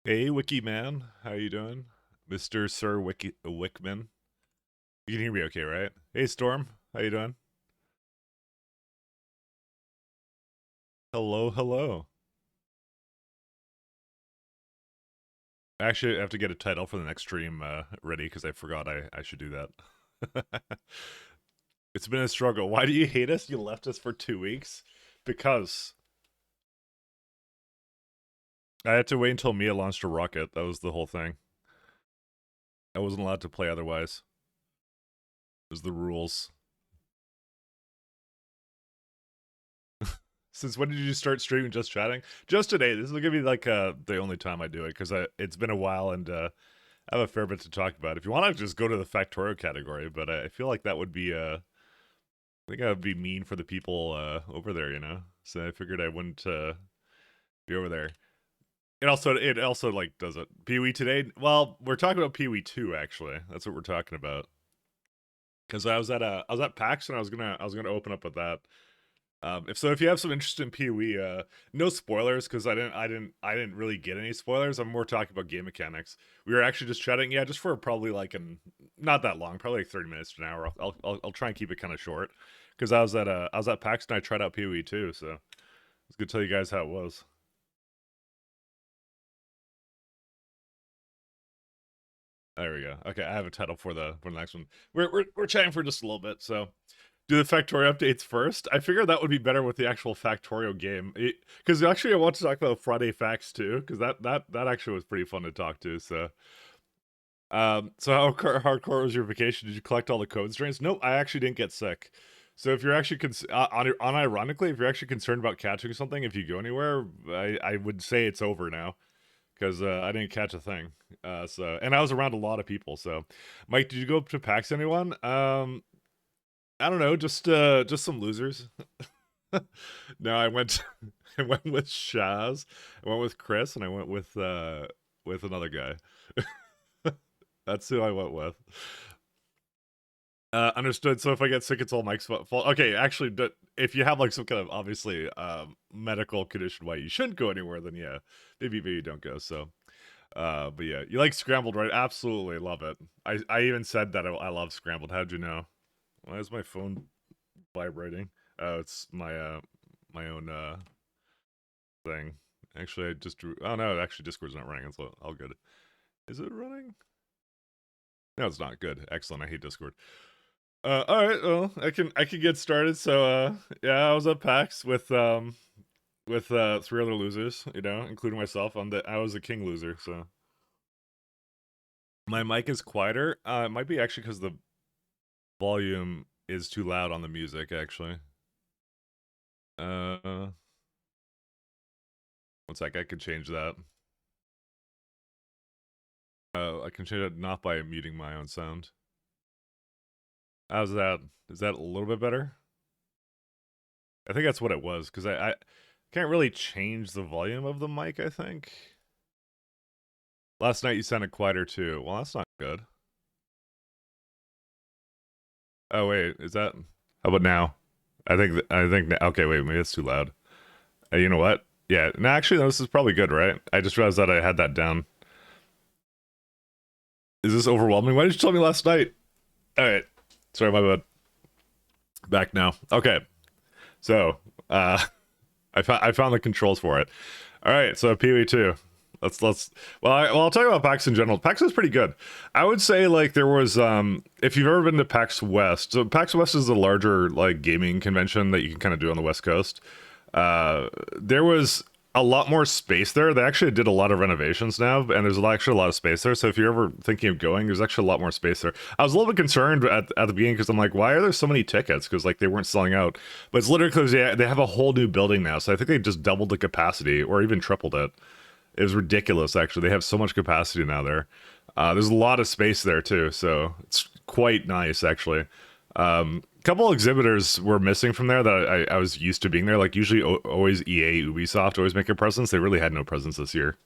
Hey, Wiki Man, how you doing, Mister Sir Wickman? You can hear me, okay, right? Hey, Storm, how you doing? Hello, hello. Actually, I have to get a title for the next stream ready because I forgot I should do that. It's been a struggle. Why do you hate us? You left us for 2 weeks because I had to wait until Mia launched a rocket. That was the whole thing. I wasn't allowed to play otherwise. It was the rules. Since when did you start streaming just chatting? Just today. This will give me like the only time I do it because it's been a while and I have a fair bit to talk about. If you want to just go to the Factorio category, but I feel like that would be I think that would be mean for the people over there, you know. So I figured I wouldn't be over there. It also like does it Pee-wee today. Well, we're talking about Pee-wee 2 actually. That's what we're talking about. Because I was at PAX and I was gonna open up with that. If you have some interest in PoE, no spoilers because I didn't really get any spoilers. I'm more talking about game mechanics. We were actually just chatting, yeah, just for probably like not that long, probably like 30 minutes to an hour. I'll try and keep it kind of short because I was at PAX and I tried out PoE too, so it's good to tell you guys how it was. There we go. Okay, I have a title for the next one. We're chatting for just a little bit, so do the Factorio updates first. I figured that would be better with the actual Factorio game, because actually I want to talk about Friday Facts too, because that actually was pretty fun to talk to. So how hardcore was your vacation? Did you collect all the code strains? Nope, I actually didn't get sick. So if you're actually unironically, if you're actually concerned about catching something, if you go anywhere, I would say it's over now because I didn't catch a thing. And I was around a lot of people. So, Mike, did you go up to PAX anyone? I don't know, just some losers. No, I went I went with Shaz, I went with Chris, and I went with another guy. That's who I went with. Understood. So if I get sick, it's all Mike's fault. Okay, actually, if you have like some kind of obviously medical condition why you shouldn't go anywhere, then yeah, maybe don't go. So, but yeah, you like scrambled, right? Absolutely love it. I even said that I love scrambled. How'd you know? Why is my phone vibrating? Oh, it's my own thing. Actually, I just drew. Oh no, actually, Discord's not running. It's all good. Is it running? No, it's not good. Excellent. I hate Discord. All right. Well, I can get started. So, yeah, I was at PAX with three other losers. You know, including myself. I was a king loser. So my mic is quieter. It might be actually because the volume is too loud on the music. Actually. Uh, one sec. I could change that. I can change it not by muting my own sound. How's that? Is that a little bit better? I think that's what it was, because I can't really change the volume of the mic, I think. Last night you sounded quieter too. Well, that's not good. Oh, wait, is that... How about now? Okay, wait, maybe it's too loud. You know what? Yeah, no, actually, no, this is probably good, right? I just realized that I had that down. Is this overwhelming? Why did you tell me last night? All right. Sorry, my bad. Back now. Okay. So, I found the controls for it. All right, so PoE 2. Let's I'll talk about PAX in general. PAX is pretty good. I would say like there was if you've ever been to PAX West. So PAX West is the larger like gaming convention that you can kind of do on the West Coast. There was a lot more space there. They actually did a lot of renovations now, and there's actually a lot of space there. So if you're ever thinking of going, there's actually a lot more space there. I was a little bit concerned at the beginning because I'm like, why are there so many tickets? Because like they weren't selling out. But it's literally because they have a whole new building now. So I think they just doubled the capacity or even tripled it. It was ridiculous, actually. They have so much capacity now there. There's a lot of space there too, so it's quite nice, actually. Couple exhibitors were missing from there that I was used to being there. Like usually, always EA, Ubisoft always make a presence. They really had no presence this year.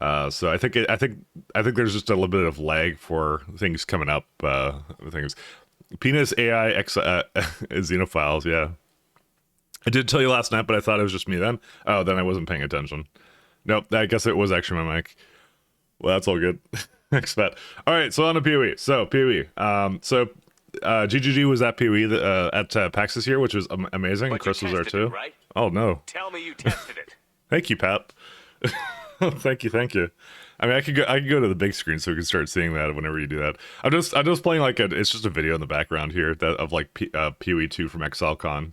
So I think there's just a little bit of lag for things coming up. Things, penis AI xenophiles. Yeah, I did tell you last night, but I thought it was just me then. Oh, then I wasn't paying attention. Nope, I guess it was actually my mic. Well, that's all good. Thanks, Matt. All right, so on to PoE. So PoE. GGG was at PoE at PAX this year, which was amazing. But Chris you was there tested too. it, right? Oh no! Tell me you tested it. Thank you, Pat. Thank you. I mean, I could go to the big screen so we can start seeing that whenever you do that. I'm just playing like it's just a video in the background here of like PoE 2 from ExileCon.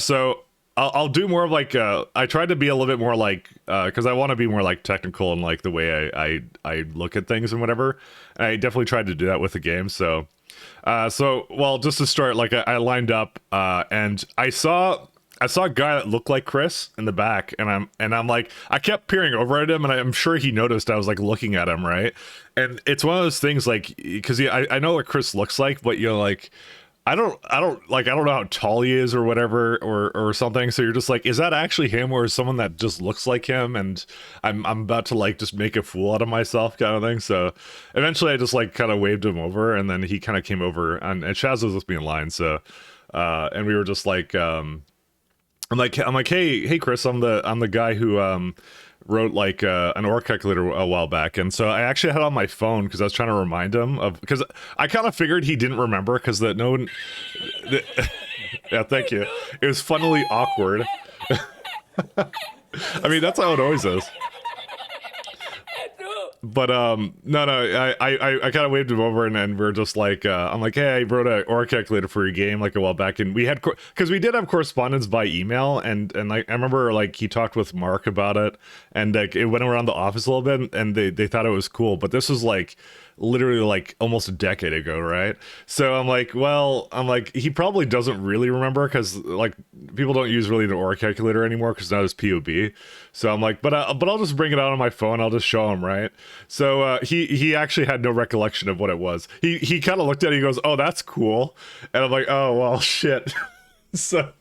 So I'll do more of like I tried to be a little bit more like because I want to be more like technical and like the way I look at things and whatever. And I definitely tried to do that with the game. So well, just to start, like I lined up and I saw a guy that looked like Chris in the back, and I'm like, I kept peering over at him, and I'm sure he noticed I was like looking at him, right? And it's one of those things like, because I know what Chris looks like, but you know, like I don't know how tall he is or whatever or something. So you're just like, is that actually him, or is someone that just looks like him? And I'm about to like just make a fool out of myself, kind of thing. So eventually, I just like kind of waved him over, and then he kind of came over, and Chaz was with me in line, so and we were just like. I'm like, hey, Chris, I'm the guy who wrote like an OR calculator a while back, and so I actually had it on my phone because I was trying to remind him of, because I kind of figured he didn't remember because yeah, thank you. It was funnily awkward. I mean, that's how it always is. But no, I kind of waved him over, and we're just like, I'm like, hey, I wrote a OR calculator for your game like a while back, and we had because we did have correspondence by email, and like I remember like he talked with Mark about it, and like it went around the office a little bit, and they thought it was cool, but this was like literally like almost a decade ago, right? So I'm like, he probably doesn't really remember, because like people don't use really the OR calculator anymore because now there's POB. So I'm like, but I'll just bring it out on my phone. I'll just show him, right? So he actually had no recollection of what it was. He kind of looked at it. He goes, "Oh, that's cool," and I'm like, "Oh well, shit." so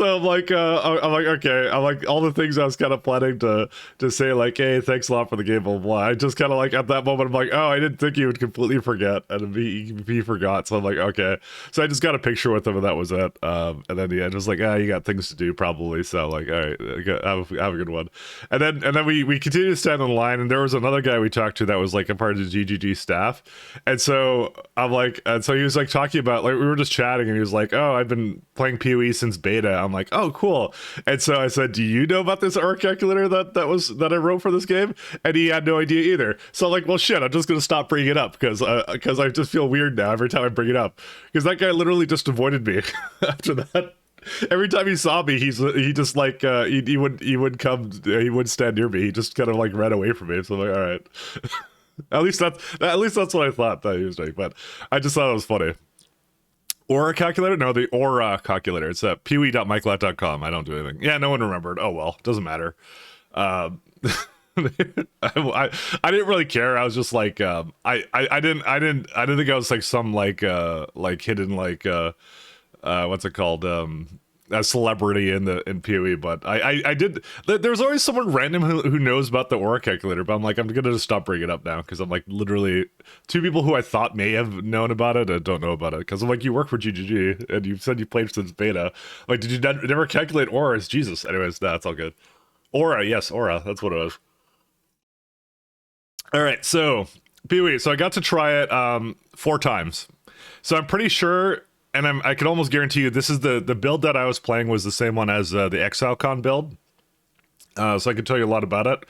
I'm like, okay. I'm like, all the things I was kind of planning to say, like, hey, thanks a lot for the game, blah, blah, blah. I just kind of like, at that moment, I'm like, oh, I didn't think he would completely forget. And he forgot. So I'm like, okay. So I just got a picture with him, and that was it. And then, yeah, just like, you got things to do, probably. So I'm like, all right, have a good one. And then we continued to stand in line, and there was another guy we talked to that was like a part of the GGG staff. And so I'm like, and so he was like talking about, like, we were just chatting, and he was like, oh, I've been playing PoE since beta. I'm like, oh, cool. And so I said, do you know about this OR calculator that I wrote for this game? And he had no idea either. So I'm like, well, shit, I'm just gonna stop bringing it up because I just feel weird now every time I bring it up, because that guy literally just avoided me after that. Every time he saw me, he just like he would stand near me. He just kind of like ran away from me. So I'm like, all right. At least that's what I thought that he was doing. But I just thought it was funny. Aura calculator? No, the Aura calculator. It's at poe.myclat.com. I don't do anything. Yeah, no one remembered. Oh well, doesn't matter. I didn't really care. I was just like, I didn't think I was like some like hidden like what's it called, a celebrity in PoE, but I did. There's always someone random who knows about the Aura calculator, but I'm like, I'm gonna just stop bringing it up now, because I'm like, literally two people who I thought may have known about it and don't know about it, because I'm like, you work for GGG and you said you played since beta. Like, did you never calculate auras? Jesus. Anyways, that's all good. Aura, yes, Aura, that's what it was. All right, so PoE. So I got to try it 4 times. So I'm pretty sure, and I can almost guarantee you, this is the build that I was playing was the same one as the ExileCon build. So I can tell you a lot about it.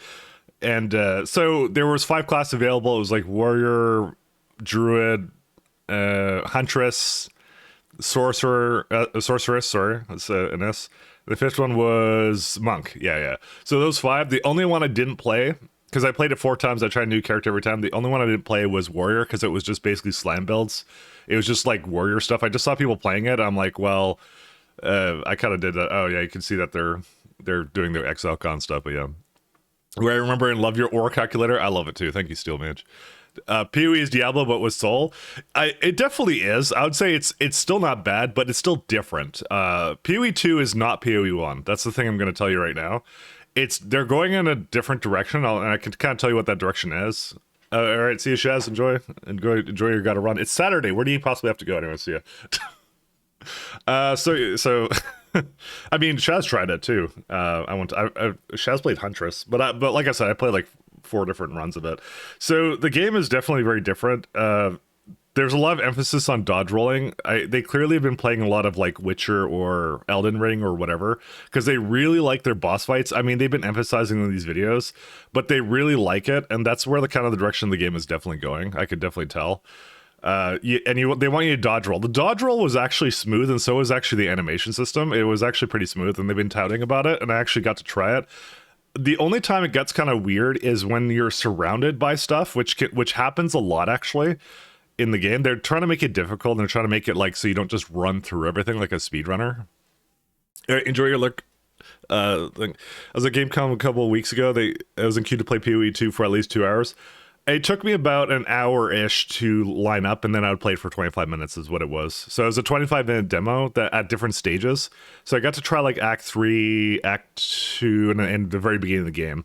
And so there was 5 classes available. It was like Warrior, Druid, Huntress, Sorceress, sorry, that's an S. The 5th one was Monk. Yeah. So those 5, the only one I didn't play, because I played it 4 times, I tried a new character every time. The only one I didn't play was Warrior, because it was just basically slam builds. It was just like Warrior stuff. I just saw people playing it. I'm like, well, I kind of did that. Oh yeah, you can see that they're doing their ExileCon stuff. But yeah, where I remember and love your Aura calculator. I love it too. Thank you, Steelmage. PoE is Diablo, but with Soul. It definitely is. I would say it's still not bad, but it's still different. PoE 2 is not PoE 1. That's the thing I'm going to tell you right now. They're going in a different direction, and I can kind of tell you what that direction is. All right, see you, Shaz. Enjoy your gotta run. It's Saturday. Where do you possibly have to go? Anyway, see ya. So I mean, Shaz tried it too. Shaz played Huntress, but like I said, I played like 4 different runs of it. So the game is definitely very different. There's a lot of emphasis on dodge rolling. They clearly have been playing a lot of like Witcher or Elden Ring or whatever, because they really like their boss fights. I mean, they've been emphasizing in these videos, but they really like it, and that's where the kind of the direction the game is definitely going. I could definitely tell. They want you to dodge roll. The dodge roll was actually smooth, and so was actually the animation system. It was actually pretty smooth, and they've been touting about it, and I actually got to try it. The only time it gets kind of weird is when you're surrounded by stuff, which happens a lot actually in the game. They're trying to make it difficult, and they're trying to make it like so you don't just run through everything like a speedrunner. Enjoy your look. Thing. As a game come a couple of weeks ago, I was in queue to play poe2 for at least 2 hours. It took me about an hour-ish to line up, and then I would play it for 25 minutes is what it was. So it was a 25-minute demo that at different stages. So I got to try like Act 3, Act 2, and the very beginning of the game.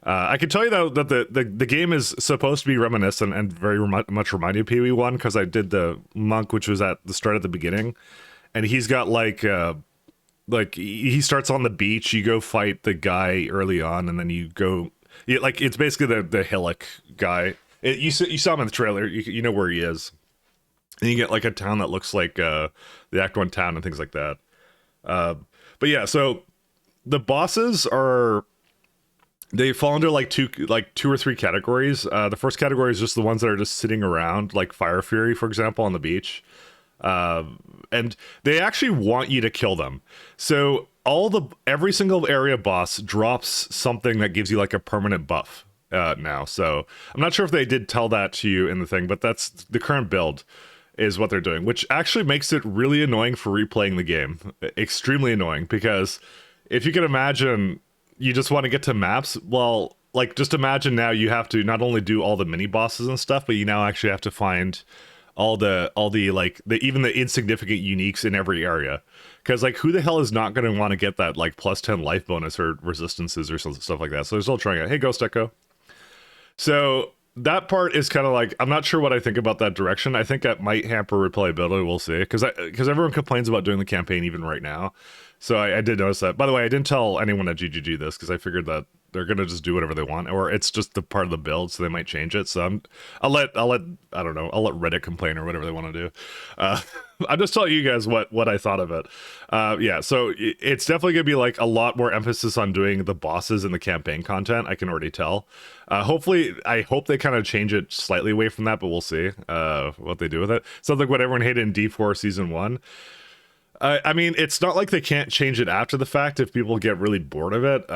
I can tell you though that the game is supposed to be reminiscent and very much remind you of PoE 1, because I did the monk, which was at the start at the beginning, and he's got like he starts on the beach. You go fight the guy early on, and then you go. Yeah, like it's basically the hillock guy. You saw him in the trailer. You know where he is, and you get like a town that looks like the Act 1 town and things like that. But yeah, so the bosses they fall under like two or three categories. The first category is just the ones that are just sitting around, like Fire Fury, for example, on the beach. And they actually want you to kill them. So every single area boss drops something that gives you like a permanent buff now. So I'm not sure if they did tell that to you in the thing, but that's the current build is what they're doing, which actually makes it really annoying for replaying the game. Extremely annoying, because if you can imagine you just want to get to maps, well, like just imagine now you have to not only do all the mini bosses and stuff, but you now actually have to find all the like even the insignificant uniques in every area, because like who the hell is not going to want to get that like plus 10 life bonus or resistances or stuff like that. So they're still trying it. Hey, Ghost Echo. So that part is kind of like, I'm not sure what I think about that direction. I think that might hamper replayability. We'll see, because everyone complains about doing the campaign even right now. So I did notice that. By the way, I didn't tell anyone at GGG this, because I figured that they're gonna just do whatever they want, or it's just the part of the build, so they might change it. So I'll let I don't know, I'll let Reddit complain or whatever they want to do. I'm just telling you guys what I thought of it. Yeah, so it's definitely gonna be like a lot more emphasis on doing the bosses and the campaign content. I can already tell. Hopefully, I hope they kind of change it slightly away from that, but we'll see what they do with it. Sounds like what everyone hated in D4 Season 1. I mean, it's not like they can't change it after the fact if people get really bored of it.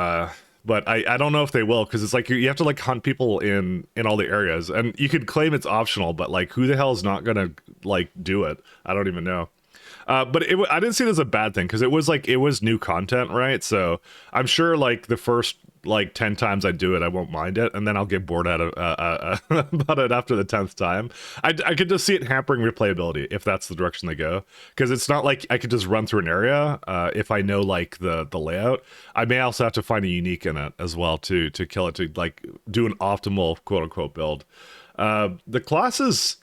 But I don't know if they will, because it's like you have to like hunt people in all the areas, and you could claim it's optional, but like who the hell is not gonna like do it? I don't even know. But I didn't see it as a bad thing, because it was new content, right? So I'm sure like the first like 10 times I do it, I won't mind it, and then I'll get bored out of about it after the 10th time. I could just see it hampering replayability if that's the direction they go, because it's not like I could just run through an area if I know like the layout. I may also have to find a unique in it as well to kill it, to like do an optimal quote unquote build. The classes,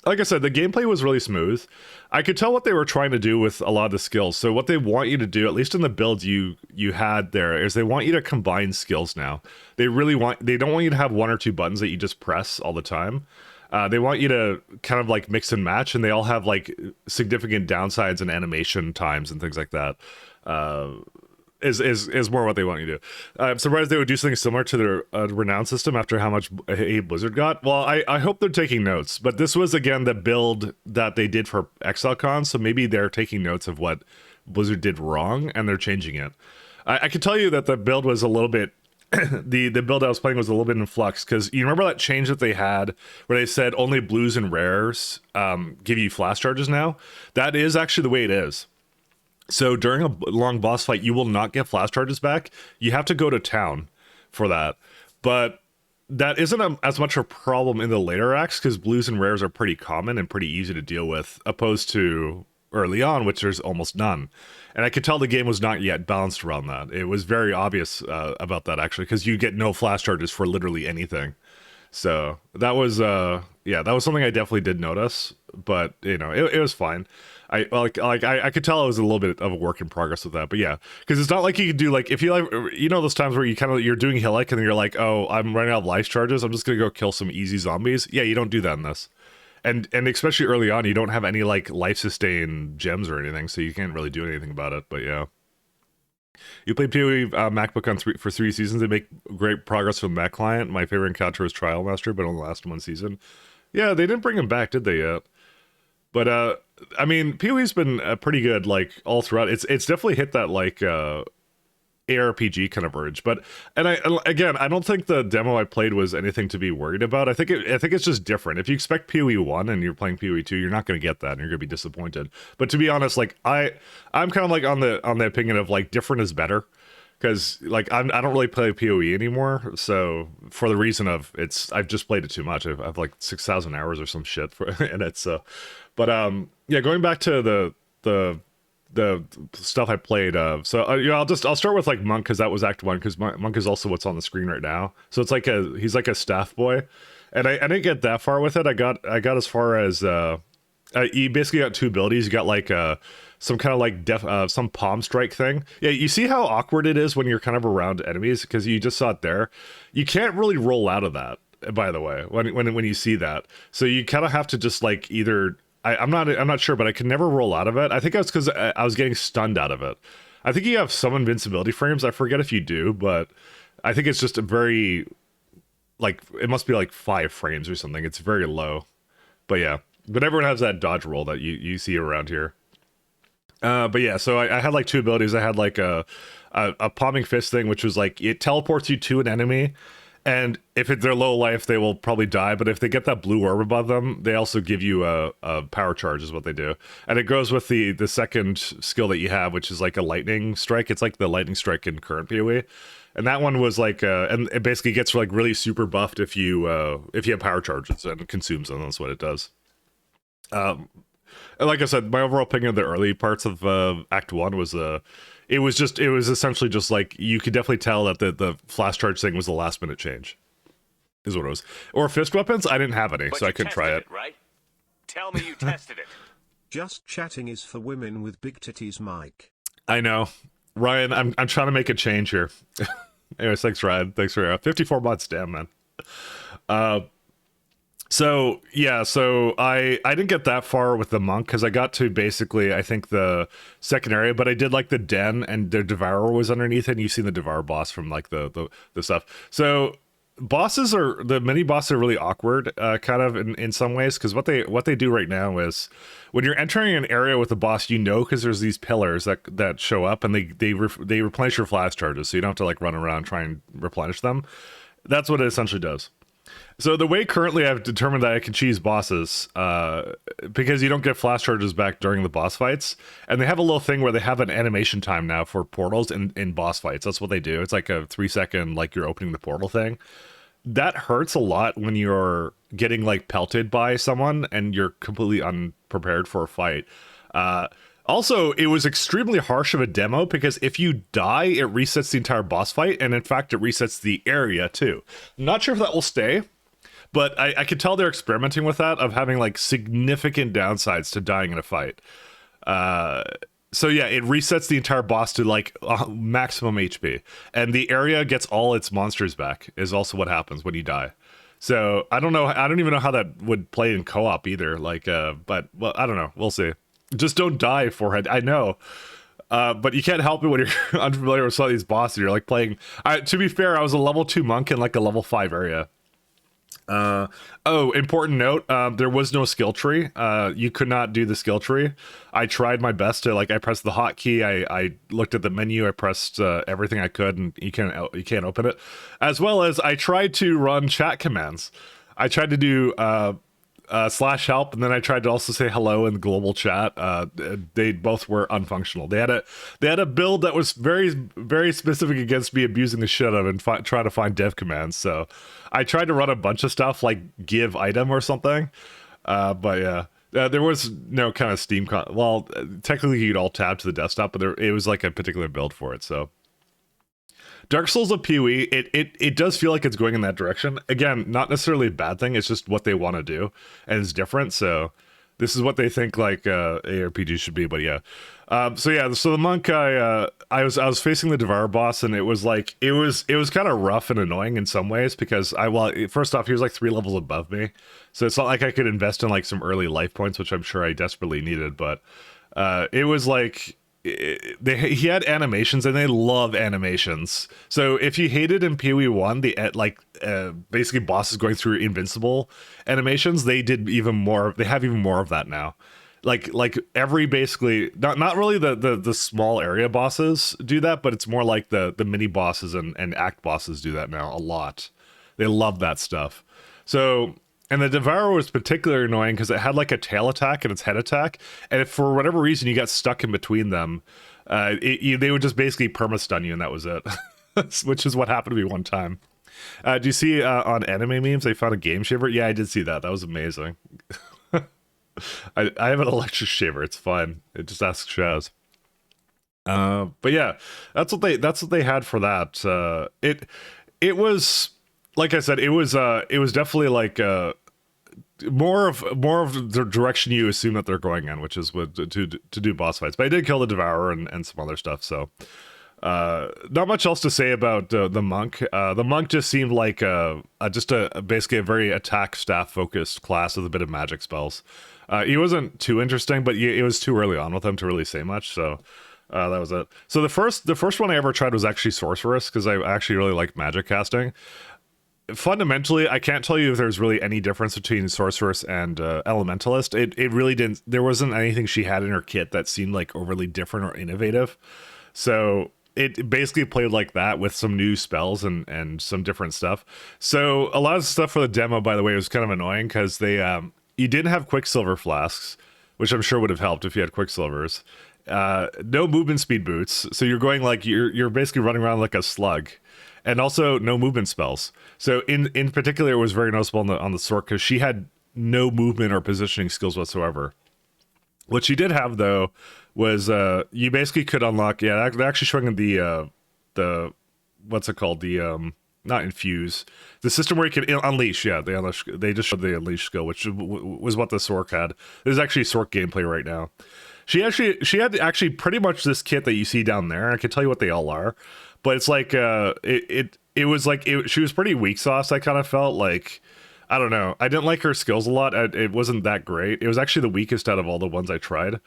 like I said, the gameplay was really smooth. I could tell what they were trying to do with a lot of the skills. So what they want you to do, at least in the build you had there, is they want you to combine skills now. They don't want you to have one or two buttons that you just press all the time. They want you to kind of like mix and match, and they all have like significant downsides and animation times and things like that. Is more what they want you to do. I'm surprised they would do something similar to their renown system after how much hate Blizzard got. Well, I hope they're taking notes, but this was again the build that they did for ExileCon, so maybe they're taking notes of what Blizzard did wrong and they're changing it. I can tell you that the build was a little bit the build I was playing was a little bit in flux, because you remember that change that they had where they said only blues and rares give you flash charges now? That is actually the way it is. So during a long boss fight, you will not get flash charges back. You have to go to town for that. But that isn't as much a problem in the later acts, because blues and rares are pretty common and pretty easy to deal with, opposed to early on, which there's almost none. And I could tell the game was not yet balanced around that. It was very obvious about that, actually, because you get no flash charges for literally anything. So that was yeah, that was something I definitely did notice, but you know, it was fine. I could tell it was a little bit of a work in progress with that, but yeah, because it's not like you could do like if you like you know those times where you kind of you're doing Hillick and then you're like, oh, I'm running out of life charges, I'm just gonna go kill some easy zombies. Yeah, you don't do that in this, and especially early on, you don't have any like life sustain gems or anything, so you can't really do anything about it. But yeah, you played PoE MacBook on for 3 seasons. They make great progress with the Mac client. My favorite encounter was Trial Master, but only last 1 season. Yeah, they didn't bring him back, did they yet? But I mean, PoE's been pretty good like all throughout. It's definitely hit that like ARPG kind of urge. But and I don't think the demo I played was anything to be worried about. I think it's just different. If you expect PoE 1 and you're playing PoE 2, you're not going to get that and you're going to be disappointed. But to be honest, like I'm kind of like on the opinion of like different is better. Because like I don't really play PoE anymore, so for the reason of I've just played it too much. I've like 6,000 hours or some shit in it. So, but yeah, going back to the stuff I played. You know, I'll start with like Monk because that was Act 1 because Monk is also what's on the screen right now. So it's like he's like a staff boy, and I didn't get that far with it. I got as far as you basically got 2 abilities. You got like some kind of like some palm strike thing. Yeah, you see how awkward it is when you're kind of around enemies because you just saw it there. You can't really roll out of that. By the way, when you see that, so you kind of have to just like either I'm not sure, but I could never roll out of it. I think that's because I was getting stunned out of it. I think you have some invincibility frames. I forget if you do, but I think it's just a very like it must be like 5 frames or something. It's very low, but yeah. But everyone has that dodge roll that you see around here. But yeah, so I had like 2 abilities. I had like a palming fist thing, which was like it teleports you to an enemy, and if they're low life, they will probably die. But if they get that blue orb above them, they also give you a power charge, is what they do. And it goes with the second skill that you have, which is like a lightning strike. It's like the lightning strike in current PoE. And that one was like, and it basically gets like really super buffed if you have power charges and consumes them. That's what it does. And like I said, my overall opinion of the early parts of Act 1 was it was essentially just like you could definitely tell that the flash charge thing was the last minute change, is what it was. Or fist weapons, I didn't have any, so I couldn't try it. Right? Tell me you tested it. Just chatting is for women with big titties, Mike. I know, Ryan. I'm trying to make a change here. Anyways, thanks, Ryan. Thanks for 54 months, damn man. So yeah, so I didn't get that far with the monk because I got to basically I think the second area, but I did like the den and the devourer was underneath it. And you've seen the devourer boss from like the stuff. So the mini bosses are really awkward, kind of in some ways because what they do right now is when you're entering an area with the boss, you know, because there's these pillars that show up and they replenish your flash charges, so you don't have to like run around and try and replenish them. That's what it essentially does. So the way currently I've determined that I can cheese bosses, because you don't get flash charges back during the boss fights, and they have a little thing where they have an animation time now for portals in boss fights. That's what they do. It's like a 3-second, like you're opening the portal thing. That hurts a lot when you're getting like pelted by someone and you're completely unprepared for a fight. Also, it was extremely harsh of a demo because if you die, it resets the entire boss fight, and in fact, it resets the area too. Not sure if that will stay. But I could tell they're experimenting with that of having like significant downsides to dying in a fight. So yeah, it resets the entire boss to like maximum HP, and the area gets all its monsters back. Is also what happens when you die. So I don't know. I don't even know how that would play in co-op either. Like, but well, I don't know. We'll see. Just don't die, forehead. I know. But you can't help it when you're unfamiliar with some of these bosses. You're like playing. To be fair, I was a level 2 monk in like a level 5 area. Important note, there was no skill tree. You could not do the skill tree. I tried my best to I pressed the hotkey, I looked at the menu, I pressed everything I could, and you can't open it. As well as I tried to run chat commands. I tried to do /help, and then I tried to also say hello in global chat. They both were unfunctional. They had a build that was very, very specific against me abusing the shit out of it and trying to find dev commands. So I tried to run a bunch of stuff like give item or something. But yeah, there was no kind of Steam. Well, technically you'd all tab to the desktop, but it was like a particular build for it. So Dark Souls of PoE, it does feel like it's going in that direction. Again, not necessarily a bad thing. It's just what they want to do, and it's different. So this is what they think like ARPG should be. But yeah, so the monk, I was facing the Devour boss, and it was kind of rough and annoying in some ways because first off, he was like 3 levels above me, so it's not like I could invest in like some early life points, which I'm sure I desperately needed. But it was like. He had animations, and they love animations. So if you hated in PoE 1 basically bosses going through invincible animations, they did even more. They have even more of that now. Like every basically not really the small area bosses do that, but it's more like the mini bosses and act bosses do that now a lot. They love that stuff. So. And the Devour was particularly annoying because it had like a tail attack and its head attack, and if for whatever reason you got stuck in between them, they would just basically perma-stun you, and that was it. Which is what happened to me one time. Do you see on anime memes they found a game shaver? Yeah, I did see that. That was amazing. I have an electric shaver. It's fun. It just asks Shaz. But yeah, that's what they had for that. It was. Like I said, it was definitely like more of the direction you assume that they're going in, which is to do boss fights. But I did kill the Devourer and some other stuff, so not much else to say about the monk. The monk just seemed like basically a very attack staff focused class with a bit of magic spells. He wasn't too interesting, but it was too early on with him to really say much, so. That was it. So the first one I ever tried was actually Sorceress, because I actually really like magic casting. Fundamentally, I can't tell you if there's really any difference between Sorceress and Elementalist. It really didn't. There wasn't anything she had in her kit that seemed like overly different or innovative. So it basically played like that with some new spells and some different stuff. So a lot of stuff for the demo, by the way, was kind of annoying because you didn't have Quicksilver flasks, which I'm sure would have helped if you had Quicksilvers. No movement speed boots, so you're going like you're basically running around like a slug. And also no movement spells. So in particular, it was very noticeable on the Sork because she had no movement or positioning skills whatsoever. What she did have though was you basically could unlock. Yeah, they're actually showing the what's it called, the not infuse, the system where you can unleash. Yeah, they just showed the unleash skill, which was what the Sork had. There's actually Sork gameplay right now. She had actually pretty much this kit that you see down there. I can tell you what they all are. But it's like it was like she was pretty weak sauce. I kind of felt like, I don't know. I didn't like her skills a lot. It wasn't that great. It was actually the weakest out of all the ones I tried.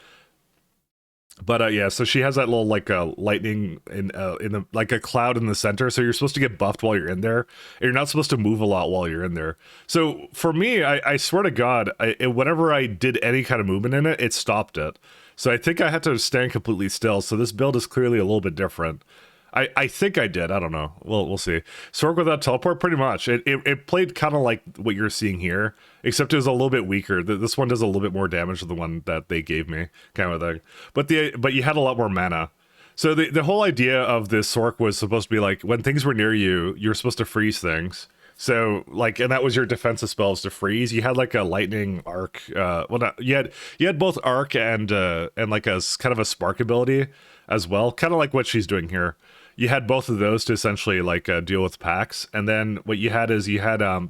But yeah, so she has that little like lightning in the like a cloud in the center. So you're supposed to get buffed while you're in there. And you're not supposed to move a lot while you're in there. So for me, I swear to God, whenever I did any kind of movement in it, it stopped it. So I think I had to stand completely still. So this build is clearly a little bit different. I think I did. I don't know. We'll see. Sork without teleport, pretty much. It played kind of like what you're seeing here, except it was a little bit weaker. This one does a little bit more damage than the one that they gave me, kind of thing. But you had a lot more mana. So the whole idea of this Sork was supposed to be like when things were near you, you're supposed to freeze things. So like, and that was your defensive spells to freeze. You had like a lightning arc. You had both arc and like a kind of a spark ability as well, kind of like what she's doing here. You had both of those to essentially like deal with packs, and then what you had is the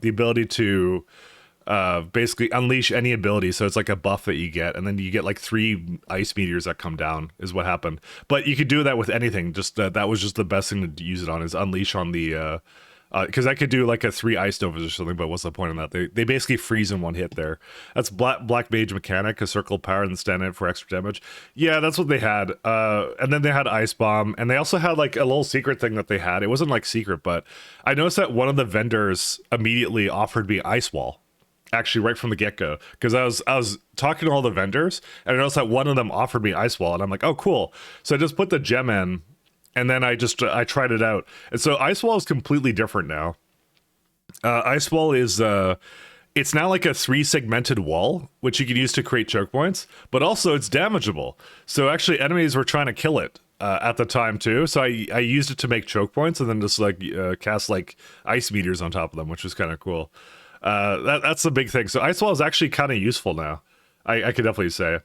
ability to basically unleash any ability. So it's like a buff that you get, and then you get like 3 ice meteors that come down is what happened. But you could do that with anything. Just that was just the best thing to use it on, is unleash on the because I could do like a 3 ice novas or something, but what's the point in that? They basically freeze in one hit there. That's black mage mechanic, a circle of power and stand in for extra damage. Yeah, that's what they had. And then they had ice bomb, and they also had like a little secret thing that they had. It wasn't like secret, but I noticed that one of the vendors immediately offered me ice wall, actually right from the get-go, because I was talking to all the vendors, and I noticed that one of them offered me ice wall, and I'm like, oh cool. So I just put the gem in, and then I tried it out. And so Ice Wall is completely different now. Ice Wall is, it's now like a 3-segmented wall, which you can use to create choke points, but also it's damageable. So actually enemies were trying to kill it at the time too. So I used it to make choke points and then just like cast like ice meteors on top of them, which was kind of cool. That's the big thing. So Ice Wall is actually kind of useful now. I could definitely say.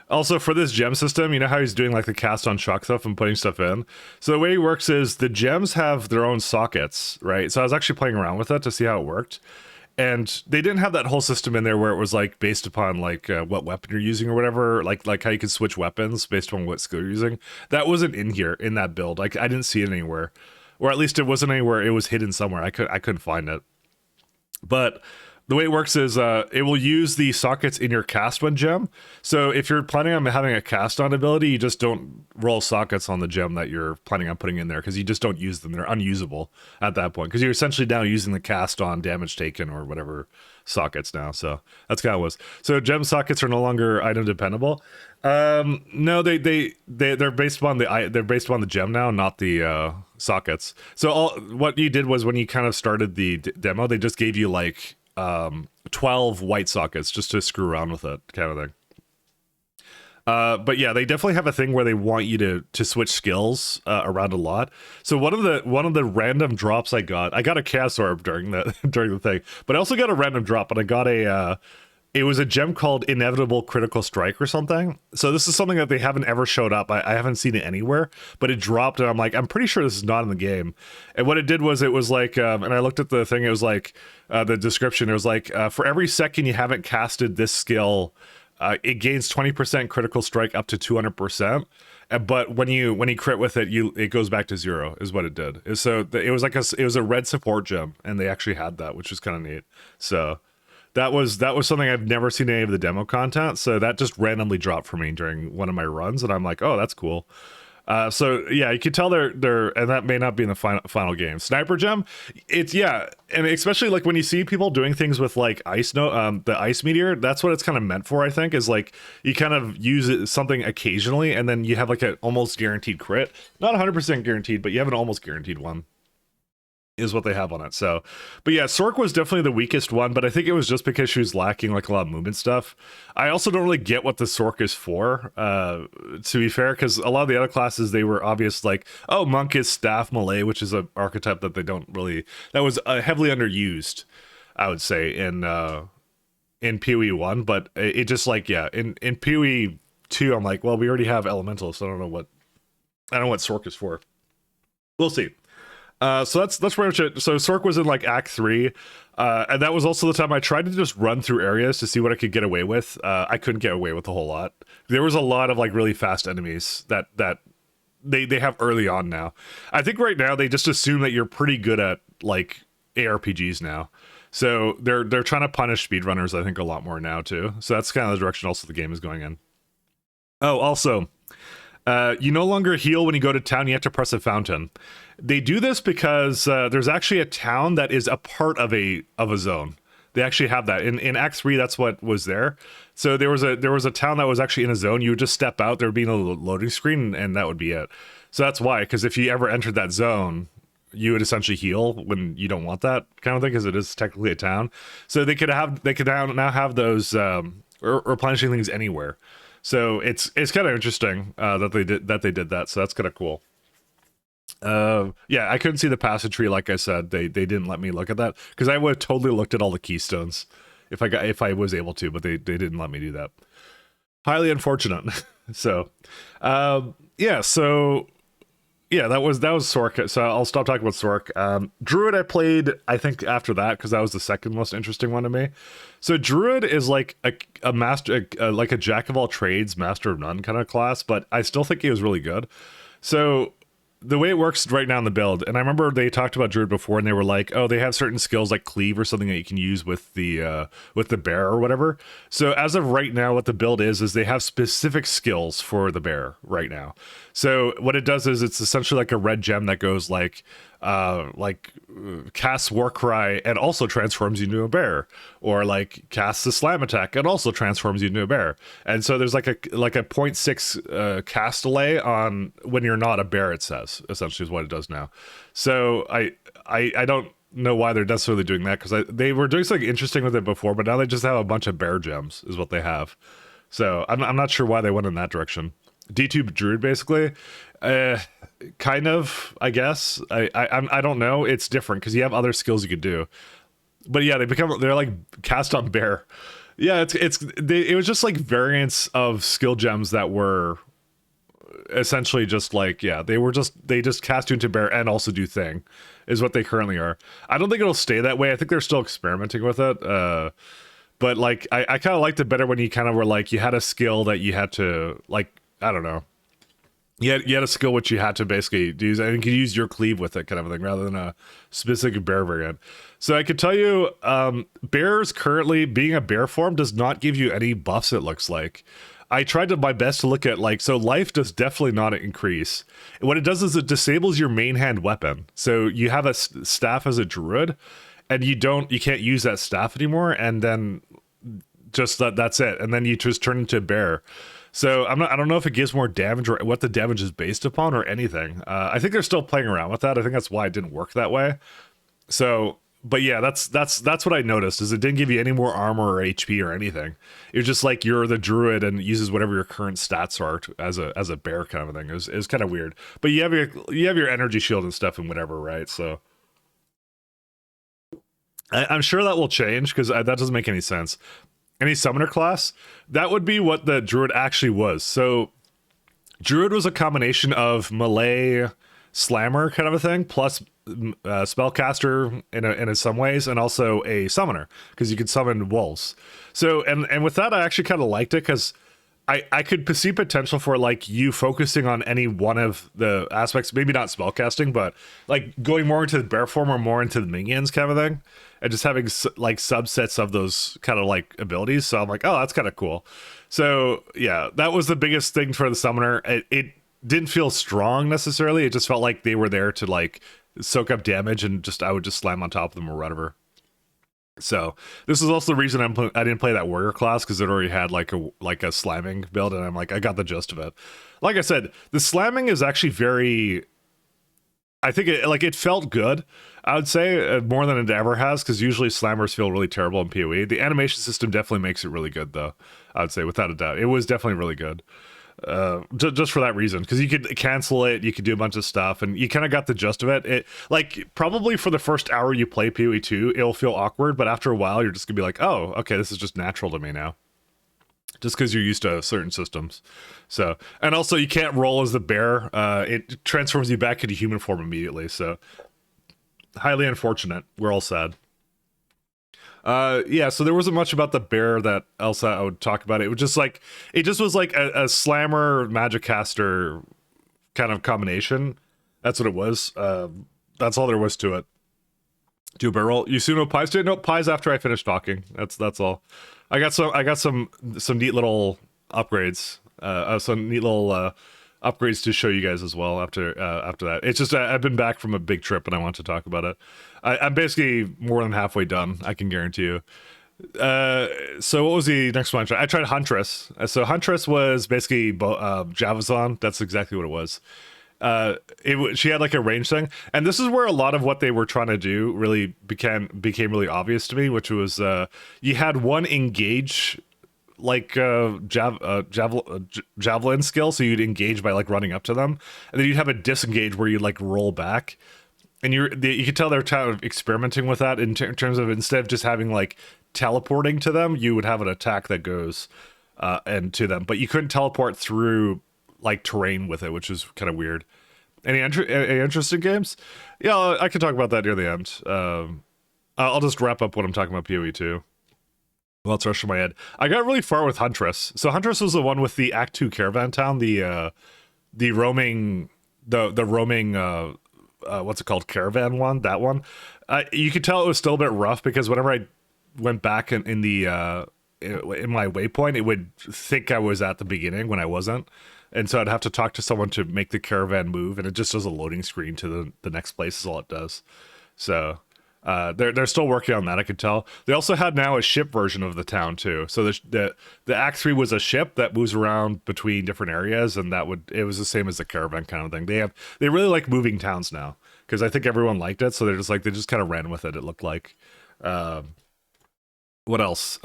Also, for this gem system, you know how he's doing like the cast on shock stuff and putting stuff in? So the way it works is the gems have their own sockets, right? So I was actually playing around with it to see how it worked. And they didn't have that whole system in there where it was like based upon like what weapon you're using or whatever, like how you can switch weapons based on what skill you're using. That wasn't in here in that build. Like I didn't see it anywhere, or at least it wasn't anywhere. It was hidden somewhere. I couldn't find it. But the way it works is it will use the sockets in your cast one gem. So if you're planning on having a cast on ability, you just don't roll sockets on the gem that you're planning on putting in there because you just don't use them. They're unusable at that point because you're essentially now using the cast on damage taken or whatever sockets now. So that's kind of what it was. So gem sockets are no longer item dependable. No, they're based upon the gem now, not the sockets. So what you did was when you kind of started the demo, they just gave you like 12 white sockets just to screw around with it, kind of thing. But yeah, they definitely have a thing where they want you to switch skills around a lot. So one of the random drops I got a chaos orb during the thing, but I also got a random drop, and I got it was a gem called Inevitable Critical Strike or something. So this is something that they haven't ever showed up. I haven't seen it anywhere, but it dropped, and I'm like, I'm pretty sure this is not in the game. And what it did was, it was like, and I looked at the thing, it was like, the description, it was like, for every second you haven't casted this skill, it gains 20% critical strike up to 200%. But when you crit with it, it goes back to 0, is what it did. So it was like it was a red support gem, and they actually had that, which was kind of neat. So that was something I've never seen any of the demo content. So that just randomly dropped for me during one of my runs, and I'm like, oh, that's cool. So yeah, you can tell they're, and that may not be in the final game. Sniper gem, it's, yeah, and especially like when you see people doing things with like the ice meteor, that's what it's kind of meant for. I think is like you kind of use it, something occasionally, and then you have like an almost guaranteed crit, not 100% guaranteed, but you have an almost guaranteed one. Is what they have on it. So, but yeah, Sork was definitely the weakest one, but I think it was just because she was lacking like a lot of movement stuff. I also don't really get what the Sork is for, to be fair, because a lot of the other classes, they were obvious, like, oh, monk is staff melee, which is an archetype that they don't really, that was heavily underused, I would say, in PoE 1, but it just like, yeah, in PoE 2, I'm like, well, we already have elemental, so I don't know what Sork is for. We'll see. So that's pretty much it. So Sork was in like Act 3, and that was also the time I tried to just run through areas to see what I could get away with. I couldn't get away with a whole lot. There was a lot of like really fast enemies that they have early on now. I think right now they just assume that you're pretty good at like ARPGs now. So they're trying to punish speedrunners, I think, a lot more now too. So that's kind of the direction also the game is going in. Oh, also, you no longer heal when you go to town, you have to press a fountain. They do this because there's actually a town that is a part of a zone. They actually have that. In Act 3, that's what was there. So there was a town that was actually in a zone. You would just step out, there would be a loading screen, and that would be it. So that's why, because if you ever entered that zone, you would essentially heal when you don't want that kind of thing, because it is technically a town. So they could now have those replenishing things anywhere. So it's kind of interesting that they did that. So that's kind of cool. Yeah, I couldn't see the passage tree, like I said. They didn't let me look at that, because I would have totally looked at all the keystones if I was able to, but they didn't let me do that. Highly unfortunate. So yeah, that was Sork. So I'll stop talking about Sork. Druid I played, I think, after that, because that was the second most interesting one to me. So Druid is like a master, like a jack of all trades, master of none kind of class, but I still think he was really good. So the way it works right now in the build, and I remember they talked about Druid before, and they were like, oh, they have certain skills like cleave or something that you can use with the bear or whatever. So as of right now, what the build is they have specific skills for the bear right now. So what it does is it's essentially like a red gem that goes like casts Warcry and also transforms you into a bear, or like casts a slam attack and also transforms you into a bear. And so there's like a 0.6 cast delay on when you're not a bear, it says, essentially is what it does now. So I don't know why they're necessarily doing that, because they were doing something interesting with it before, but now they just have a bunch of bear gems is what they have. So I'm not sure why they went in that direction. D2 Druid, basically. Kind of, I guess. I don't know. It's different because you have other skills you could do. But yeah, they're like cast on bear. Yeah, it was just like variants of skill gems that were essentially just like, yeah, they just cast you into bear and also do thing is what they currently are. I don't think it'll stay that way. I think they're still experimenting with it. But like I kind of liked it better when you kind of were like you had a skill that you had to like, I don't know. You had a skill which you had to basically use, and you could use your cleave with it, kind of a thing, rather than a specific bear variant. So I could tell you, bears currently being a bear form does not give you any buffs. It looks like I tried my best to look at like, so life does definitely not increase. What it does is it disables your main hand weapon. So you have a staff as a druid, and you can't use that staff anymore, and then just that's it, and then you just turn into a bear. So I don't know if it gives more damage or what the damage is based upon or anything. I think they're still playing around with that. I think that's why it didn't work that way. So, but yeah, that's what I noticed is it didn't give you any more armor or HP or anything. It was just like you're the druid and uses whatever your current stats are as a bear kind of a thing. It was kind of weird. But you have your energy shield and stuff and whatever, right? So I'm sure that will change because that doesn't make any sense. Any summoner class, that would be what the druid actually was. So druid was a combination of melee slammer kind of a thing plus spellcaster in some ways, and also a summoner because you could summon wolves. So and with that I actually kind of liked it because I could see potential for like you focusing on any one of the aspects, maybe not spellcasting, but like going more into the bear form or more into the minions kind of thing, and just having like subsets of those kind of like abilities. So I'm like, oh, that's kind of cool. So yeah, that was the biggest thing for the summoner. It didn't feel strong necessarily. It just felt like they were there to like soak up damage, and I would just slam on top of them or whatever. So this is also the reason I didn't play that warrior class, because it already had like a slamming build, and I'm like, I got the gist of it. Like I said, the slamming is actually very, I think it felt good. I would say more than it ever has, because usually slammers feel really terrible in PoE. The animation system definitely makes it really good, though. I would say without a doubt, it was definitely really good. Just for that reason, because you could cancel it, you could do a bunch of stuff, and you kind of got the gist of it. It like probably for the first hour you play PoE2, it'll feel awkward, but after a while you're just gonna be like, oh, okay, this is just natural to me now, just because you're used to certain systems. So, and also you can't roll as the bear. It transforms you back into human form immediately, so highly unfortunate. We're all sad. Yeah, so there wasn't much about the bear that else I would talk about. It was just like a slammer magic caster kind of combination. That's what it was. That's all there was to it. Do a barrel. You soon know pies? No, pies after I finish talking. That's all. I got some neat little upgrades. Some neat little upgrades to show you guys as well after that. It's just I've been back from a big trip and I want to talk about it. I'm basically more than halfway done, I can guarantee you. So what was the next one? I tried Huntress. So Huntress was basically Javazon. That's exactly what it was. She had like a range thing, and this is where a lot of what they were trying to do really became really obvious to me, which was you had one engage like javelin skill, so you'd engage by like running up to them, and then you'd have a disengage where you'd like roll back. And you could tell they're kind of experimenting with that in terms of, instead of just having like teleporting to them, you would have an attack that goes and to them, but you couldn't teleport through like terrain with it, which is kind of weird. Any interesting games? Yeah, I can talk about that near the end. I'll just wrap up what I'm talking about PoE2. Well, it's rushing my head. I got really far with Huntress. So Huntress was the one with the Act 2 caravan town, the roaming what's it called, caravan one, that one. You could tell it was still a bit rough, because whenever I went back in my waypoint, it would think I was at the beginning when I wasn't, and so I'd have to talk to someone to make the caravan move, and it just does a loading screen to the next place is all it does. So they're still working on that, I could tell. They also had now a ship version of the town too. So the Act 3 was a ship that moves around between different areas, and it was the same as the caravan kind of thing. They really like moving towns now, because I think everyone liked it, so they just kind of ran with it. It looked like. What else?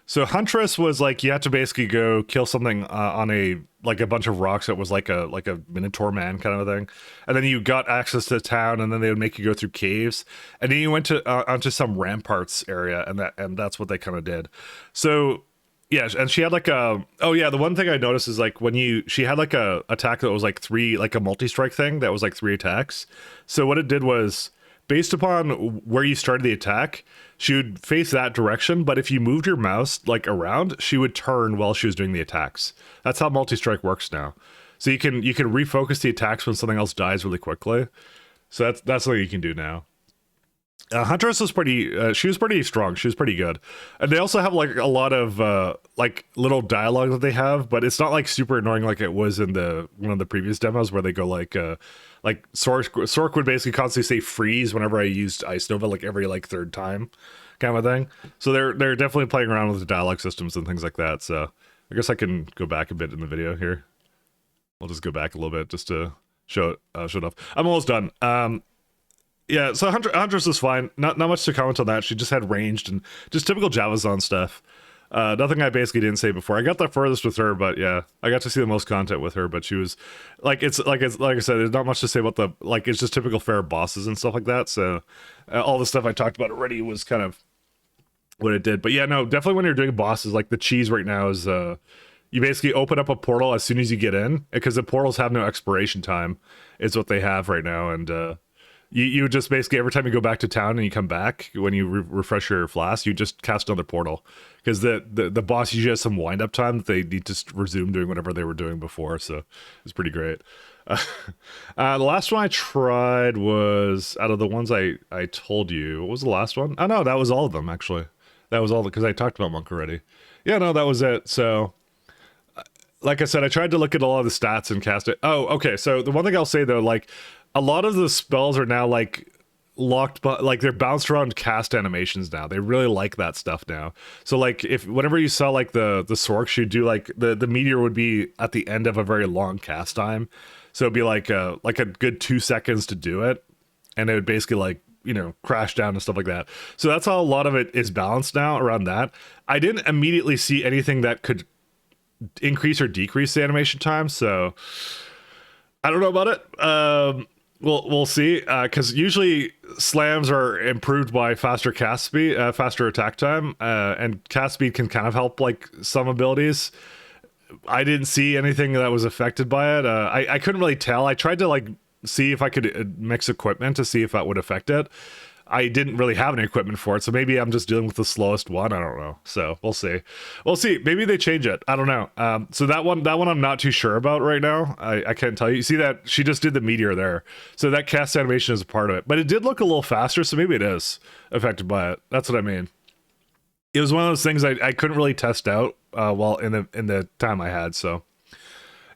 So Huntress was like, you had to basically go kill something on a like a bunch of rocks that was like a minotaur man kind of a thing, and then you got access to the town, and then they would make you go through caves, and then you went to onto some ramparts area, and that's what they kind of did. So yeah, and she had like a the one thing I noticed is like she had like a attack that was like three, like a multi-strike thing that was like 3 attacks. So what it did was, based upon where you started the attack, she would face that direction, but if you moved your mouse like around, she would turn while she was doing the attacks. That's how multi-strike works now. So you can refocus the attacks when something else dies really quickly. So that's something you can do now. Huntress was she was pretty strong. She was pretty good. And they also have like a lot of like little dialogue that they have, but it's not like super annoying like it was in one of the previous demos where they go like Sork would basically constantly say freeze whenever I used Ice Nova, like every like third time kind of thing. So they're definitely playing around with the dialogue systems and things like that. So I guess I can go back a bit in the video here. I'll just go back a little bit just to show it off. I'm almost done. Yeah, so Huntress is fine. Not much to comment on that. She just had ranged and just typical Javazon stuff. Nothing I basically didn't say before. I got the furthest with her, but yeah, I got to see the most content with her. But she was like I said, there's not much to say about it's just typical fair bosses and stuff like that. So all the stuff I talked about already was kind of what it did. But yeah, no, definitely when you're doing bosses, like the cheese right now is you basically open up a portal as soon as you get in, because the portals have no expiration time. Is what they have right now, and you just basically, every time you go back to town and you come back, when you refresh your flask, you just cast another portal. Because the boss usually has some wind-up time that they need to resume doing whatever they were doing before, so it's pretty great. The last one I tried was, out of the ones I told you, what was the last one? Oh no, that was all of them, actually. That was all, because I talked about Monk already. Yeah, no, that was it. So, like I said, I tried to look at all of the stats and cast it. Oh, okay, so the one thing I'll say though, like, a lot of the spells are now like locked, but like they're bounced around cast animations now. They really like that stuff now. So like if whenever you saw like the Sorks, you do like the meteor would be at the end of a very long cast time. So it'd be like a good 2 seconds to do it, and it would basically like, you know, crash down and stuff like that. So that's how a lot of it is balanced now around that. I didn't immediately see anything that could increase or decrease the animation time, so I don't know about it. We'll see, because usually slams are improved by faster cast speed, faster attack time, and cast speed can kind of help like some abilities. I didn't see anything that was affected by it. I couldn't really tell. I tried to like see if I could mix equipment to see if that would affect it. I didn't really have any equipment for it, so maybe I'm just dealing with the slowest one. I don't know. So we'll see. We'll see. Maybe they change it. I don't know. So that one I'm not too sure about right now. I can't tell you. You see that she just did the meteor there, so that cast animation is a part of it. But it did look a little faster, so maybe it is affected by it. That's what I mean. It was one of those things I couldn't really test out while in the time I had. So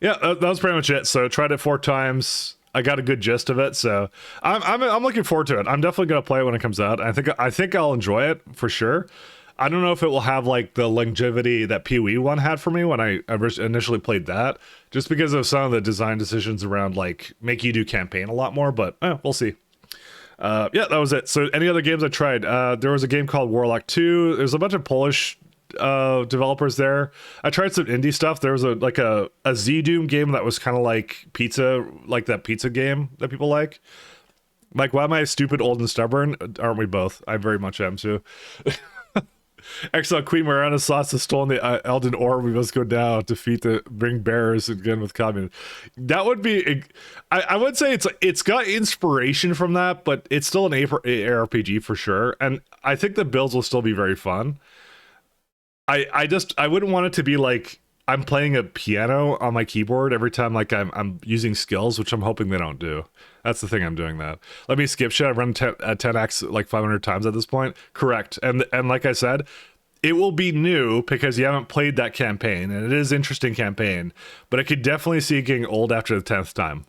yeah, that was pretty much it. So tried it 4 times. I got a good gist of it, so I'm looking forward to it. I'm definitely gonna play it when it comes out. I think I'll enjoy it for sure. I don't know if it will have like the longevity that PoE one had for me when I initially played that, just because of some of the design decisions around like make you do campaign a lot more. But we'll see. Yeah, that was it. So any other games I tried? There was a game called Warlock 2. There's a bunch of Polish developers there. I tried some indie stuff. There was a Z-Doom game that was kind of like pizza, like that pizza game that people like. Like, why am I stupid, old, and stubborn? Aren't we both? I very much am too. Excellent. Queen Miranda Sauce has stolen the Elden Ore. We must go down, defeat the bring bearers again with communism. That would be. I would say it's got inspiration from that, but it's still an ARPG for sure. And I think the builds will still be very fun. I wouldn't want it to be like I'm playing a piano on my keyboard every time like I'm using skills, which I'm hoping they don't do. That's the thing I'm doing that. Let me skip shit. I've run 10x like 500 times at this point. Correct. And like I said, it will be new because you haven't played that campaign, and it is an interesting campaign, but I could definitely see it getting old after the 10th time.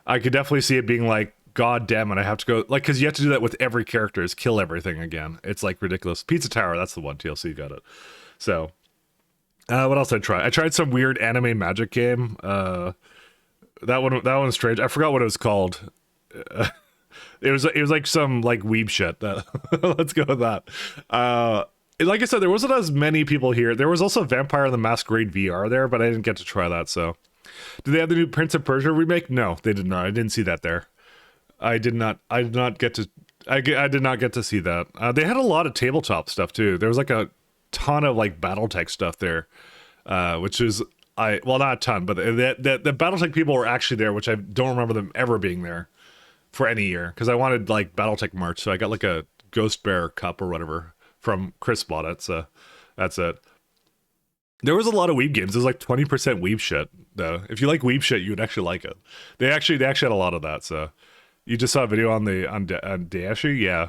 I could definitely see it being like, God damn it, I have to go, like, because you have to do that with every character, is kill everything again. It's like ridiculous. Pizza Tower, that's the one. TLC got it. So, what else did I try? I tried some weird anime magic game. That one's strange. I forgot what it was called. It was like some like weeb shit. Let's go with that. Like I said, there wasn't as many people here. There was also Vampire the Masquerade VR there, but I didn't get to try that. So, Did they have the new Prince of Persia remake? No, they did not. I didn't see that there. I did not get to. I did not get to see that. They had a lot of tabletop stuff too. There was like a ton of like BattleTech stuff there, which is well, not a ton, but the BattleTech people were actually there, which I don't remember them ever being there for any year, because I wanted like BattleTech merch, so I got like a Ghost Bear cup or whatever from Chris bought it, so that's it. There was a lot of weeb games. There's like 20% weeb shit though. If you like weeb shit, you would actually like it. They actually had a lot of that. So you just saw a video on Dashi, yeah.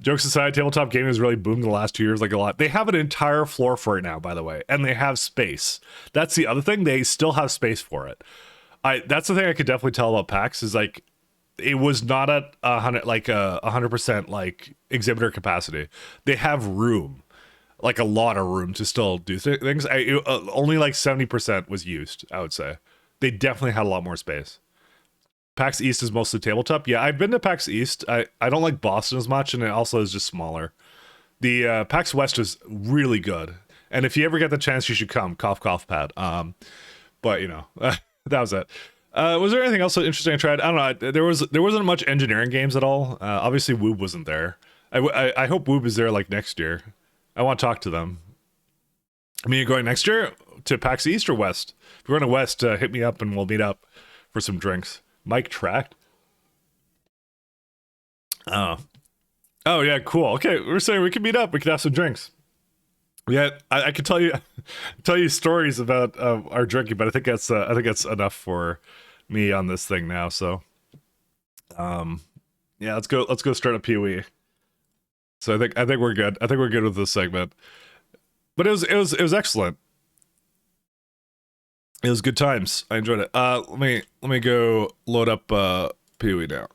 Jokes aside, tabletop gaming has really boomed in the last 2 years, like a lot. They have an entire floor for it now, by the way, and they have space. That's the other thing. They still have space for it. That's the thing I could definitely tell about PAX is like, it was not at 100% like exhibitor capacity. They have room, like a lot of room to still do things. Only like 70% was used, I would say. They definitely had a lot more space. PAX East is mostly tabletop. Yeah, I've been to PAX East. I don't like Boston as much, and it also is just smaller. The PAX West is really good, and if you ever get the chance, you should come. Cough, cough, pad. But you know, that was it. Was there anything else interesting I tried? I don't know. There wasn't much engineering games at all. Obviously, Woob wasn't there. I hope Woob is there like next year. I want to talk to them. I mean, you're going next year to PAX East or West? If you're going to West, hit me up and we'll meet up for some drinks. Mike tracked. Oh yeah, cool. Okay, we're saying we can meet up. We can have some drinks. Yeah, I could tell you stories about our drinking, but I think that's enough for me on this thing now. So, yeah, let's go start a PoE. So I think we're good. I think we're good with this segment. But it was excellent. It was good times. I enjoyed it. Let me go load up PoE now.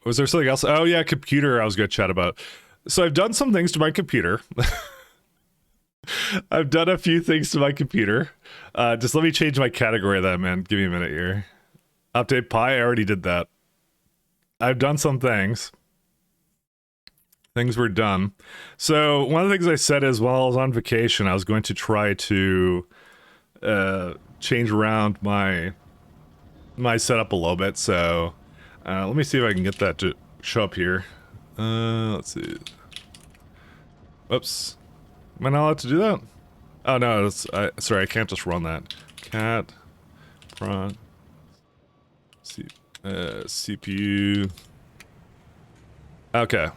Was there something else? Oh yeah, computer I was gonna chat about. So I've done some things to my computer. I've done a few things to my computer. Just let me change my category of that, man. Give me a minute here. Update Pi, I already did that. I've done some things. Things were done. So one of the things I said is while I was on vacation, I was going to try to change around my setup a little bit. So let me see if I can get that to show up here. Let's see. Oops. Am I not allowed to do that? Oh no, sorry, I can't just run that. Cat front CPU. Okay.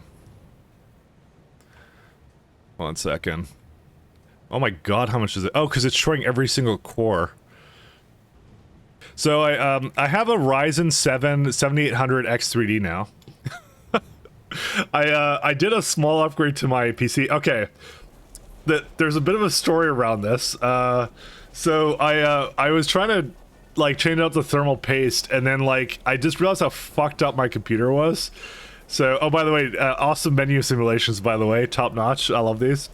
1 second. Oh my god, how much is it? Oh, because it's showing every single core. So I have a Ryzen 7 7800 X3D now. I did a small upgrade to my PC. Okay, there's a bit of a story around this. So I was trying to like change out the thermal paste, and then like I just realized how fucked up my computer was. So, oh, by the way, awesome menu simulations, by the way, top notch. I love these.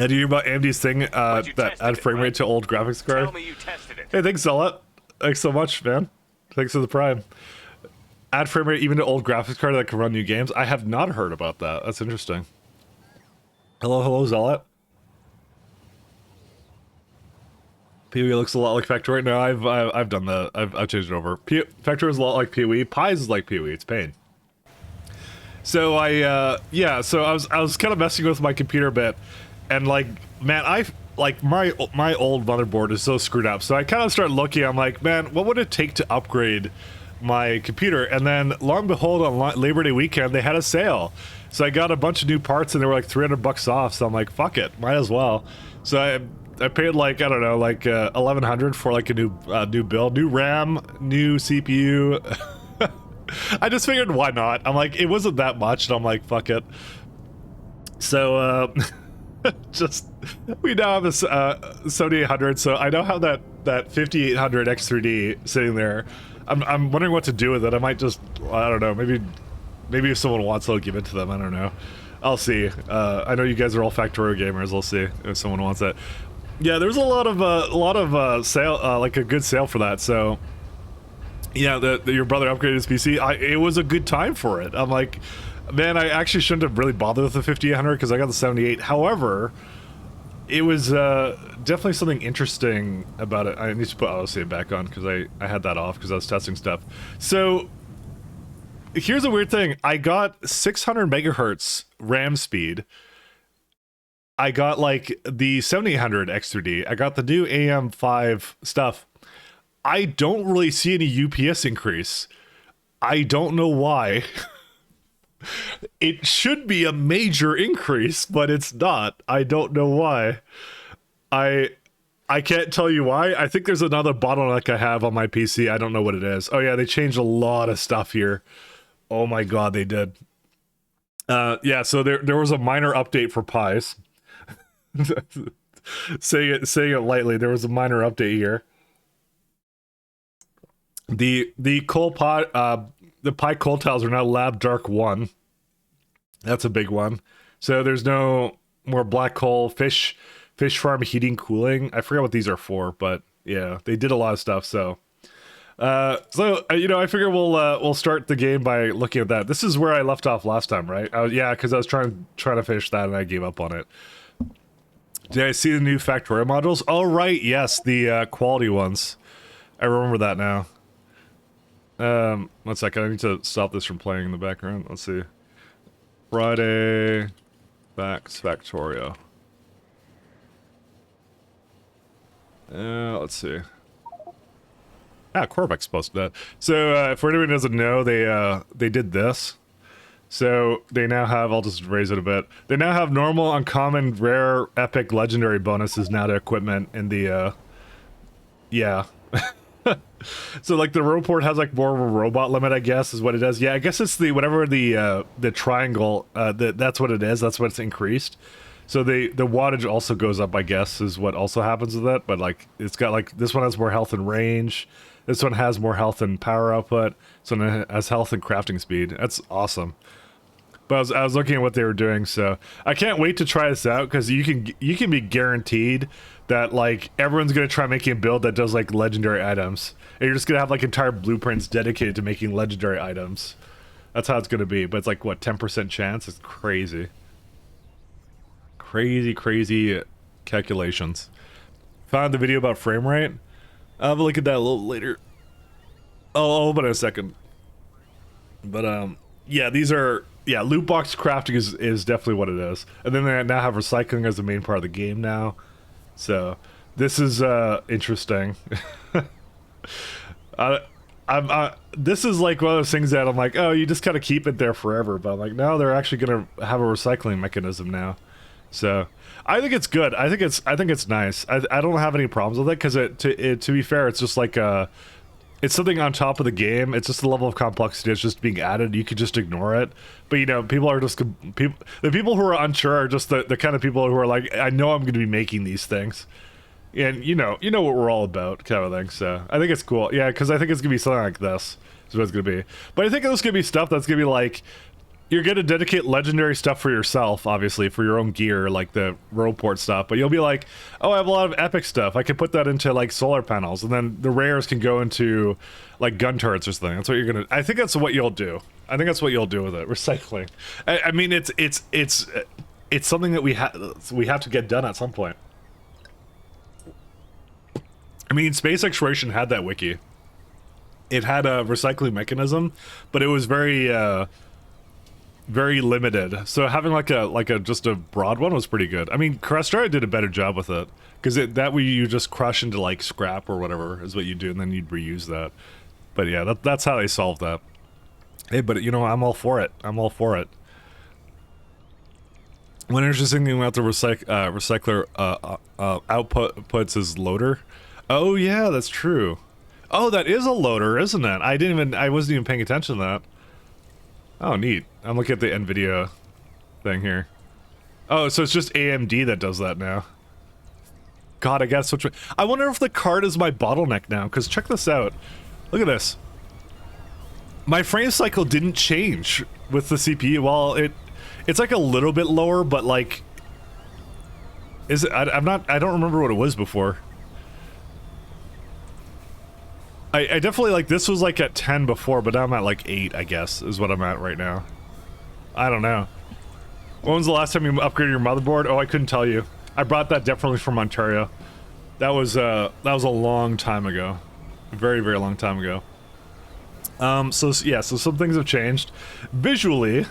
And do you hear about AMD's thing that add frame rate to old graphics card? Tell me you tested it. Hey, thanks, Zealot. Thanks so much, man. Thanks for the prime. Add frame rate even to old graphics card that can run new games. I have not heard about that. That's interesting. Hello, Zealot. PoE looks a lot like Factorio. No, I've done that. I've changed it over. Factorio is a lot like PoE. Pies is like PoE. It's pain. So yeah, so I was kind of messing with my computer a bit, and like, man, my old motherboard is so screwed up. So I kind of started looking. I'm like, man, what would it take to upgrade my computer? And then lo and behold, on Labor Day weekend they had a sale. So I got a bunch of new parts, and they were like $300 off. So I'm like, fuck it, might as well. So I paid like, I don't know, like $1,100 for like a new build, new RAM, new CPU. I just figured, why not? I'm like, it wasn't that much, and I'm like, fuck it. So, just, we now have a 7800, so I now have that 5800 X3D sitting there. I'm wondering what to do with it. I might just, I don't know, maybe if someone wants, I'll give it to them. I don't know. I'll see. I know you guys are all Factorio gamers. I'll see if someone wants it. Yeah, there's a lot of sale, like a good sale for that, so... Yeah, your brother upgraded his PC. It was a good time for it. I'm like, man, I actually shouldn't have really bothered with the 5800 because I got the 78. However, it was definitely something interesting about it. I need to put auto-save back on because I had that off because I was testing stuff. So here's a weird thing. I got 600 megahertz RAM speed. I got like the 7800 X3D. I got the new AM5 stuff. I don't really see any UPS increase. I don't know why. It should be a major increase, but it's not. I don't know why. I can't tell you why. I think there's another bottleneck I have on my PC. I don't know what it is. Oh yeah, they changed a lot of stuff here. Oh my god, they did. Yeah, so there was a minor update for Pies. saying it lightly, there was a minor update here. The coal pot the Pi coal tiles are now lab dark 1. That's a big one. So there's no more black coal, fish farm heating, cooling. I forget what these are for, but yeah, they did a lot of stuff. So you know, I figure we'll start the game by looking at that. This is where I left off last time, right? Yeah, because I was trying to finish that and I gave up on it. Did I see the new Factorio modules? Oh right, yes, the quality ones. I remember that now. 1 second, I need to stop this from playing in the background. Let's see. Friday, Factorio. Let's see. Corvex posted that. So, for anyone who doesn't know, they did this. So, they now have, I'll just raise it a bit. They now have normal, uncommon, rare, epic, legendary bonuses now to equipment in the, yeah. So like the Roboport has like more of a robot limit, I guess, is what it does. Yeah, I guess it's the whatever the triangle that's what it is. That's what's increased. So the wattage also goes up, I guess, is what also happens with it. But like it's got like this one has more health and range. This one has more health and power output. This one has health and crafting speed. That's awesome. But I was looking at what they were doing, so I can't wait to try this out because you can be guaranteed that like everyone's gonna try making a build that does like legendary items, and you're just gonna have like entire blueprints dedicated to making legendary items. That's how it's gonna be. But it's like what 10% chance? It's crazy, crazy calculations. Found the video about frame rate. I'll have a look at that a little later. I'll open it in a second. But yeah, these are. Yeah, loot box crafting is definitely what it is. And then they now have recycling as the main part of the game now. So, this is interesting. This is like one of those things that I'm like, oh, you just kind of keep it there forever. But I'm like, no, they're actually going to have a recycling mechanism now. So, I think it's good. I think it's nice. I don't have any problems with it because to be fair, it's just like it's something on top of the game. It's just a level of complexity. It's just being added. You could just ignore it. But you know, people are just the people who are unsure are just the kind of people who are like, I know I'm going to be making these things, and you know what we're all about, kind of thing. So I think it's cool. Yeah, because I think it's gonna be something like this. Is what it's gonna be. But I think it's gonna be stuff that's gonna be like, you're gonna dedicate legendary stuff for yourself, obviously, for your own gear, like the Roboport stuff. But you'll be like, oh, I have a lot of epic stuff. I can put that into like solar panels, and then the rares can go into like gun turrets or something. That's what you're gonna. I think that's what you'll do. I think that's what you'll do with it. Recycling. I mean, it's something that we have to get done at some point. I mean, space exploration had that wiki. It had a recycling mechanism, but it was very limited. So having like a just a broad one was pretty good. I mean, Crestara did a better job with it because that way you just crush into like scrap or whatever is what you do, and then you'd reuse that. But yeah, that's how they solved that. Hey, but you know, I'm all for it. I'm all for it. One interesting thing about the recycler outputs is loader. Oh yeah, that's true. Oh, that is a loader, isn't it? I wasn't even paying attention to that. Oh, neat. I'm looking at the NVIDIA thing here. Oh, so it's just AMD that does that now. God, I gotta switch. I wonder if the card is my bottleneck now, because check this out. Look at this. My frame cycle didn't change with the CPU. Well, it's like a little bit lower, but like, is it? I don't remember what it was before. I definitely, like, this was like at 10 before, but now I'm at like 8, I guess, is what I'm at right now. I don't know. When was the last time you upgraded your motherboard? Oh, I couldn't tell you. I brought that definitely from Ontario. That was a long time ago. A very, very long time ago. So yeah, so some things have changed. Visually,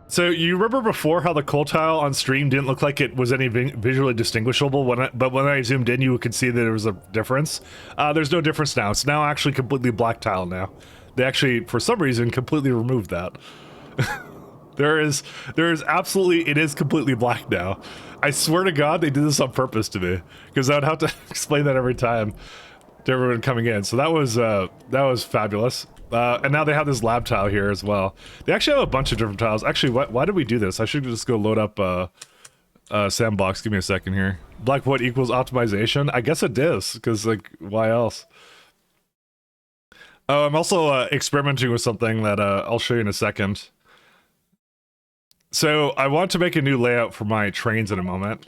so you remember before how the coal tile on stream didn't look like it was any visually distinguishable, but when I zoomed in, you could see that there was a difference. There's no difference now. It's now actually completely black tile now. They actually, for some reason, completely removed that. There is absolutely, it is completely black now. I swear to God, they did this on purpose to me, because I would have to explain that every time to everyone coming in. So that was fabulous. And now they have this lab tile here as well. They actually have a bunch of different tiles. Actually, why did we do this? I should just go load up Sandbox. Give me a second here. Black void equals optimization? I guess it is, because, like, why else? Oh, I'm also experimenting with something that I'll show you in a second. So I want to make a new layout for my trains in a moment.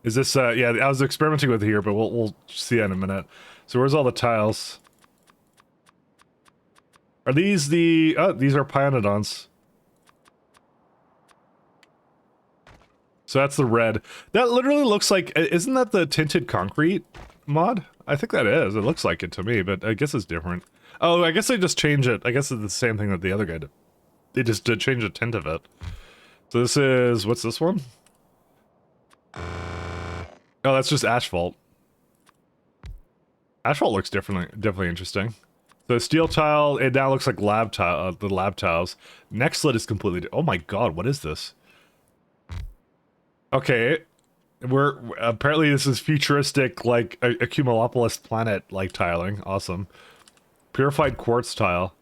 Is this, yeah, I was experimenting with it here, but we'll see that in a minute. So where's all the tiles? Are these the, oh, these are Pyanodons. So that's the red. That literally looks like, isn't that the tinted concrete mod? I think that is. It looks like it to me, but I guess it's different. Oh, I guess they just change it. I guess it's the same thing that the other guy did. They just did change the tint of it. So this is, what's this one? Oh, that's just asphalt. Asphalt looks definitely interesting. So steel tile, it now looks like lab tile, the lab tiles. Next slit is completely, oh my god, what is this? Okay, apparently this is futuristic, like, a Cumulopolis planet, like, tiling. Awesome. Purified quartz tile.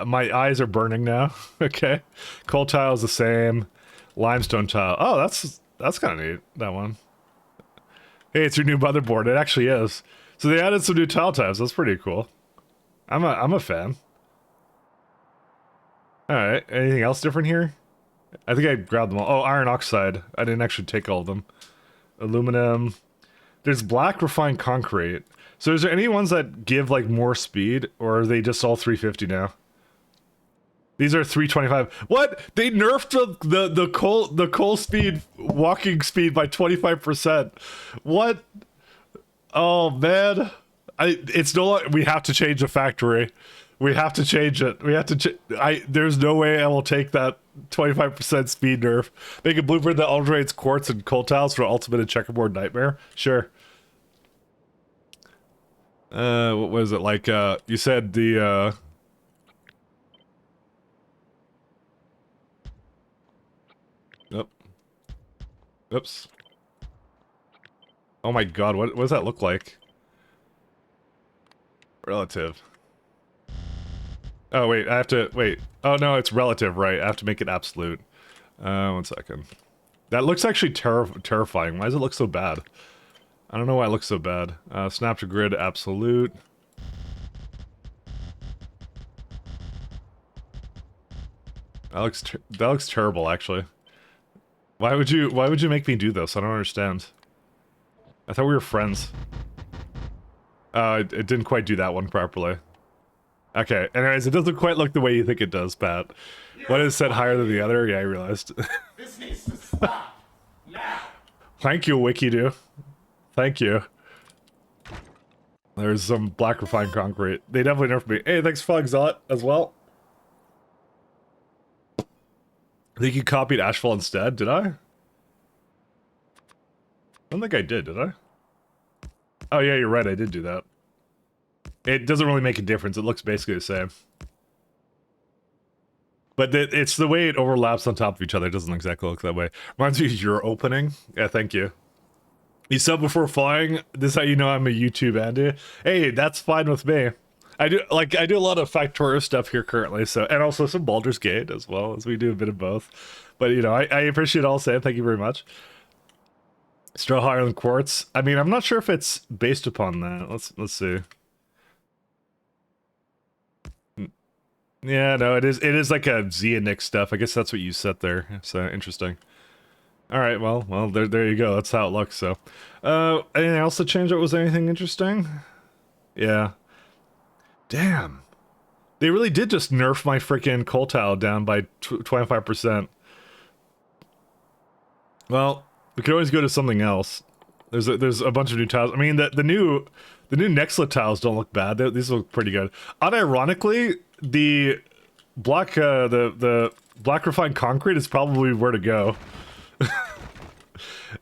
My eyes are burning now. Okay. Coal tile is the same. Limestone tile. Oh, that's kind of neat, that one. Hey, it's your new motherboard. It actually is. So they added some new tile types. That's pretty cool. I'm a fan. Alright, anything else different here? I think I grabbed them all. Oh, iron oxide. I didn't actually take all of them. Aluminum. There's black refined concrete. So is there any ones that give, like, more speed? Or are they just all 350 now? These are 325. What? They nerfed the coal speed, walking speed by 25%. What? Oh, man. It's no longer, we have to change the factory. We have to change it. We have to there's no way I will take that 25% speed nerf. Make a blueprint that alternates quartz and coal tiles for ultimate and checkerboard nightmare. Sure. What was it like? You said the oops. Oh my god, what does that look like? Relative. Oh wait, I have to wait. Oh no, it's relative, right? I have to make it absolute. 1 second. That looks actually terrifying. Why does it look so bad? I don't know why it looks so bad. Snap to grid absolute. That looks terrible, actually. Why would you make me do this? I don't understand. I thought we were friends. It didn't quite do that one properly. Okay, anyways, it doesn't quite look the way you think it does, Pat. One is set higher than the other? Yeah, I realized. This needs to stop. Now. Thank you, Wikidoo. Thank you. There's some black refined concrete. They definitely nerfed me. Hey, thanks for Zealot as well. I think you copied Asphalt instead, did I? I don't think I did I? Oh yeah, you're right, I did do that. It doesn't really make a difference, it looks basically the same. But it's the way it overlaps on top of each other, it doesn't exactly look that way. Reminds me of your opening. Yeah, thank you. You sub before flying, this is how you know I'm a YouTube Andy. Hey, that's fine with me. I do a lot of Factorio stuff here currently, so, and also some Baldur's Gate as well, as we do a bit of both. But you know, I appreciate all saying, thank you very much. Still higher than quartz. I mean, I'm not sure if it's based upon that. Let's see. Yeah, no, it is like a Xeonix stuff. I guess that's what you set there. So interesting. All right, well, there you go. That's how it looks. So, anything else to change? Was there anything interesting? Yeah. Damn. They really did just nerf my freaking coal tile down by 25%. Well, We could always go to something else. There's a bunch of new tiles. I mean, the new Nextlet tiles don't look bad. These look pretty good. Unironically, the black the black refined concrete is probably where to go.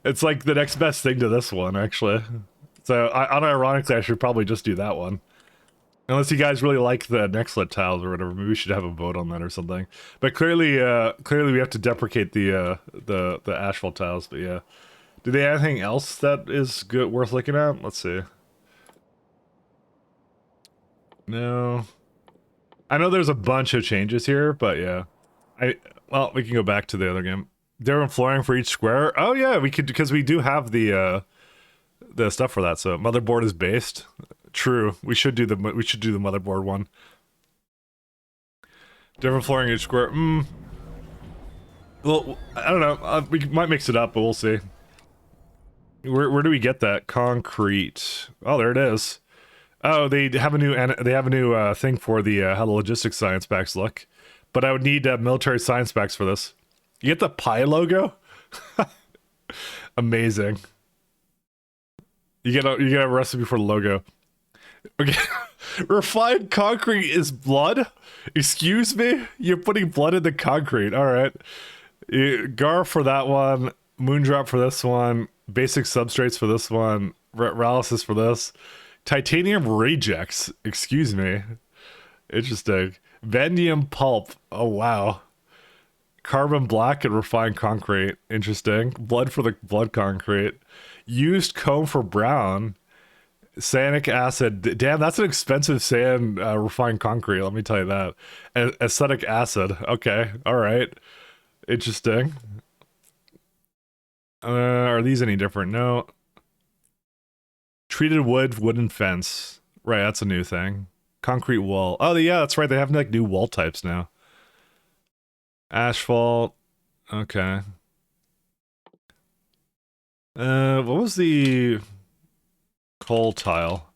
It's like the next best thing to this one, actually. So, unironically, I should probably just do that one. Unless you guys really like the Nextlet tiles or whatever, maybe we should have a vote on that or something. But clearly we have to deprecate the asphalt tiles. But yeah, do they have anything else that is good worth looking at? Let's see. No, I know there's a bunch of changes here, but yeah, well, we can go back to the other game. Different flooring for each square. Oh yeah, we could, because we do have the stuff for that. So motherboard is based. True. We should do the motherboard one. Different flooring each square. Well, I don't know. We might mix it up, but we'll see. Where do we get that concrete? Oh, there it is. Oh, they have a new thing for the how the logistics science packs look. But I would need military science packs for this. You get the pie logo? Amazing. You get a recipe for the logo. Okay. Refined concrete is blood? Excuse me? You're putting blood in the concrete. Alright. Gar for that one. Moondrop for this one. Basic substrates for this one. Paralysis for this. Titanium rejects. Excuse me. Interesting. Vanadium pulp. Oh, wow. Carbon black and refined concrete. Interesting. Blood for the blood concrete. Used comb for brown. Cyanic acid. Damn, that's an expensive sand refined concrete. Let me tell you that. Acetic acid. Okay. All right. Interesting. Are these any different? No. Treated wood, wooden fence. Right, that's a new thing. Concrete wall. Oh, yeah, that's right. They have like new wall types now. Asphalt. Okay. What was the coal tile?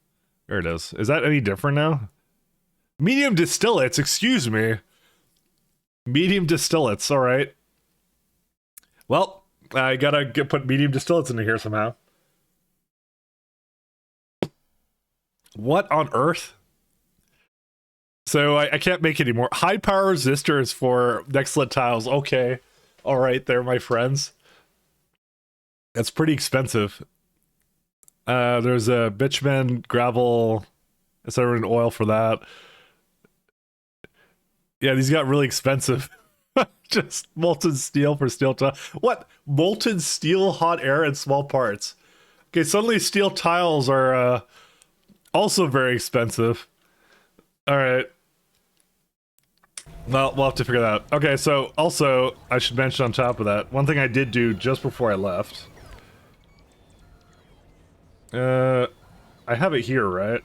There it is. Is that any different now? Medium distillates, excuse me. Medium distillates, alright. Well, I gotta put medium distillates into here somehow. What on earth? So I can't make any more. High power resistors for Nextlet tiles. Okay. Alright there, my friends. That's pretty expensive. There's a bitumen, gravel, etc. and oil for that. Yeah, these got really expensive. Just molten steel for steel tile. What? Molten steel, hot air, and small parts. Okay, suddenly steel tiles are also very expensive. Alright. Well, we'll have to figure that out. Okay, so also, I should mention on top of that, one thing I did do just before I left. I have it here, right?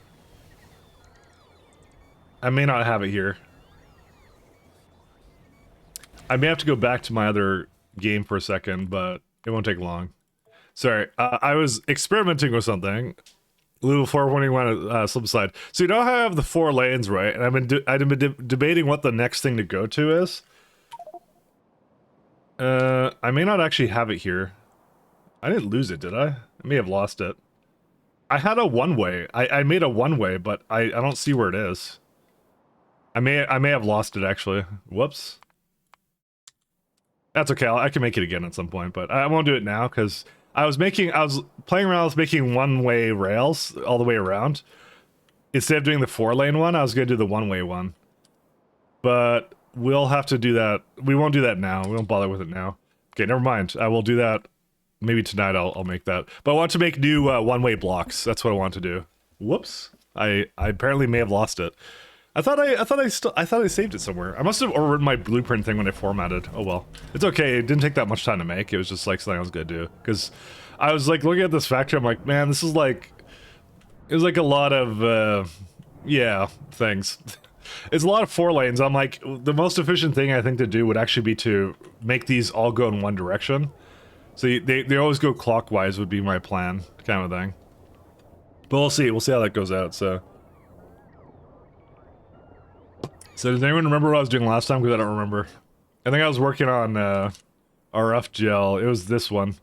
I may not have it here. I may have to go back to my other game for a second, but it won't take long. Sorry, I was experimenting with something. Little 421 to slip aside. So you know how I have the 4 lanes, right? And I've been debating what the next thing to go to is. I may not actually have it here. I didn't lose it, did I? I may have lost it. I had a one-way. I made a one-way, but I don't see where it is. I may have lost it actually. Whoops. That's okay. I can make it again at some point, but I won't do it now because I was playing around with making one-way rails all the way around. Instead of doing the 4-lane one, I was going to do the one-way one. But we'll have to do that. We won't do that now. We won't bother with it now. Okay, never mind. I will do that. Maybe tonight I'll make that. But I want to make new one-way blocks. That's what I want to do. Whoops. I apparently may have lost it. I thought I saved it somewhere. I must have overwritten my blueprint thing when I formatted. Oh well. It's okay. It didn't take that much time to make. It was just like something I was gonna do. Because I was like looking at this factory, I'm like, man, this is like it was like a lot of yeah, things. It's a lot of 4 lanes. I'm like, the most efficient thing I think to do would actually be to make these all go in one direction. So they always go clockwise would be my plan, kind of thing. But we'll see. We'll see how that goes out, so. So does anyone remember what I was doing last time? Because I don't remember. I think I was working on RF gel. It was this one.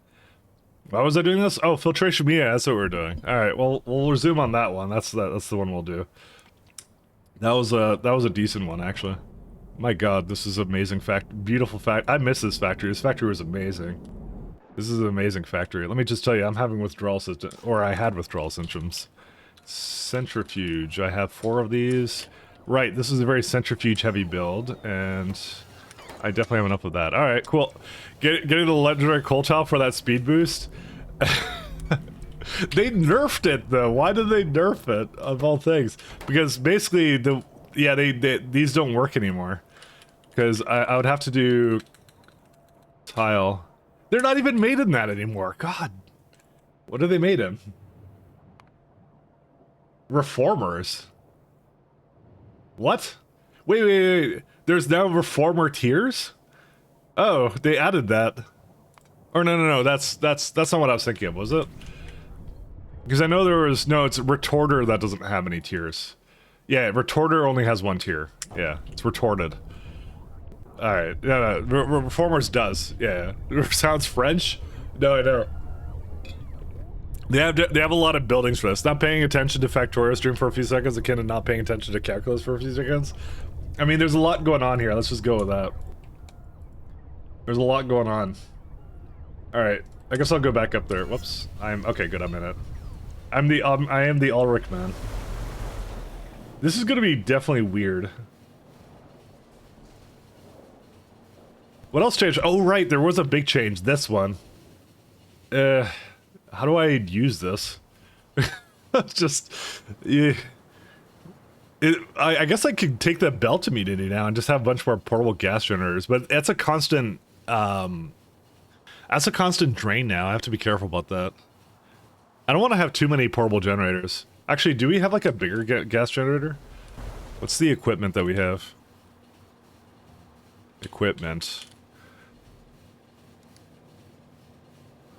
Why was I doing this? Oh, filtration media, that's what we're doing. Alright, well, we'll resume on that one. That's the one we'll do. That was a decent one, actually. My god, this is amazing beautiful fact. I miss this factory. This factory was amazing. This is an amazing factory. Let me just tell you, I'm having withdrawal symptoms, or I had withdrawal symptoms. Centrifuge, I have 4 of these. Right, this is a very centrifuge-heavy build, and I definitely have enough of that. Alright, cool. Getting the legendary coal tile for that speed boost. They nerfed it, though. Why did they nerf it, of all things? Because basically, these don't work anymore. Because I would have to do tile. They're not even made in that anymore. God. What are they made in? Reformers. What? Wait. There's now reformer tiers? Oh, they added that. Or no. That's not what I was thinking of, was it? Because I know there was it's retorter that doesn't have any tiers. Yeah, retorter only has 1 tier. Yeah, it's retorted. All right, no, reformers does. Yeah, sounds French. No, I don't. They have a lot of buildings for this. Not paying attention to Factorio stream for a few seconds, akin to not paying attention to calculus for a few seconds. I mean, there's a lot going on here. Let's just go with that. There's a lot going on. All right, I guess I'll go back up there. Whoops. Okay. Good. I'm in it. I am the Ulrich man. This is gonna be definitely weird. What else changed? Oh, right, there was a big change. This one. How do I use this? Just, yeah. I guess I could take the belt immunity now and just have a bunch more portable gas generators, but that's a constant, drain now. I have to be careful about that. I don't want to have too many portable generators. Actually, do we have like a bigger gas generator? What's the equipment that we have? Equipment.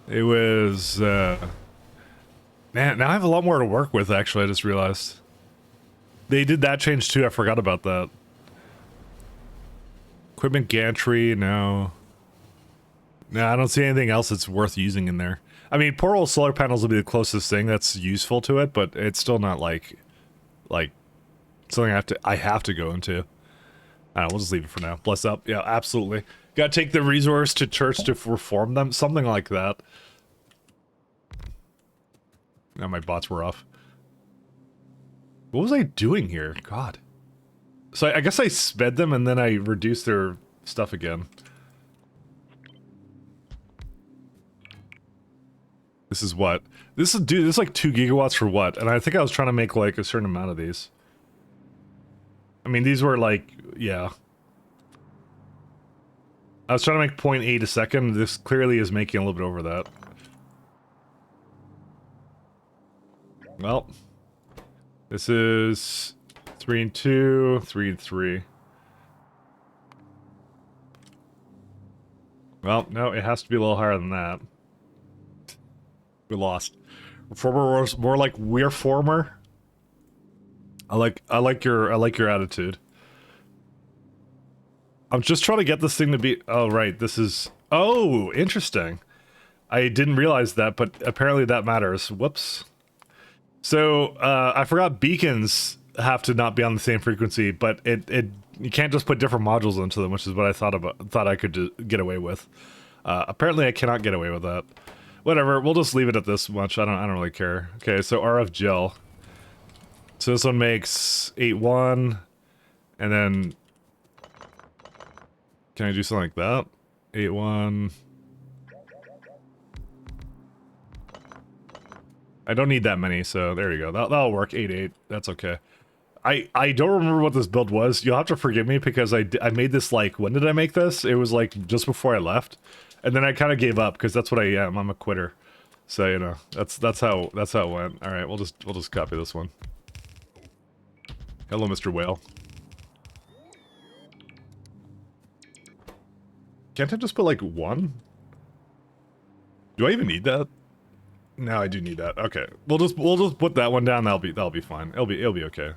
It was, man, now I have a lot more to work with, actually, I just realized. They did that change too, I forgot about that. Equipment gantry, no. No, I don't see anything else that's worth using in there. I mean, portable solar panels will be the closest thing that's useful to it, but it's still not like something I have to go into. I don't know, we'll just leave it for now. Bless up. Yeah, absolutely. Gotta take the resource to church to reform them. Something like that. Now my bots were off. What was I doing here? God. So I guess I sped them and then I reduced their stuff again. This is what? This is like 2 gigawatts for what? And I think I was trying to make like a certain amount of these. I mean, these were like, yeah. I was trying to make 0.8 a second. This clearly is making a little bit over that. Well, this is 3 and 2, 3 and 3. Well, no, it has to be a little higher than that. We lost. Reformer was more like we're former. I like your attitude. I'm just trying to get this thing to be. Oh right, this is. Oh, interesting. I didn't realize that, but apparently that matters. Whoops. So I forgot beacons have to not be on the same frequency, but you can't just put different modules into them, which is what I thought I could get away with. Apparently I cannot get away with that. Whatever, we'll just leave it at this much. I don't really care. Okay, so RF gel. So this one makes 8-1, and then can I do something like that? 8-1. I don't need that many, so there you go. That'll work. 8-8. That's okay. I don't remember what this build was. You'll have to forgive me because I made this like, when did I make this? It was like just before I left. And then I kind of gave up because that's what I am. I'm a quitter. So, you know, that's how it went. All right, we'll just copy this one. Hello, Mr. Whale. Can't I just put like 1? Do I even need that? No, I do need that. Okay. We'll just put that one down. That'll be fine. It'll be okay.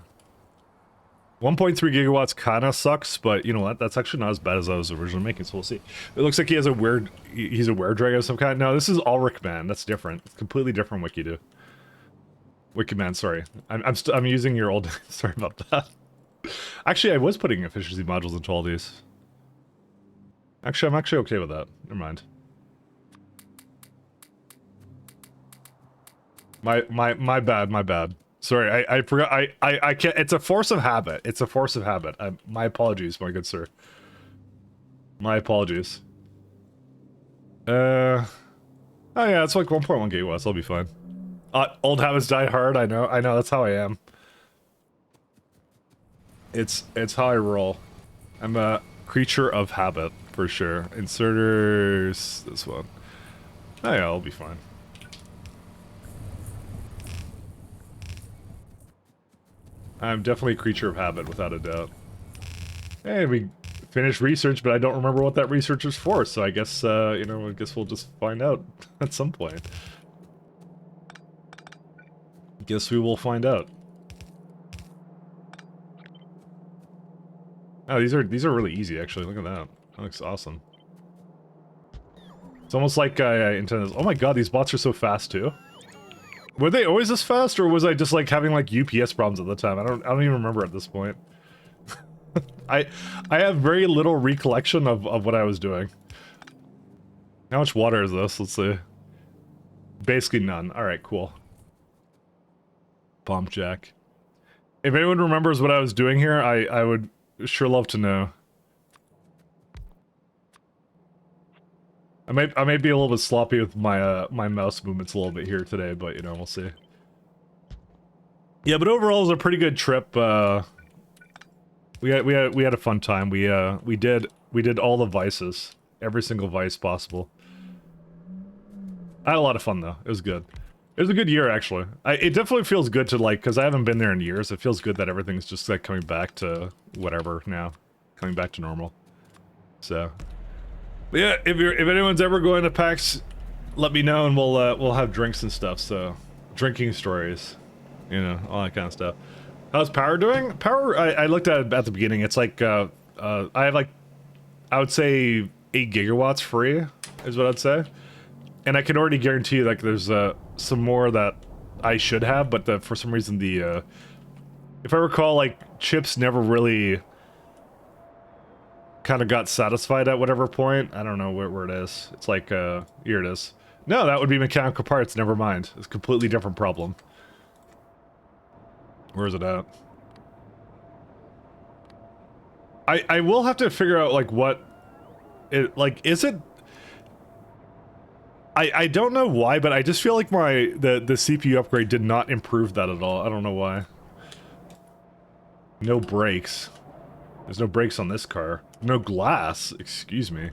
1.3 gigawatts kind of sucks, but you know what? That's actually not as bad as I was originally making, so we'll see. It looks like he has a weird... He's a weredragon of some kind. No, this is Ulrich Man. That's different. It's completely different Wikido. Wikiman, sorry. I'm using your old... Sorry about that. Actually, I was putting efficiency modules into all these. Actually, I'm actually okay with that. Never mind. My bad. Sorry, I forgot. I can't. It's a force of habit. It's a force of habit. My apologies, my good sir. My apologies. Oh yeah, it's like 1.1 gigawatts. I'll be fine. Old habits die hard. I know. That's how I am. It's how I roll. I'm a creature of habit for sure. Inserters. This one. Oh yeah, I'll be fine. I'm definitely a creature of habit, without a doubt. Hey, we finished research, but I don't remember what that research was for, so I guess, you know, I guess we'll just find out at some point. Guess we will find out. Oh, these are really easy, actually. Look at that. That looks awesome. It's almost like I intended. Oh my god, these bots are so fast, too. Were they always this fast, or was I just like having like UPS problems at the time? I don't even remember at this point. I have very little recollection of what I was doing. How much water is this? Let's see. Basically none. Alright, cool. Bomb jack. If anyone remembers what I was doing here, I would sure love to know. I may be a little bit sloppy with my my mouse movements a little bit here today, but you know, we'll see. Yeah, but overall it was a pretty good trip. We had a fun time. We did all the vices, every single vice possible. I had a lot of fun though. It was good. It was a good year actually. It definitely feels good to like, because I haven't been there in years. It feels good that everything's just like coming back to whatever now, coming back to normal. So. But yeah, if anyone's ever going to PAX, let me know and we'll have drinks and stuff. So, drinking stories, you know, all that kind of stuff. How's Power doing? Power, I looked at it at the beginning. It's like I have like, I would say 8 gigawatts free is what I'd say, and I can already guarantee you like there's some more that I should have, but for some reason the if I recall, like chips never really kind of got satisfied at whatever point. I don't know where it is. It's like, here it is. No, that would be mechanical parts, never mind. It's a completely different problem. Where is it at? I will have to figure out, like, what... like, is it... I don't know why, but I just feel like the CPU upgrade did not improve that at all. I don't know why. No brakes. There's no brakes on this car. No glass, excuse me.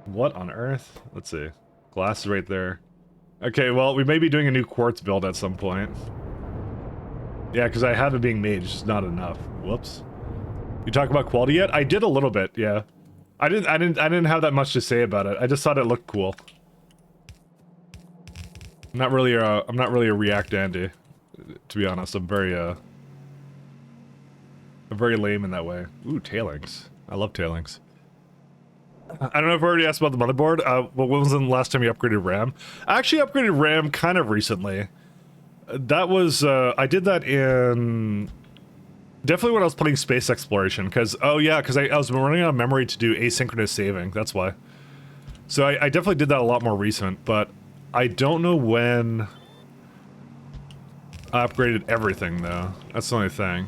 What on earth? Let's see. Glass is right there. Okay, well, we may be doing a new quartz build at some point. Yeah, because I have it being made, it's just not enough. Whoops. You talk about quality yet? I did a little bit, yeah. I didn't have that much to say about it. I just thought it looked cool. I'm not really a React Andy, to be honest. I'm very lame in that way. Ooh, tailings. I love tailings. I don't know if I already asked about the motherboard. But when was the last time you upgraded RAM? I actually upgraded RAM kind of recently. That was, I did that in... Definitely when I was playing space exploration, because, oh yeah, because I was running out of memory to do asynchronous saving, that's why. So I definitely did that a lot more recent, but I don't know when I upgraded everything, though. That's the only thing.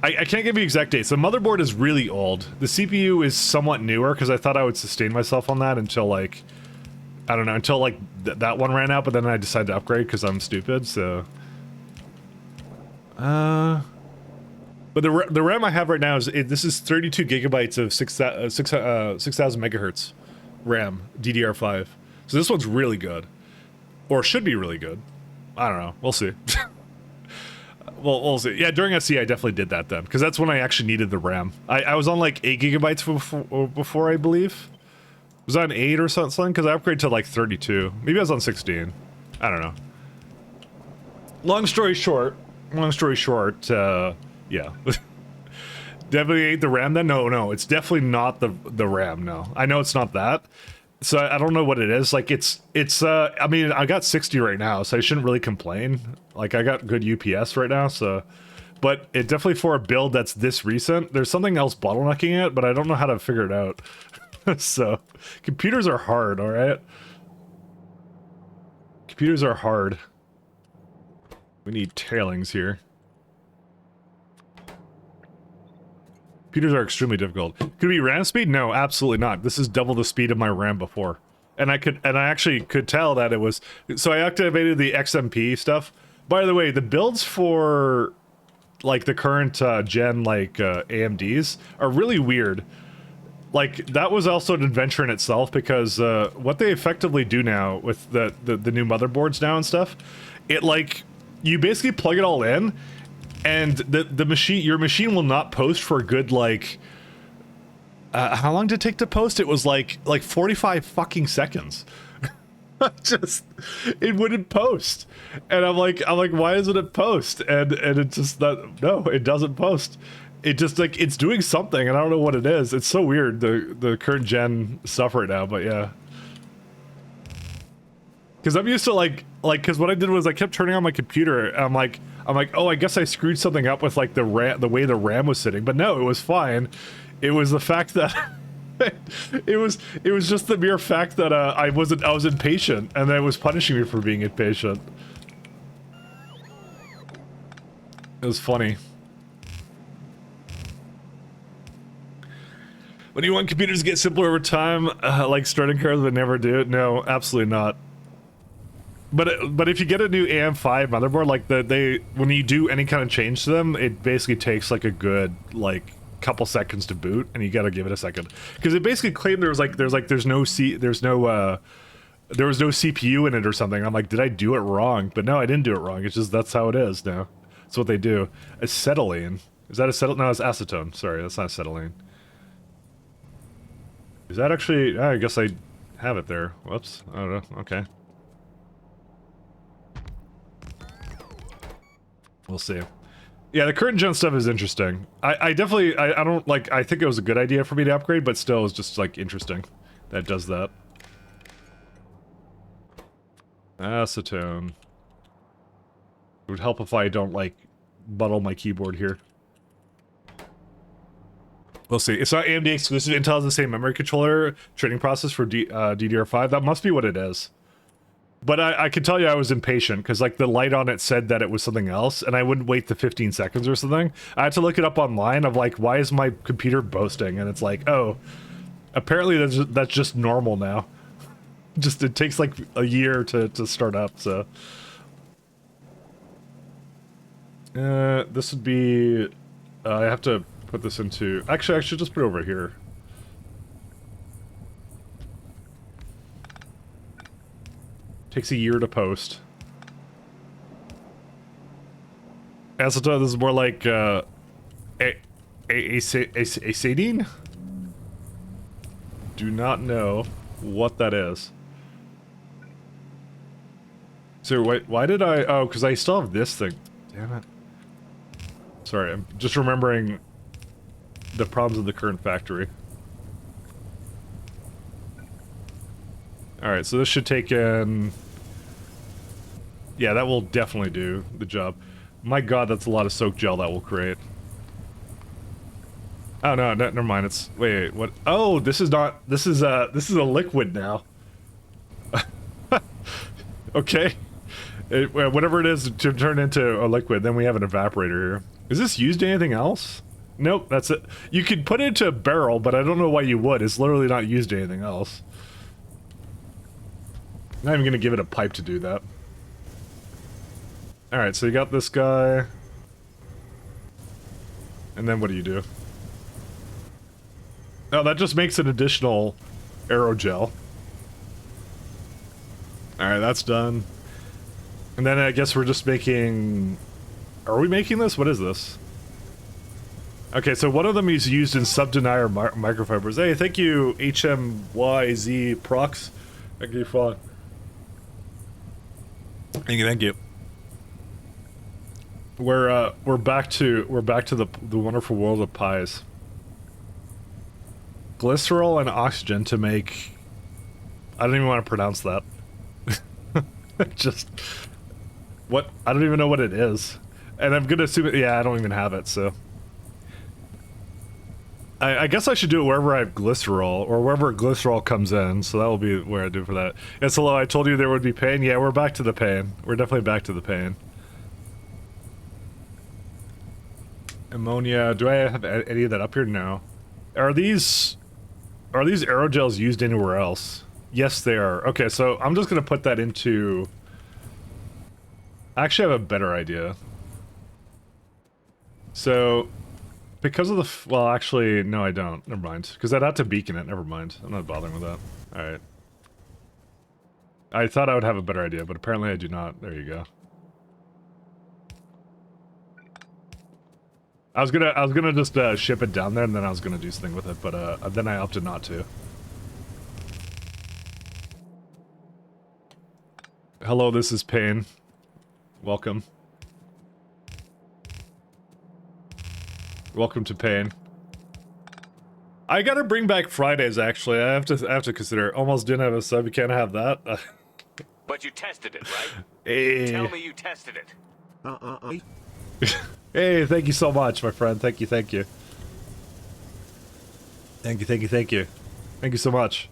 I can't give you exact dates. The motherboard is really old. The CPU is somewhat newer, because I thought I would sustain myself on that until, like... I don't know, until, like, that one ran out, but then I decided to upgrade, because I'm stupid, so... But the RAM I have right now is... this is 32 gigabytes of 6,000 megahertz RAM, DDR5. So this one's really good. Or should be really good. I don't know. We'll see. Well, we'll see. Yeah, during SC I definitely did that then, because that's when I actually needed the RAM. I was on like 8 gigabytes before I believe. Was I on 8 or something? Because I upgraded to like 32. Maybe I was on 16. I don't know. Long story short, long story short, yeah. Definitely ain't the RAM then? No, it's definitely not the RAM, no. I know it's not that. So I don't know what it is. Like it's I mean, I got 60 right now, so I shouldn't really complain. Like I got good UPS right now, so but it definitely for a build that's this recent, there's something else bottlenecking it, but I don't know how to figure it out. So computers are hard, all right? Computers are hard. We need tailings here. Computers are extremely difficult. Could it be RAM speed? No, absolutely not. This is double the speed of my RAM before. And I actually could tell that it was, so I activated the XMP stuff. By the way, the builds for like the current gen like AMDs are really weird. Like that was also an adventure in itself because what they effectively do now with the new motherboards now and stuff, it like you basically plug it all in and the machine, your machine will not post for a good like how long did it take to post? It was like 45 fucking seconds. Just it wouldn't post. And I'm like why isn't it post? And it's just that no, it doesn't post. It just like it's doing something and I don't know what it is. It's so weird the current gen stuff right now, but yeah. Cuz I'm used to like cuz what I did was I kept turning on my computer and I'm like, "Oh, I guess I screwed something up with like the way the RAM was sitting." But no, it was fine. It was the fact that it was just the mere fact that I was impatient and it was punishing me for being impatient. It was funny. When you want computers to get simpler over time, like starting cards would never do it. No, absolutely not. But if you get a new AM5 motherboard, like when you do any kind of change to them, it basically takes like a good like couple seconds to boot, and you gotta give it a second because it basically claimed there was no CPU in it or something. I'm like, did I do it wrong? But no, I didn't do it wrong. It's just that's how it is now. That's what they do. Acetylene. Is that acetylene? No, it's acetone. Sorry, that's not acetylene. Is that actually... I guess I have it there. Whoops. I don't know. Okay. We'll see. Yeah, the current gen stuff is interesting. I definitely... I don't like... I think it was a good idea for me to upgrade, but still it's just like interesting that it does that. Acetone. It would help if I don't like muddle my keyboard here. We'll see. It's not AMD exclusive. Intel has the same memory controller training process for DDR5. That must be what it is. But I can tell you I was impatient because like the light on it said that it was something else and I wouldn't wait the 15 seconds or something. I had to look it up online of like, why is my computer boasting? And it's like, oh, apparently that's just normal now. Just it takes like a year to start up, so. This would be, I have to put this into... Actually, I should just put it over here. Takes a year to post. Acetone, this is more like, acetine? Do not know what that is. So, wait, why did I... Oh, because I still have this thing. Damn it. Sorry, I'm just remembering the problems of the current factory. Alright, so this should take in... Yeah, that will definitely do the job. My god, that's a lot of soak gel that will create. Oh, no, never mind, it's... Wait, what? Oh, this is not... This is a liquid now. Okay. Whatever it is to turn into a liquid, then we have an evaporator here. Is this used anything else? Nope, that's it. You could put it into a barrel, but I don't know why you would. It's literally not used anything else. I'm not even gonna give it a pipe to do that. Alright, so you got this guy. And then what do you do? Oh, that just makes an additional aerogel. Alright, that's done. And then I guess we're just making... Are we making this? What is this? Okay, so one of them is used in sub-denier microfibers. Hey, thank you, HMYZ Prox. Thank you for... Thank you. We're back to the wonderful world of pies. Glycerol and oxygen to make. I don't even want to pronounce that. Just what? I don't even know what it is, and I'm gonna assume it. Yeah, I don't even have it, so. I guess I should do it wherever I have glycerol, or wherever glycerol comes in, so that will be where I do for that. Yes, hello, I told you there would be pain. Yeah, we're back to the pain. We're definitely back to the pain. Ammonia, do I have any of that up here? No. Are these aerogels used anywhere else? Yes, they are. Okay, so I'm just gonna put that into... I actually have a better idea. So... Because of the well, actually, no, I don't. Never mind. Because I'd have to beacon it. Never mind. I'm not bothering with that. Alright. I thought I would have a better idea, but apparently I do not. There you go. I was gonna just ship it down there, and then I was gonna do something with it, but then I opted not to. Hello, this is Pain. Welcome. Welcome to Pain. I gotta bring back Fridays, actually. I have to consider. Almost didn't have a sub. You can't have that. But you tested it, right? Hey. Tell me you tested it. Hey, thank you so much, my friend. Thank you, thank you. Thank you, thank you, thank you. Thank you so much.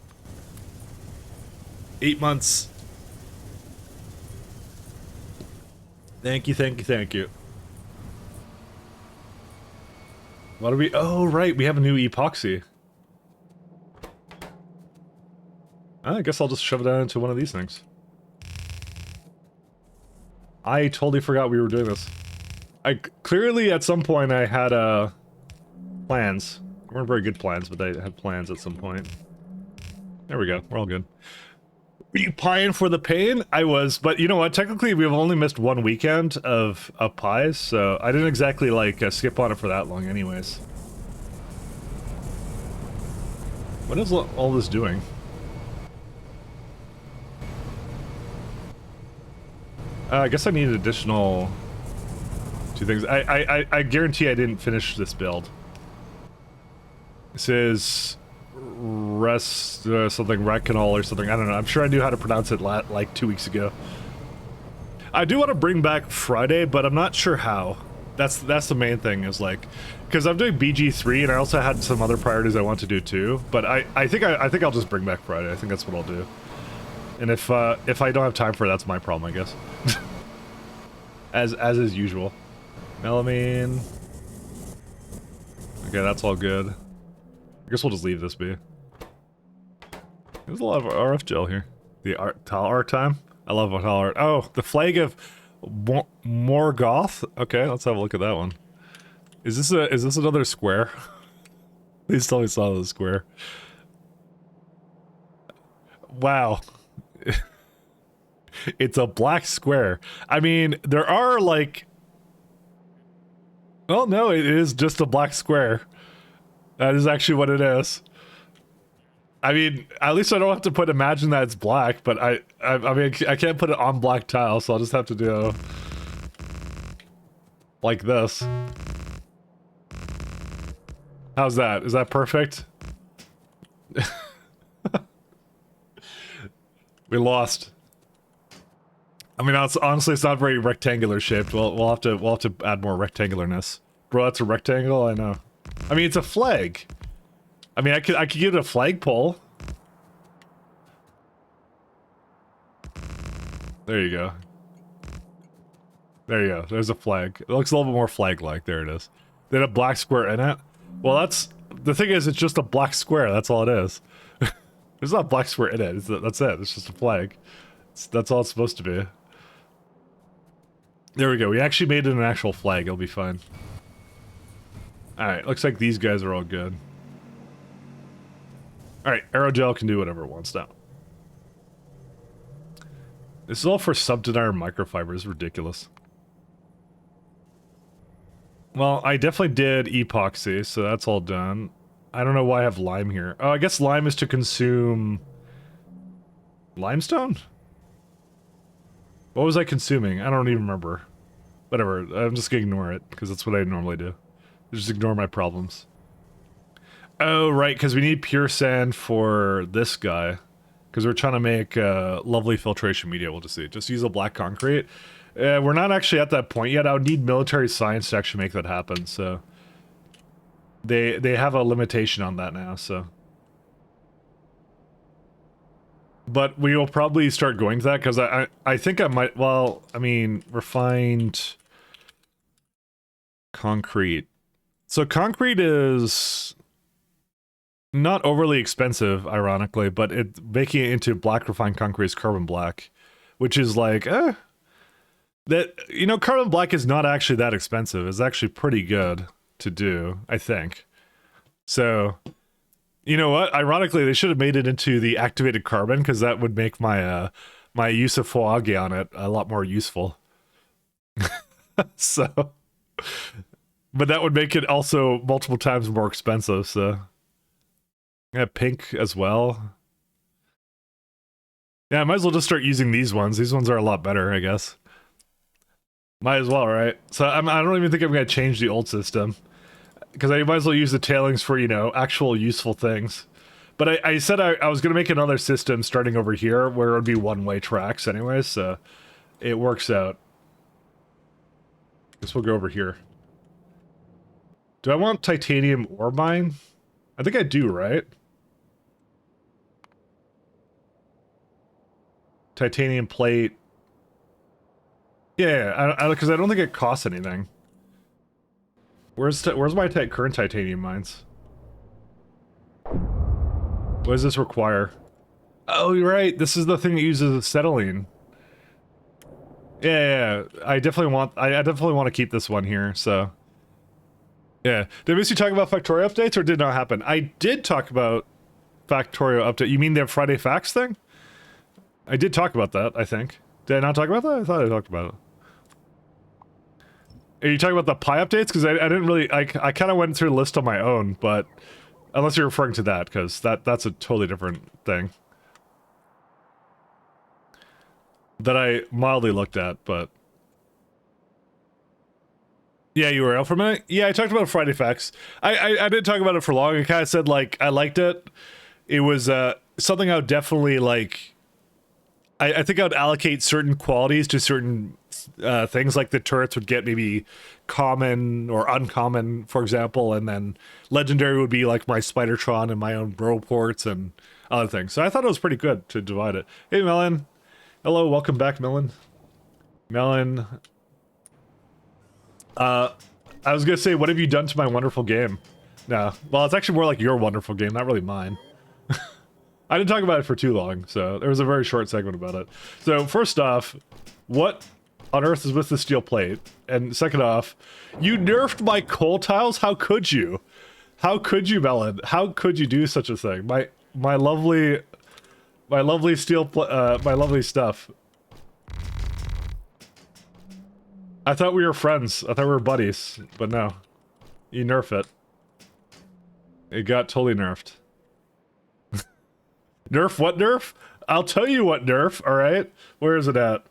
8 months. Thank you, thank you, thank you. What are we? Oh, right, we have a new epoxy. I guess I'll just shove it down into one of these things. I totally forgot we were doing this. Clearly at some point I had plans. They weren't very good plans, but I had plans at some point. There we go. We're all good. Were you pieing for the pain? I was, but you know what? Technically, we've only missed one weekend of pies, so I didn't exactly, like, skip on it for that long anyways. What is all this doing? I guess I need additional 2 things. I guarantee I didn't finish this build. This is... Rest something retinol or something. I don't know. I'm sure I knew how to pronounce it like 2 weeks ago. I do want to bring back Friday, but I'm not sure how. That's the main thing is like, because I'm doing BG3 and I also had some other priorities I want to do too. But I think I'll just bring back Friday. I think that's what I'll do. And if I don't have time for it, that's my problem, I guess. as is usual. Melamine. Okay, that's all good. I guess we'll just leave this be. There's a lot of RF gel here. The tile art time? I love tile art. Oh, the flag of Morgoth? Okay, let's have a look at that one. Is this another square? Please tell me it's not a square. Wow. It's a black square. I mean, there are like... Oh no, it is just a black square. That is actually what it is. I mean, at least I don't have to imagine that it's black, but I mean, I can't put it on black tile, so I'll just have to do like this. How's that? Is that perfect? We lost. I mean, honestly, it's not very rectangular shaped. We'll have to add more rectangularness. Bro, that's a rectangle. I know. I mean, it's a flag. I mean, I could give it a flagpole. There you go. There you go. There's a flag. It looks a little bit more flag-like. There it is. Then a black square in it. Well, that's the thing is, it's just a black square. That's all it is. There's not a black square in it. That's it. It's just a flag. That's all it's supposed to be. There we go. We actually made it an actual flag. It'll be fine. Alright, looks like these guys are all good. Alright, aerogel can do whatever it wants now. This is all for subdinar microfibers. Ridiculous. Well, I definitely did epoxy, so that's all done. I don't know why I have lime here. Oh, I guess lime is to consume... limestone? What was I consuming? I don't even remember. Whatever. I'm just gonna ignore it because that's what I normally do. Just ignore my problems. Oh, right, because we need pure sand for this guy. Because we're trying to make lovely filtration media, we'll just see. Just use a black concrete. We're not actually at that point yet. I would need military science to actually make that happen, so... They have a limitation on that now, so... But we will probably start going to that, because I think I might... Well, I mean, refined... concrete. So concrete is... not overly expensive, ironically, but making it into black refined concrete is carbon black, which is like, that, you know, carbon black is not actually that expensive. It's actually pretty good to do, I think. So, you know what? Ironically, they should have made it into the activated carbon, because that would make my my use of foage on it a lot more useful. So, but that would make it also multiple times more expensive, so... Yeah, pink as well. Yeah, I might as well just start using these ones. These ones are a lot better, I guess. Might as well, right? So I don't even think I'm going to change the old system. Because I might as well use the tailings for, you know, actual useful things. But I said I was going to make another system starting over here where it would be one-way tracks anyway, so it works out. Guess we'll go over here. Do I want titanium ore mine? I think I do, right? Titanium plate. Yeah, because I don't think it costs anything. Where's my current titanium mines? What does this require? Oh, you're right. This is the thing that uses acetylene. Yeah, I definitely want. I definitely want to keep this one here. So, yeah. Did I miss you talk about Factorio updates, or did not happen? I did talk about Factorio update. You mean the Friday Facts thing? I did talk about that, I think. Did I not talk about that? I thought I talked about it. Are you talking about the Pi updates? Because I didn't really... I kind of went through the list on my own, but... Unless you're referring to that, because that's a totally different thing. That I mildly looked at, but... Yeah, you were out for a minute? Yeah, I talked about Friday Facts. I didn't talk about it for long. I kind of said, like, I liked it. It was something I would definitely, like... I think I would allocate certain qualities to certain things, like the turrets would get maybe common or uncommon, for example, and then legendary would be like my Spidertron and my own Broports and other things. So I thought it was pretty good to divide it. Hey, Melon. Hello, welcome back, Melon. Melon. I was gonna say, what have you done to my wonderful game? No. Well, it's actually more like your wonderful game, not really mine. I didn't talk about it for too long, so there was a very short segment about it. So, first off, what on earth is with the steel plate? And second off, you nerfed my coal tiles? How could you? How could you, Melon? How could you do such a thing? My lovely steel my lovely stuff. I thought we were friends. I thought we were buddies, but no. You nerf it. It got totally nerfed. Nerf what nerf? I'll tell you what nerf, alright? Where is it at?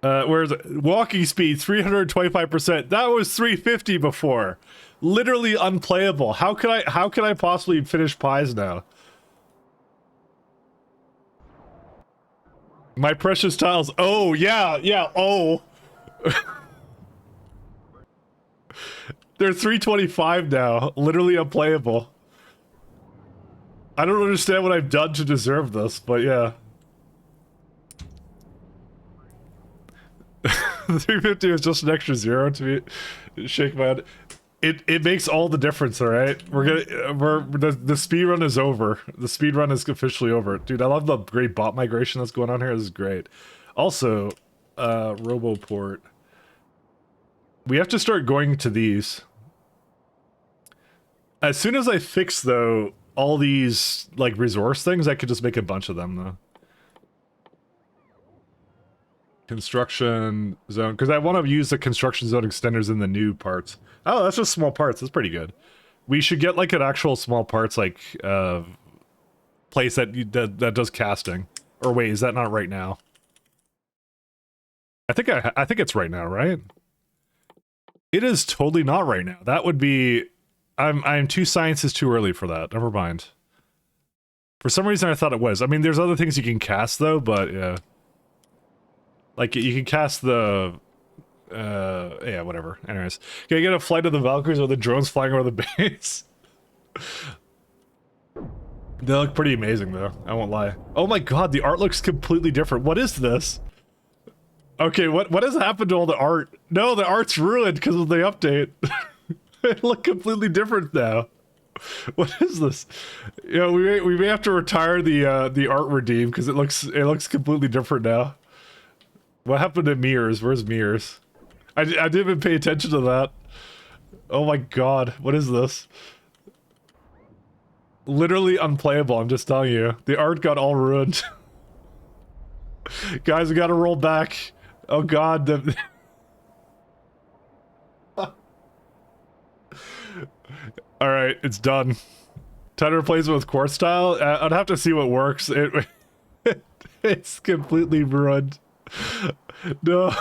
Where is it? Walking speed, 325%. That was 350 before. Literally unplayable. How could I possibly finish pies now? My precious tiles. Oh, yeah, oh. They're 325 now. Literally unplayable. I don't understand what I've done to deserve this, but yeah. 350 is just an extra zero to me. Shake my head. It makes all the difference, alright? The speed run is over. The speed run is officially over. Dude, I love the great bot migration that's going on here. This is great. Also, Roboport. We have to start going to these. As soon as I fix, though, all these, like, resource things, I could just make a bunch of them, though. Construction zone, because I want to use the construction zone extenders in the new parts. Oh, that's just small parts. That's pretty good. We should get, like, an actual small parts, like, place that does casting. Or wait, is that not right now? I think it's right now, right? It is totally not right now. That would be I'm 2 sciences too early for that. Never mind. For some reason I thought it was. I mean, there's other things you can cast though, but yeah. Like you can cast the yeah, whatever. Anyways. Can I get a flight of the Valkyries with the drones flying over the base? They look pretty amazing though, I won't lie. Oh my god, the art looks completely different. What is this? Okay, what has happened to all the art? No, the art's ruined because of the update. It look completely different now. What is this? Yeah, we may have to retire the art redeem because it looks completely different now. What happened to mirrors? Where's mirrors? I didn't even pay attention to that. Oh my god, what is this? Literally unplayable, I'm just telling you. The art got all ruined. Guys, we gotta roll back. Oh god, the... Alright, it's done. Time to replace it with quartz tile? I'd have to see what works. It's completely ruined. No.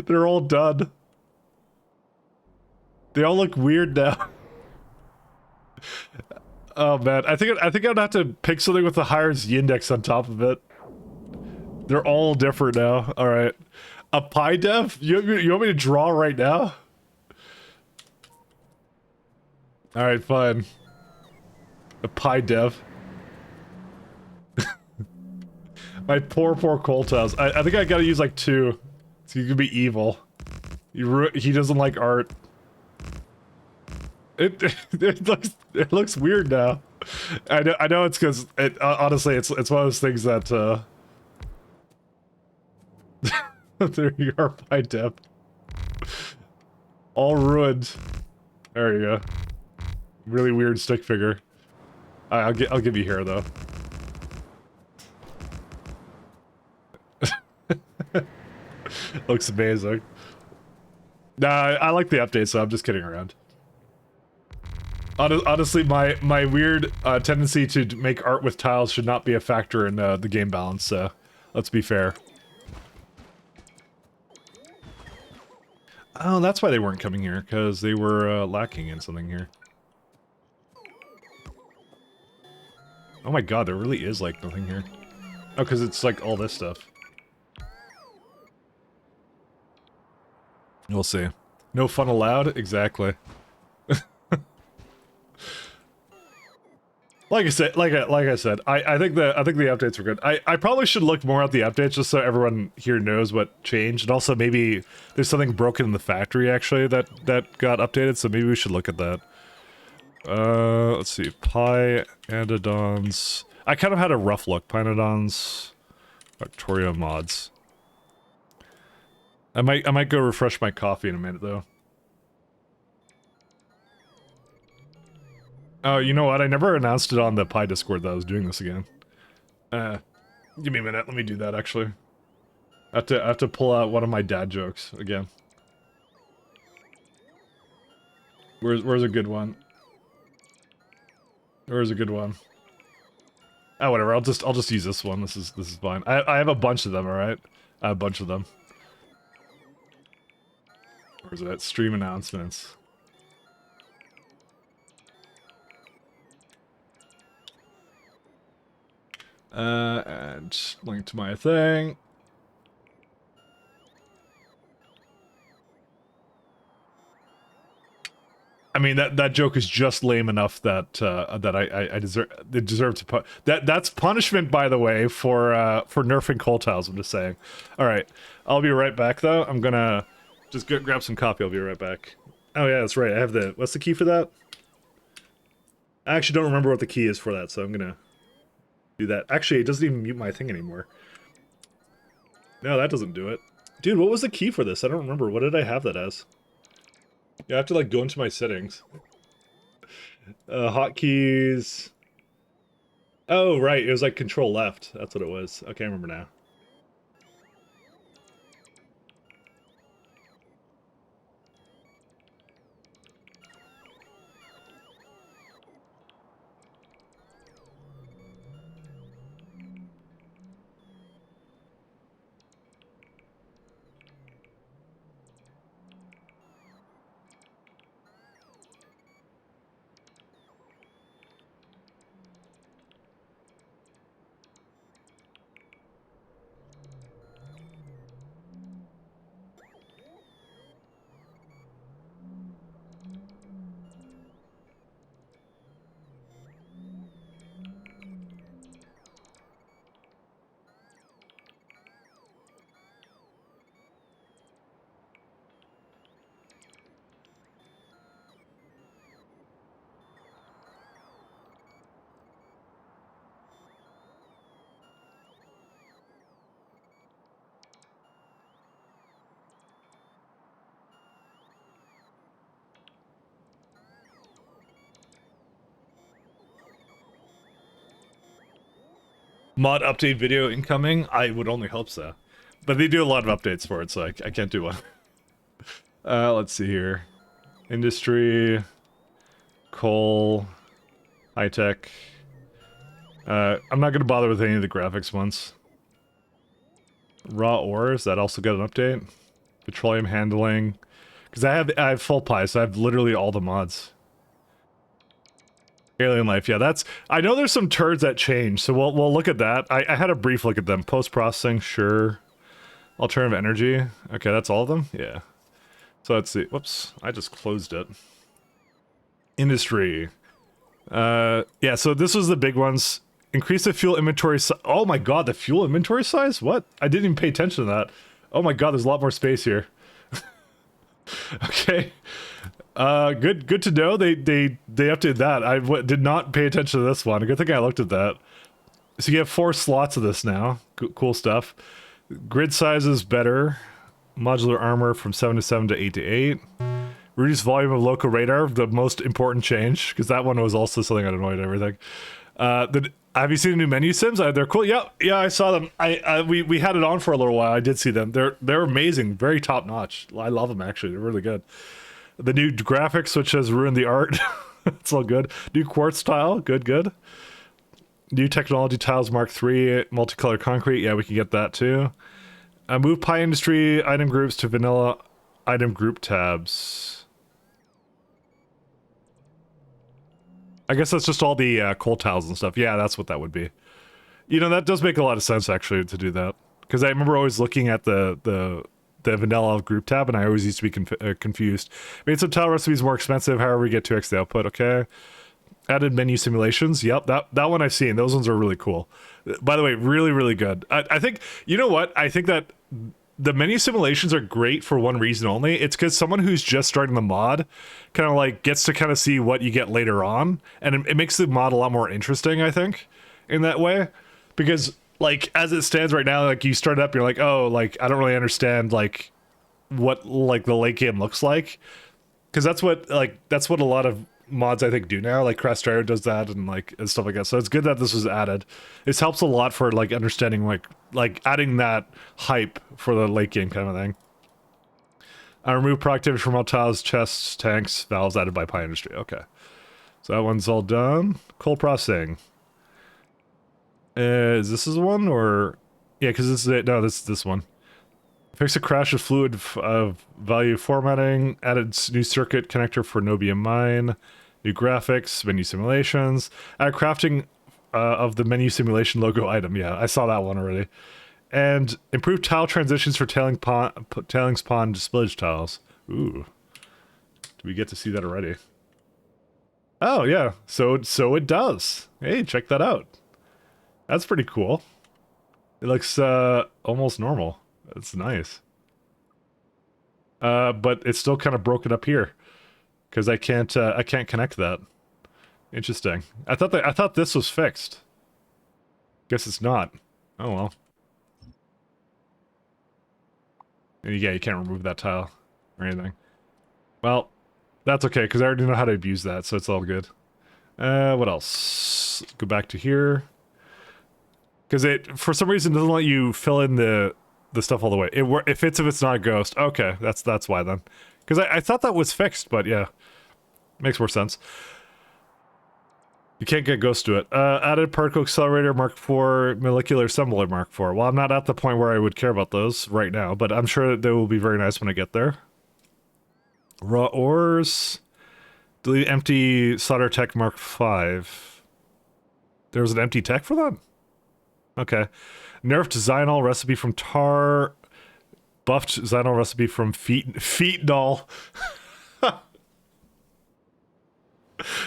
They're all done. They all look weird now. Oh man, I think I'd have to pick something with the higher Z-index on top of it. They're all different now. All right, a pie dev? You want me to draw right now? All right, fine. A pie dev. My poor coal tiles. I think I gotta use like 2, so you can be evil. He doesn't like art. It looks weird now. I know it's because honestly it's one of those things that there you are, my depth. All ruined. There you go. Really weird stick figure. I'll give you hair though. Looks amazing. Nah, I like the update, so I'm just kidding around. Honestly, my weird tendency to make art with tiles should not be a factor in the game balance, so let's be fair. Oh, that's why they weren't coming here, because they were lacking in something here. Oh my god, there really is like nothing here. Oh, because it's like all this stuff. We'll see. No fun allowed? Exactly. Like I said, I think the updates were good. I probably should look more at the updates just so everyone here knows what changed, and also maybe there's something broken in the factory actually that got updated, so maybe we should look at that. Let's see, Pyanodons. I kind of had a rough look. Pyanodons, Factorio mods. I might go refresh my coffee in a minute though. Oh, you know what? I never announced it on the Pi Discord that I was doing this again. Give me a minute. Let me do that, actually. I have to pull out one of my dad jokes again. Where's a good one? Where's a good one? Oh, whatever. I'll just use this one. This is fine. I have a bunch of them. All right. I have a bunch of them. Where's that? Stream announcements. And link to my thing. I mean that joke is just lame enough that that I deserve to put that's punishment, by the way, for nerfing coal tiles. I'm just saying. All right, I'll be right back though. I'm gonna just grab some coffee. I'll be right back. Oh yeah, that's right. I have the what's the key for that? I actually don't remember what the key is for that, so I'm gonna do that. Actually, it doesn't even mute my thing anymore. No, that doesn't do it. Dude, what was the key for this? I don't remember. What did I have that as? Yeah, I have to like go into my settings. Hotkeys. Oh, right. It was like control left. That's what it was. Okay, I remember now. mod update video incoming? I would only hope so. But they do a lot of updates for it, so I can't do one. Let's see here. Industry, coal, high tech. I'm not going to bother with any of the graphics ones. Raw ores, that also got an update. Petroleum handling. Because I have full pie, so I have literally all the mods. Alien life, yeah, that's... I know there's some turds that change, so we'll look at that. I had a brief look at them. Post-processing, sure. Alternative energy. Okay, that's all of them? Yeah. So let's see. Whoops, I just closed it. Industry. Yeah, so this was the big ones. Increase the fuel inventory size. Oh my god, the fuel inventory size? What? I didn't even pay attention to that. Oh my god, there's a lot more space here. Okay. Good to know. They updated that. I did not pay attention to this one. Good thing I looked at that. So you have 4 slots of this now. Cool stuff. Grid size is better. Modular armor from 7 to 7 to 8 to 8. Reduce volume of local radar, the most important change, because that one was also something that annoyed everything. Have you seen the new menu sims? They're cool. Yeah, I saw them. We had it on for a little while. I did see them. They're amazing. Very top notch. I love them actually. They're really good. The new graphics, which has ruined the art. It's all good. New quartz tile. Good. New technology tiles Mark III. Multicolored concrete. Yeah, we can get that too. Move Pi Industry item groups to vanilla item group tabs. I guess that's just all the coal tiles and stuff. Yeah, that's what that would be. You know, that does make a lot of sense, actually, to do that. Because I remember always looking at the vanilla group tab, and I always used to be confused. Made some tile recipes more expensive, however we get 2x the output, okay. Added menu simulations. Yep, that one I've seen. Those ones are really cool. By the way, really good. I think, you know what? I think that the menu simulations are great for one reason only. It's because someone who's just starting the mod kind of like gets to kind of see what you get later on, and it makes the mod a lot more interesting, I think, in that way. Because like as it stands right now, like you start up, you're like, oh, like I don't really understand like what like the late game looks like, because that's what a lot of mods I think do now. Like Crastrario does that and stuff like that. So it's good that this was added. This helps a lot for like understanding like adding that hype for the late game kind of thing. Remove productivity from all tiles, chests, tanks, valves added by Pi Industry. Okay, so that one's all done. Coal processing. Is this the one or yeah? Because this is it. No, this one. Fix a crash of fluid of value formatting. Added new circuit connector for Nobium Mine. New graphics, menu simulations. Add crafting of the menu simulation logo item. Yeah, I saw that one already. And improved tile transitions for tailings pond spillage tiles. Ooh. Do we get to see that already? Oh, yeah. So it does. Hey, check that out. That's pretty cool. It looks almost normal. That's nice. But it's still kind of broken up here. Because I can't connect that. Interesting. I thought this was fixed. Guess it's not. Oh well. And yeah, you can't remove that tile or anything. Well, that's okay because I already know how to abuse that, so it's all good. What else? Go back to here. Because it, for some reason, doesn't let you fill in the stuff all the way. It fits if it's not a ghost. Okay, that's why then. Because I thought that was fixed, but yeah. Makes more sense. You can't get ghost to it. Added particle accelerator Mark IV, molecular assembler Mark IV. Well, I'm not at the point where I would care about those right now, but I'm sure they will be very nice when I get there. Raw ores. Delete empty solder tech Mark V. There was an empty tech for that? Okay. Nerfed Xynol recipe from tar. Buffed Xynol recipe from Phenol.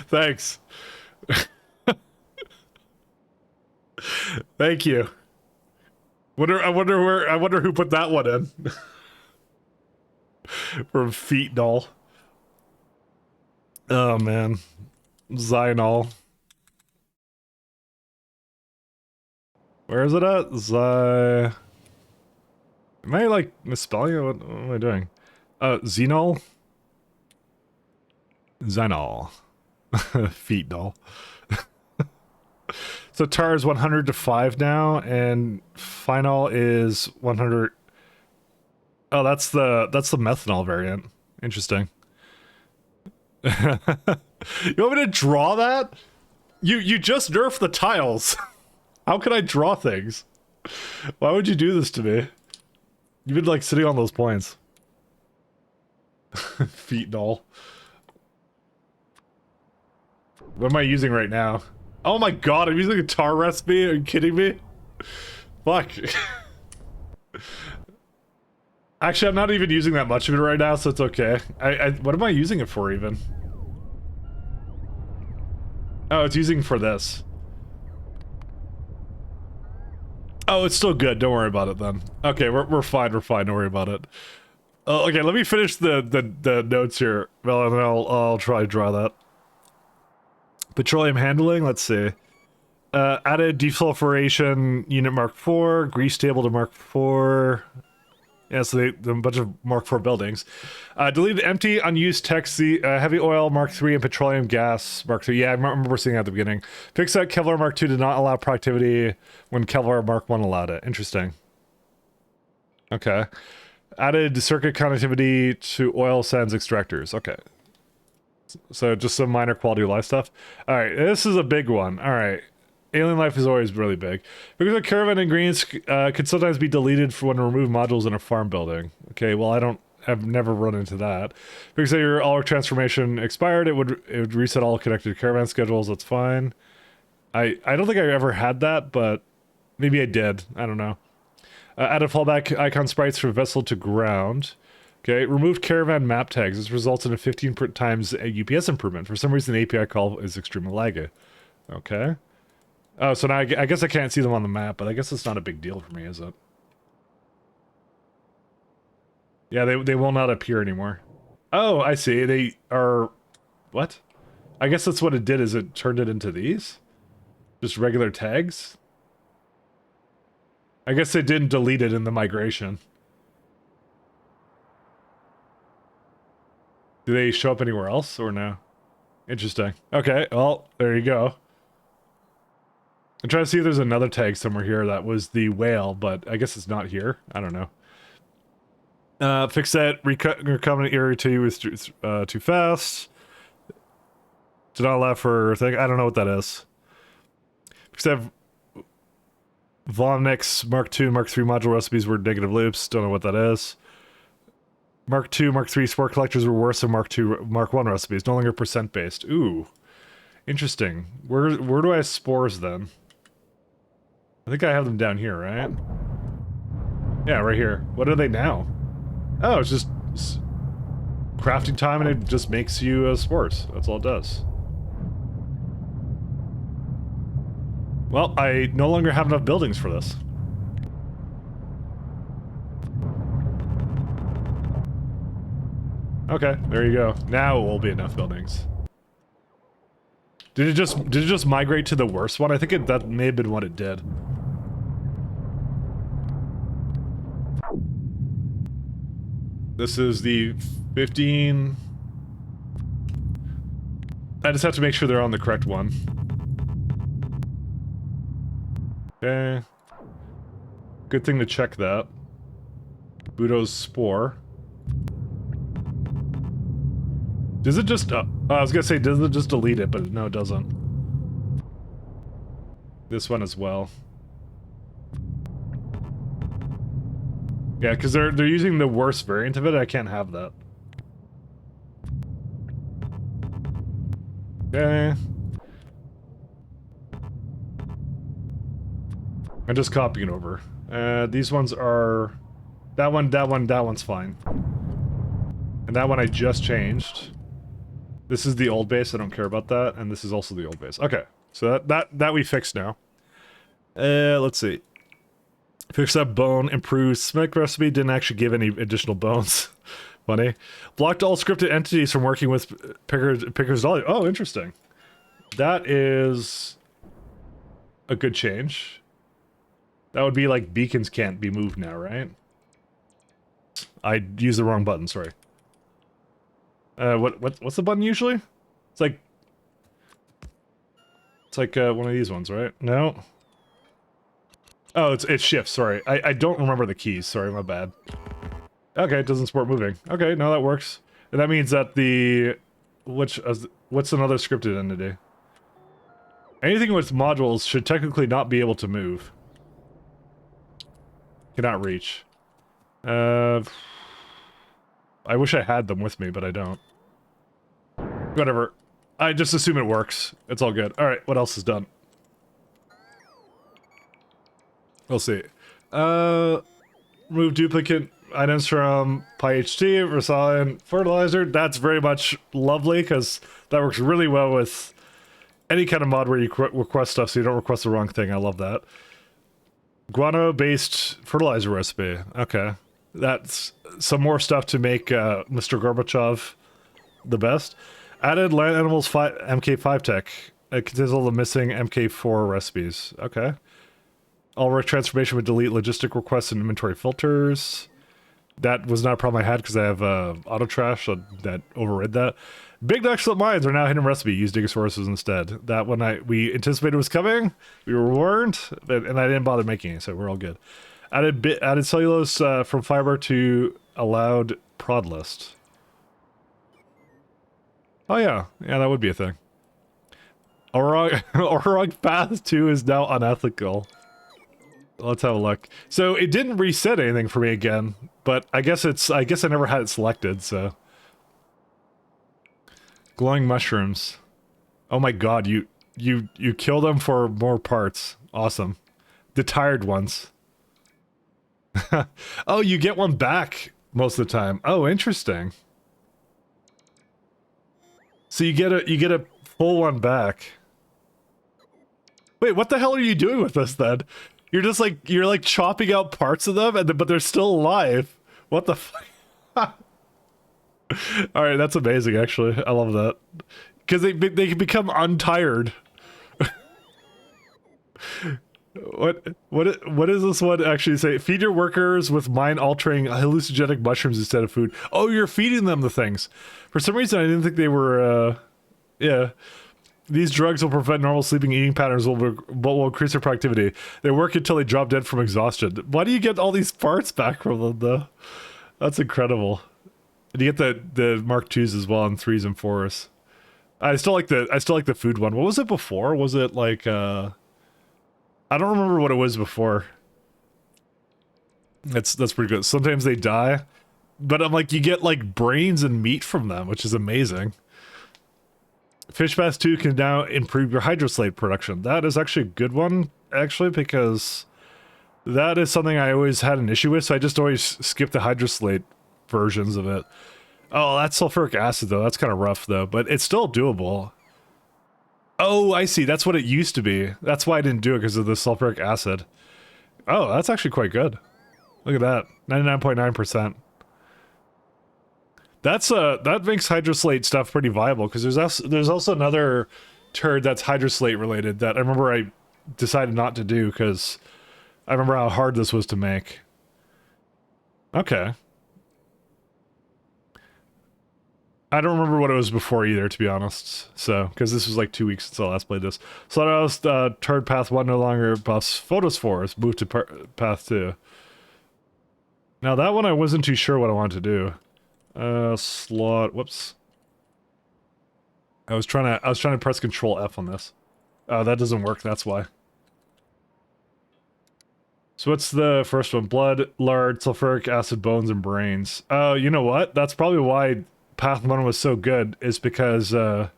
Thanks. Thank you. I wonder who put that one in. From Phenol. Oh man. Xynol. Where is it at? Am I like misspelling it? What am I doing? Xenol? Xenol. Phenol. So tar is 100 to 5 now, and phenol is 100. Oh, that's the methanol variant. Interesting. You want me to draw that? You just nerfed the tiles. How can I draw things? Why would you do this to me? You've been like sitting on those points. Phenol. What am I using right now? Oh my god, I'm using a tar recipe? Are you kidding me? Fuck. Actually, I'm not even using that much of it right now, so it's okay. What am I using it for, even? Oh, it's using for this. Oh, it's still good. Don't worry about it, then. Okay, we're fine, don't worry about it. Okay, let me finish the notes here. Well, and then I'll try to draw that. Petroleum handling, let's see. Added desulfuration unit Mark IV, grease table to Mark IV. Yeah, so a bunch of Mark IV buildings. Deleted empty, unused text, heavy oil Mark III, and petroleum gas Mark III. Yeah, I remember seeing that at the beginning. Fixed that Kevlar Mark II did not allow productivity when Kevlar Mark I allowed it. Interesting. Okay. Added circuit connectivity to oil sands extractors. Okay. So just some minor quality of life stuff. Alright, this is a big one. Alright. Alien life is always really big. Because the caravan ingredients could sometimes be deleted for when removed modules in a farm building. Okay, well I've never run into that. Because your all transformation expired, it would reset all connected caravan schedules. That's fine. I don't think I ever had that, but maybe I did. I don't know. Added fallback icon sprites for vessel to ground. Okay, removed caravan map tags. This results in a 15 times a UPS improvement. For some reason, the API call is extremely laggy. Okay. Oh, so now I guess I can't see them on the map, but I guess it's not a big deal for me, is it? Yeah, they will not appear anymore. Oh, I see. They are... What? I guess that's what it did, is it turned it into these? Just regular tags? I guess they didn't delete it in the migration. Do they show up anywhere else, or no? Interesting. Okay, well, there you go. I'm trying to see if there's another tag somewhere here that was the whale, but I guess it's not here. I don't know. Fix that recombinant area to you was too fast. Did not allow for thing. I don't know what that is. Fix that Vonnex Mark II, Mark III module recipes were negative loops. Don't know what that is. Mark II, Mark III spore collectors were worse than Mark II, Mark I recipes. No longer percent based. Ooh, interesting. Where do I have spores then? I think I have them down here, right? Yeah, right here. What are they now? Oh, it's just crafting time, and it just makes you spores. That's all it does. Well, I no longer have enough buildings for this. Okay, there you go. Now it will be enough buildings. Did it just migrate to the worst one? I think that may have been what it did. This is the 15. I just have to make sure they're on the correct one. Okay. Good thing to check that. Budo's spore. Does it just... I was gonna say, does it just delete it, but no, it doesn't. This one as well. Yeah, because they're using the worst variant of it. I can't have that. Okay. I'm just copying it over. These ones are... that one's fine. And that one I just changed. This is the old base, I don't care about that, and this is also the old base. Okay, so that we fixed now. Let's see. Fix that bone, improve Smic recipe, didn't actually give any additional bones. Funny. Blocked all scripted entities from working with Picker's Dolly. Oh, interesting. That is a good change. That would be like beacons can't be moved now, right? I used the wrong button, sorry. What's the button usually? It's like... It's like one of these ones, right? No. Oh, it shifts. Sorry, I don't remember the keys. Sorry, my bad. Okay, it doesn't support moving. Okay, no, that works. And that means that the what's another scripted entity? Anything with modules should technically not be able to move. Cannot reach. I wish I had them with me, but I don't. Whatever. I just assume it works. It's all good. Alright, what else is done? We'll see. Remove duplicate items from PyHT, Versailles, fertilizer. That's very much lovely, because that works really well with any kind of mod where you request stuff so you don't request the wrong thing. I love that. Guano-based fertilizer recipe. Okay. That's some more stuff to make Mr. Gorbachev the best. Added Land Animals MK5 tech. It contains all the missing MK4 recipes. Okay. All work transformation would delete logistic requests and inventory filters. That was not a problem I had because I have auto trash that overrid that. Big excellent mines are now hidden recipe. Use Digosaurus instead. That one we anticipated was coming. We were warned, and I didn't bother making it, so we're all good. Added cellulose from fiber to allowed prod list. Oh yeah, that would be a thing. Orog Path 2 is now unethical. Let's have a look. So it didn't reset anything for me again, but I guess I never had it selected, so. Glowing mushrooms. Oh my god, you kill them for more parts. Awesome. The tired ones. Oh, you get one back most of the time. Oh, interesting. So you get a full one back. Wait, what the hell are you doing with this then? You're just like chopping out parts of them, but they're still alive. What the fuck? All right, that's amazing. Actually, I love that because they can become untired. What does this one actually say? Feed your workers with mind-altering hallucinogenic mushrooms instead of food. Oh, you're feeding them the things. For some reason, I didn't think they were. Yeah. These drugs will prevent normal sleeping eating patterns but will increase their productivity. They work until they drop dead from exhaustion. Why do you get all these parts back from them, though? That's incredible. And you get the Mark IIs as well, and 3s and 4s. I still like the food one. What was it before? Was it like I don't remember what it was before. That's pretty good. Sometimes they die, but I'm like, you get like brains and meat from them, which is amazing. Fish Pass 2 can now improve your hydroslate production. That is actually a good one, actually, because that is something I always had an issue with, so I just always skip the hydroslate versions of it. Oh, that's sulfuric acid, though. That's kind of rough, though, but it's still doable. Oh, I see. That's what it used to be. That's why I didn't do it, because of the sulfuric acid. Oh, that's actually quite good. Look at that. 99.9%. That makes hydroslate stuff pretty viable, because there's also another turd that's hydroslate related that I remember I decided not to do because I remember how hard this was to make. Okay. I don't remember what it was before either, to be honest. So, because this was like 2 weeks since I last played this. Slaughterhouse turd path 1 no longer buffs photospores. Moved to path 2. Now that one I wasn't too sure what I wanted to do. Whoops. I was trying to press Control F on this. Oh, that doesn't work, that's why. So what's the first one? Blood, lard, sulfuric acid, bones, and brains. Oh, you know what? That's probably why Path 1 was so good, is because, the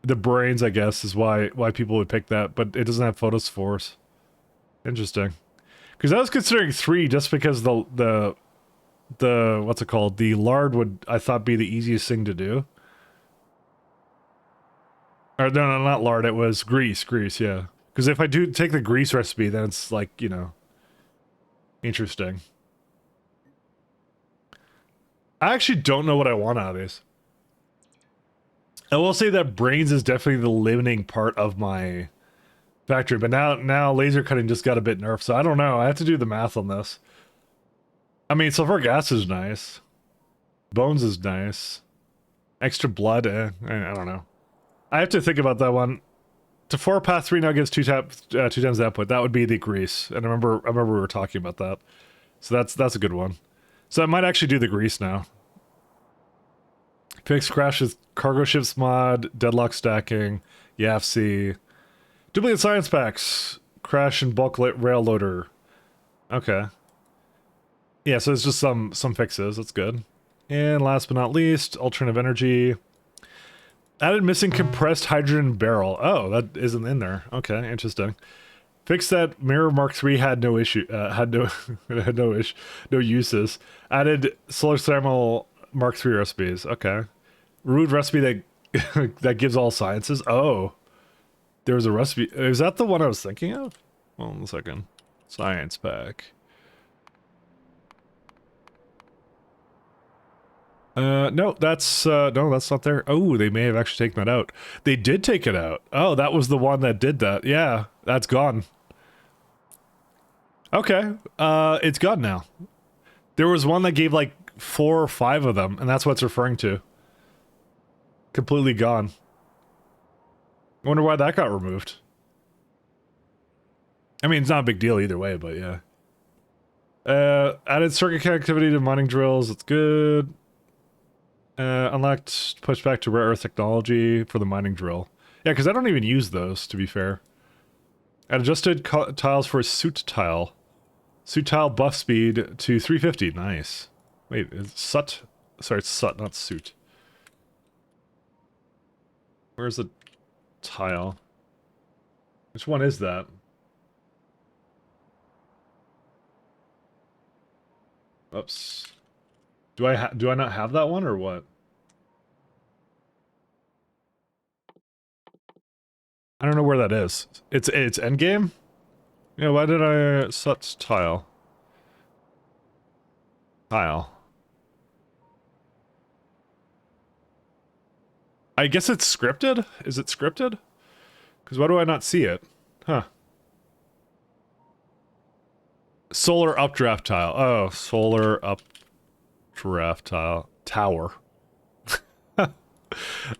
brains, I guess, is why people would pick that, but it doesn't have photospores. Interesting. Because I was considering 3 just because the what's it called? The lard would, I thought, be the easiest thing to do. Or no, not lard, it was grease, yeah. Because if I do take the grease recipe, then it's like, you know, interesting. I actually don't know what I want out of these. I will say that brains is definitely the limiting part of my factory, but now laser cutting just got a bit nerfed, so I don't know. I have to do the math on this. I mean, sulfuric acid is nice. Bones is nice. Extra blood, I don't know. I have to think about that one. to 4 path 3 now gives 2 times the output. That would be the grease. And I remember we were talking about that. So that's a good one. So I might actually do the grease now. Fix crashes, cargo ships mod, deadlock stacking, YAFC. Duplicate science packs, crash and bulk rail loader. Okay. Yeah, so it's just some fixes. That's good. And last but not least, alternative energy. Added missing compressed hydrogen barrel. Oh, that isn't in there. Okay, interesting. Fix that mirror Mark III had no issue. Had no no uses. Added solar thermal Mark III recipes. Okay. Removed recipe that that gives all sciences. Oh, there was a recipe. Is that the one I was thinking of? Hold on a second. Science pack. No, that's not there. Oh, they may have actually taken that out. They did take it out. Oh, that was the one that did that. Yeah, that's gone. Okay, it's gone now. There was one that gave like 4 or 5 of them, and that's what it's referring to. Completely gone. I wonder why that got removed. I mean, it's not a big deal either way, but yeah. Added circuit connectivity to mining drills. It's good. Unlocked pushback to rare earth technology for the mining drill. Yeah, because I don't even use those, to be fair. And adjusted tiles for a suit tile. Suit tile buff speed to 350. Nice. Wait, it's Sut? Sorry, it's Sut, not suit. Where's the tile? Which one is that? Oops. Do I not have that one or what? I don't know where that is. It's endgame? Yeah, why did I set tile? Tile. I guess it's scripted? Is it scripted? Because why do I not see it? Huh. Solar updraft tile. Oh, solar updraft tile. Tower.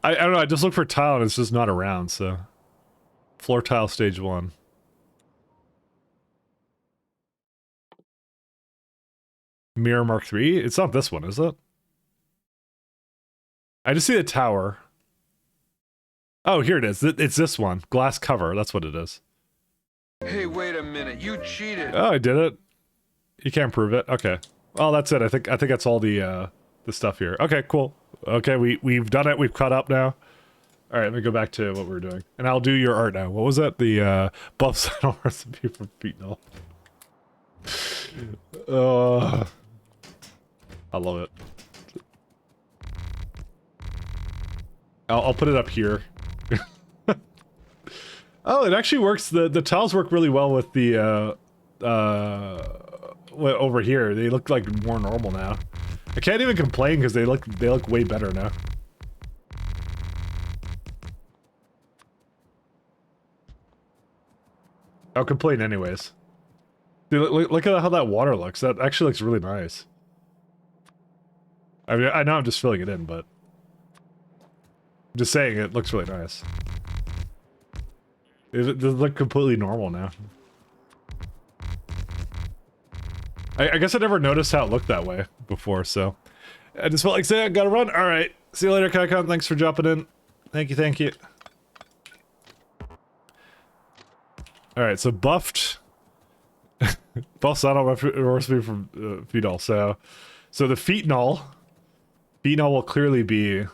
I don't know, I just look for tile and it's just not around, so. Floor tile stage 1. Mirror Mark III? It's not this one, is it? I just see a tower. Oh, here it is. It's this one. Glass cover. That's what it is. Hey, wait a minute. You cheated. Oh, I did it. You can't prove it. Okay. Well, that's it. I think that's all the stuff here. Okay, cool. Okay, we've done it. We've caught up now. All right, let me go back to what we were doing. And I'll do your art now. What was that? The buff saddle recipe for phenol. I love it. I'll put it up here. Oh, it actually works. The tiles work really well with the over here. They look like more normal now. I can't even complain because they look way better now. I'll complain anyways. Dude, look at how that water looks. That actually looks really nice. I mean, I know I'm just filling it in, but I'm just saying it looks really nice. It does look completely normal now. I guess I never noticed how it looked that way before, so I just felt like saying I gotta run. All right, see you later, Kaikon. Thanks for jumping in. Thank you, thank you. All right, so buffed. Buff saddle recipe from phenol. So the phenol will clearly be.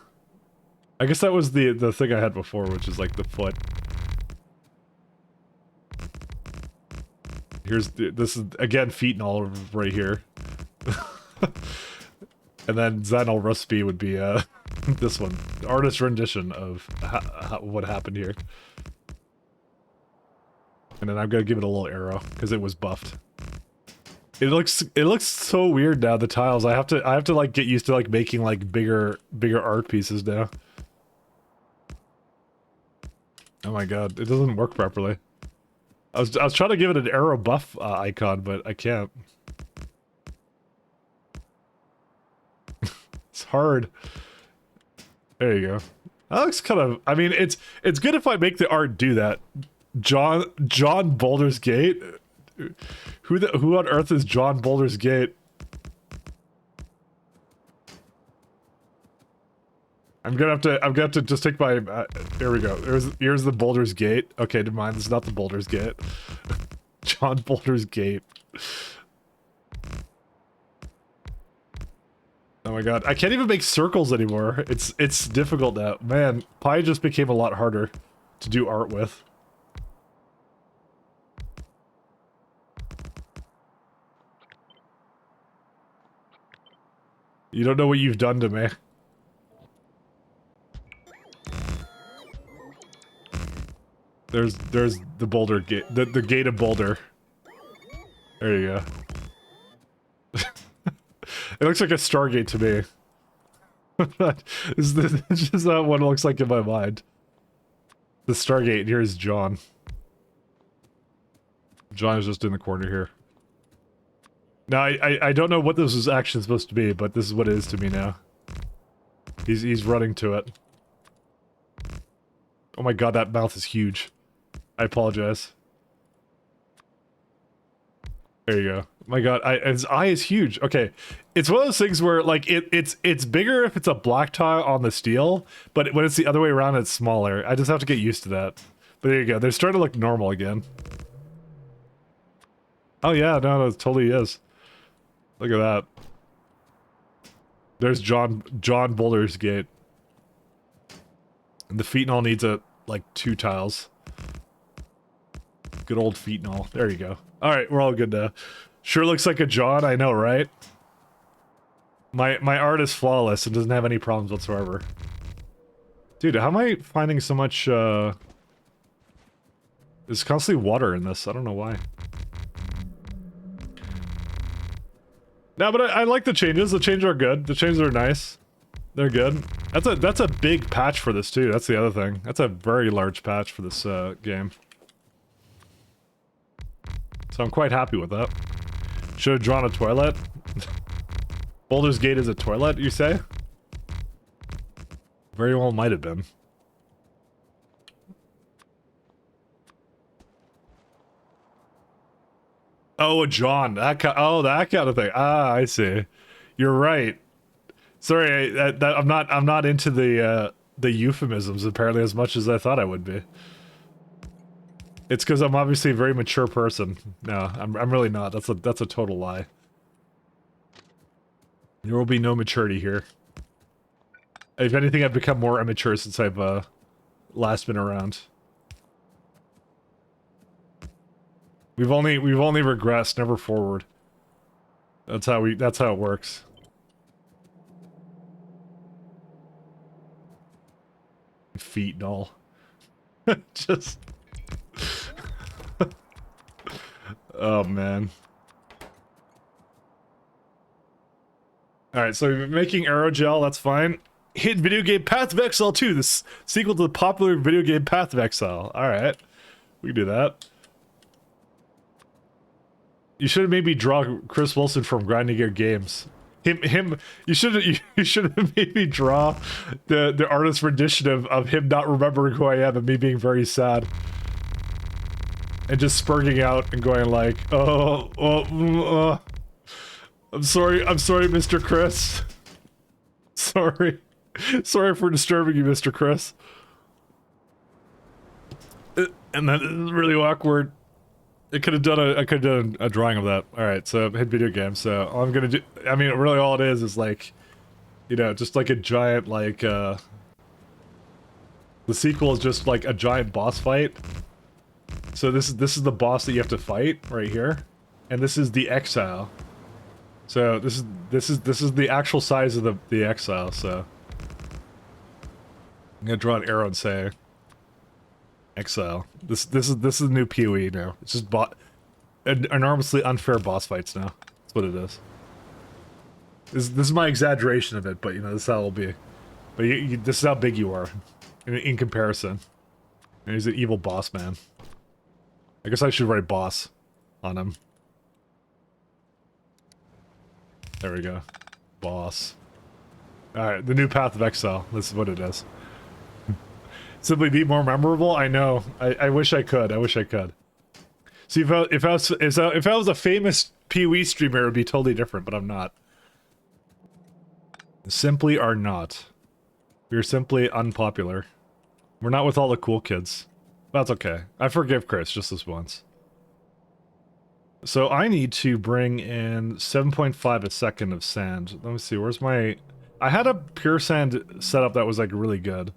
I guess that was the thing I had before, which is like the foot. Here's this is again phenol right here. And then Xenol recipe would be this one, the artist rendition of what happened here. And then I'm gonna give it a little arrow because it was buffed. It looks so weird now, the tiles. I have to like get used to like making like bigger art pieces now. Oh my god, it doesn't work properly. I was trying to give it an arrow buff icon, but I can't. It's hard. There you go. That looks kind of. I mean, it's good if I make the art do that. John Boulder's Gate. Who on earth is John Boulder's Gate? I'm gonna have to just take my. Here we go. Here's the Boulder's Gate. Okay, never mind. This is not the Boulder's Gate. John Boulder's Gate. Oh my god, I can't even make circles anymore. It's difficult now. Man, Pi just became a lot harder to do art with. You don't know what you've done to me. There's the Boulder Gate, the Gate of Boulder. There you go. It looks like a Stargate to me. This is just not what it looks like in my mind. The Stargate, here's John. John is just in the corner here. Now, I don't know what this is actually supposed to be, but this is what it is to me now. He's running to it. Oh my god, that mouth is huge. I apologize. There you go. My god, his eye is huge. Okay, it's one of those things where like it's bigger if it's a black tile on the steel, but when it's the other way around, it's smaller. I just have to get used to that. But there you go. They're starting to look normal again. Oh yeah, no, it totally is. Look at that. There's John Boulder's Gate. And the phenol needs like 2 tiles. Good old phenol. There you go. Alright, we're all good now. Sure looks like a John, I know, right? My art is flawless and doesn't have any problems whatsoever. Dude, how am I finding so much, There's constantly water in this, I don't know why. No, but I like the changes. The changes are good. The changes are nice. They're good. That's a big patch for this too. That's the other thing. That's a very large patch for this game. So I'm quite happy with that. Should have drawn a toilet. Boulder's Gate is a toilet, you say? Very well might have been. Oh, a John. That kind of thing. Ah, I see. You're right. Sorry, I'm not into the euphemisms apparently as much as I thought I would be. It's because I'm obviously a very mature person. No, I'm really not. That's a total lie. There will be no maturity here. If anything, I've become more immature since I've last been around. We've only regressed, never forward. That's how it works. Feet and all. Just oh man. Alright, so we've been making aerogel, that's fine. Hit video game Path of Exile 2, this sequel to the popular video game Path of Exile. Alright. We can do that. You should have maybe draw Chris Wilson from Grinding Gear Games. You should have made me draw the artist rendition of him not remembering who I am and me being very sad. And just spurting out and going like, I'm sorry, Mr. Chris. Sorry for disturbing you, Mr. Chris. And that is really awkward. I could have done a drawing of that. All right, so hit video game. So all I'm gonna do, I mean, really all it is like, you know, just like a giant like. The sequel is just like a giant boss fight. So this is the boss that you have to fight right here, and this is the exile. So this is the actual size of the exile. So I'm gonna draw an arrow and say. Exile. This is the new PoE now. It's just enormously unfair boss fights now. That's what it is. This is my exaggeration of it, but you know this is how it'll be. But this is how big you are in comparison. And he's an evil boss man. I guess I should write boss on him. There we go. Boss. All right, the new Path of Exile. This is what it is. Simply be more memorable? I know. I wish I could. I wish I could. See, if I was a famous Pee-wee streamer, it would be totally different, but I'm not. Simply are not. We're simply unpopular. We're not with all the cool kids. That's okay. I forgive Chris just this once. So I need to bring in 7.5 a second of sand. Let me see, where's my... I had a pure sand setup that was like really good.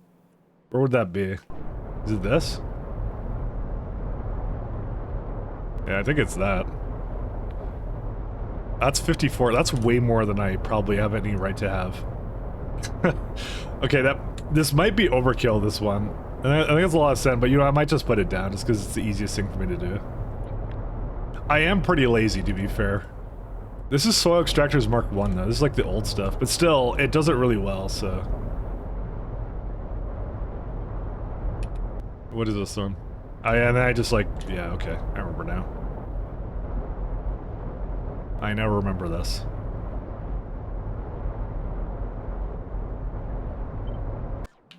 Where would that be? Is it this? Yeah, I think it's that. That's 54. That's way more than I probably have any right to have. Okay, this might be overkill, this one. I think it's a lot of sand, but you know, I might just put it down just because it's the easiest thing for me to do. I am pretty lazy, to be fair. This is Soil Extractors Mark 1, though. This is like the old stuff, but still, it does it really well, so... What is this one? And then I just like... Yeah, okay. I remember now. I now remember this.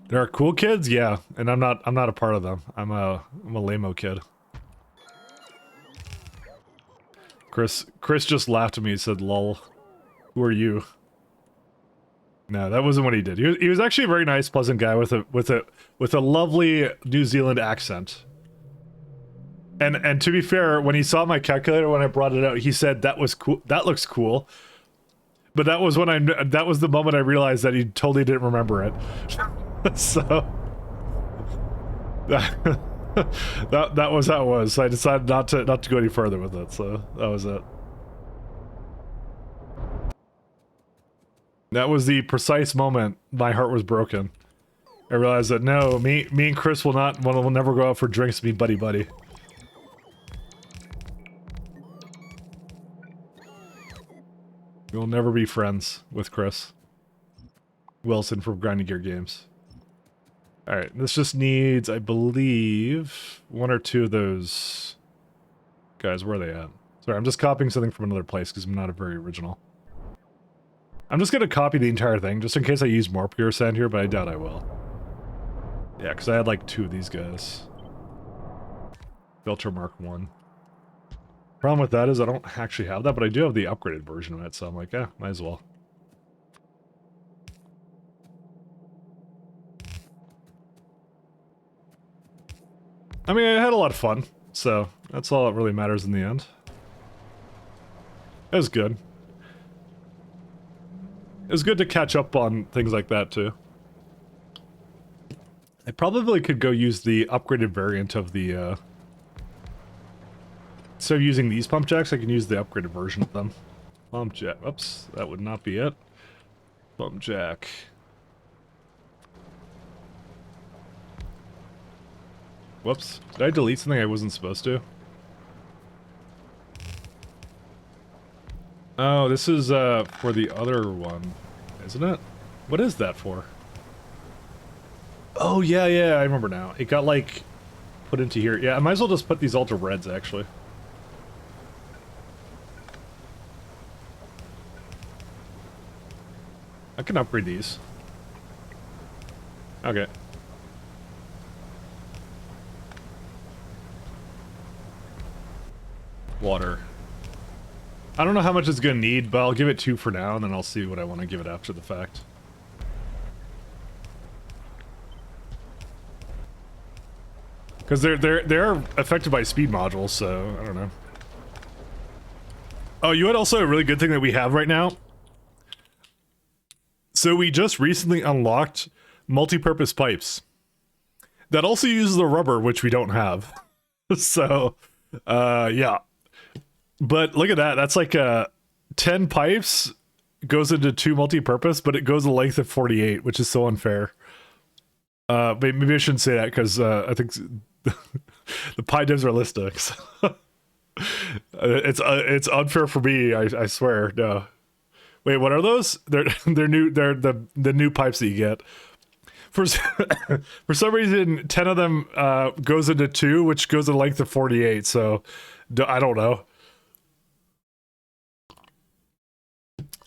There are cool kids? Yeah, and I'm not a part of them. I'm a lame-o kid. Chris just laughed at me and said, lol. Who are you? No, that wasn't what he did. He was actually a very nice, pleasant guy with a lovely New Zealand accent. And to be fair, when he saw my calculator when I brought it out, he said that was cool. That looks cool. But that was when that was the moment I realized that he totally didn't remember it. So that was how it was. So I decided not to go any further with it. So that was it. That was the precise moment my heart was broken. I realized that no, me and Chris will never go out for drinks and be buddy. We'll never be friends with Chris Wilson from Grinding Gear Games. Alright, this just needs, I believe, one or two of those guys. Where are they at? Sorry, I'm just copying something from another place because I'm not a very original. I'm just gonna copy the entire thing just in case I use more pure sand here, but I doubt I will. Yeah, because I had like two of these guys. Filter Mark 1. Problem with that is I don't actually have that, but I do have the upgraded version of it, so I'm like, eh, might as well. I mean, I had a lot of fun, so that's all that really matters in the end. It was good. It was good to catch up on things like that, too. I probably could go use the upgraded variant of the, instead of using these pump jacks, I can use the upgraded version of them. Pump jack. Oops, that would not be it. Pump jack. Whoops. Did I delete something I wasn't supposed to? Oh, this is, for the other one, isn't it? What is that for? Oh, yeah, I remember now. It got, like, put into here. Yeah, I might as well just put these all to reds, actually. I can upgrade these. Okay. Water. I don't know how much it's gonna need, but I'll give it 2 for now, and then I'll see what I want to give it after the fact. Because they're affected by speed modules, so I don't know. Oh, you had also a really good thing that we have right now. So we just recently unlocked multi-purpose pipes that also uses the rubber, which we don't have. So, yeah. But look at that. That's like 10 pipes goes into 2 multi-purpose, but it goes a length of 48, which is so unfair. Maybe I shouldn't say that because I think the pie divs are listening. So it's unfair for me. I swear. No. Wait, what are those? They're new. They're the new pipes that you get. For some reason, 10 of them goes into 2, which goes a length of 48. So I don't know.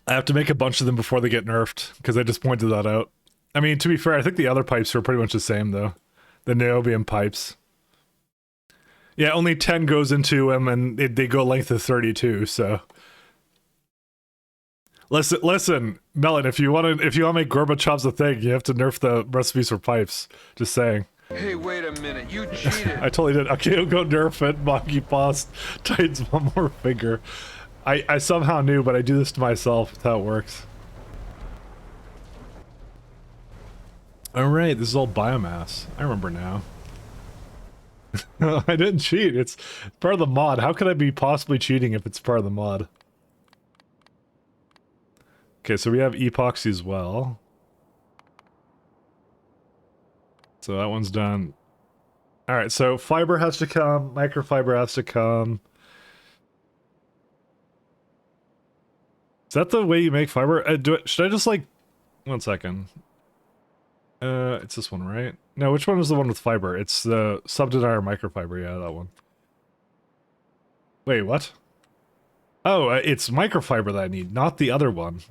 I have to make a bunch of them before they get nerfed because I just pointed that out. I mean, to be fair, I think the other pipes are pretty much the same though. The niobium pipes. Yeah, only 10 goes into them, and they go length of 32. So, listen, Melon. If you want to make Gorbachev's a thing, you have to nerf the recipes for pipes. Just saying. Hey, wait a minute. You cheated. I totally did. Okay, I'll go nerf it. Monkey Paws tightens one more finger. I somehow knew, but I do this to myself. That's how it works. All right, this is all biomass. I remember now. I didn't cheat. It's part of the mod. How could I be possibly cheating if it's part of the mod? Okay, so we have epoxy as well. So that one's done. All right, so fiber has to come. Microfiber has to come. Is that the way you make fiber? Should I just like... 1 second. It's this one, right? No, which one is the one with fiber? It's the subdenier microfiber. Yeah, that one. Wait, what? Oh, it's microfiber that I need, not the other one.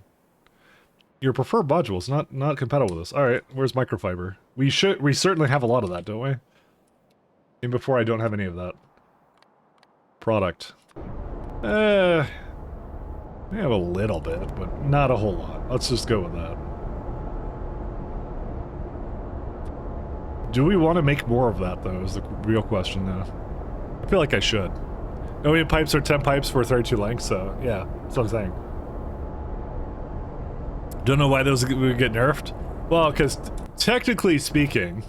Your preferred module is not compatible with this. All right, where's microfiber? We certainly have a lot of that, don't we? And before I don't have any of that. Product. We have a little bit, but not a whole lot. Let's just go with that. Do we want to make more of that, though, is the real question, though. I feel like I should. Niobium pipes are 10 pipes for 32 lengths, so yeah, that's what I'm saying. Don't know why those would get nerfed. Well, because technically speaking,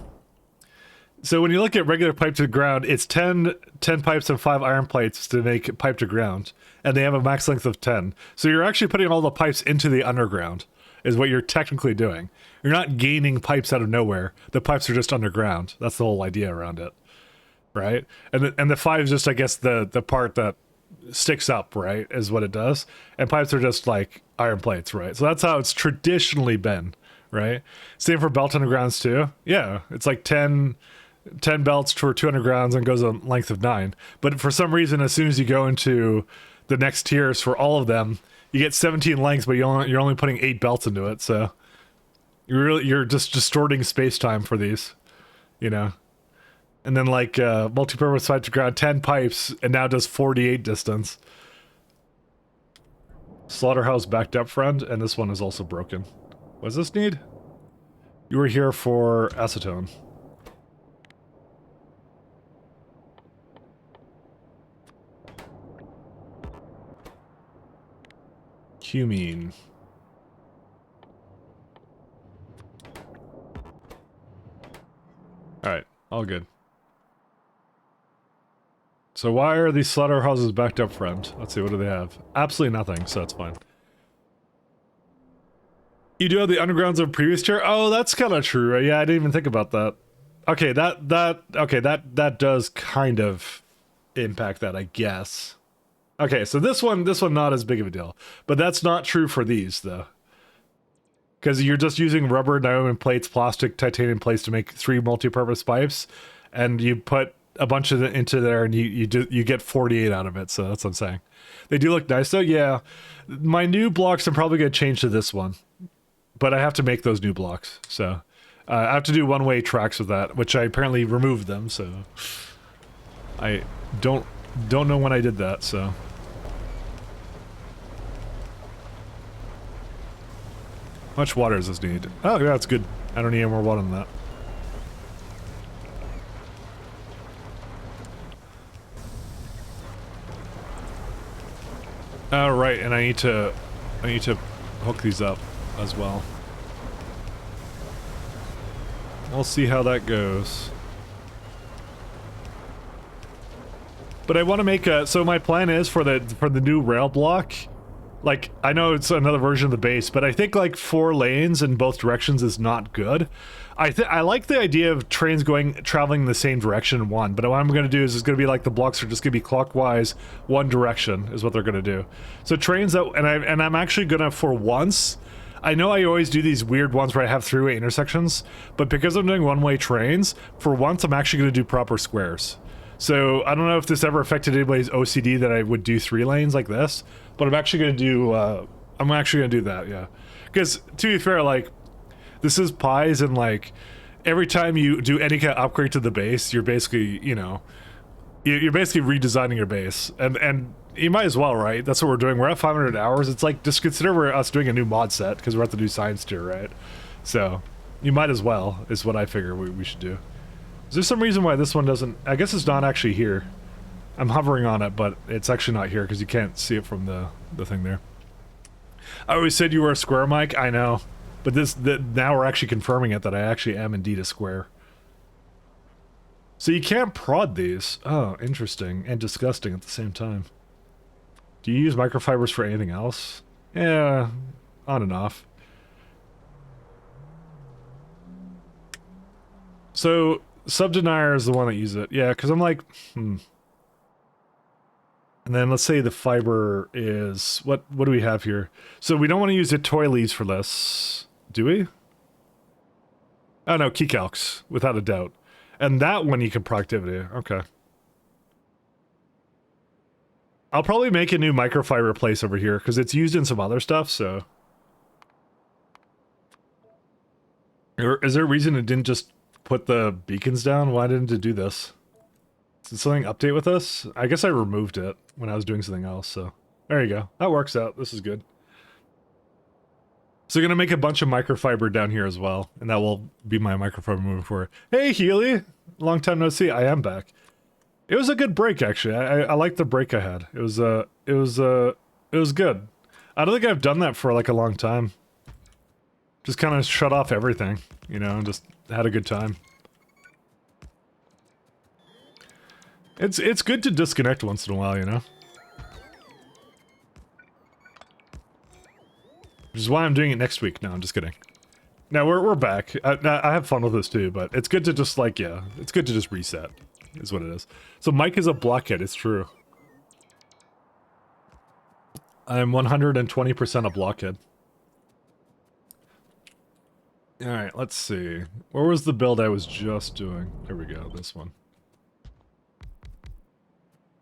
so when you look at regular pipe to ground, it's 10 pipes and 5 iron plates to make pipe to ground, and they have a max length of 10. So you're actually putting all the pipes into the underground, is what you're technically doing. You're not gaining pipes out of nowhere. The pipes are just underground. That's the whole idea around it, right? And the 5 is just, I guess, the part that sticks up, right, is what it does. And pipes are just like iron plates, right? So that's how it's traditionally been, right? Same for belt undergrounds too. Yeah, it's like 10 belts for 2 undergrounds and goes a length of 9. But for some reason, as soon as you go into the next tiers for all of them, you get 17 lengths, but you're only putting 8 belts into it. So you're just distorting space-time for these, you know. And then like multi-purpose pipe to ground, 10 pipes, and now does 48 distance. Slaughterhouse backed up, friend, and this one is also broken. What does this need? You were here for acetone. Cumene. Alright, all good. So why are these slaughterhouses backed up, friend? Let's see, what do they have? Absolutely nothing, so that's fine. You do have the undergrounds of previous tier? Oh, that's kind of true. Yeah, I didn't even think about that. Okay, that does kind of impact that, I guess. Okay, so this one not as big of a deal. But that's not true for these, though. Because you're just using rubber, niobium plates, plastic, titanium plates to make 3 multi-purpose pipes, and you put a bunch of it into there, and you get 48 out of it. So that's what I'm saying. They do look nice, though. Yeah, my new blocks I'm probably going to change to this one, but I have to make those new blocks. So I have to do one-way tracks with that, which I apparently removed them. So I don't know when I did that. So. How much water does this need? Oh, yeah, that's good. I don't need any more water than that. Oh, right, and I need to hook these up as well. We'll see how that goes. But I want to make a, so my plan is for the new rail block, like, I know it's another version of the base, but I think like 4 lanes in both directions is not good. I like the idea of trains traveling the same direction in one, but what I'm going to do is it's going to be like the blocks are just going to be clockwise one direction is what they're going to do. So trains that, and I'm actually going to, for once, I know I always do these weird ones where I have 3-way intersections, but because I'm doing one-way trains, for once I'm actually going to do proper squares. So I don't know if this ever affected anybody's OCD that I would do 3 lanes like this, but I'm actually going to do, do that, yeah. Because, to be fair, like, this is pies, and, like, every time you do any kind of upgrade to the base, you're basically, you know, you're basically redesigning your base, and you might as well, right? That's what we're doing. We're at 500 hours. It's like, just consider we're us doing a new mod set because we're at the new science tier, right? So you might as well, is what I figure we should do. Is there some reason why this one doesn't? I guess it's not actually here. I'm hovering on it, but it's actually not here because you can't see it from the thing there. I always said you were a square, Mike. I know, but now we're actually confirming it that I actually am indeed a square. So you can't prod these. Oh, interesting and disgusting at the same time. Do you use microfibers for anything else? Yeah, on and off. So Subdenier is the one that uses it. Yeah, because I'm like, And then let's say the fiber is, what do we have here? So we don't want to use the toy leaves for this, do we? Oh no, key calcs, without a doubt. And that one you can productivity, okay. I'll probably make a new microfiber place over here, because it's used in some other stuff, so... Or is there a reason it didn't just put the beacons down? Why didn't it do this? Did something update with this? I guess I removed it when I was doing something else, so... There you go. That works out. This is good. So I'm gonna make a bunch of microfiber down here as well, and that will be my microfiber moving forward. Hey, Healy! Long time no see. I am back. It was a good break, actually. I liked the break I had. It was good. I don't think I've done that for like a long time. Just kind of shut off everything, you know, and just had a good time. It's good to disconnect once in a while, you know? Which is why I'm doing it next week. No, I'm just kidding. No, we're back. I have fun with this too, but it's good to just like, yeah, it's good to just reset, is what it is. So Mike is a blockhead, it's true. I'm 120% a blockhead. Alright, let's see. Where was the build I was just doing? There we go, this one.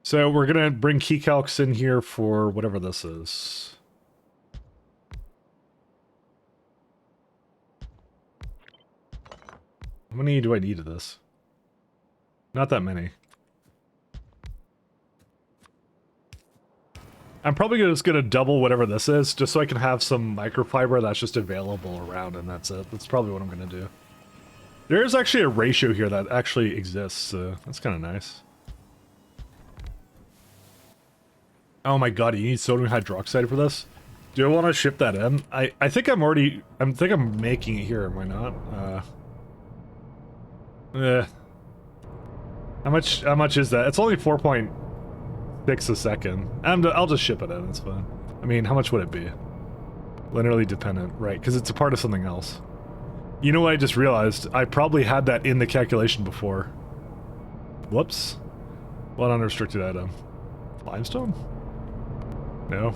So we're gonna bring key calcs in here for whatever this is. How many do I need of this? Not that many. I'm probably just gonna double whatever this is, just so I can have some microfiber that's just available around, and that's it. That's probably what I'm gonna do. There is actually a ratio here that actually exists, so that's kind of nice. Oh my god, you need sodium hydroxide for this? Do I want to ship that in? I think I'm already... I think I'm making it here, am I not? How much is that? It's only 4.6 a second. I'll just ship it in, it's fine. I mean, how much would it be? Linearly dependent, right, because it's a part of something else. You know what I just realized? I probably had that in the calculation before. Whoops. What unrestricted item? Limestone? No.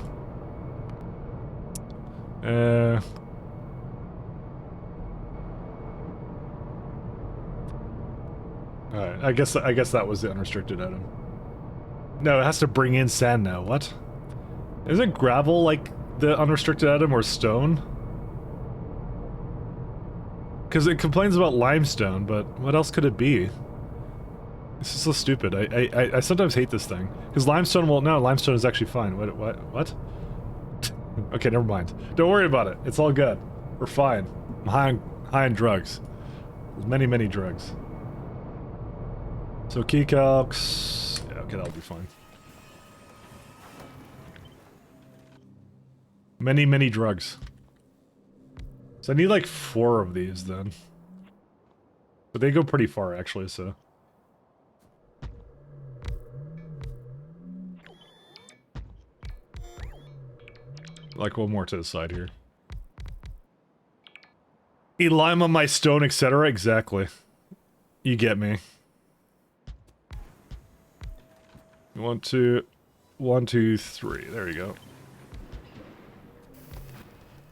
Alright, I guess that was the unrestricted item. No, it has to bring in sand now. What? Isn't gravel like the unrestricted item or stone? Because it complains about limestone, but what else could it be? This is so stupid. I sometimes hate this thing. Because limestone, well, no, limestone is actually fine. What? Okay, never mind. Don't worry about it. It's all good. We're fine. I'm high on drugs. Many, many drugs. So key calcs... Yeah, okay, that'll be fine. Many, many drugs. So I need like 4 of these then. But they go pretty far actually, so... Like one more to the side here. Eat lime on my stone, etc. Exactly. You get me. 1, 2, 1, 2, 3. There you go.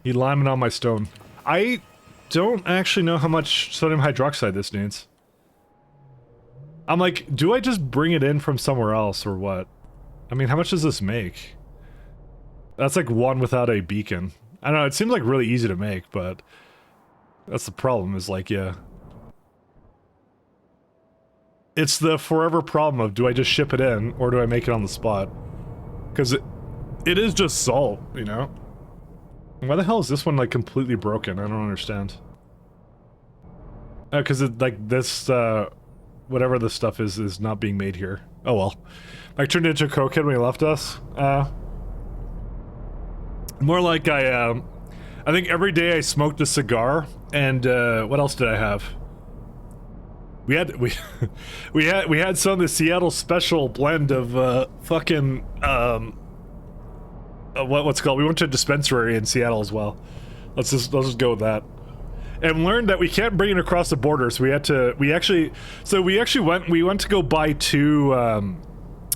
Eat lime on my stone. I don't actually know how much sodium hydroxide this needs. I'm like, do I just bring it in from somewhere else or what? I mean, how much does this make? That's like 1 without a beacon. I don't know, it seems like really easy to make, but... That's the problem, is like, yeah. it's the forever problem of, do I just ship it in, or do I make it on the spot? Because it is just salt, you know? Why the hell is this one, like, completely broken? I don't understand. Because like, this, whatever this stuff is not being made here. Oh well. I turned into a cokehead when he left us. More like I think every day I smoked a cigar, and, what else did I have? We had some of the Seattle Special blend of, fucking, what's it called? We went to a dispensary in Seattle as well. Let's just go with that. And learned that we can't bring it across the border, so we went to go buy two,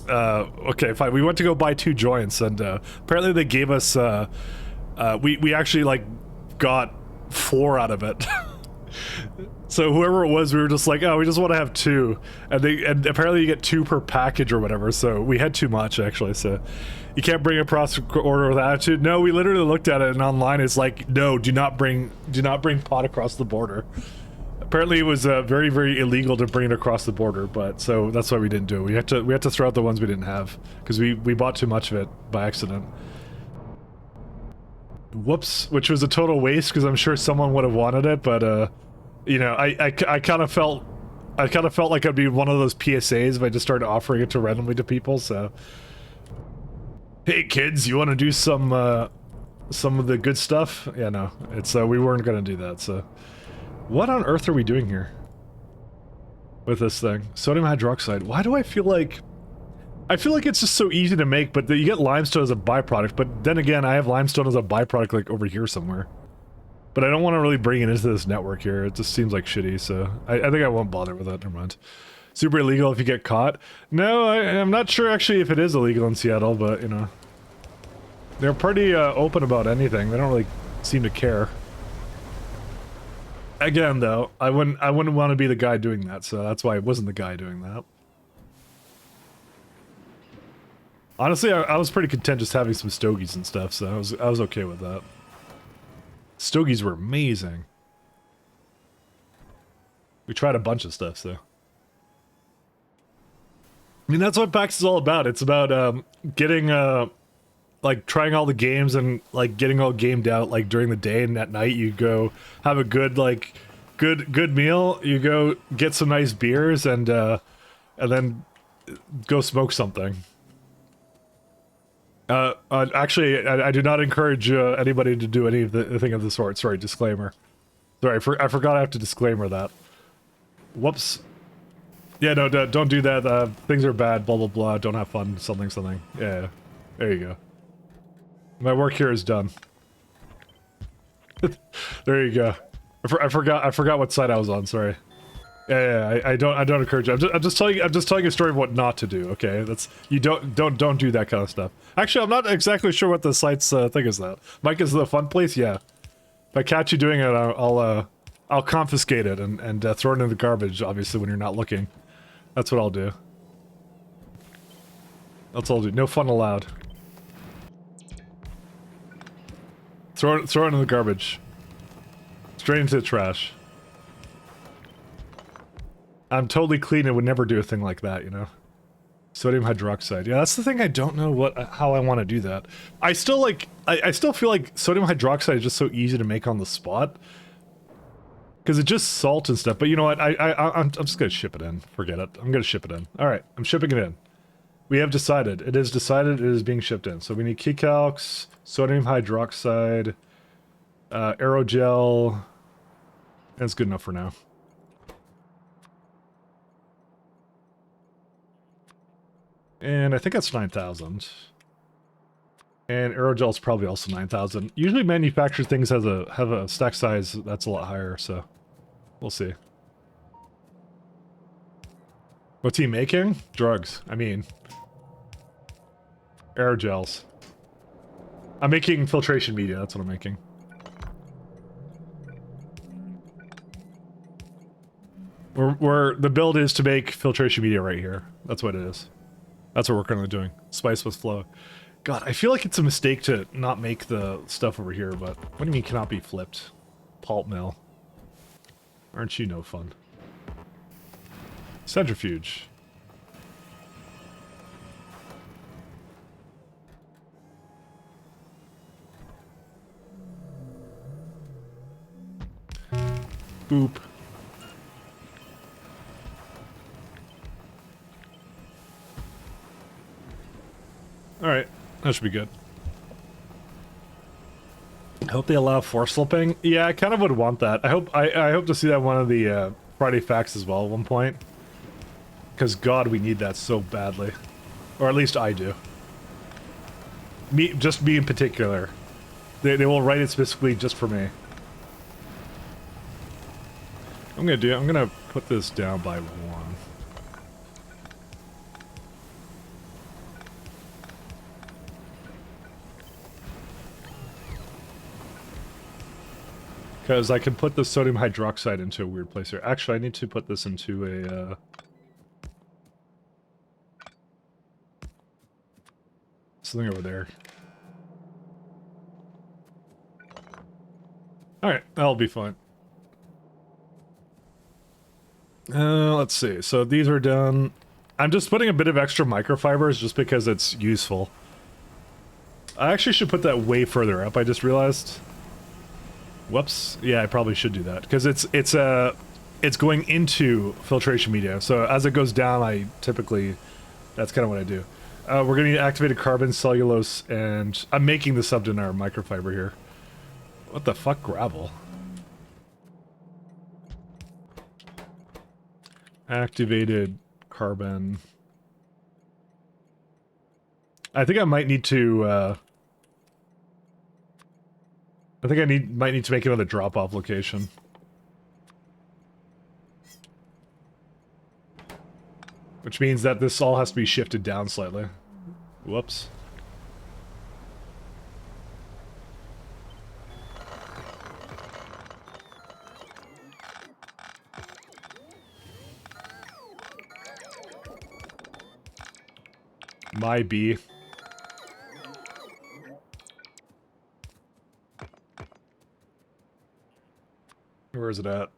okay, fine. We went to go buy 2 joints, and, apparently they gave us, we actually, like, got 4 out of it. So whoever it was, we were just like, oh, we just want to have 2. And apparently you get 2 per package or whatever, so we had too much, actually, so... You can't bring across the border with attitude. No, we literally looked at it, and online it's like, no, do not bring pot across the border. Apparently it was very, very illegal to bring it across the border, but so that's why we didn't do it. We had to throw out the ones we didn't have, because we bought too much of it by accident. Whoops, which was a total waste, because I'm sure someone would have wanted it, but you know, I kind of felt like I'd be one of those PSAs if I just started offering it randomly to people, so... Hey kids, you want to do some of the good stuff? Yeah, no, it's we weren't gonna do that. So, what on earth are we doing here with this thing? Sodium hydroxide. Why do I feel like it's just so easy to make, but you get limestone as a byproduct. But then again, I have limestone as a byproduct like over here somewhere. But I don't want to really bring it into this network here. It just seems like shitty. So I think I won't bother with that. Never mind. Super illegal if you get caught. No, I'm not sure actually if it is illegal in Seattle, but you know. They're pretty open about anything. They don't really seem to care. Again though, I wouldn't want to be the guy doing that, so that's why I wasn't the guy doing that. Honestly, I was pretty content just having some stogies and stuff, so I was okay with that. Stogies were amazing. We tried a bunch of stuff, so. I mean, that's what PAX is all about. It's about, getting, like, trying all the games and, like, getting all gamed out, like, during the day, and at night you go have a good, like, good meal, you go get some nice beers, and then go smoke something. Actually, I do not encourage, anybody to do anything of the sort. Sorry, disclaimer. Sorry, I forgot I have to disclaimer that. Whoops. Yeah, no, don't do that. Things are bad, blah, blah, blah. Don't have fun, something. Yeah, there you go. My work here is done. There you go. I forgot what side I was on, sorry. Yeah, I don't encourage you. I'm just telling you a story of what not to do, okay? That's, you don't do that kind of stuff. Actually, I'm not exactly sure what the site's thing is that. Mike, is the fun place? Yeah. If I catch you doing it, I'll confiscate it and throw it in the garbage, obviously, when you're not looking. That's what I'll do. That's all I'll do. No fun allowed. Throw it in the garbage. Straight into the trash. I'm totally clean and would never do a thing like that, you know? Sodium hydroxide. Yeah, that's the thing. I don't know how I want to do that. I still like, I still feel like sodium hydroxide is just so easy to make on the spot. Because it's just salt and stuff. But you know what? I'm just going to ship it in. Forget it. I'm going to ship it in. Alright, I'm shipping it in. We have decided. It is decided. It is being shipped in. So we need keycalcs, sodium hydroxide, aerogel. That's good enough for now. And I think that's 9,000. And aerogel is probably also 9,000. Usually manufactured things have a stack size that's a lot higher, so we'll see. What's he making? Drugs. I mean, aerogels. I'm making filtration media. That's what I'm making. The build is to make filtration media right here. That's what it is. That's what we're currently doing. Spice with flow. God, I feel like it's a mistake to not make the stuff over here, but what do you mean cannot be flipped? Pulp mill. Aren't you no fun? Centrifuge. Boop. Alright, that should be good. I hope they allow force slipping. Yeah, I kind of would want that. I hope to see that one of the Friday facts as well at one point. Because God, we need that so badly. Or at least I do. Just me in particular. They will write it specifically just for me. I'm gonna put this down by 1. Because I can put the sodium hydroxide into a weird place here. Actually, I need to put this into a, something over there. Alright, that'll be fine. Let's see. So these are done. I'm just putting a bit of extra microfibers just because it's useful. I actually should put that way further up, I just realized. Whoops. Yeah, I probably should do that because it's going into filtration media. So as it goes down, I typically, that's kind of what I do. We're gonna need activated carbon, cellulose, and I'm making the subdinar microfiber here. What the fuck, gravel? Activated carbon. I think I might need to. I think I might need to make another drop-off location. Which means that this all has to be shifted down slightly. Whoops. My bee. Where is it at?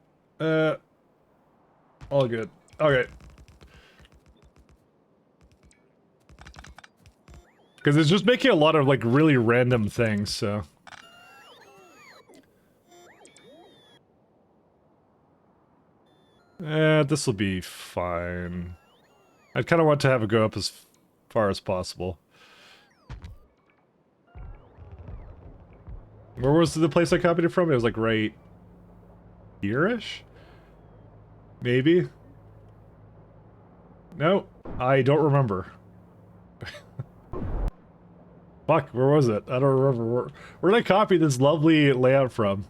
All good. Okay. Because it's just making a lot of, like, really random things, so... this'll be fine. I'd kind of want to have it go up as far as possible. Where was the place I copied it from? It was, like, right... here-ish? Maybe? No, I don't remember. Fuck, where was it? I don't remember. Where did I copy this lovely layout from?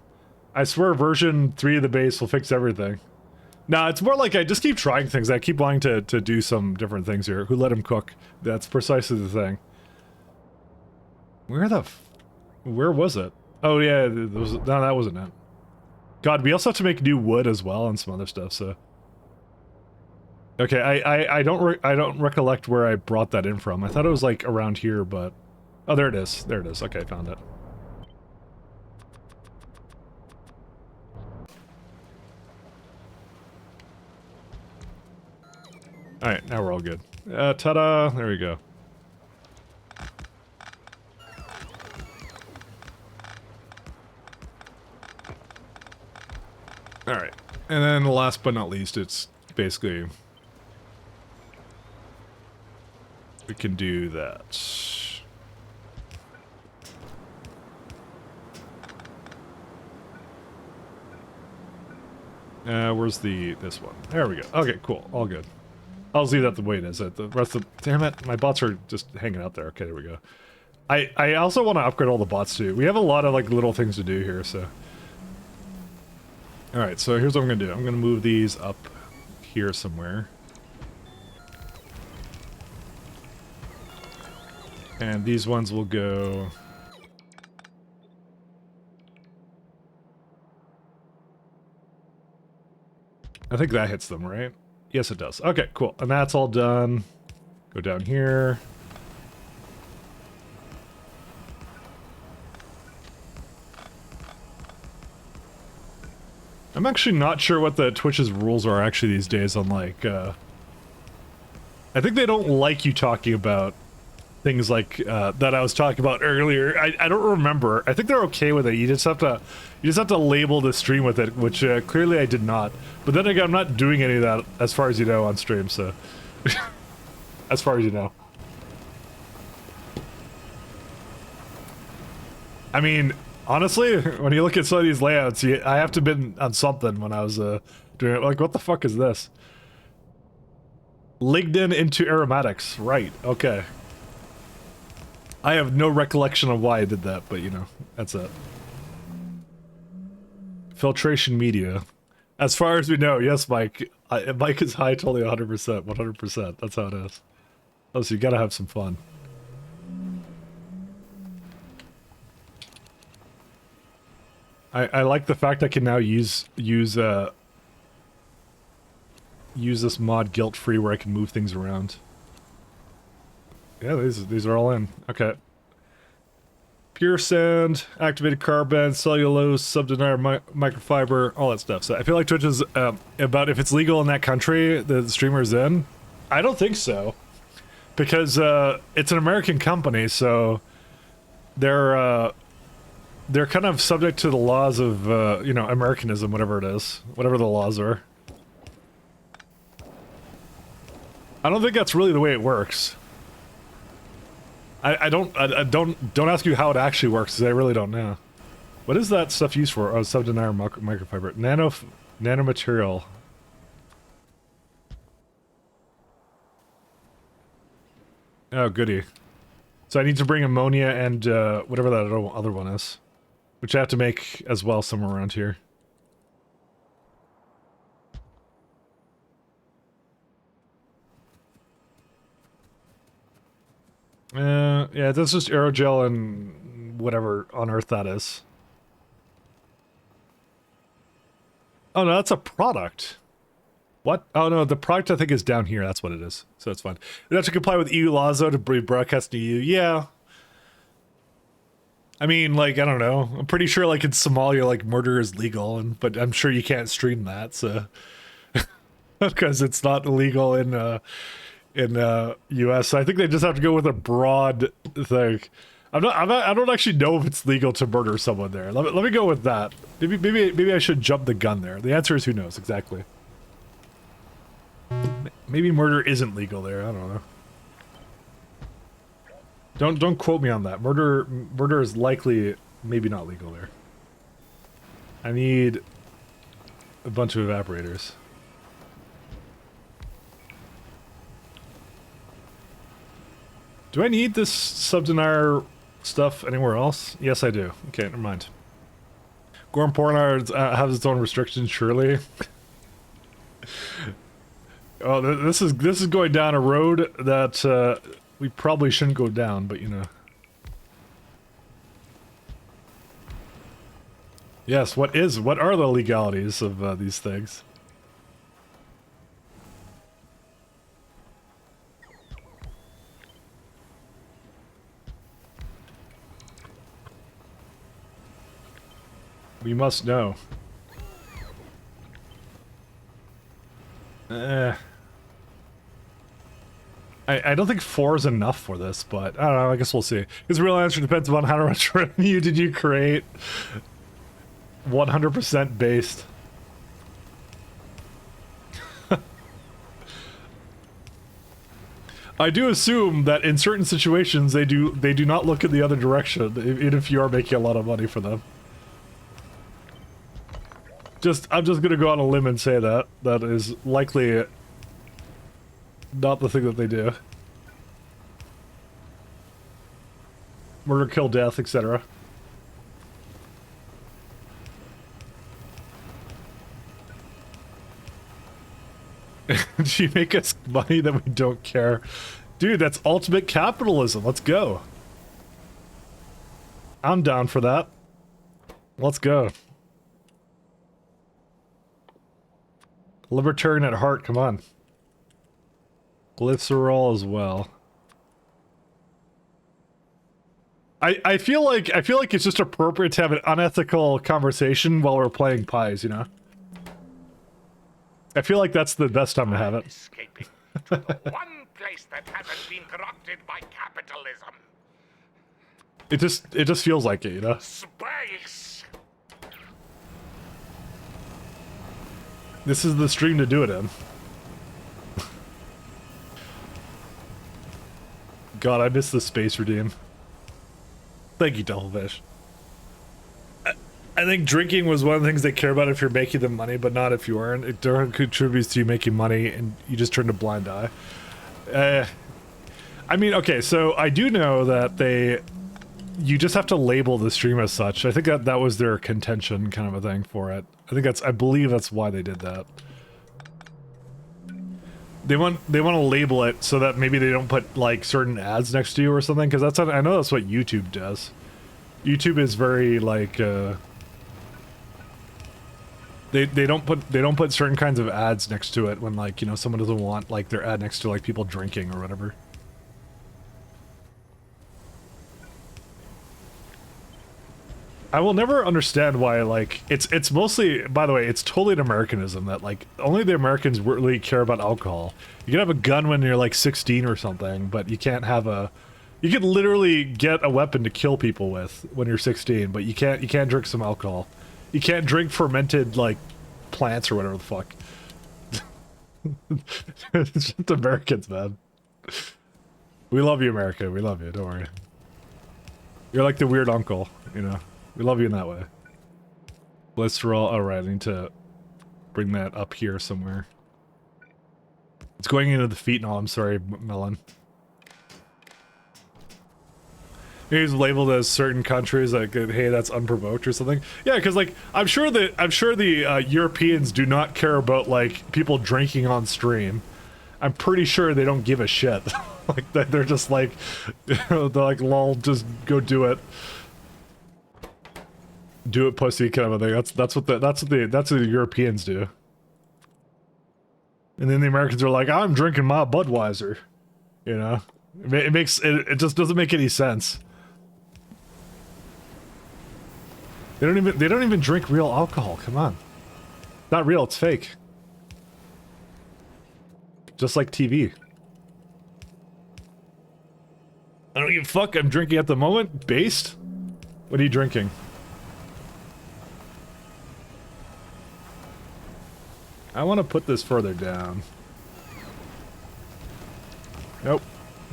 I swear version 3 of the base will fix everything. Nah, it's more like I just keep trying things. I keep wanting to do some different things here. Who let him cook? That's precisely the thing. Where the where was it? Oh yeah, no, that wasn't it. God, we also have to make new wood as well and some other stuff, so... Okay, I don't recollect where I brought that in from. I thought it was, like, around here, but... Oh, there it is. There it is. Okay, found it. Alright, now we're all good. Ta-da! There we go. Alright, and then last but not least, it's basically... we can do that. Where's this one? There we go. Okay, cool. All good. I'll leave that the way it is. The rest of... damn it, my bots are just hanging out there. Okay, there we go. I also want to upgrade all the bots too. We have a lot of, like, little things to do here, so... Alright, so here's what I'm gonna do. I'm gonna move these up here somewhere. And these ones will go... I think that hits them, right? Yes, it does. Okay, cool. And that's all done. Go down here. I'm actually not sure what the Twitch's rules are actually these days on, like, I think they don't like you talking about things like that I was talking about earlier. I don't remember. I think they're okay with it. You just have to label the stream with it, which clearly I did not. But then again, I'm not doing any of that as far as you know on stream, so as far as you know. I mean, honestly, when you look at some of these layouts, I have to been on something when I was doing it. Like, what the fuck is this? Lignin into aromatics. Right, okay. I have no recollection of why I did that, but you know, that's it. Filtration media. As far as we know, yes, Mike. Mike is high totally 100%, 100%. That's how it is. Oh, so you gotta have some fun. I like the fact I can now use this mod guilt-free where I can move things around. Yeah, these are all in. Okay. Pure sand, activated carbon, cellulose, subdenier microfiber, all that stuff. So I feel like Twitch is about if it's legal in that country the streamer's in. I don't think so. Because it's an American company, so they're kind of subject to the laws of, you know, Americanism, whatever it is. Whatever the laws are. I don't think that's really the way it works. I don't ask you how it actually works, because I really don't know. What is that stuff used for? Oh, subdenier microfiber. Nanomaterial. Oh, goody. So I need to bring ammonia and whatever that other one is. Which I have to make as well somewhere around here. Yeah, that's just aerogel and whatever on earth that is. Oh no, that's a product. What? Oh no, the product I think is down here. That's what it is. So it's fine. You have to comply with EU laws though to be broadcast to EU. Yeah. I mean, like, I don't know. I'm pretty sure like in Somalia, like murder is legal, but I'm sure you can't stream that, so because it's not illegal in US. So I think they just have to go with a broad thing. I don't actually know if it's legal to murder someone there. Let me go with that. Maybe I should jump the gun there. The answer is who knows exactly. Maybe murder isn't legal there. I don't know. Don't quote me on that. Murder is likely maybe not legal there. I need a bunch of evaporators. Do I need this subdenier stuff anywhere else? Yes, I do. Okay, never mind. Gorm Pornard has its own restrictions, surely. Oh, this is going down a road that we probably shouldn't go down, but you know. Yes, what are the legalities of these things? We must know. I don't think 4 is enough for this, but I don't know, I guess we'll see. Because the real answer depends on how much revenue did you create. 100% based. I do assume that in certain situations they do not look in the other direction, even if you are making a lot of money for them. I'm just gonna go on a limb and say that is likely not the thing that they do. Murder, kill, death, etc. Do you make us money that we don't care? Dude, that's ultimate capitalism. Let's go. I'm down for that. Let's go. Libertarian at heart, come on. Glycerol as well. I feel like it's just appropriate to have an unethical conversation while we're playing pies, you know? I feel like that's the best time to have it. Escaping. One place that hasn't been corrupted by capitalism. It just feels like it, you know? Space! This is the stream to do it in. God, I miss the space redeem. Thank you, Devilfish. I think drinking was one of the things they care about if you're making them money, but not if you aren't. It contributes to you making money, and you just turn a blind eye. I mean, okay, so I do know that you just have to label the stream as such. I think that was their contention kind of a thing for it. I believe that's why they did that. They want to label it so that maybe they don't put like certain ads next to you or something, because I know that's what YouTube does. YouTube is very like they don't put certain kinds of ads next to it when, like, you know, someone doesn't want like their ad next to like people drinking or whatever. I will never understand why, like, it's mostly, by the way, it's totally an Americanism that, like, only the Americans really care about alcohol. You can have a gun when you're, like, 16 or something, but you can't have you can literally get a weapon to kill people with when you're 16, but you can't drink some alcohol. You can't drink fermented, like, plants or whatever the fuck. It's just Americans, man. We love you, America. We love you, don't worry. You're like the weird uncle, you know? We love you in that way. Glycerol. Alright, I need to bring that up here somewhere. It's going into the feet now, I'm sorry, Melon. He's labeled as certain countries like, hey, that's unprovoked or something. Yeah, because, like, I'm sure the Europeans do not care about, like, people drinking on stream. I'm pretty sure they don't give a shit. Like, they're just like, they're like, lol, just go do it. Do it, pussy, kind of a thing. That's what the Europeans do. And then the Americans are like, I'm drinking my Budweiser. You know, it just doesn't make any sense. They don't even drink real alcohol. Come on, not real. It's fake. Just like TV. I don't give a fuck. I'm drinking at the moment. Based. What are you drinking? I want to put this further down. Nope,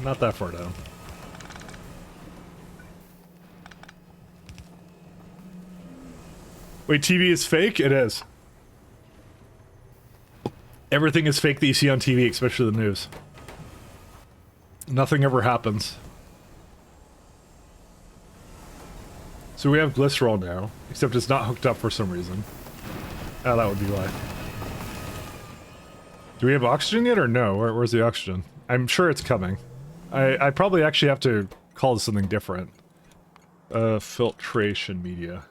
not that far down. Wait, TV is fake? It is. Everything is fake that you see on TV, especially the news. Nothing ever happens. So we have glycerol now, except it's not hooked up for some reason. Oh, that would be why. Do we have oxygen yet or no? Where's the oxygen? I'm sure it's coming. I probably actually have to call this something different. Filtration media.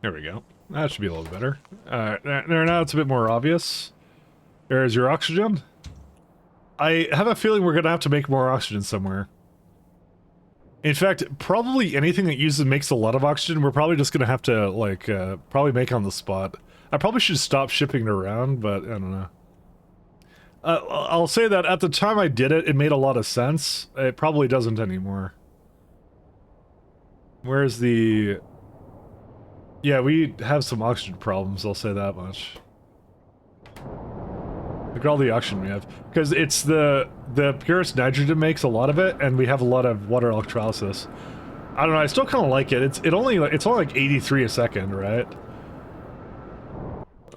There we go. That should be a little better. Now it's a bit more obvious. There's your oxygen. I have a feeling we're gonna have to make more oxygen somewhere. In fact, probably anything that makes a lot of oxygen, we're probably just gonna have to, like, probably make on the spot. I probably should stop shipping it around, but I don't know. I'll say that at the time I did it, it made a lot of sense. It probably doesn't anymore. Where's the... Yeah, we have some oxygen problems, I'll say that much. Look at all the oxygen we have. Because it's the purest nitrogen makes a lot of it, and we have a lot of water electrolysis. I don't know, I still kind of like it. It's only like 83 a second, right?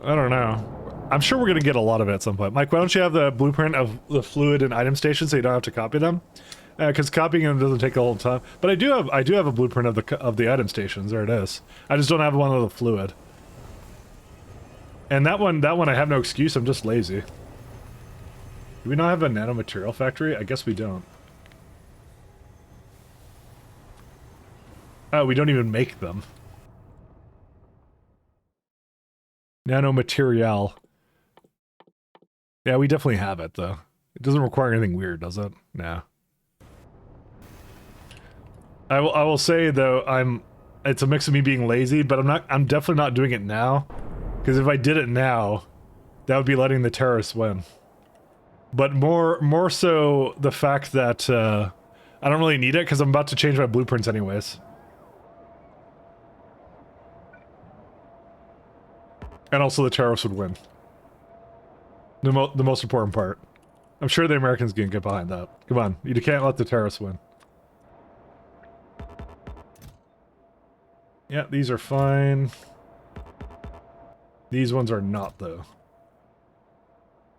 I don't know. I'm sure we're gonna get a lot of it at some point. Mike, why don't you have the blueprint of the fluid and item station so you don't have to copy them? Because copying them doesn't take a whole time. But I do have a blueprint of the item stations. There it is. I just don't have one of the fluid. And that one I have no excuse. I'm just lazy. Do we not have a nanomaterial factory? I guess we don't. Oh, we don't even make them. Nanomaterial. Yeah, we definitely have it, though. It doesn't require anything weird, does it? Nah. I will say though, it's a mix of me being lazy, but I'm definitely not doing it now. Because if I did it now, that would be letting the terrorists win. But more so the fact that I don't really need it because I'm about to change my blueprints anyways. And also the terrorists would win. The most important part. I'm sure the Americans can get behind that. Come on, you can't let the terrorists win. Yeah, these are fine. These ones are not, though.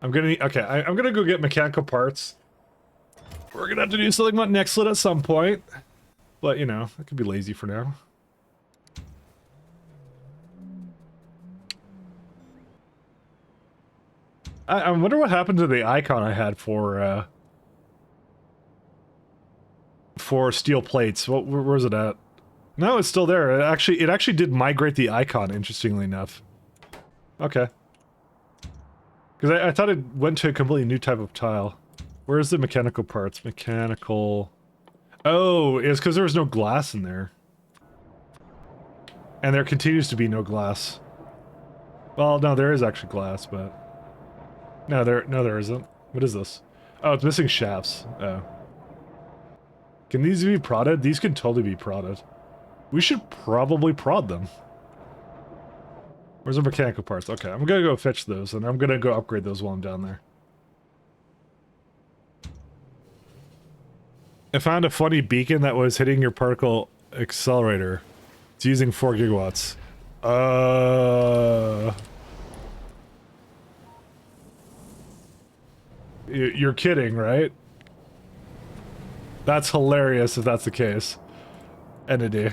I'm gonna need, okay, I'm gonna go get mechanical parts. We're gonna have to do something about Nextlit at some point. But, you know, I could be lazy for now. I wonder what happened to the icon I had for steel plates. Where was it at? No, it's still there. It actually did migrate the icon, interestingly enough. Okay. Because I thought it went to a completely new type of tile. Where's the mechanical parts? Mechanical... Oh, it's because there was no glass in there. And there continues to be no glass. Well, no, there is actually glass, but... No, there isn't. What is this? Oh, it's missing shafts. Oh. Can these be prodded? These could totally be prodded. We should probably prod them. Where's the mechanical parts? Okay, I'm gonna go fetch those, and I'm gonna go upgrade those while I'm down there. I found a funny beacon that was hitting your particle accelerator. It's using 4 gigawatts. You're kidding, right? That's hilarious if that's the case. Entity.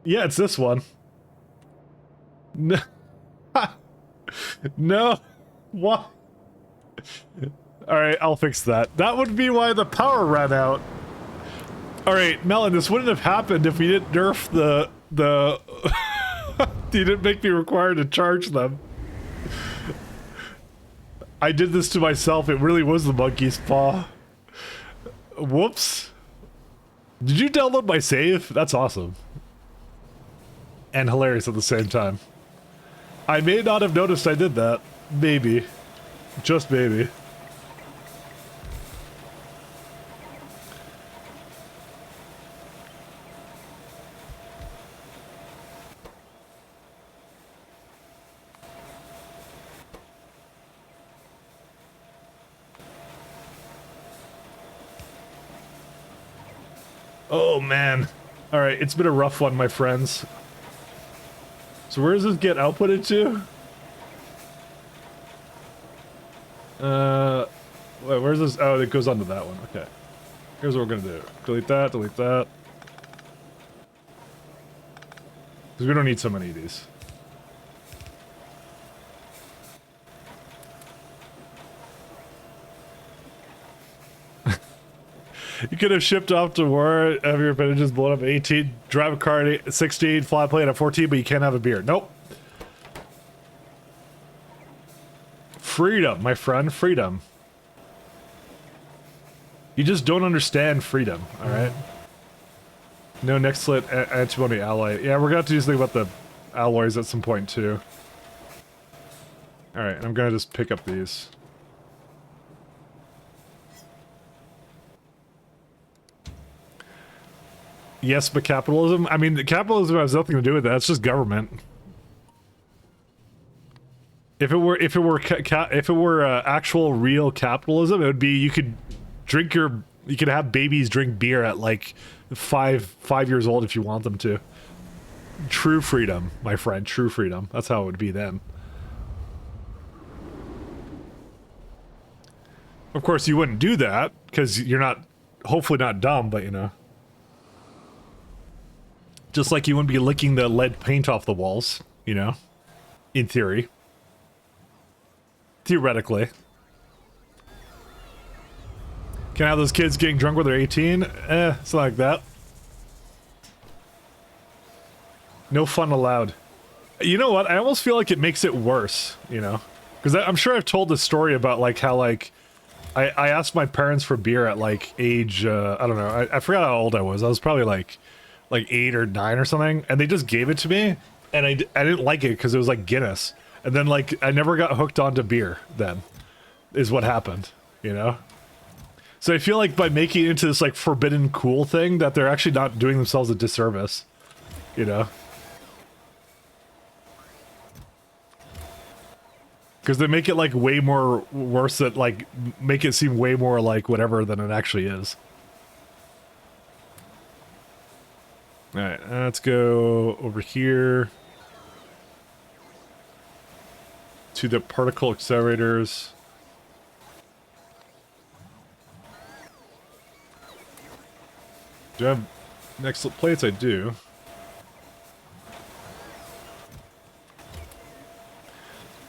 Yeah, it's this one. No. No. What? Alright, I'll fix that. That would be why the power ran out. Alright, Melon, this wouldn't have happened if we didn't nerf the... You didn't make me required to charge them. I did this to myself. It really was the monkey's paw. Whoops. Did you download my save? That's awesome. And hilarious at the same time. I may not have noticed I did that. Maybe. Just maybe. Oh man. Alright, it's been a rough one, my friends. So where does this get outputted to? Wait, where's this? Oh, it goes onto that one. Okay. Here's what we're gonna do. Delete that, delete that. Because we don't need so many of these. You could have shipped off to war, have your appendages blown up at 18, drive a car at 16, fly a plane at 14, but you can't have a beer. Nope. Freedom, my friend, freedom. You just don't understand freedom, alright? No Nextlit antimony alloy. Yeah, we're gonna have to do something about the alloys at some point, too. Alright, I'm gonna just pick up these. Yes, but capitalism? I mean, capitalism has nothing to do with that. It's just government. If it were actual real capitalism, it would be you could have babies drink beer at like five years old if you want them to. True freedom, my friend. True freedom. That's how it would be then. Of course, you wouldn't do that because you're not, hopefully not dumb, but you know. Just like you wouldn't be licking the lead paint off the walls, you know? In theory. Theoretically. Can I have those kids getting drunk when they're 18? It's not like that. No fun allowed. You know what? I almost feel like it makes it worse, you know? Because I'm sure I've told this story about, like, how, like, I asked my parents for beer at like age, I don't know, I forgot how old I was. I was probably like 8 or 9 or something, and they just gave it to me, and I didn't like it because it was like Guinness, and then like I never got hooked onto beer. Then is what happened, you know. So I feel like by making it into this like forbidden cool thing, that they're actually not doing themselves a disservice, you know. Because they make it like way more worse, that like make it seem way more like whatever than it actually is. Alright, let's go over here to the particle accelerators. Do I have next plates? I do.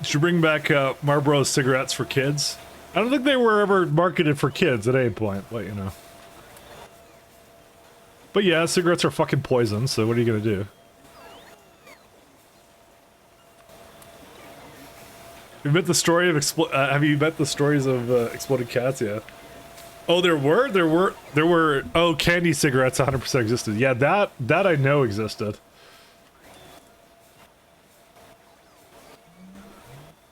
Should bring back Marlboro cigarettes for kids. I don't think they were ever marketed for kids at any point, but you know. But yeah, cigarettes are fucking poison, so what are you gonna do? You met the story of have you met the stories of exploded cats? Yeah. Oh, there were. Oh, candy cigarettes 100% existed. Yeah, that I know existed.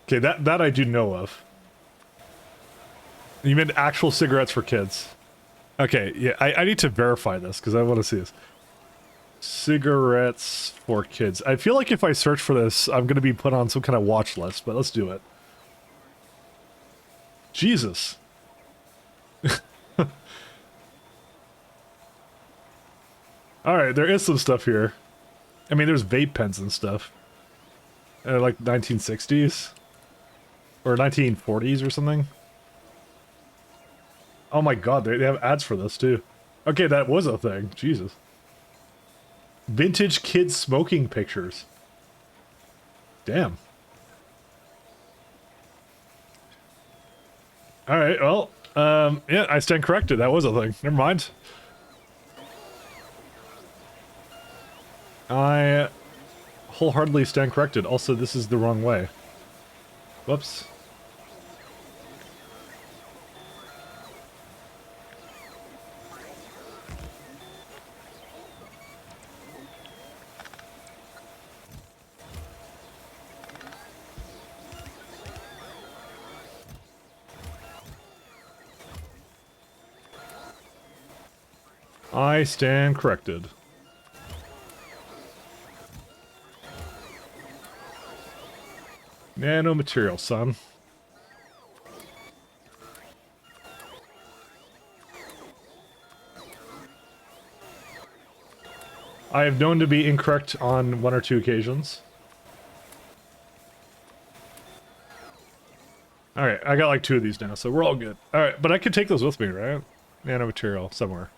Okay, that I do know of. You meant actual cigarettes for kids. Okay, yeah, I need to verify this because I want to see this. Cigarettes for kids. I feel like if I search for this, I'm going to be put on some kind of watch list, but let's do it. Jesus. Alright, there is some stuff here. I mean, there's vape pens and stuff. Like 1960s? Or 1940s or something? Oh my god, they have ads for this too. Okay, that was a thing. Jesus. Vintage kids smoking pictures. Damn. Alright, well, yeah, I stand corrected. That was a thing. Never mind. I wholeheartedly stand corrected. Also, this is the wrong way. Whoops. I stand corrected. Nanomaterial, son. I have known to be incorrect on 1 or 2 occasions. Alright, I got like 2 of these now, so we're all good. Alright, but I could take those with me, right? Nanomaterial, somewhere.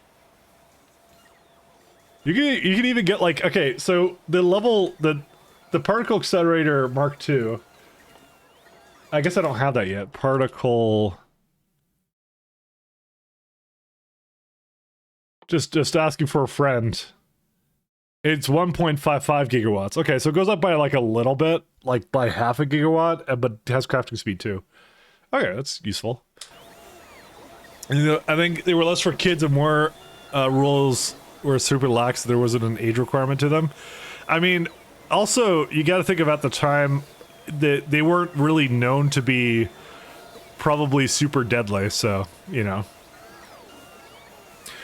You can even get like, okay, so the level, the particle accelerator Mark II, I guess I don't have that yet. Particle... Just asking for a friend. It's 1.55 gigawatts. Okay, so it goes up by like a little bit, like by half a gigawatt, but it has crafting speed too. Okay, that's useful. And, you know, I think they were less for kids and more rules were super lax. There wasn't an age requirement to them. I mean, also, you got to think about the time that they weren't really known to be probably super deadly, so, you know.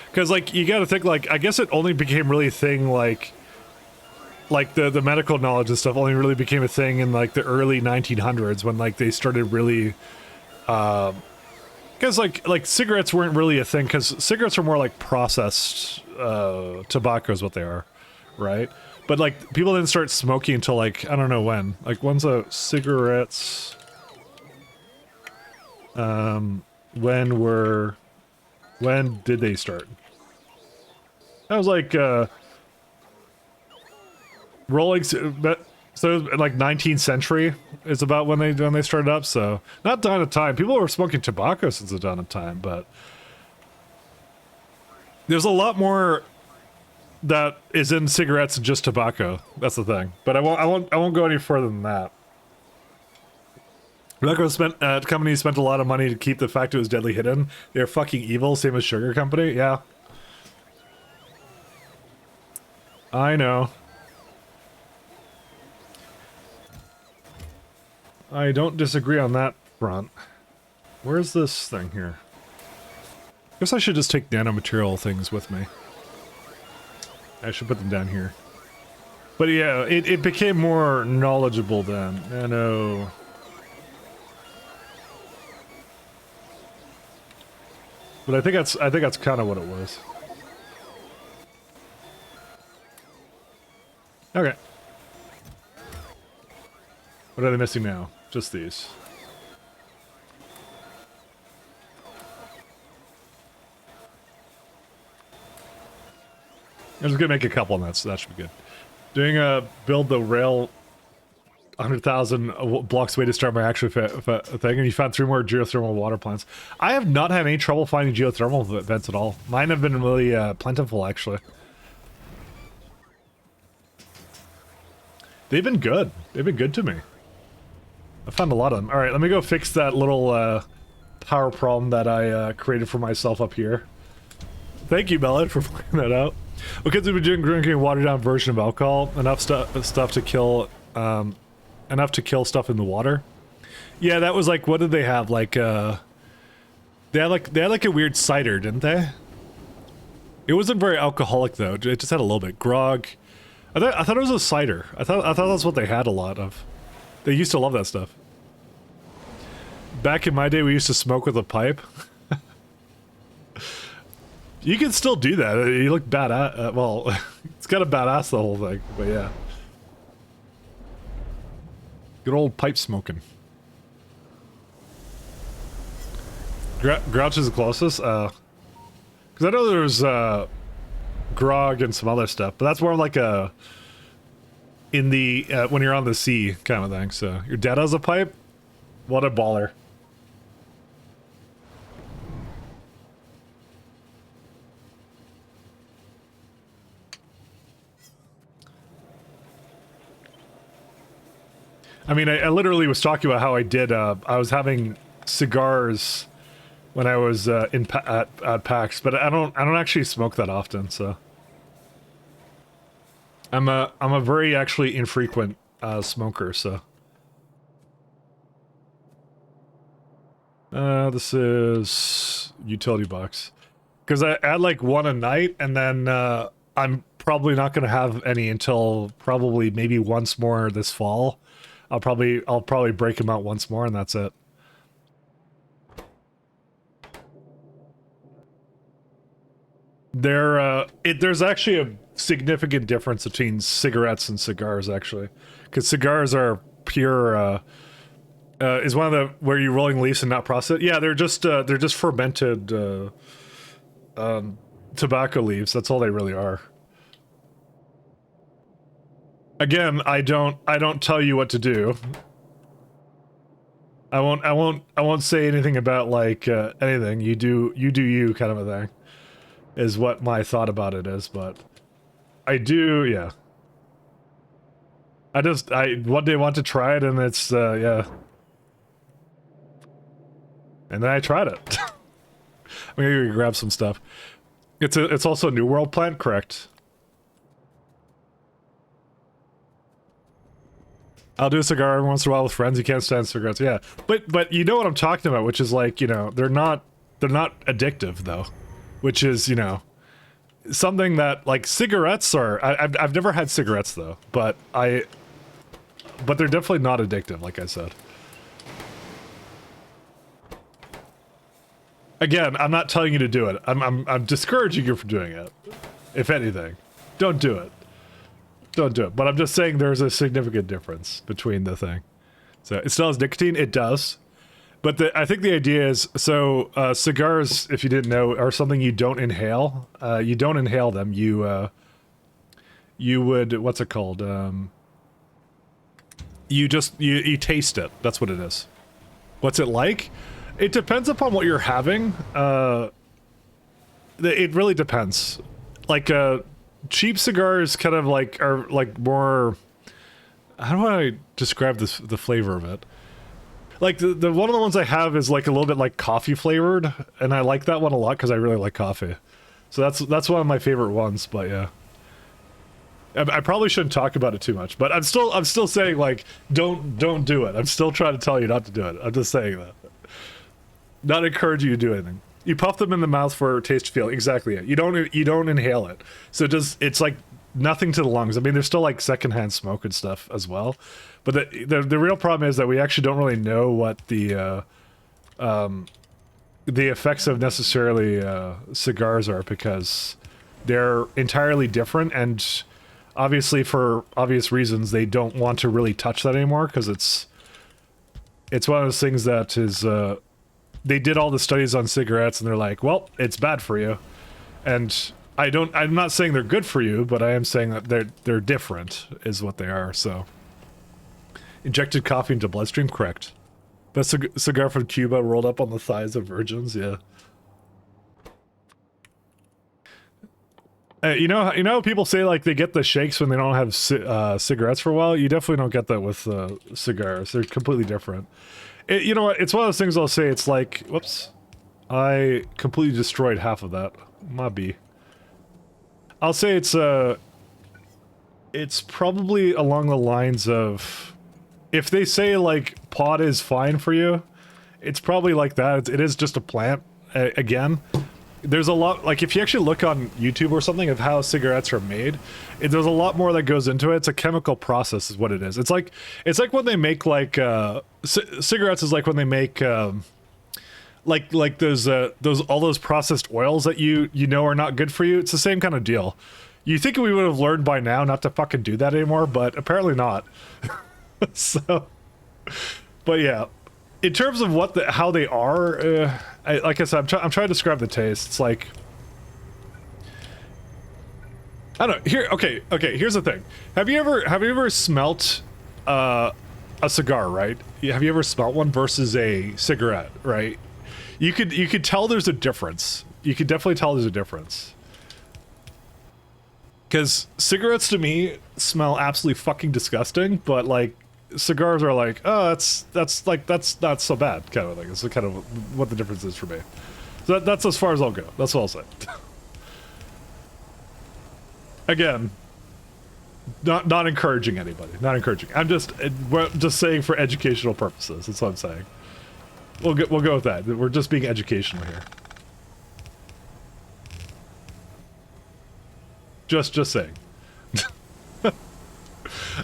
Because, like, you got to think, like, I guess it only became really a thing, like the medical knowledge and stuff only really became a thing in, like, the early 1900s when, like, they started really, because, like, cigarettes weren't really a thing, because cigarettes are more, like, processed, tobacco is what they are, right? But, like, people didn't start smoking until, like, I don't know when. Like, when's cigarettes, when did they start? That was like, rolling, so like 19th century is about when they started up, so not dawn of time. People were smoking tobacco since the dawn of time, but there's a lot more that is in cigarettes than just tobacco. That's the thing. But I won't go any further than that. Tobacco company spent a lot of money to keep the fact it was deadly hidden. They're fucking evil, same as sugar company. Yeah. I know. I don't disagree on that front. Where's this thing here? Guess I should just take nanomaterial things with me. I should put them down here. But yeah, it became more knowledgeable then. Nano... But I think that's kind of what it was. Okay. What are they missing now? Just these. I'm just gonna make a couple on that, so that should be good. Doing a build the rail 100,000 blocks away to start my actual thing, and you found 3 more geothermal water plants. I have not had any trouble finding geothermal vents at all. Mine have been really plentiful, actually. They've been good. They've been good to me. I found a lot of them. Alright, let me go fix that little power problem that I created for myself up here. Thank you, Bellad, for pointing that out. Well, kids have been drinking a watered-down version of alcohol. Enough stuff to kill... enough to kill stuff in the water. Yeah, that was like, what did they have? Like, they had like a weird cider, didn't they? It wasn't very alcoholic though. It just had a little bit grog. I thought it was a cider. I thought that's what they had a lot of. They used to love that stuff. Back in my day, we used to smoke with a pipe. You can still do that. You look badass. Well, it's kind of badass, the whole thing. But yeah. Good old pipe smoking. Grouch is the closest? Because I know there's grog and some other stuff, but that's more like a... in the... when you're on the sea kind of thing, so... Your dad has a pipe? What a baller. I mean, I literally was talking about how I did, I was having cigars when I was at PAX, but I don't actually smoke that often, so. I'm a very actually infrequent smoker, so. This is utility box. Because I add like one a night, and then I'm probably not going to have any until probably maybe once more this fall. I'll probably break them out once more, and that's it. There's actually a significant difference between cigarettes and cigars, actually, because cigars are pure. Is one of the where you're rolling leaves and not processed. Yeah, they're just fermented tobacco leaves. That's all they really are. Again, I don't tell you what to do. I won't say anything about like anything. You do you kind of a thing. Is what my thought about it is, but I do, yeah. I one day want to try it, and it's yeah. And then I tried it. I'm gonna grab some stuff. It's also a New World plant, correct? I'll do a cigar every once in a while with friends. You can't stand cigarettes, yeah. But you know what I'm talking about, which is like, you know, they're not addictive though, which is, you know, something that like cigarettes are. I've never had cigarettes though, but they're definitely not addictive, like I said. Again, I'm not telling you to do it. I'm discouraging you from doing it. If anything, don't do it. Don't do it. But I'm just saying there's a significant difference between the thing. So it still has nicotine. It does. But I think the idea is, so cigars, if you didn't know, are something you don't inhale. You don't inhale them. You would, what's it called? You taste it. That's what it is. What's it like? It depends upon what you're having. It really depends. Like, cheap cigars kind of like are like more. How do I describe the flavor of it? Like the one of the ones I have is like a little bit like coffee flavored, and I like that one a lot because I really like coffee. So that's one of my favorite ones. But yeah, I probably shouldn't talk about it too much. But I'm still saying like don't do it. I'm still trying to tell you not to do it. I'm just saying that. Not encouraging you to do anything. You puff them in the mouth for taste feel. Exactly it. You don't inhale it. So it's like nothing to the lungs. I mean, there's still like secondhand smoke and stuff as well. But the real problem is that we actually don't really know what the effects of necessarily cigars are, because they're entirely different, and obviously for obvious reasons they don't want to really touch that anymore, because it's one of those things that is they did all the studies on cigarettes and they're like, well, it's bad for you. And I'm not saying they're good for you, but I am saying that they're different is what they are. So injected coffee into bloodstream, correct. Best cigar from Cuba rolled up on the thighs of virgins, yeah. You know people say like they get the shakes when they don't have cigarettes for a while? You definitely don't get that with cigars. They're completely different. You know what? It's one of those things I'll say. It's like, whoops. I completely destroyed half of that. Maybe. I'll say it's probably along the lines of, if they say like pot is fine for you, it's probably like that. It is just a plant. Again, there's a lot, like if you actually look on YouTube or something of how cigarettes are made, there's a lot more that goes into it. It's a chemical process is what it is. It's like when they make like cigarettes is like when they make like those all those processed oils that you know are not good for you. It's the same kind of deal. You think we would have learned by now not to fucking do that anymore, but apparently not. So, but yeah, in terms of how they are, like I said, I'm trying to describe the taste. It's like, I don't know. Here, okay. Here's the thing. Have you ever smelt a cigar? Right? Have you ever smelt one versus a cigarette? Right? You could tell there's a difference. You could definitely tell there's a difference. Because cigarettes to me smell absolutely fucking disgusting, but like cigars are like, oh, that's not so bad kind of thing. It's kind of what the difference is for me. So that's as far as I'll go. That's what I'll say. Again, not encouraging anybody. Not encouraging. We're just saying for educational purposes. That's what I'm saying. We'll go with that. We're just being educational here. Just saying.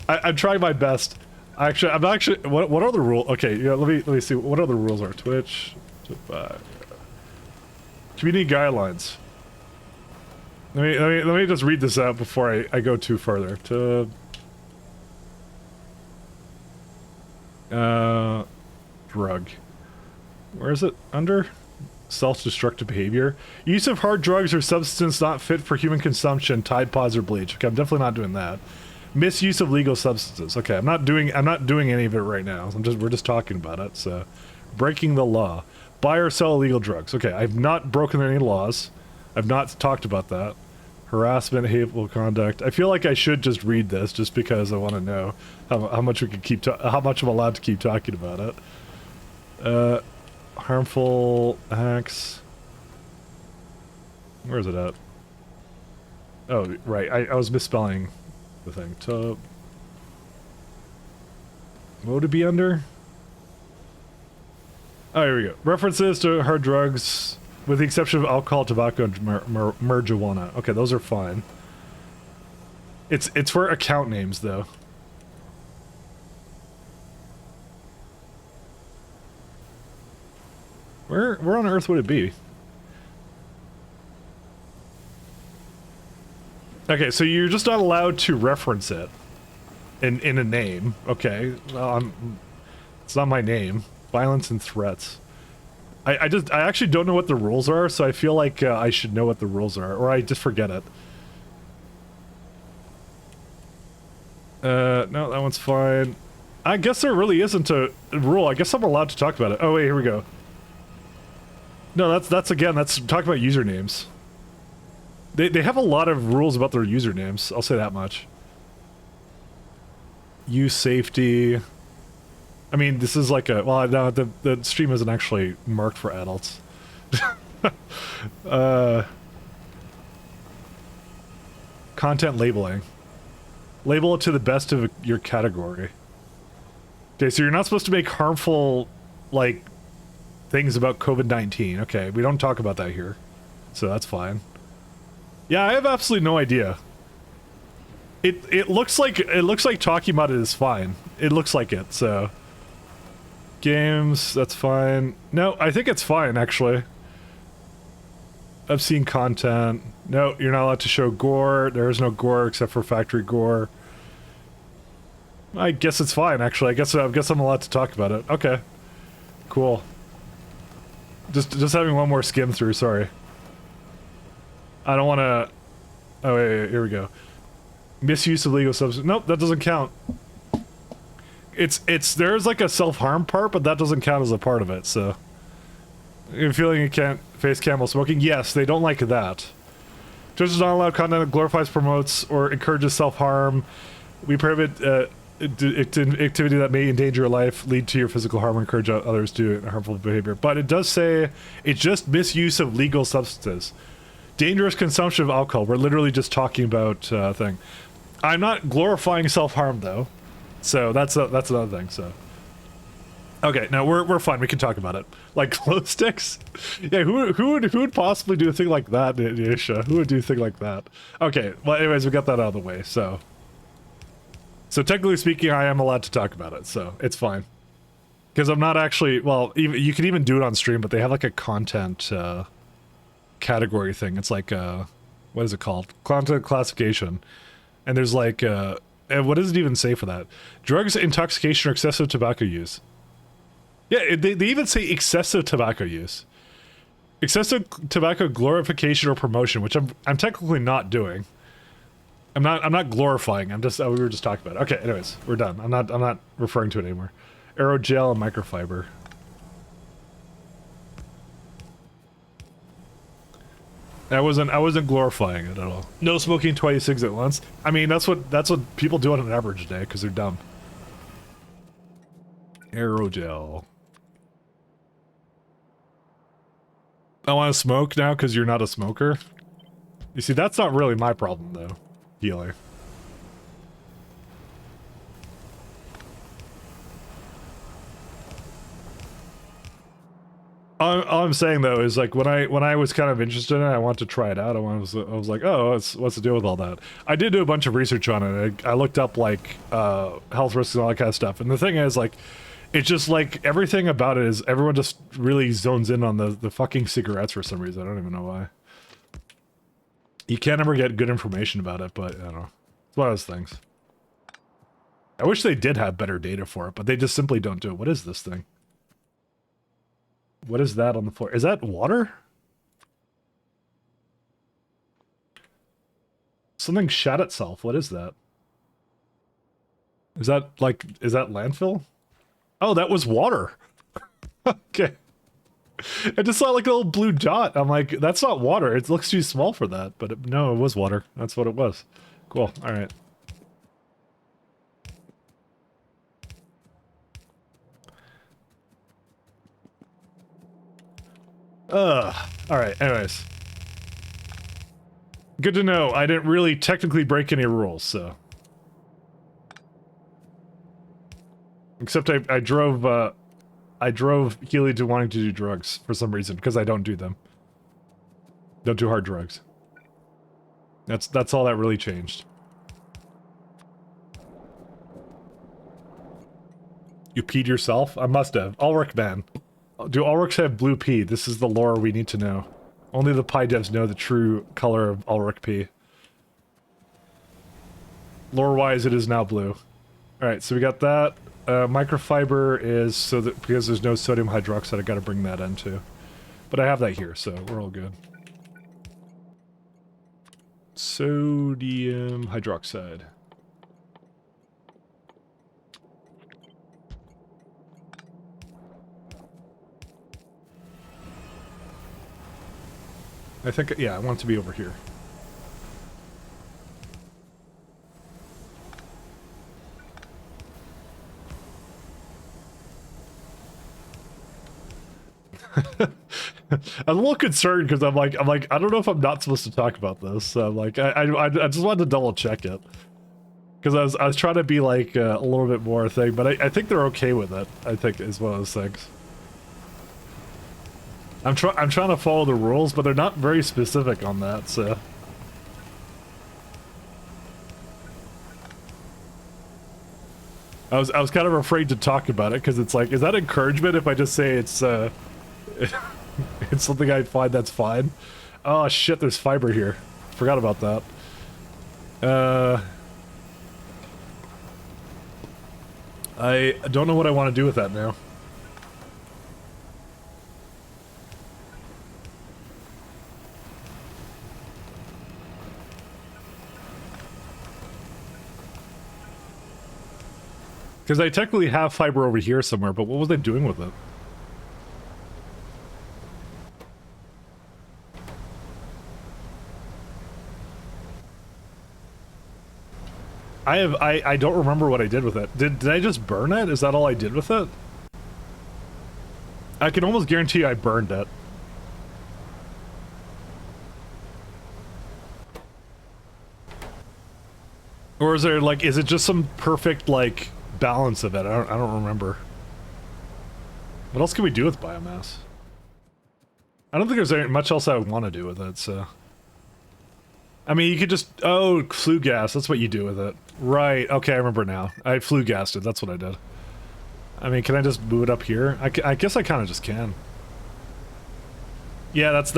I'm trying my best. I'm actually. What are the rules? Okay, yeah. Let me see. What other rules are Twitch? Community guidelines. Let me just read this out before I go too further. Drug. Where is it? Under? Self-destructive behavior. Use of hard drugs or substance not fit for human consumption, Tide Pods or bleach. Okay, I'm definitely not doing that. Misuse of legal substances. Okay, I'm not doing any of it right now. We're just talking about it. So, breaking the law. Buy or sell illegal drugs. Okay, I've not broken any laws. I've not talked about that. Harassment, hateful conduct. I feel like I should just read this just because I want to know how much we can how much I'm allowed to keep talking about it. Harmful acts. Where is it at? Oh, right. I was misspelling the thing. What would it be under? Oh, here we go. References to hard drugs, with the exception of alcohol, tobacco, and marijuana. Okay, those are fine. It's for account names, though. Where on earth would it be? Okay, so you're just not allowed to reference it in a name. Okay, well, it's not my name. Violence and threats. I actually don't know what the rules are, so I feel like I should know what the rules are, or I just forget it. No, that one's fine. I guess there really isn't a rule. I guess I'm allowed to talk about it. Oh wait, here we go. No, that's talking about usernames. They have a lot of rules about their usernames, I'll say that much. Use safety. I mean, this is like a... Well, no, the stream isn't actually marked for adults. Content labeling. Label it to the best of your category. Okay, so you're not supposed to make harmful, like, things about COVID-19. Okay, we don't talk about that here. So that's fine. Yeah, I have absolutely no idea. It looks like talking about it is fine. It looks like it, so... Games, that's fine. No, I think it's fine, actually. Obscene content. No, you're not allowed to show gore. There is no gore except for factory gore. I guess it's fine, actually. I guess I'm allowed to talk about it. Okay. Cool. Just having one more skim through, sorry. I don't want to... Oh, wait, here we go. Misuse of legal substance. Nope, that doesn't count. There's like a self-harm part, but that doesn't count as a part of it, so... You're feeling you can't face camel smoking? Yes, they don't like that. Judges not allowed content that glorifies, promotes, or encourages self-harm. We prohibit activity that may endanger your life, lead to your physical harm, or encourage others to do harmful behavior. But it does say it's just misuse of legal substances. Dangerous consumption of alcohol. We're literally just talking about thing. I'm not glorifying self-harm though, so that's another thing. So okay, now we're fine. We can talk about it. Like glow sticks. Yeah, who would possibly do a thing like that, Nisha? Who would do a thing like that? Okay, well, anyways, we got that out of the way. So technically speaking, I am allowed to talk about it, so it's fine. Because I'm not actually, well, you can even do it on stream, but they have like a content category thing. It's like what is it called? Content classification. And there's like and what does it even say for that? Drugs, intoxication, or excessive tobacco use. Yeah, they even say excessive tobacco use. Excessive tobacco glorification or promotion, which I'm technically not doing. I'm not glorifying. I'm just we were just talking about it. Okay, anyways, we're done. I'm not referring to it anymore. Aerogel and microfiber. I wasn't glorifying it at all. No smoking 20 cigs at once. I mean, that's what people do on an average day because they're dumb. Aerogel. I want to smoke now because you're not a smoker. You see, that's not really my problem though. Healer. All I'm saying though is like when I was kind of interested in it, I wanted to try it out. I was like, oh, what's the deal with all that? I did do a bunch of research on it. I looked up like health risks and all that kind of stuff. And the thing is like, it's just like everything about it is everyone just really zones in on the fucking cigarettes for some reason. I don't even know why. You can't ever get good information about it, but I don't know. It's one of those things. I wish they did have better data for it, but they just simply don't do it. What is this thing? What is that on the floor? Is that water? Something shat itself. What is that? Is that landfill? Oh, that was water. Okay. I just saw like a little blue dot. I'm like, that's not water. It looks too small for that. But no, it was water. That's what it was. Cool. All right. Alright, anyways. Good to know. I didn't really technically break any rules, so. Except I drove Healy to wanting to do drugs for some reason, because I don't do them. Don't do hard drugs. That's all that really changed. You peed yourself? I must have. Ulrich ban. Do Ulrichs have blue pee? This is the lore we need to know. Only the pie devs know the true color of Ulrich pee. Lore-wise, it is now blue. Alright, so we got that. Microfiber is so that because there's no sodium hydroxide, I gotta bring that in too. But I have that here, so we're all good. Sodium hydroxide. I think, yeah, I want it to be over here. I'm a little concerned because I'm like, I don't know if I'm not supposed to talk about this. So I'm like, I just wanted to double check it. Because I was trying to be like a little bit more thing, but I think they're okay with it. I think is one of those things. I'm trying to follow the rules, but they're not very specific on that. So I was kind of afraid to talk about it because it's like, is that encouragement if I just say it's it's something I find that's fine? Oh shit, there's fiber here. Forgot about that. I don't know what I want to do with that now. Because I technically have fiber over here somewhere, but what was I doing with it? I don't remember what I did with it. Did I just burn it? Is that all I did with it? I can almost guarantee I burned it. Or is there like, is it just some perfect like balance of it? I don't remember. What else can we do with biomass? I don't think there's much else I would want to do with it, so. I mean, you could just, oh, flue gas, that's what you do with it. Right, okay, I remember now. I flue gassed it, that's what I did. I mean, can I just move it up here? I guess I kind of just can. Yeah, that's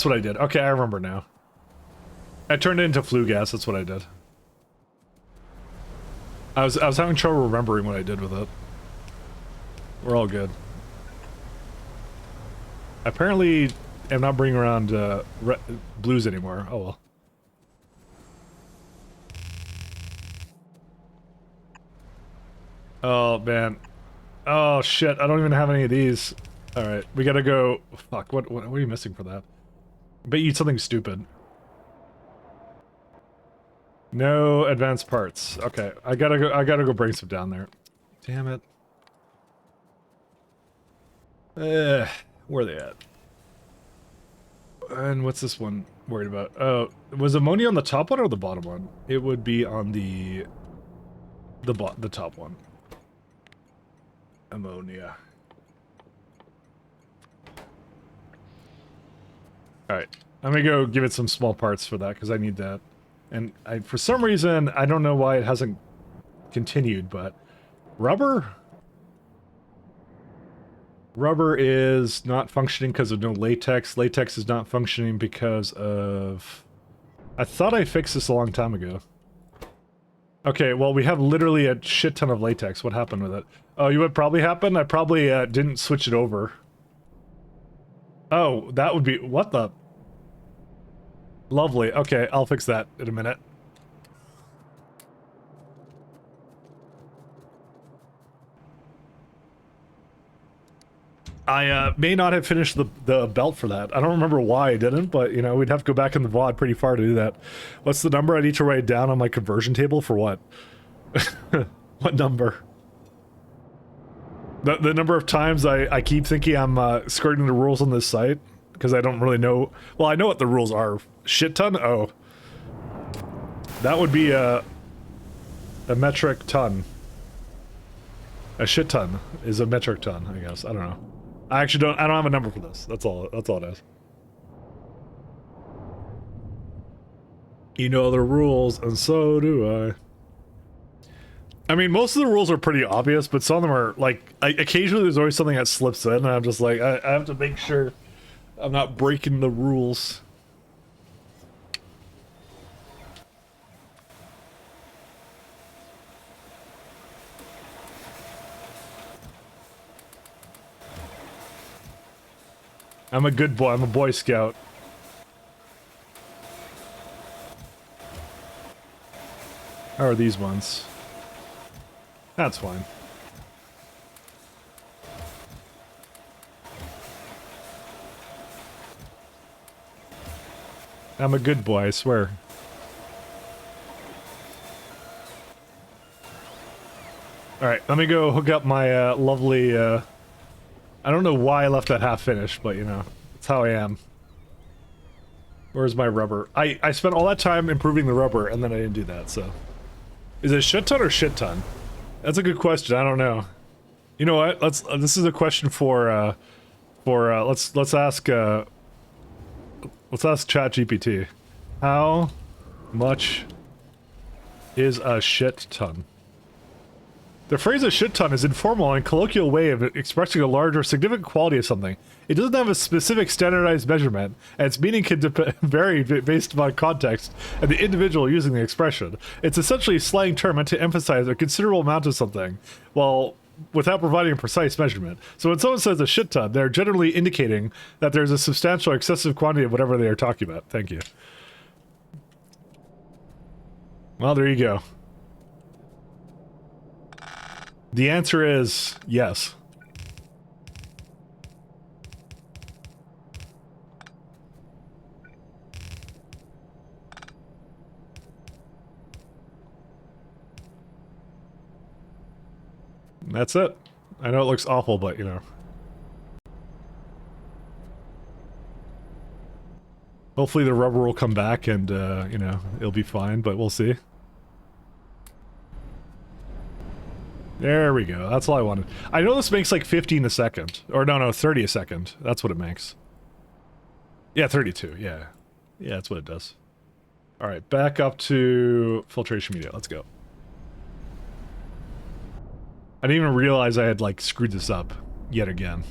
what I did. Okay, I remember now. I turned it into flue gas, that's what I did. I was having trouble remembering what I did with it. We're all good. Apparently, I'm not bringing around blues anymore. Oh well. Oh man. Oh shit, I don't even have any of these. Alright, we gotta go. Fuck, what are you missing for that? I bet you eat something stupid. No advanced parts. Okay, I gotta go bring some down there. Damn it. Where are they at? And what's this one worried about? Oh, was ammonia on the top one or the bottom one? It would be on the top one. Ammonia. Alright, I'm gonna go give it some small parts for that, because I need that. And for some reason, I don't know why it hasn't continued, but... Rubber? Rubber is not functioning because of no latex. Latex is not functioning because of... I thought I fixed this a long time ago. Okay, well, we have literally a shit ton of latex. What happened with it? Oh, you know what probably happened? I probably didn't switch it over. Oh, that would be... What the... Lovely. Okay, I'll fix that in a minute. I may not have finished the belt for that. I don't remember why I didn't, but, you know, we'd have to go back in the VOD pretty far to do that. What's the number I need to write down on my conversion table for what? What number? The number of times I keep thinking I'm skirting the rules on this site, because I don't really know... Well, I know what the rules are. Shit ton? Oh. That would be a metric ton. A shit ton is a metric ton, I guess. I don't know. I don't have a number for this. That's all it is. You know the rules, and so do I mean, most of the rules are pretty obvious, but some of them are, like, occasionally there's always something that slips in, and I'm just like, I have to make sure I'm not breaking the rules. I'm a good boy. I'm a Boy Scout. How are these ones? That's fine. I'm a good boy, I swear. Alright, let me go hook up my lovely I don't know why I left that half finished, but you know, it's how I am. Where's my rubber? I spent all that time improving the rubber, and then I didn't do that, so. Is it shit ton or shit ton? That's a good question, I don't know. You know what, this is a question for let's ask ChatGPT. How much is a shit ton? The phrase a shit ton is informal and colloquial way of expressing a large or significant quality of something. It doesn't have a specific standardized measurement, and its meaning can vary based upon context and the individual using the expression. It's essentially a slang term meant to emphasize a considerable amount of something, while without providing a precise measurement. So when someone says a shit ton, they're generally indicating that there's a substantial or excessive quantity of whatever they are talking about. Thank you. Well, there you go. The answer is yes. That's it. I know it looks awful, but you know. Hopefully the rubber will come back and, you know, it'll be fine, but we'll see. There we go. That's all I wanted. I know this makes like 15 a second. Or no, 30 a second. That's what it makes. Yeah, 32. Yeah. Yeah, that's what it does. Alright, back up to filtration media. Let's go. I didn't even realize I had, like, screwed this up yet again.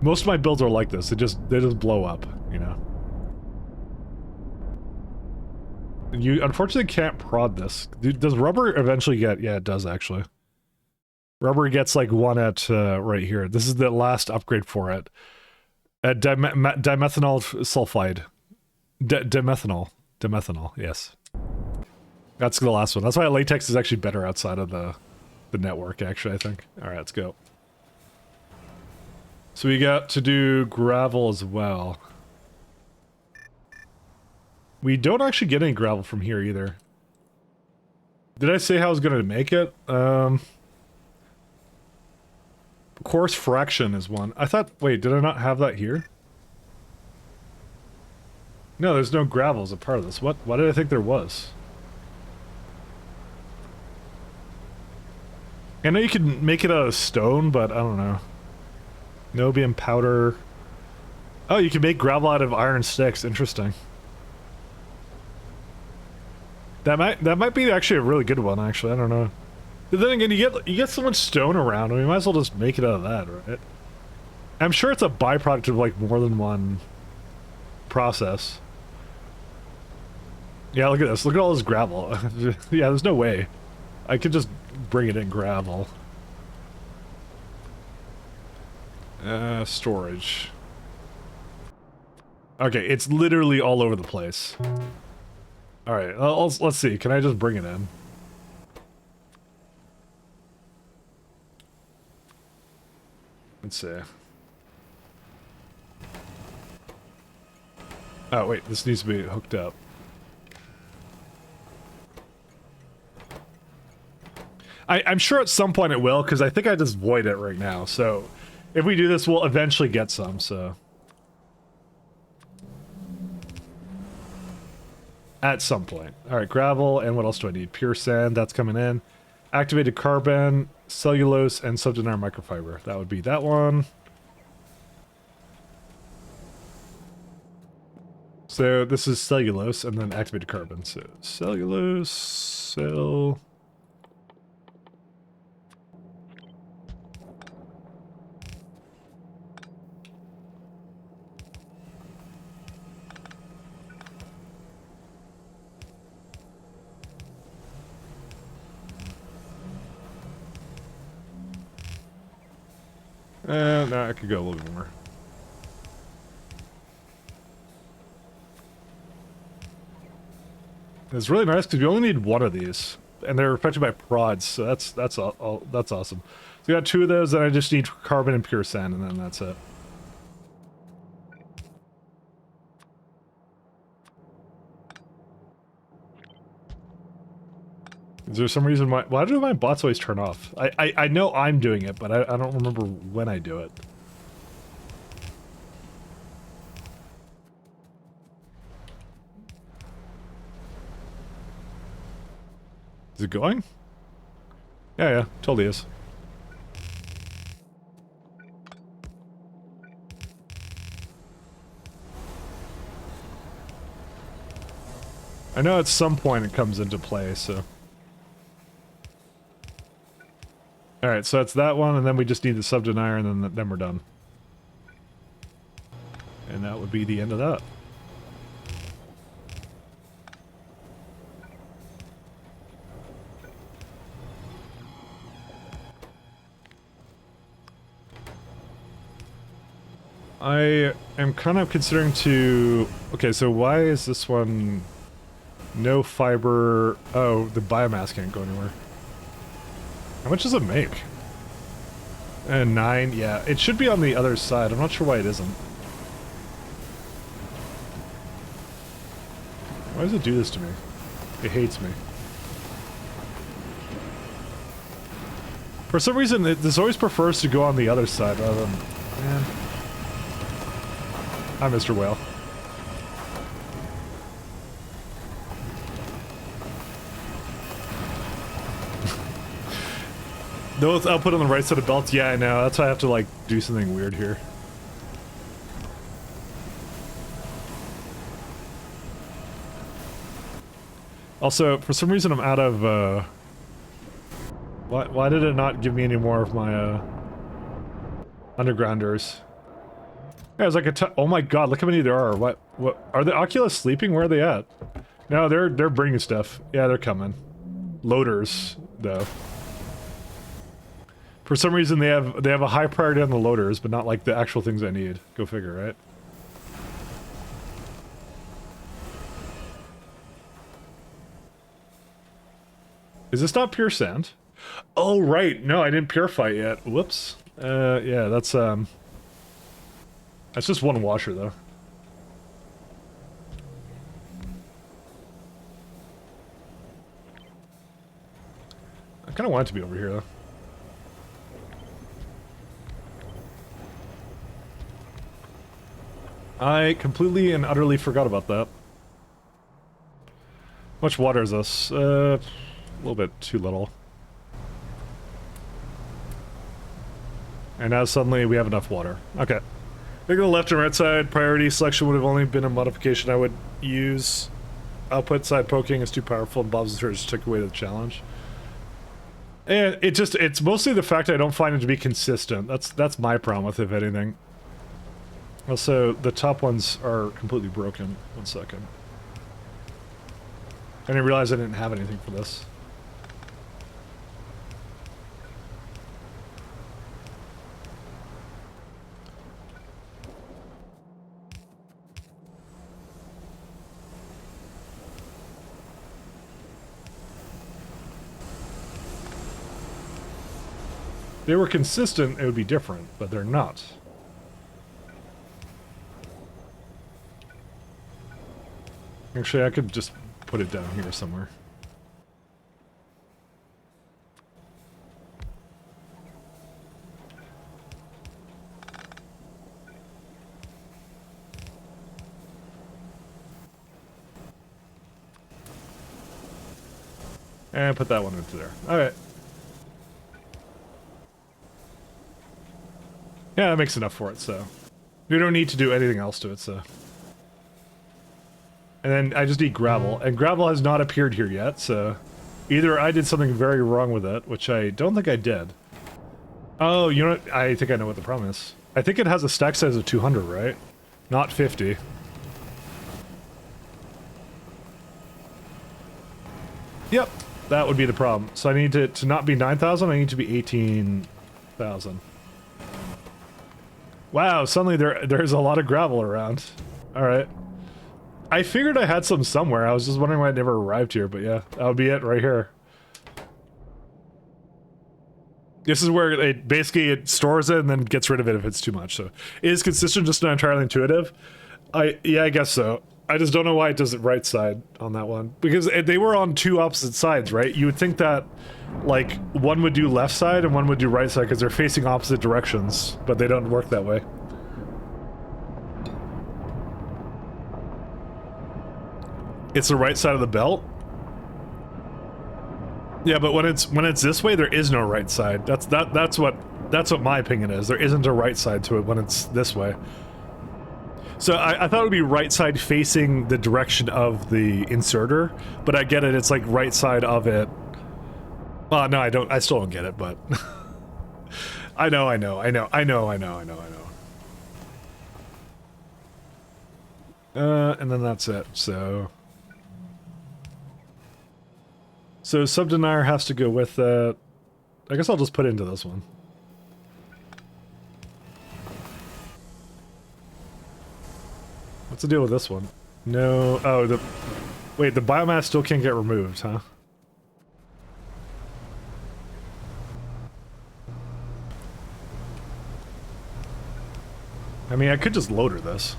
Most of my builds are like this. They just blow up, you know? You unfortunately can't prod this. Does rubber eventually get... Yeah, it does, actually. Rubber gets, like, one at, right here. This is the last upgrade for it. Dimethanol sulfide. Dimethanol. Dimethanol, yes. That's the last one. That's why latex is actually better outside of the network, actually, I think. Alright, let's go. So we got to do gravel as well. We don't actually get any gravel from here either. Did I say how I was going to make it? Coarse fraction is one. I thought... Wait, did I not have that here? No, there's no gravel as a part of this. What? Why did I think there was? I know you can make it out of stone, but I don't know. Niobium powder. Oh, you can make gravel out of iron sticks. Interesting. That might be actually a really good one, actually. I don't know. But then again, you get so much stone around, we might as well just make it out of that, right? I'm sure it's a byproduct of like more than one process. Yeah, look at this. Look at all this gravel. Yeah, there's no way. I could just bring it in gravel. Storage. Okay, it's literally all over the place. Alright, let's see. Can I just bring it in? Let's see. Oh, wait. This needs to be hooked up. I'm sure at some point it will, because I think I just void it right now, so... If we do this, we'll eventually get some, so... At some point. Alright, gravel, and what else do I need? Pure sand, that's coming in. Activated carbon, cellulose, and subdinar microfiber. That would be that one. So this is cellulose, and then activated carbon. So cellulose, cell... No, I could go a little bit more. It's really nice because we only need one of these, and they're affected by prods, so that's awesome. So we got two of those, and I just need carbon and pure sand, and then that's it. Is there some reason why do my bots always turn off? I know I'm doing it, but I don't remember when I do it. Is it going? Yeah, totally is. I know at some point it comes into play, so... Alright, so that's that one, and then we just need the sub-denier, and then we're done. And that would be the end of that. I am kind of considering to... Okay, so why is this one... No fiber... Oh, the biomass can't go anywhere. How much does it make? 9, yeah. It should be on the other side. I'm not sure why it isn't. Why does it do this to me? It hates me. For some reason, this always prefers to go on the other side rather than... Man. Hi, Mr. Whale. No, it's output on the right side of belts. Yeah, I know. That's why I have to, like, do something weird here. Also, for some reason I'm out of, Why did it not give me any more of my, undergrounders? Yeah, it's like oh my god, look how many there are. What, are the Oculus sleeping? Where are they at? No, they're bringing stuff. Yeah, they're coming. Loaders, though. For some reason they have a high priority on the loaders, but not like the actual things I need. Go figure, right? Is this not pure sand? Oh right, no, I didn't purify it yet. Whoops. Yeah, that's just one washer though. I kind of want it to be over here though. I completely and utterly forgot about that. How much water is this? A little bit too little. And now suddenly we have enough water. Okay. Look at the left and right side. Priority selection would have only been a modification I would use. Output side poking is too powerful, and Bob's just took away the challenge. And it's mostly the fact I don't find it to be consistent. That's my problem with it, if anything. Also, the top ones are completely broken. 1 second. I didn't realize I didn't have anything for this. If they were consistent, it would be different, but they're not. Actually, I could just put it down here somewhere. And put that one into there. Alright. Yeah, that makes enough for it, so... We don't need to do anything else to it, so... And then I just need gravel, and gravel has not appeared here yet, so... Either I did something very wrong with it, which I don't think I did. Oh, you know what? I think I know what the problem is. I think it has a stack size of 200, right? Not 50. Yep, that would be the problem. So I need to not be 9,000, I need to be 18,000. Wow, suddenly there's a lot of gravel around. Alright. I figured I had some somewhere, I was just wondering why it never arrived here, but yeah, that would be it right here. This is where it stores it and then gets rid of it if it's too much, so... It is consistent, just not entirely intuitive. Yeah, I guess so. I just don't know why it does it right side on that one. Because they were on two opposite sides, right? You would think that, like, one would do left side and one would do right side because they're facing opposite directions, but they don't work that way. It's the right side of the belt? Yeah, but when it's this way, there is no right side. That's what my opinion is. There isn't a right side to it when it's this way. So I thought it would be right side facing the direction of the inserter, but I get it, it's like right side of it. Well, no, I still don't get it, but... I know. And then that's it, so... So sub-denier has to go with that. I guess I'll just put it into this one. What's the deal with this one? No, oh, wait, the biomass still can't get removed, huh? I mean, I could just loader this.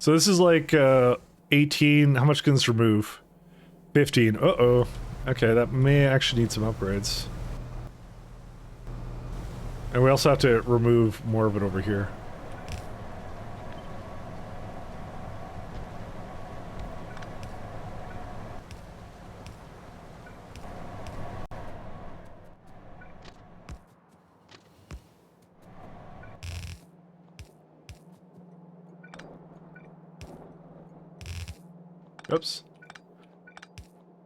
So this is like 18. How much can this remove? 15. Uh-oh. Okay, that may actually need some upgrades. And we also have to remove more of it over here. Oops.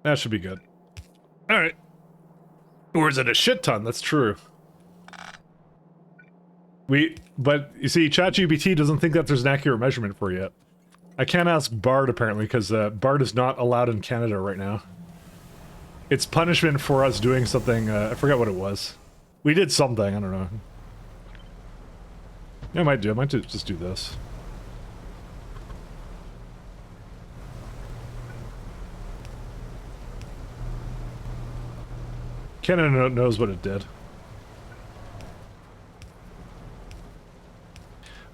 That should be good. Alright. Or is it a shit ton? That's true. But, you see, ChatGPT doesn't think that there's an accurate measurement for it yet. I can't ask Bard, apparently, because Bard is not allowed in Canada right now. It's punishment for us doing something, I forget what it was. We did something, I don't know. Yeah, I might just do this. Canada knows what it did.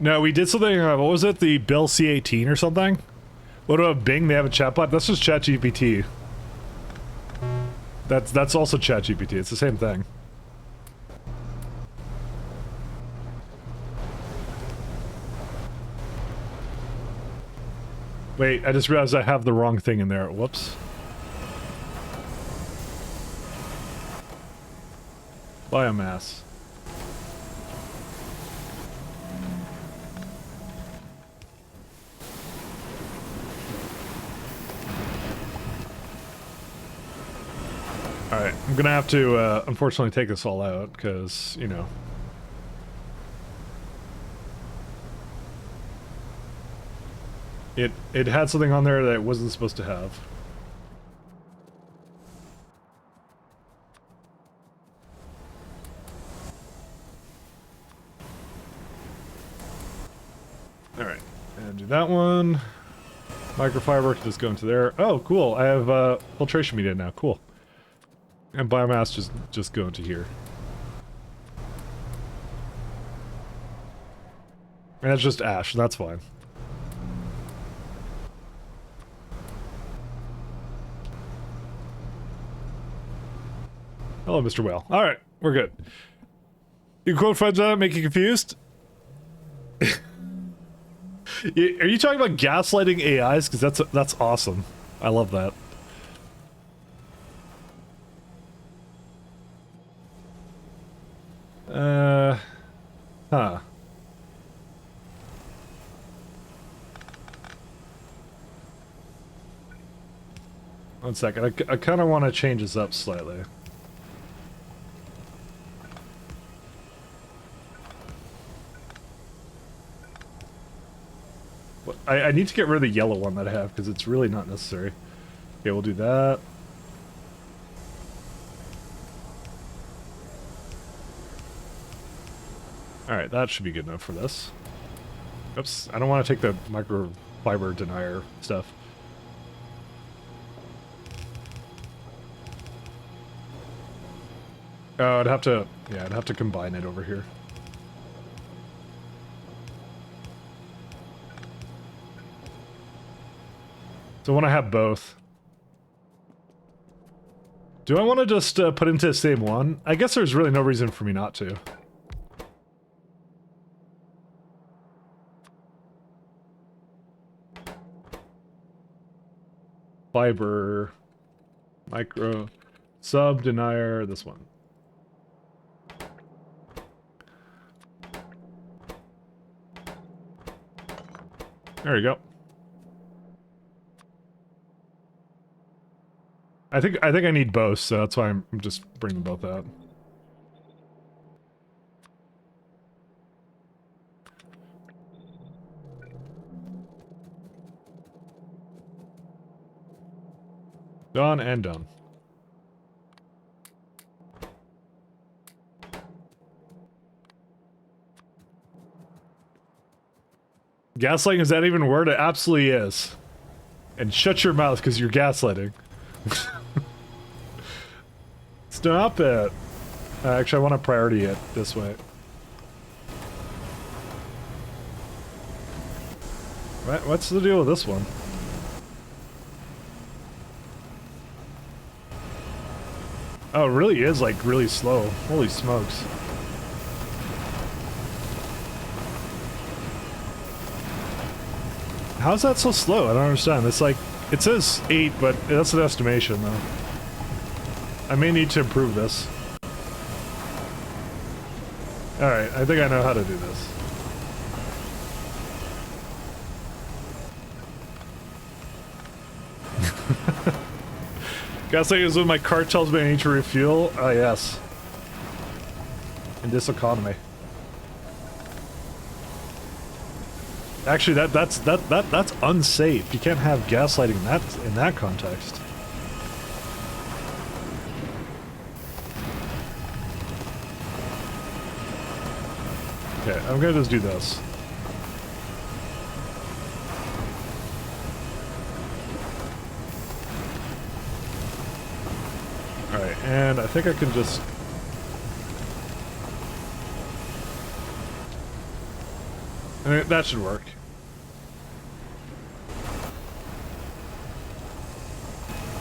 No, we did something, what was it? The Bill C-18 or something? What about Bing? They have a chatbot? That's just ChatGPT. That's also ChatGPT. It's the same thing. Wait, I just realized I have the wrong thing in there. Whoops. Biomass. Alright, I'm gonna have to, unfortunately take this all out, because, you know. It had something on there that it wasn't supposed to have. Alright, and do that one. Microfiber can just go into there. Oh, cool, I have, filtration media now, cool. And biomass just go into here. And that's just ash, that's fine. Hello, Mr. Whale. Alright, we're good. You quote friends on it, make you confused? Are you talking about gaslighting AIs? Because that's awesome. I love that. Huh. One second, I kind of want to change this up slightly. I need to get rid of the yellow one that I have, because it's really not necessary. Okay, we'll do that. Alright, that should be good enough for this. Oops, I don't want to take the microfiber denier stuff. Oh, I'd have to... Yeah, I'd have to combine it over here. So I want to have both. Do I want to just put into the same one? I guess there's really no reason for me not to. Fiber, micro, sub, denier, this one. There you go. I think I need both, so that's why I'm just bringing both out. Done and done. Gaslighting, is that even a word? It absolutely is. And shut your mouth, because you're gaslighting. Stop it. Actually, I want to priority it this way. What's the deal with this one? Oh, it really is, like, really slow. Holy smokes. How's that so slow? I don't understand. It's like, it says 8, but that's an estimation, though. I may need to improve this. Alright, I think I know how to do this. Gaslighting is when my cart tells me I need to refuel. Ah, yes. In this economy. Actually, that's unsafe. You can't have gaslighting in that context. Okay, I'm gonna just do this. Alright, and I think I can just... that should work.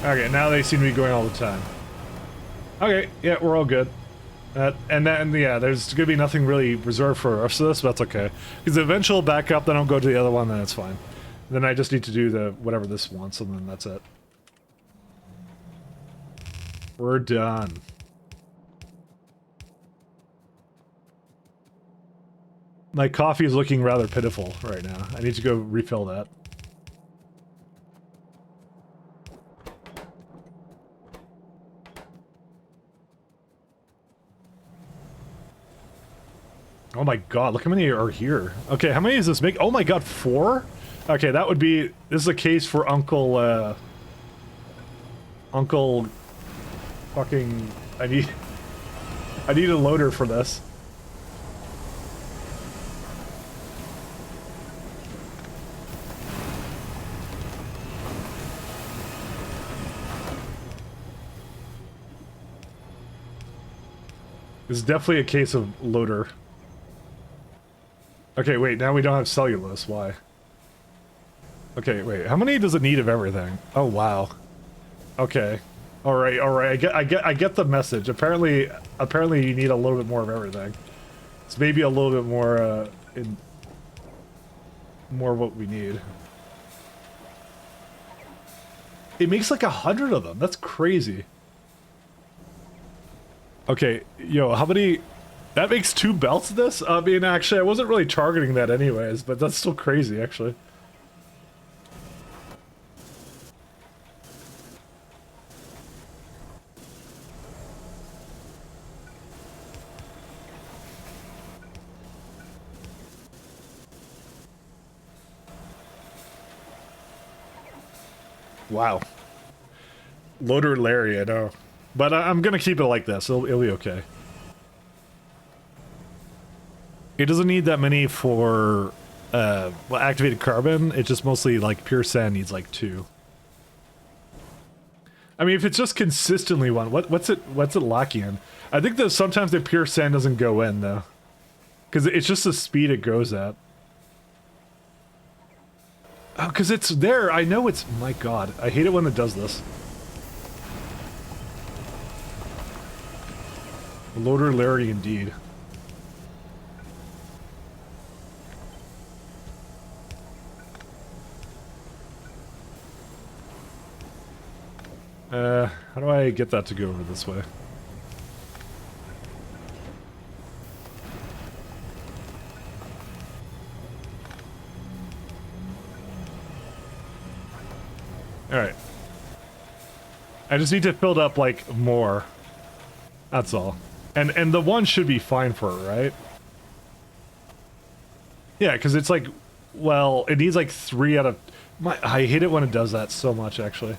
Okay, now they seem to be going all the time. Okay, yeah, we're all good. And yeah, there's gonna be nothing really reserved for the rest of this, but that's okay. Because the eventual backup, then I'll go to the other one, then it's fine. Then I just need to do the whatever this wants, and then that's it. We're done. My coffee is looking rather pitiful right now. I need to go refill that. Oh my god, look how many are here. Okay, how many does this make? Oh my god, 4? Okay, that would be... This is a case for Uncle, Uncle... Fucking... I need a loader for this. This is definitely a case of loader. Okay, wait, now we don't have cellulose, why? Okay, wait, how many does it need of everything? Oh, wow. Okay. Alright, I get the message. Apparently you need a little bit more of everything. It's maybe a little bit more, more what we need. It makes like 100 of them, that's crazy. Okay, yo, how many... That makes 2 belts of this? I mean, actually, I wasn't really targeting that anyways, but that's still crazy, actually. Wow. Loader Larry, I know. But I'm gonna keep it like this, it'll be okay. It doesn't need that many for, well, activated carbon. It just mostly, like, pure sand needs, like, 2. I mean, if it's just consistently one, what's it locking in? I think that sometimes the pure sand doesn't go in though, because it's just the speed it goes at. Oh, because it's there. I know it's. My God, I hate it when it does this. Loader Larry, indeed. How do I get that to go over this way? Alright. I just need to fill it up, like, more. That's all. And the one should be fine for it, right? Yeah, because it's like, well, it needs like 3 out of... I hate it when it does that so much, actually.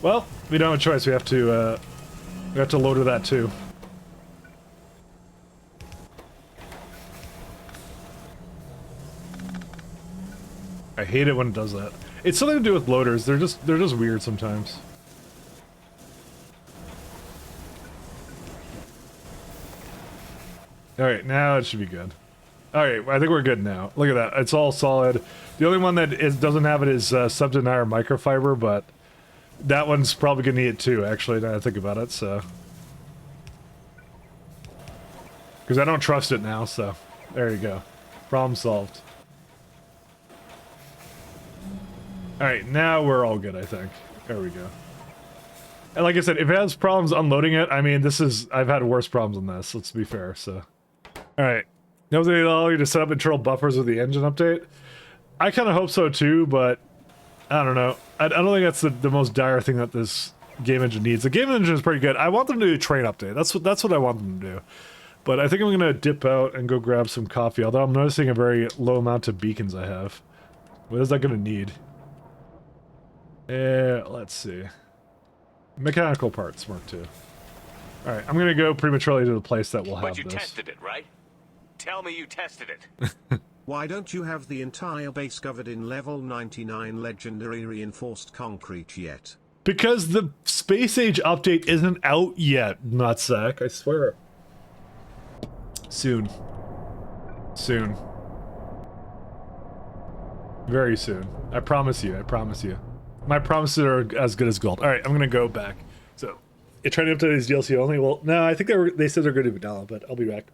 Well, we don't have a choice. We have to loader that too. I hate it when it does that. It's something to do with loaders. They're just weird sometimes. Alright, now it should be good. Alright, I think we're good now. Look at that. It's all solid. The only one that doesn't have it is sub-denier microfiber, but that one's probably going to need it too, actually, now that I think about it, so... Because I don't trust it now, so... There you go. Problem solved. Alright, now we're all good, I think. There we go. And like I said, if it has problems unloading it, I mean, I've had worse problems than this, let's be fair, so... Alright. Now they allow you to set up internal buffers with the engine update? I kind of hope so too, but... I don't know. I don't think that's the most dire thing that this game engine needs. The game engine is pretty good. I want them to do a train update. That's what I want them to do. But I think I'm going to dip out and go grab some coffee, although I'm noticing a very low amount of beacons I have. What is that going to need? Let's see. Mechanical parts, Mark II. Alright, I'm going to go prematurely to the place that will have But you this. tested it, right? Tell me you tested it. Why don't you have the entire base covered in level 99 legendary reinforced concrete yet? Because the Space Age update isn't out yet, nutsack, I swear. Soon. Soon. Very soon. I promise you, I promise you. My promises are as good as gold. Alright, I'm gonna go back. So, you're trying to update these DLC only? Well, no, I think they said they're going to be vanilla, but I'll be back.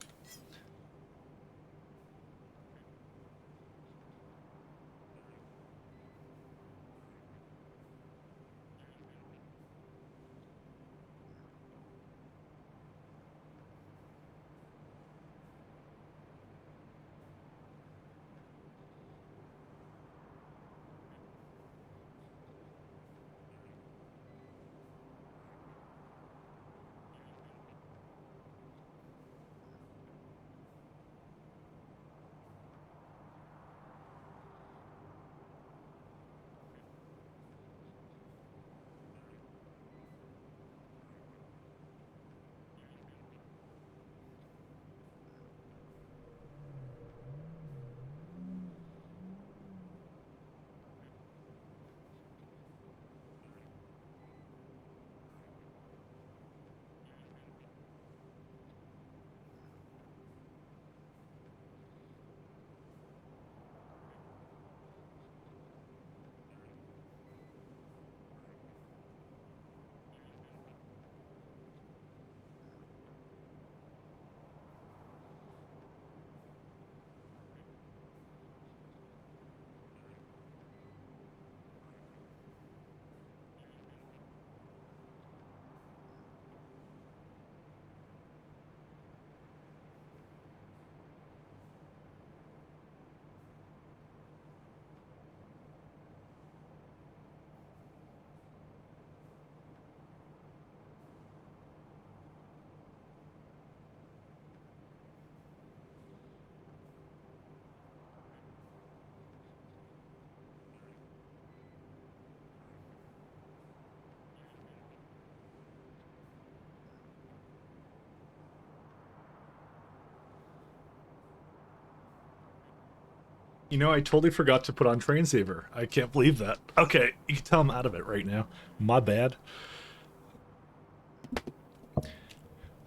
You know, I totally forgot to put on Train Saver. I can't believe that. Okay, you can tell I'm out of it right now. My bad.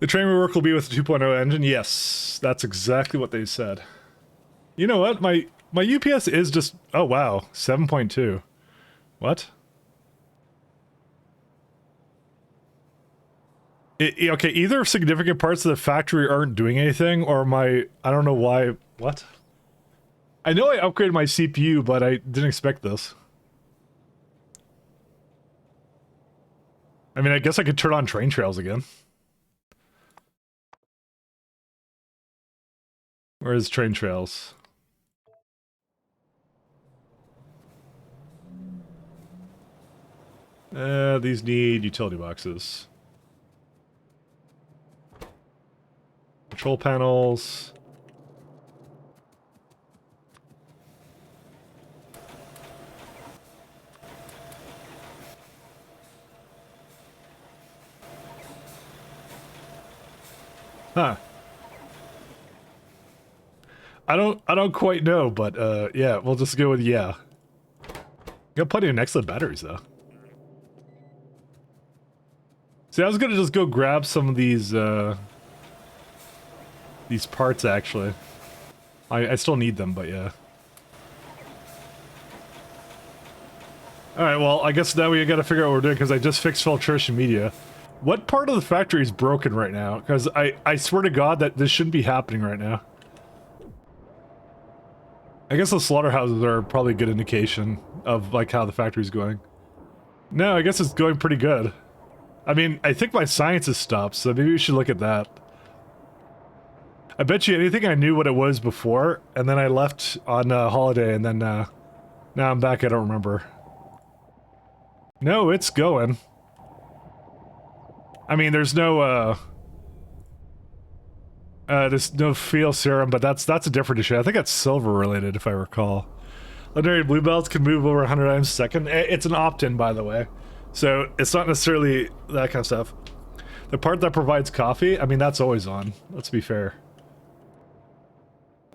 The train rework will be with the 2.0 engine. Yes, that's exactly what they said. You know what? My UPS is just... Oh, wow. 7.2. What? Okay, either significant parts of the factory aren't doing anything, or I don't know why... What? I know I upgraded my CPU, but I didn't expect this. I mean, I guess I could turn on train trails again. Where is train trails? These need utility boxes. Control panels. Huh. I don't quite know, but yeah, we'll just go with yeah. Got plenty of excellent batteries though. See, I was gonna just go grab some of these parts actually. I still need them, but yeah. Alright, well, I guess now we gotta figure out what we're doing, because I just fixed filtration media. What part of the factory is broken right now? Because I swear to God that this shouldn't be happening right now. I guess the slaughterhouses are probably a good indication of, like, how the factory's going. No, I guess it's going pretty good. I mean, I think my science has stopped, so maybe we should look at that. I bet you anything I knew what it was before, and then I left on holiday, and then now I'm back, I don't remember. No, it's going. I mean, there's no feel serum, but that's a different issue. I think that's silver related, if I recall. Legendary blue belts can move over 100 items a second. It's an opt-in, by the way. So, it's not necessarily that kind of stuff. The part that provides coffee, I mean, that's always on. Let's be fair.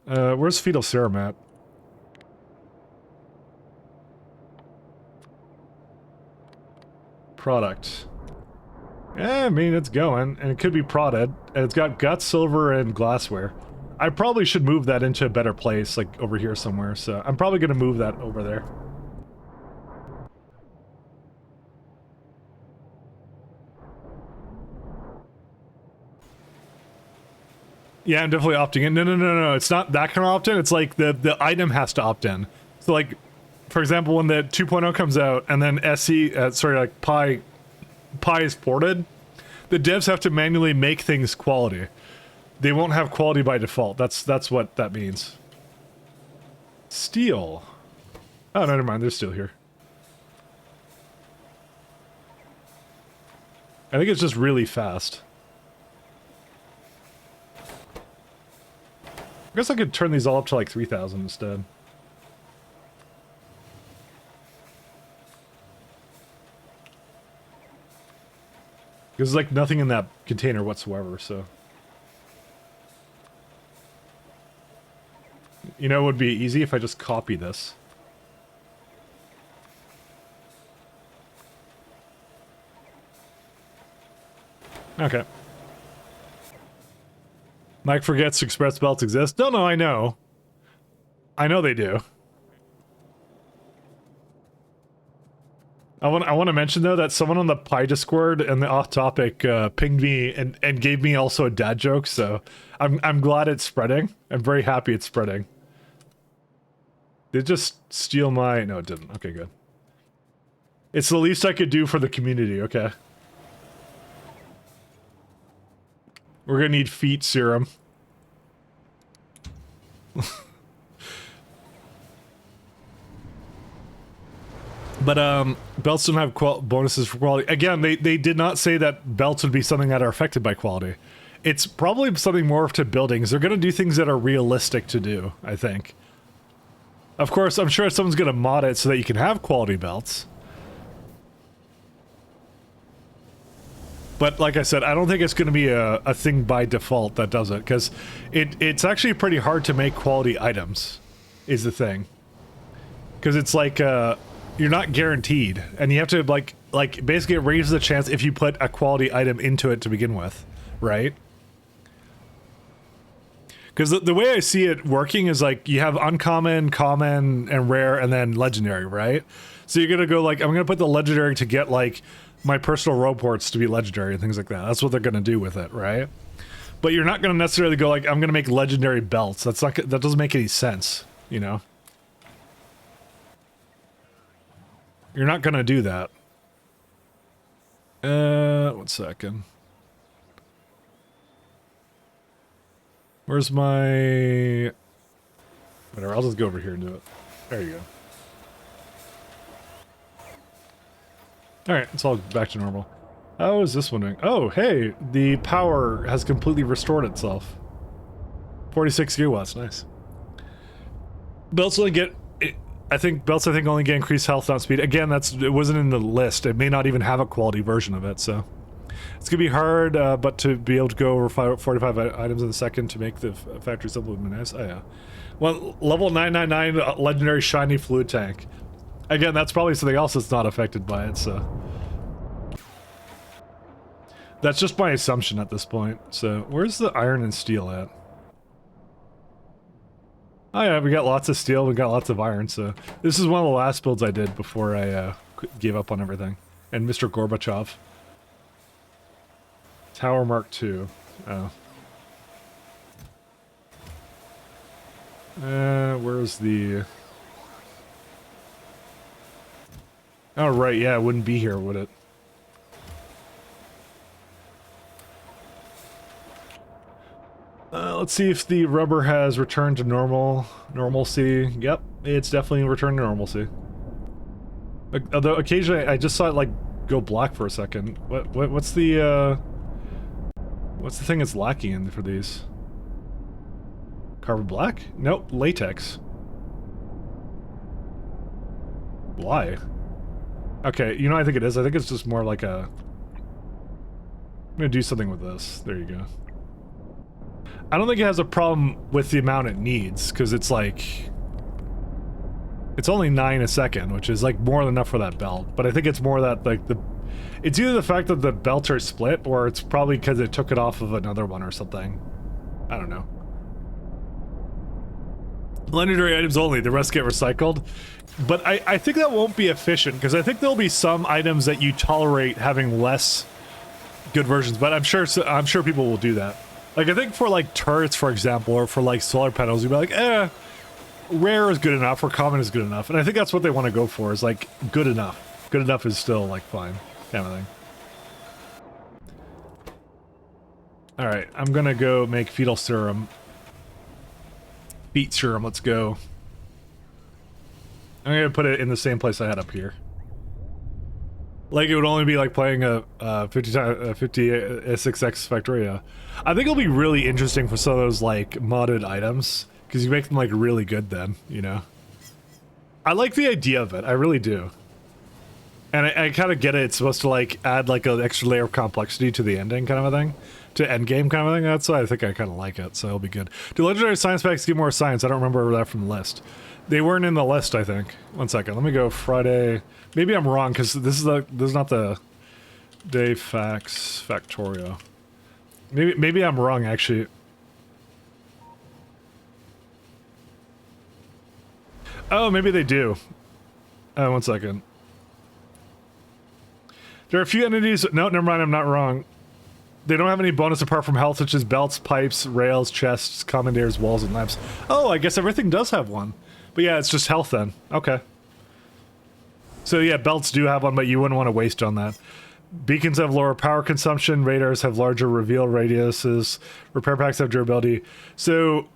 Where's fetal serum at? Product. Yeah, I mean, it's going, and it could be prodded, and it's got guts, silver, and glassware. I probably should move that into a better place, like over here somewhere, so I'm probably gonna move that over there. Yeah, I'm definitely opting in. No, it's not that kind of opt-in, it's like the item has to opt in. So like, for example, when the 2.0 comes out, and then Pi is ported, the devs have to manually make things quality. They won't have quality by default. That's what that means. Steel. Oh, no, never mind. They're still here. I think it's just really fast. I guess I could turn these all up to like 3,000 instead. Because there's like nothing in that container whatsoever, so. You know, it would be easy if I just copy this. Okay. Mike forgets express belts exist. No, I know. I know they do. I want to mention though that someone on the Pi Discord and the off topic pinged me and gave me also a dad joke, so I'm glad it's spreading. I'm very happy it's spreading. Did it just steal my... No, it didn't. Okay, good. It's the least I could do for the community, okay? We're gonna need feet serum. But, belts don't have bonuses for quality. Again, they did not say that belts would be something that are affected by quality. It's probably something more to buildings. They're gonna do things that are realistic to do, I think. Of course, I'm sure someone's gonna mod it so that you can have quality belts. But like I said, I don't think it's gonna be a thing by default that does it, because it's actually pretty hard to make quality items, is the thing. Because it's like, you're not guaranteed, and you have to like basically raise the chance if you put a quality item into it to begin with, right? Because the way I see it working is like you have uncommon, common, and rare, and then legendary, right? So you're gonna go like, I'm gonna put the legendary to get like my personal roports to be legendary and things like that. That's what they're gonna do with it, right? But you're not gonna necessarily go like, I'm gonna make legendary belts. That's not, that doesn't make any sense, you know? You're not gonna do that. 1 second. Where's my... Whatever, I'll just go over here and do it. There you go. Alright, it's all back to normal. How is this one doing? Oh, hey! The power has completely restored itself. 46 gigawatts, nice. Belts only get... I think belts only get increased health, not speed. Again, it wasn't in the list. It may not even have a quality version of it, so... It's gonna be hard, but to be able to go over 45 items in a second to make the factory simple would be nice. Oh yeah. Well, level 999 legendary shiny fluid tank. Again, that's probably something else that's not affected by it, so... That's just my assumption at this point. So, where's the iron and steel at? Oh yeah, we got lots of steel, we got lots of iron, so... This is one of the last builds I did before I gave up on everything. And Mr. Gorbachev. Tower Mark II. Oh. Where's the... Oh, right, yeah, it wouldn't be here, would it? Let's see if the rubber has returned to normalcy. Yep, it's definitely returned to normalcy. Although occasionally I just saw it like go black for a second. What's the thing that's lacking in for these? Carbon black? Nope, latex. Why? Okay, you know what I think it is? I think it's just more like a... I'm gonna do something with this. There you go. I don't think it has a problem with the amount it needs, because it's like... It's only 9 a second, which is like more than enough for that belt. But I think it's more that like the... It's either the fact that the belts are split, or it's probably because it took it off of another one or something. I don't know. Legendary items only, the rest get recycled. But I think that won't be efficient, because I think there'll be some items that you tolerate having less good versions, but I'm sure people will do that. Like, I think for, like, turrets, for example, or for, like, solar panels, you'd be like, rare is good enough, or common is good enough. And I think that's what they want to go for, is, like, good enough. Good enough is still, like, fine, kind of thing. Alright, I'm gonna go make fetal serum. Beet serum, let's go. I'm gonna put it in the same place I had up here. Like, it would only be like playing a 50 6X Factorio. I think it'll be really interesting for some of those, like, modded items. Because you make them, like, really good then, you know? I like the idea of it, I really do. And I kind of get it, it's supposed to, like, add, like, an extra layer of complexity to the ending kind of a thing. To endgame kind of thing, that's why I think I kind of like it, so it'll be good. Do legendary science packs give more science? I don't remember that from the list. They weren't in the list, I think. 1 second, let me go Friday. Maybe I'm wrong, because this is not the day facts Factorio. Maybe I'm wrong, actually. Oh, maybe they do. 1 second. There are a few entities... No, never mind, I'm not wrong. They don't have any bonus apart from health, such as belts, pipes, rails, chests, commandeers, walls, and lamps. Oh, I guess everything does have one. But yeah, it's just health then. Okay. So yeah, belts do have one, but you wouldn't want to waste on that. Beacons have lower power consumption, radars have larger reveal radiuses, repair packs have durability. So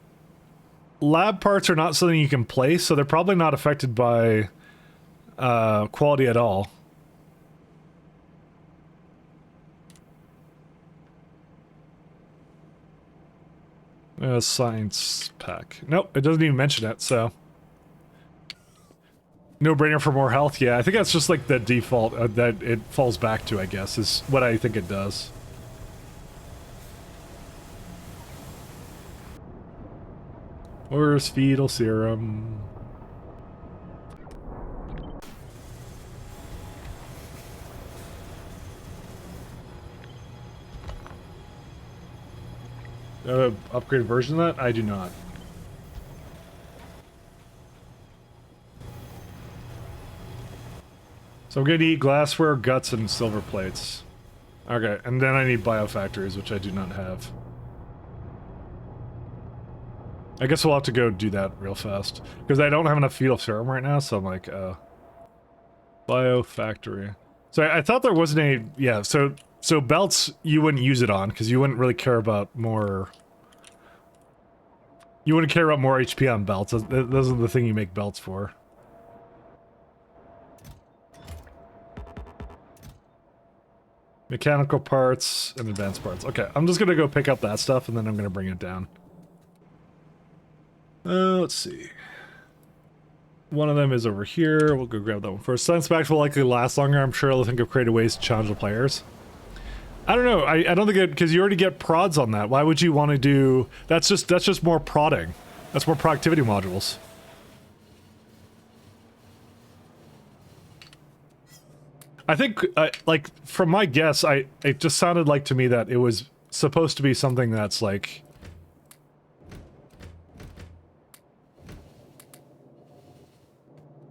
lab parts are not something you can place, so they're probably not affected by quality at all. Science pack. Nope, it doesn't even mention it, so... No brainer for more health? Yeah, I think that's just like the default that it falls back to, I guess, is what I think it does. Where's fetal serum? Upgraded version of that? I do not. So I'm gonna need glassware, guts, and silver plates. Okay, and then I need biofactories, which I do not have. I guess we'll have to go do that real fast. Because I don't have enough fetal serum right now, so I'm like, biofactory. So I thought there wasn't a... Yeah, so belts, you wouldn't use it on, because you wouldn't really care about more... You wouldn't care about more HP on belts. Those are the thing you make belts for. Mechanical parts and advanced parts. Okay, I'm just gonna go pick up that stuff and then I'm gonna bring it down. Let's see. One of them is over here. We'll go grab that one first. Science Packs will likely last longer. I'm sure they'll think of creative ways to challenge the players. I don't know. I don't think it, because you already get prods on that. Why would you want to do... That's just more prodding. That's more productivity modules. I think, like, from my guess, it just sounded like to me that it was supposed to be something that's like...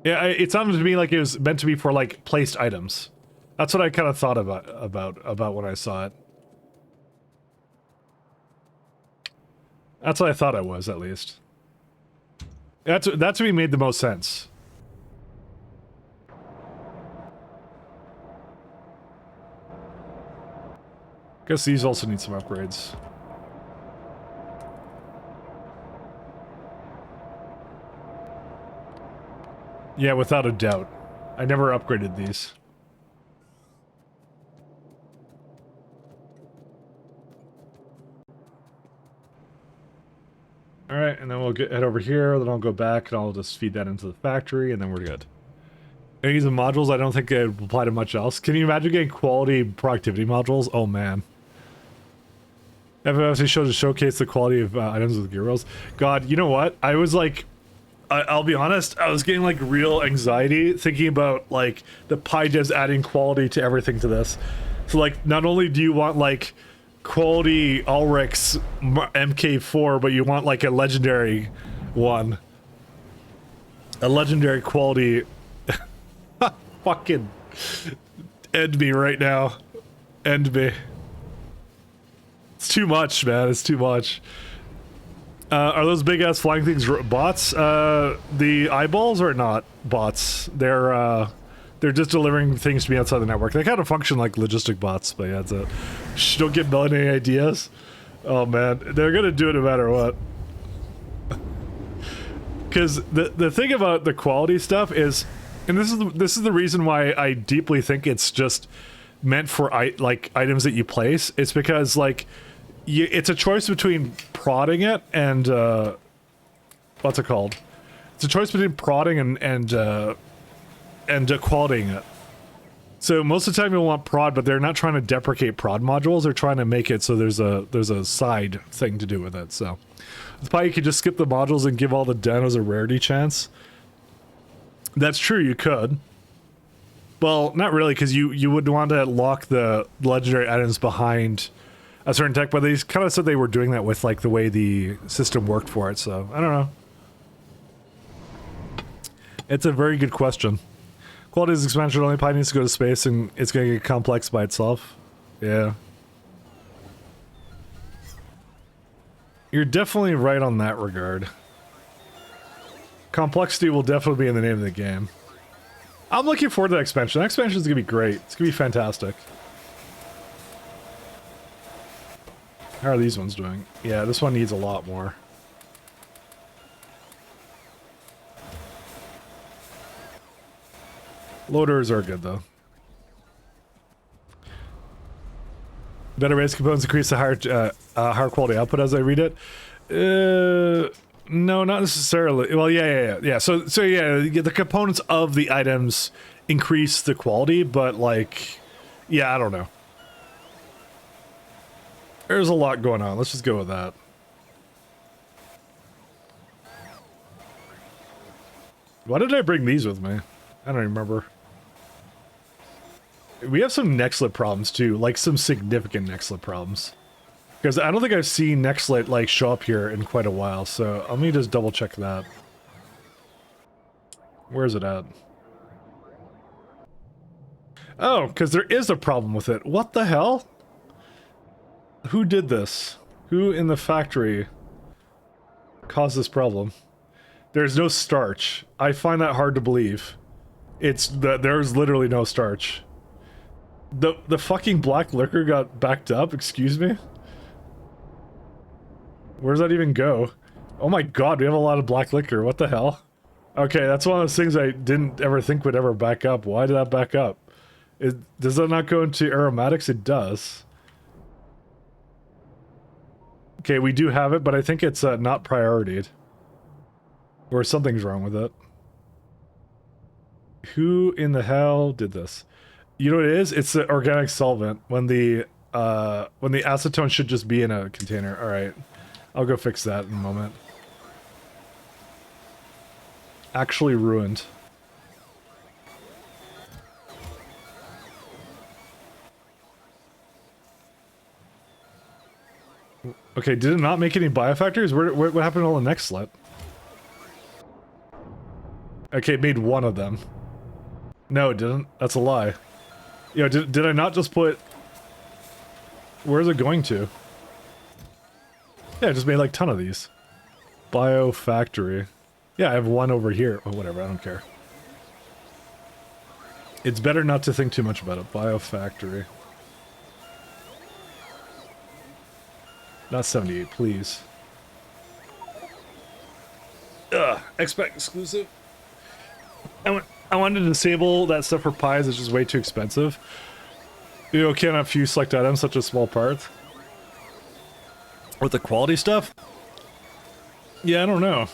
Yeah, it sounded to me like it was meant to be for, like, placed items. That's what I kind of thought about when I saw it. That's what I thought it was, at least. That to me made the most sense. Guess these also need some upgrades. Yeah, without a doubt. I never upgraded these. Alright, and then we'll head over here, then I'll go back and I'll just feed that into the factory, and then we're good. And using modules, I don't think it would apply to much else. Can you imagine getting quality productivity modules? Oh man. FFFC shows to showcase the quality of items with gear rolls. God, you know what? I was like... I'll be honest, I was getting like real anxiety thinking about like the PyDevs adding quality to everything to this. So like, not only do you want like quality Ulrich's MK4, but you want like a legendary one. A legendary quality. Fucking end me right now. End me. It's too much, man. It's too much. Are those big ass flying things bots? The eyeballs are not bots. They're just delivering things to me outside the network. They kind of function like logistic bots, but yeah, it's a... Shh, don't get Melon any ideas. Oh man, they're gonna do it no matter what. Because the thing about the quality stuff is, and this is the reason why I deeply think it's just meant for like items that you place. It's because like it's a choice between prodding it and what's it called? It's a choice between prodding and qualitying it. So most of the time you'll want prod, but they're not trying to deprecate prod modules. They're trying to make it so there's a side thing to do with it. So it's probably you could just skip the modules and give all the dinos a rarity chance. That's true, you could. Well, not really, because you would want to lock the legendary items behind a certain tech, but they kind of said they were doing that with like the way the system worked for it, so I don't know. It's a very good question. Quality is expansion, only Pi needs to go to space and it's going to get complex by itself. Yeah. You're definitely right on that regard. Complexity will definitely be in the name of the game. I'm looking forward to that expansion. That expansion is going to be great. It's going to be fantastic. How are these ones doing? Yeah, this one needs a lot more. Loaders are good, though. Better race components increase the higher quality output as I read it. No, not necessarily. Well, yeah. So yeah, the components of the items increase the quality, but like, yeah, I don't know. There's a lot going on. Let's just go with that. Why did I bring these with me? I don't remember. We have some neck slip problems too, like some significant neck slip problems. Because I don't think I've seen Nextlight, like, show up here in quite a while, so let me just double check that. Where is it at? Oh, because there is a problem with it. What the hell? Who did this? Who in the factory caused this problem? There's no starch. I find that hard to believe. There's literally no starch. The fucking black liquor got backed up, excuse me? Where does that even go? Oh my god, we have a lot of black liquor, what the hell? Okay, that's one of those things I didn't ever think would ever back up. Why did that back up? Does that not go into aromatics? It does. Okay, we do have it, but I think it's not prioritied. Or something's wrong with it. Who in the hell did this? You know what it is? It's the organic solvent when the acetone should just be in a container. Alright. I'll go fix that in a moment. Actually ruined. Okay, did it not make any biofactories? What happened to all the next slot? Okay, it made one of them. No, it didn't. That's a lie. Yo, did I not just put... Where's it going to? Yeah, I just made like a ton of these. Biofactory. Yeah, I have one over here. Oh, whatever, I don't care. It's better not to think too much about it. Biofactory. Not 78, please. Ugh, expect exclusive. I wanted to disable that stuff for pies, it's just way too expensive. You cannot fuse select items such as small parts. With the quality stuff? Yeah, I don't know.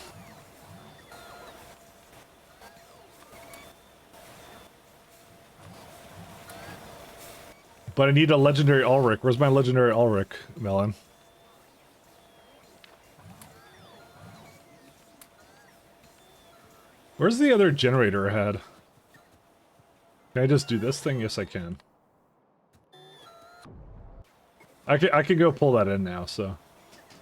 But I need a legendary Ulrich. Where's my legendary Ulrich, Melon? Where's the other generator I had? Can I just do this thing? Yes, I can. I can go pull that in now, so...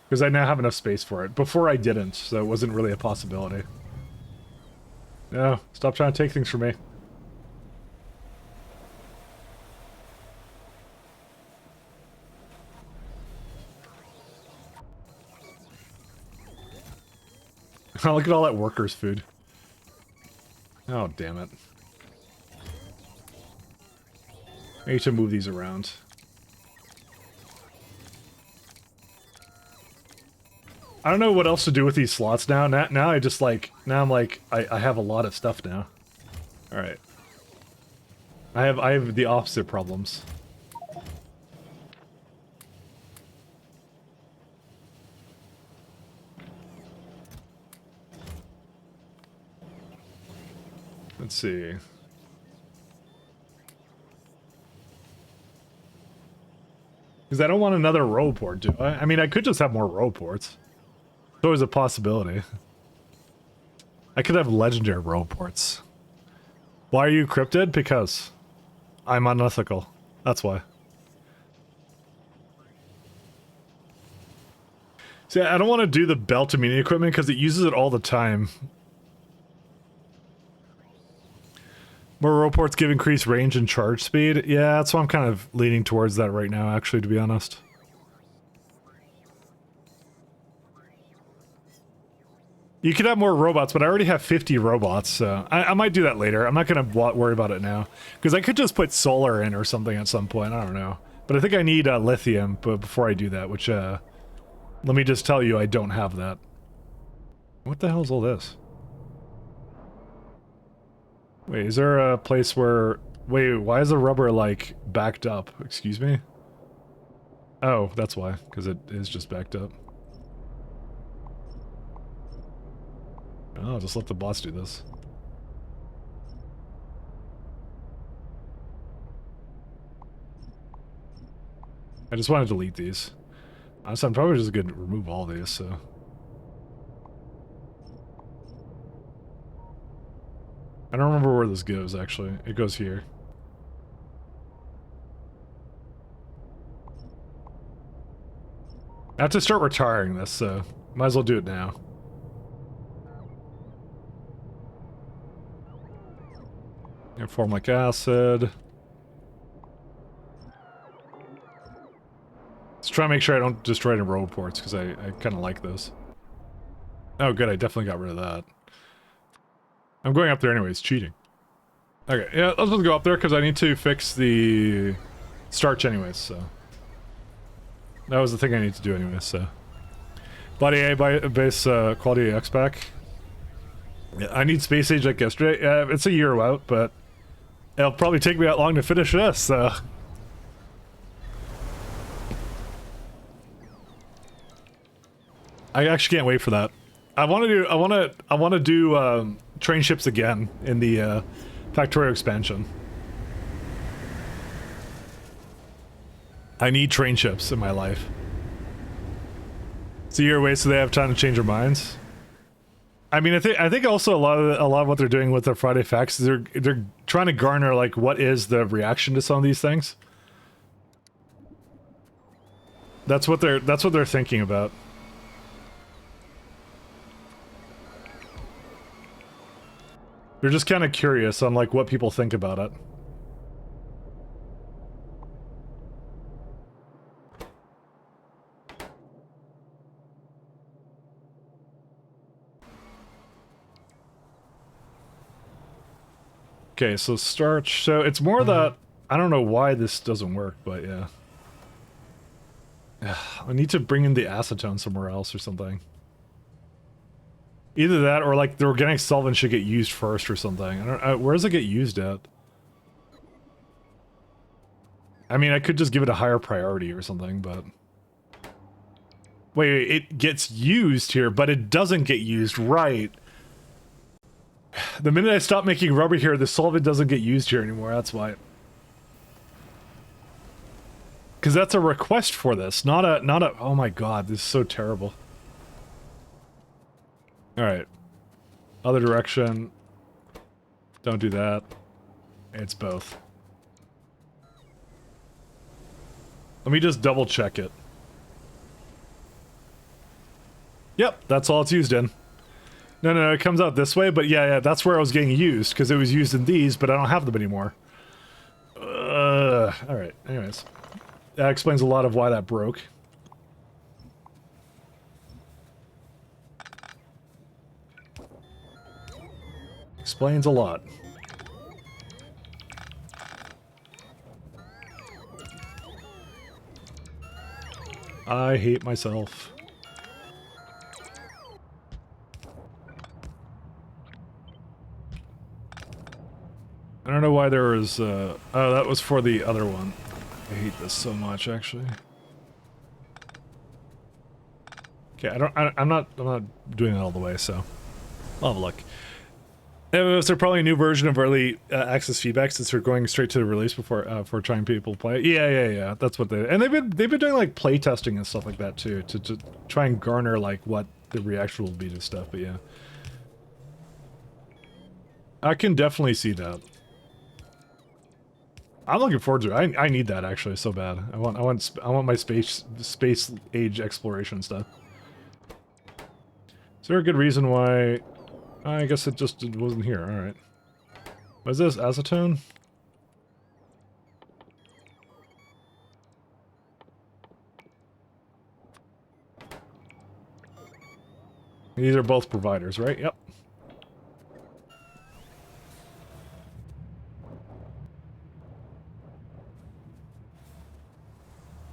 Because I now have enough space for it. Before I didn't, so it wasn't really a possibility. No, stop trying to take things from me. Look at all that workers' food. Oh, damn it. I need to move these around. I don't know what else to do with these slots now. Now I just like... Now I'm like... I have a lot of stuff now. Alright. I have the opposite problems. Let's see. Because I don't want another row port, do I? I mean, I could just have more row ports. It's always a possibility. I could have legendary row ports. Why are you cryptid? Because I'm unethical. That's why. See, I don't want to do the belt to mini equipment because it uses it all the time. More row ports give increased range and charge speed. Yeah, that's why I'm kind of leaning towards that right now, actually, to be honest. You could have more robots, but I already have 50 robots, so I might do that later. I'm not going to worry about it now. Because I could just put solar in or something at some point, I don't know. But I think I need lithium before I do that, which, let me just tell you, I don't have that. What the hell is all this? Wait, is there a place where... Wait, why is the rubber, like, backed up? Excuse me? Oh, that's why. Because it is just backed up. Oh, just let the boss do this. I just want to delete these. Honestly, I'm probably just going to remove all these, so... I don't remember where this goes, actually. It goes here. I have to start retiring this, so might as well do it now. And formic acid. Let's try and make sure I don't destroy any road ports, because I kind of like those. Oh good, I definitely got rid of that. I'm going up there anyways, cheating. Okay, yeah, let's just go up there, because I need to fix the starch anyways, so. That was the thing I need to do anyways, so. Body A base quality X pack. Yeah, I need space age like yesterday. Yeah, it's a year out, but it'll probably take me that long to finish this, so. I actually can't wait for that. I want to do train ships again in the Factorio expansion. I need train ships in my life. It's a year away, so they have time to change their minds. I mean, I think also a lot of what they're doing with their Friday facts is they're trying to garner like what is the reaction to some of these things. That's what they're thinking about. They're just kind of curious on like what people think about it. Okay, so starch. So it's more that I don't know why this doesn't work, but yeah. I need to bring in the acetone somewhere else or something. Either that or like the organic solvent should get used first or something. I don't. Where does it get used at? I mean, I could just give it a higher priority or something, but wait, it gets used here, but it doesn't get used, right? The minute I stop making rubber here, the solvent doesn't get used here anymore. That's why. Because that's a request for this, not a. Oh my god, this is so terrible. Alright. Other direction. Don't do that. It's both. Let me just double check it. Yep, that's all it's used in. No, it comes out this way, but yeah, that's where I was getting used, because it was used in these, but I don't have them anymore. Alright, anyways. That explains a lot of why that broke. Explains a lot. I hate myself. I don't know why there was, oh, that was for the other one. I hate this so much, actually. Okay, I'm not doing it all the way, so I'll have a look. Was there probably a new version of early access feedback since they're going straight to the release before for trying people to play? Yeah. That's what they, and they've been doing like play testing and stuff like that too to try and garner like what the reaction will be to stuff. But yeah, I can definitely see that. I'm looking forward to it. I need that actually so bad. I want my space age exploration stuff. Is there a good reason why? I guess it wasn't here. All right. What is this? Acetone? These are both providers, right? Yep.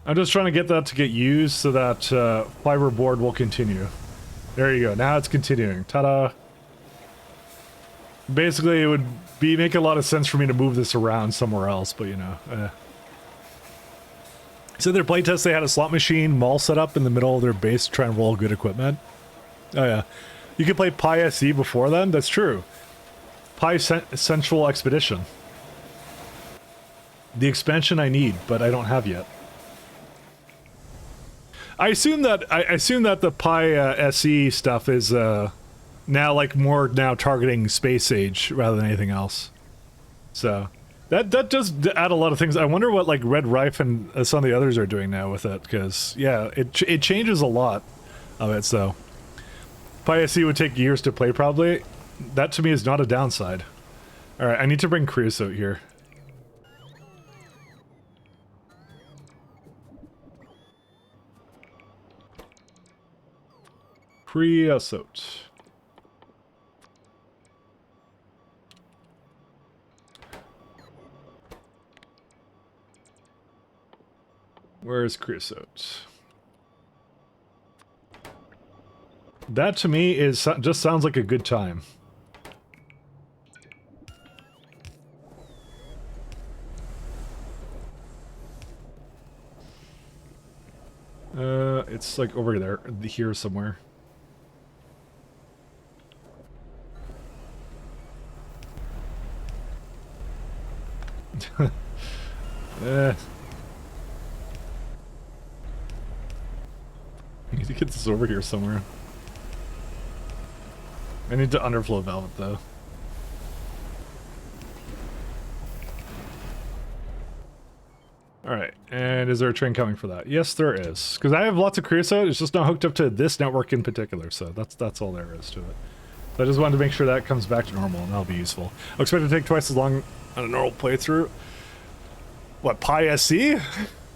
I'm just trying to get that to get used so that fiber board will continue. There you go. Now it's continuing. Ta-da! Basically, it would make a lot of sense for me to move this around somewhere else, but you know. So their playtest, they had a slot machine mall set up in the middle of their base to try and roll good equipment. Oh yeah. You could play Pi SE before then? That's true. Pi Central Expedition. The expansion I need, but I don't have yet. I assume that the Pi SE stuff is now like more targeting space age rather than anything else. So That does add a lot of things. I wonder what like Red Rife and some of the others are doing now with it, because yeah, it changes a lot of it. So PySC would take years to play probably. That to me is not a downside. All right, I need to bring creosote here. Creosote. Where's creosote? That to me is just sounds like a good time. It's like over there, here somewhere. I need to get this over here somewhere. I need to underflow valve it though. Alright, and is there a train coming for that? Yes, there is. Because I have lots of creosote, it's just not hooked up to this network in particular, so that's all there is to it. So I just wanted to make sure that comes back to normal, and that'll be useful. I expect it to take twice as long on a normal playthrough. What, PySC?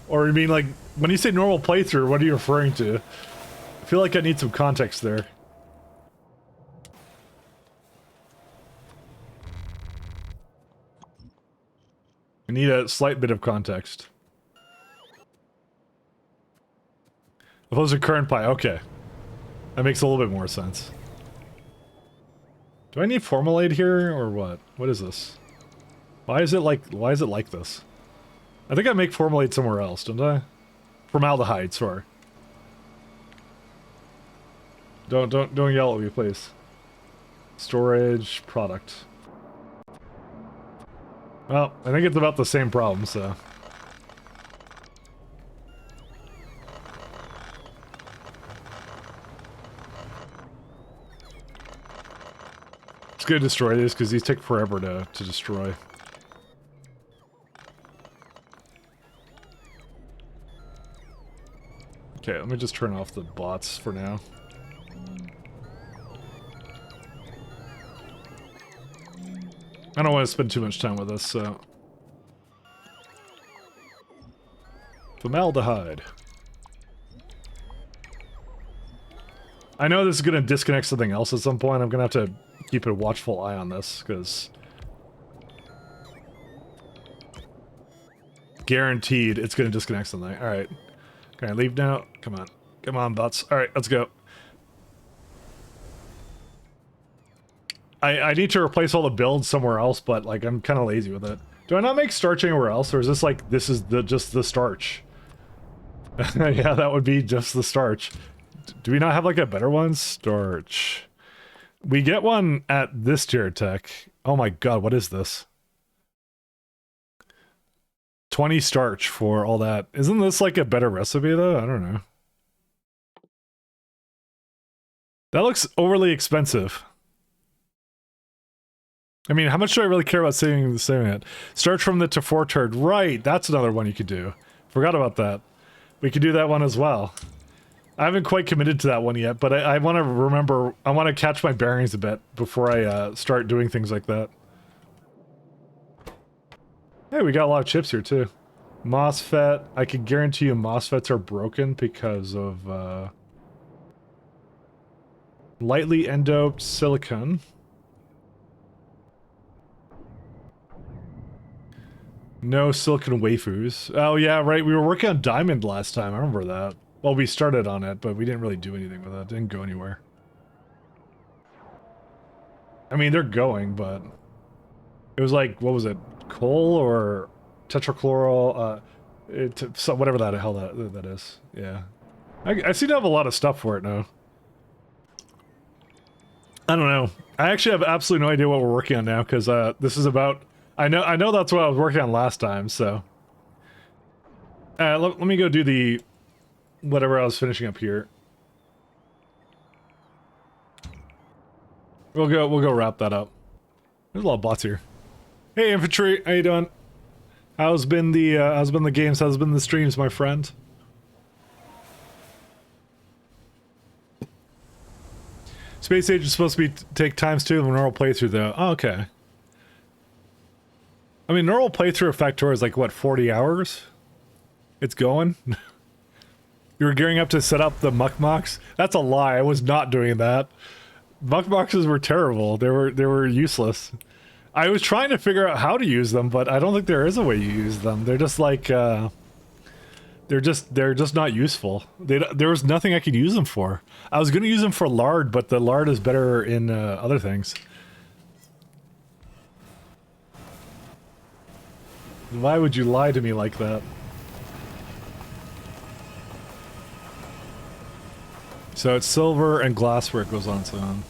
Or you mean like, when you say normal playthrough, what are you referring to? I feel like I need some context there. I need a slight bit of context. Opposed to current Pi, okay. That makes a little bit more sense. Do I need formaldehyde here, or what? What is this? Why is it like this? I think I make formaldehyde somewhere else, don't I? Formaldehyde, sorry. Don't yell at me, please. Storage, product. Well, I think it's about the same problem, so... It's gonna destroy these, because these take forever to destroy. Okay, let me just turn off the bots for now. I don't want to spend too much time with this, so... Formaldehyde. I know this is going to disconnect something else at some point. I'm going to have to keep a watchful eye on this, because... Guaranteed it's going to disconnect something. Alright. Can I leave now? Come on. Come on, bots. Alright, let's go. I need to replace all the builds somewhere else, but like I'm kind of lazy with it. Do I not make starch anywhere else, or is this like this is just the starch? Yeah, that would be just the starch. Do we not have like a better one? Starch. We get one at this tier tech. Oh my god, what is this? 20 starch for all that. Isn't this like a better recipe though? I don't know. That looks overly expensive. I mean, how much do I really care about saving it? Starch from the T4 turd. Right, that's another one you could do. Forgot about that. We could do that one as well. I haven't quite committed to that one yet, but I want to remember, I want to catch my bearings a bit before I start doing things like that. Hey, we got a lot of chips here too. MOSFET. I can guarantee you MOSFETs are broken because of lightly endoped silicon. No silicon wafers. Oh yeah, right, we were working on diamond last time, I remember that. Well, we started on it, but we didn't really do anything with it. It didn't go anywhere. I mean, they're going, but... It was like, what was it? Coal or tetrachloral? So whatever the hell that is. Yeah. I seem to have a lot of stuff for it now. I don't know. I actually have absolutely no idea what we're working on now, because this is about... I know that's what I was working on last time, so... let me go do the... whatever I was finishing up here. We'll go wrap that up. There's a lot of bots here. Hey infantry, how you doing? How's been the games? How's been the streams, my friend? Space Age is supposed to be take times 2 of a normal playthrough, though. Oh, okay. I mean, normal playthrough of Factorio is like, what, 40 hours? It's going? You were gearing up to set up the muckmocks? That's a lie, I was not doing that. Muckboxes were terrible, they were useless. I was trying to figure out how to use them, but I don't think there is a way you use them. They're just like, they're just not useful. There was nothing I could use them for. I was gonna use them for lard, but the lard is better in other things. Why would you lie to me like that? So it's silver and glassware it goes on its own.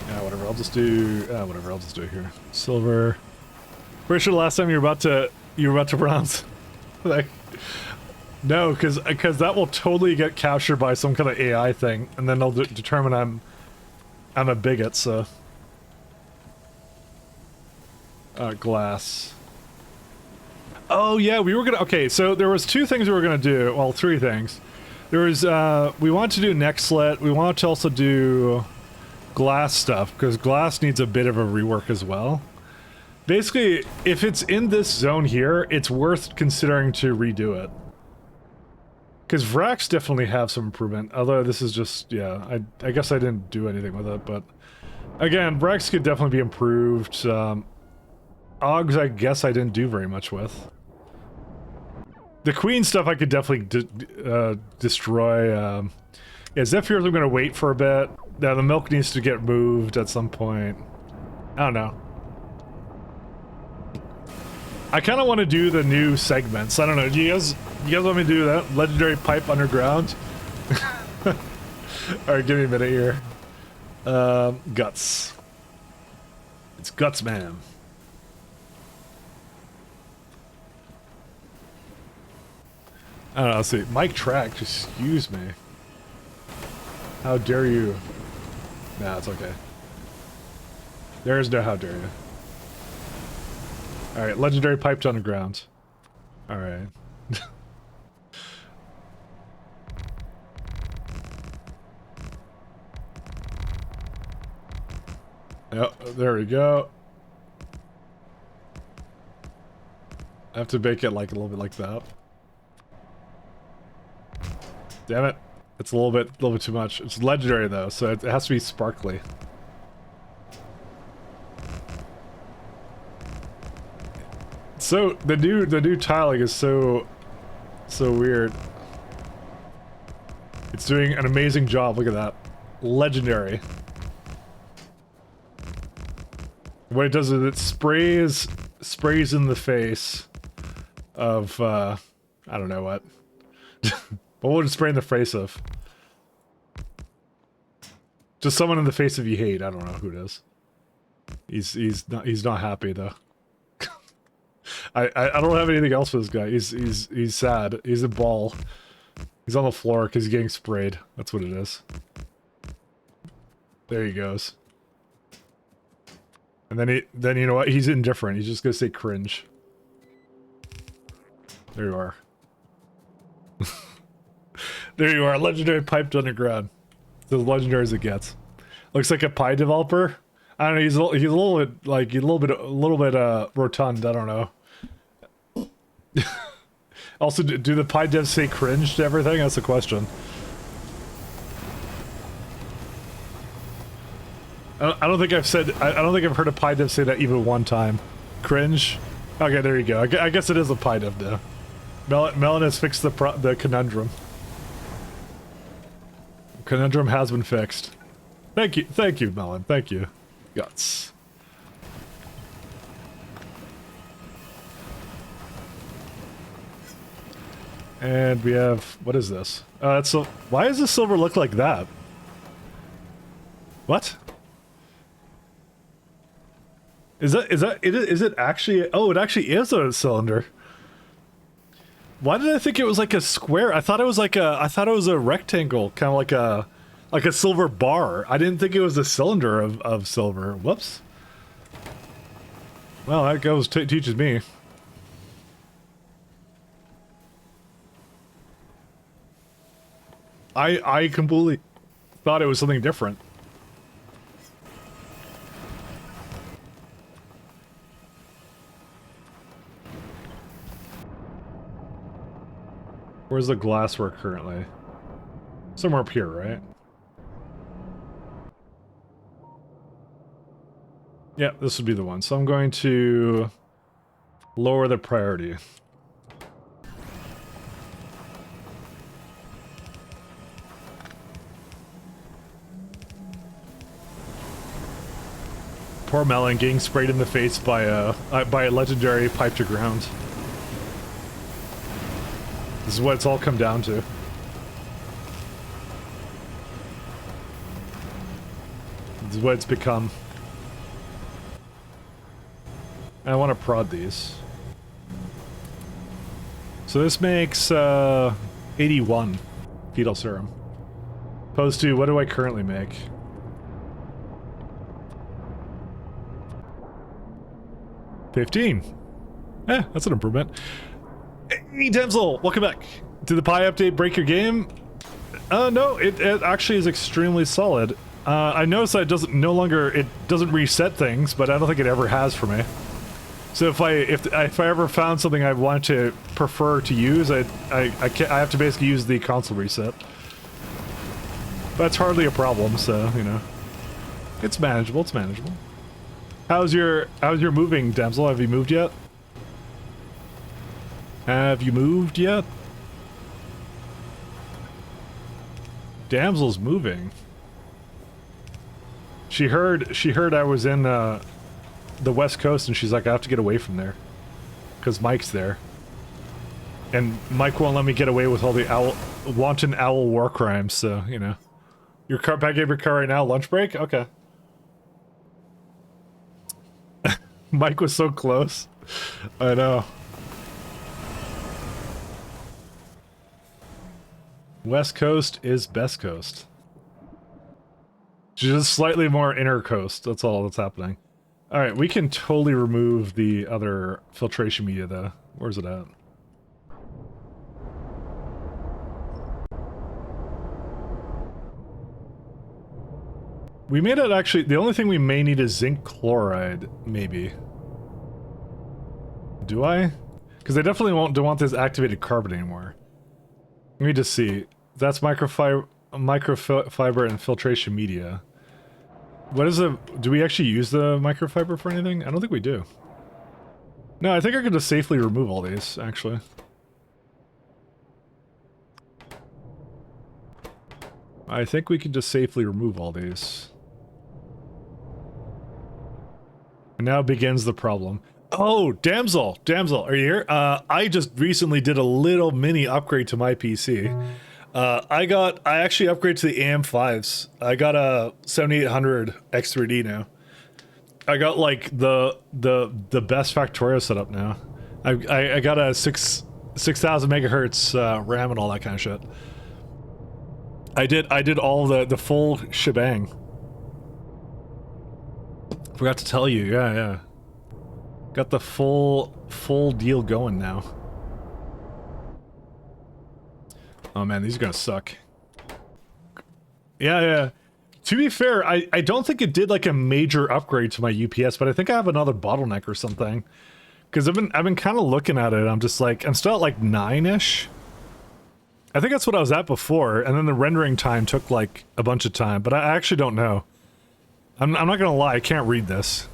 Yeah, whatever. I'll just do whatever. I'll just do it here. Silver. Pretty sure the last time you were about to pronounce like no, because that will totally get captured by some kind of AI thing, and then they'll determine I'm a bigot. So glass. Oh yeah, we were gonna. Okay, so there was 2 things we were gonna do. Well, 3 things. There was we wanted to do neck slit. We wanted to also do glass stuff because glass needs a bit of a rework as well. Basically, if it's in this zone here, it's worth considering to redo it. Because Vrax definitely have some improvement, although this is just, yeah, I guess I didn't do anything with it, but... Again, Vrax could definitely be improved. Augs, I guess I didn't do very much with. The Queen stuff I could definitely destroy. Yeah, Zephyrs I'm going to wait for a bit. Now the milk needs to get moved at some point. I don't know. I kind of want to do the new segments. I don't know. Do you guys want me to do that? Legendary Pipe Underground? Alright, give me a minute here. Guts. It's Guts, man. I don't know, let's see. Mike Track, excuse me. How dare you? Nah, it's okay. There is no how dare you. Alright, legendary piped underground. Alright. Yep, there we go. I have to make it like a little bit like that. Damn it. It's a little bit too much. It's legendary though, so it has to be sparkly. So the new tiling is so weird. It's doing an amazing job. Look at that. Legendary. What it does is it sprays in the face of I don't know what. What would it spray in the face of? Just someone in the face of you hate. I don't know who it is. He's not happy though. I don't have anything else for this guy. He's sad. He's a ball. He's on the floor because he's getting sprayed. That's what it is. There he goes. And then you know what? He's indifferent. He's just gonna say cringe. There you are. There you are, legendary piped underground. It's as legendary as it gets. Looks like a pie developer. I don't know. He's a little bit like a little bit rotund. I don't know. Also, do the pie devs say cringe to everything? That's the question. I don't think I've said. I don't think I've heard a pie dev say that even one time. Cringe. Okay, there you go. I guess it is a pie dev now. Melon has fixed the conundrum. Conundrum has been fixed. Thank you, Melon. Thank you. Guts. And we have, what is this? So why does the silver look like that? What? Is it actually? Oh, it actually is a cylinder. Why did I think it was like a square? I thought it was like a rectangle, kind of like a silver bar. I didn't think it was a cylinder of silver. Whoops. Well, that goes teaches me. I completely thought it was something different. Where's the glasswork currently? Somewhere up here, right? Yeah, this would be the one. So I'm going to lower the priority. Poor Melon getting sprayed in the face by a legendary pipe to ground. This is what it's all come down to. This is what it's become. I want to prod these. So this makes 81 fetal serum. Poe2, what do I currently make? $15. Eh, that's an improvement. Hey, Demsel, welcome back. Did the Pi update break your game? No, it actually is extremely solid. I noticed that it doesn't reset things, but I don't think it ever has for me. So if I ever found something I want to prefer to use, I have to basically use the console reset. That's hardly a problem, so you know, it's manageable. It's manageable. How's your moving, Damsel? Have you moved yet? Have you moved yet? Damsel's moving. She heard I was in the West Coast, and she's like, I have to get away from there, because Mike's there, and Mike won't let me get away with all the wanton owl war crimes. So you know, your car back in your car right now. Lunch break. Okay. Mike was so close. I know. West Coast is best coast. Just slightly more inner coast. That's all that's happening. Alright, we can totally remove the other filtration media though. Where's it at? We made it actually, the only thing we may need is zinc chloride, maybe. Do I? Because I definitely don't want this activated carbon anymore. Let me just see. That's microfiber and filtration media. What is the... Do we actually use the microfiber for anything? I don't think we do. No, I think I could just safely remove all these, actually. I think we can just safely remove all these. And now begins the problem. Oh, Damsel! Damsel, are you here? I just recently did a little mini upgrade to my PC. I actually upgraded to the AM5s. I got a 7800 X3D now. I got like the best Factorio setup now. I got a 6000 megahertz RAM and all that kind of shit. I did all the full shebang. Forgot to tell you, yeah. Got the full deal going now. Oh man, these are gonna suck. Yeah. To be fair, I don't think it did like a major upgrade to my UPS, but I think I have another bottleneck or something. Because I've been kind of looking at it. I'm just like, I'm still at like 9-ish. I think that's what I was at before, and then the rendering time took like a bunch of time, but I actually don't know. I'm not gonna lie, I can't read this.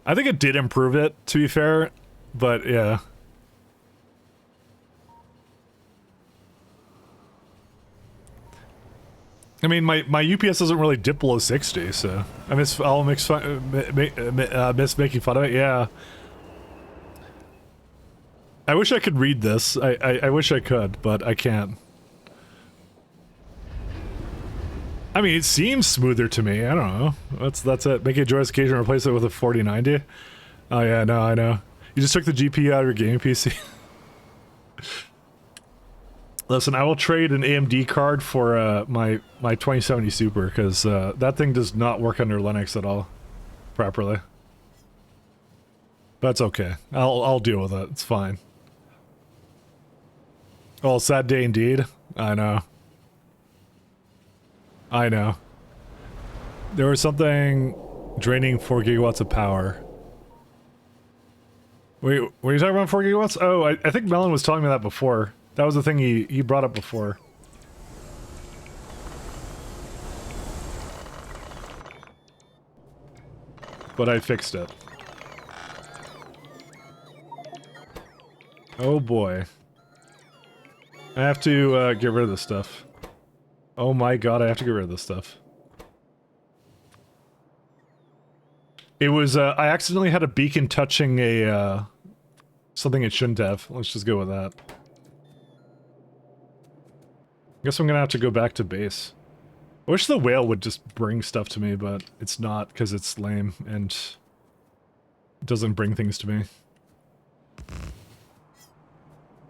I think it did improve it, to be fair, but yeah. I mean, my UPS doesn't really dip below 60, so I'll miss making fun of it. Yeah. I wish I could read this. I wish I could, but I can't. I mean, it seems smoother to me. I don't know. That's it. Make a joyous occasion, replace it with a 4090. Oh yeah, no, I know. You just took the GPU out of your gaming PC. Listen, I will trade an AMD card for my 2070 Super, because that thing does not work under Linux at all properly. That's okay. I'll deal with it. It's fine. Oh, sad day indeed. I know. I know. There was something draining 4 gigawatts of power. Wait, were you talking about 4 gigawatts? Oh, I think Melon was telling me that before. That was the thing he brought up before. But I fixed it. Oh boy. I have to get rid of this stuff. Oh my god, I have to get rid of this stuff. It was, I accidentally had a beacon touching a, something it shouldn't have. Let's just go with that. I guess I'm gonna have to go back to base. I wish the whale would just bring stuff to me, but it's not, because it's lame, and it doesn't bring things to me.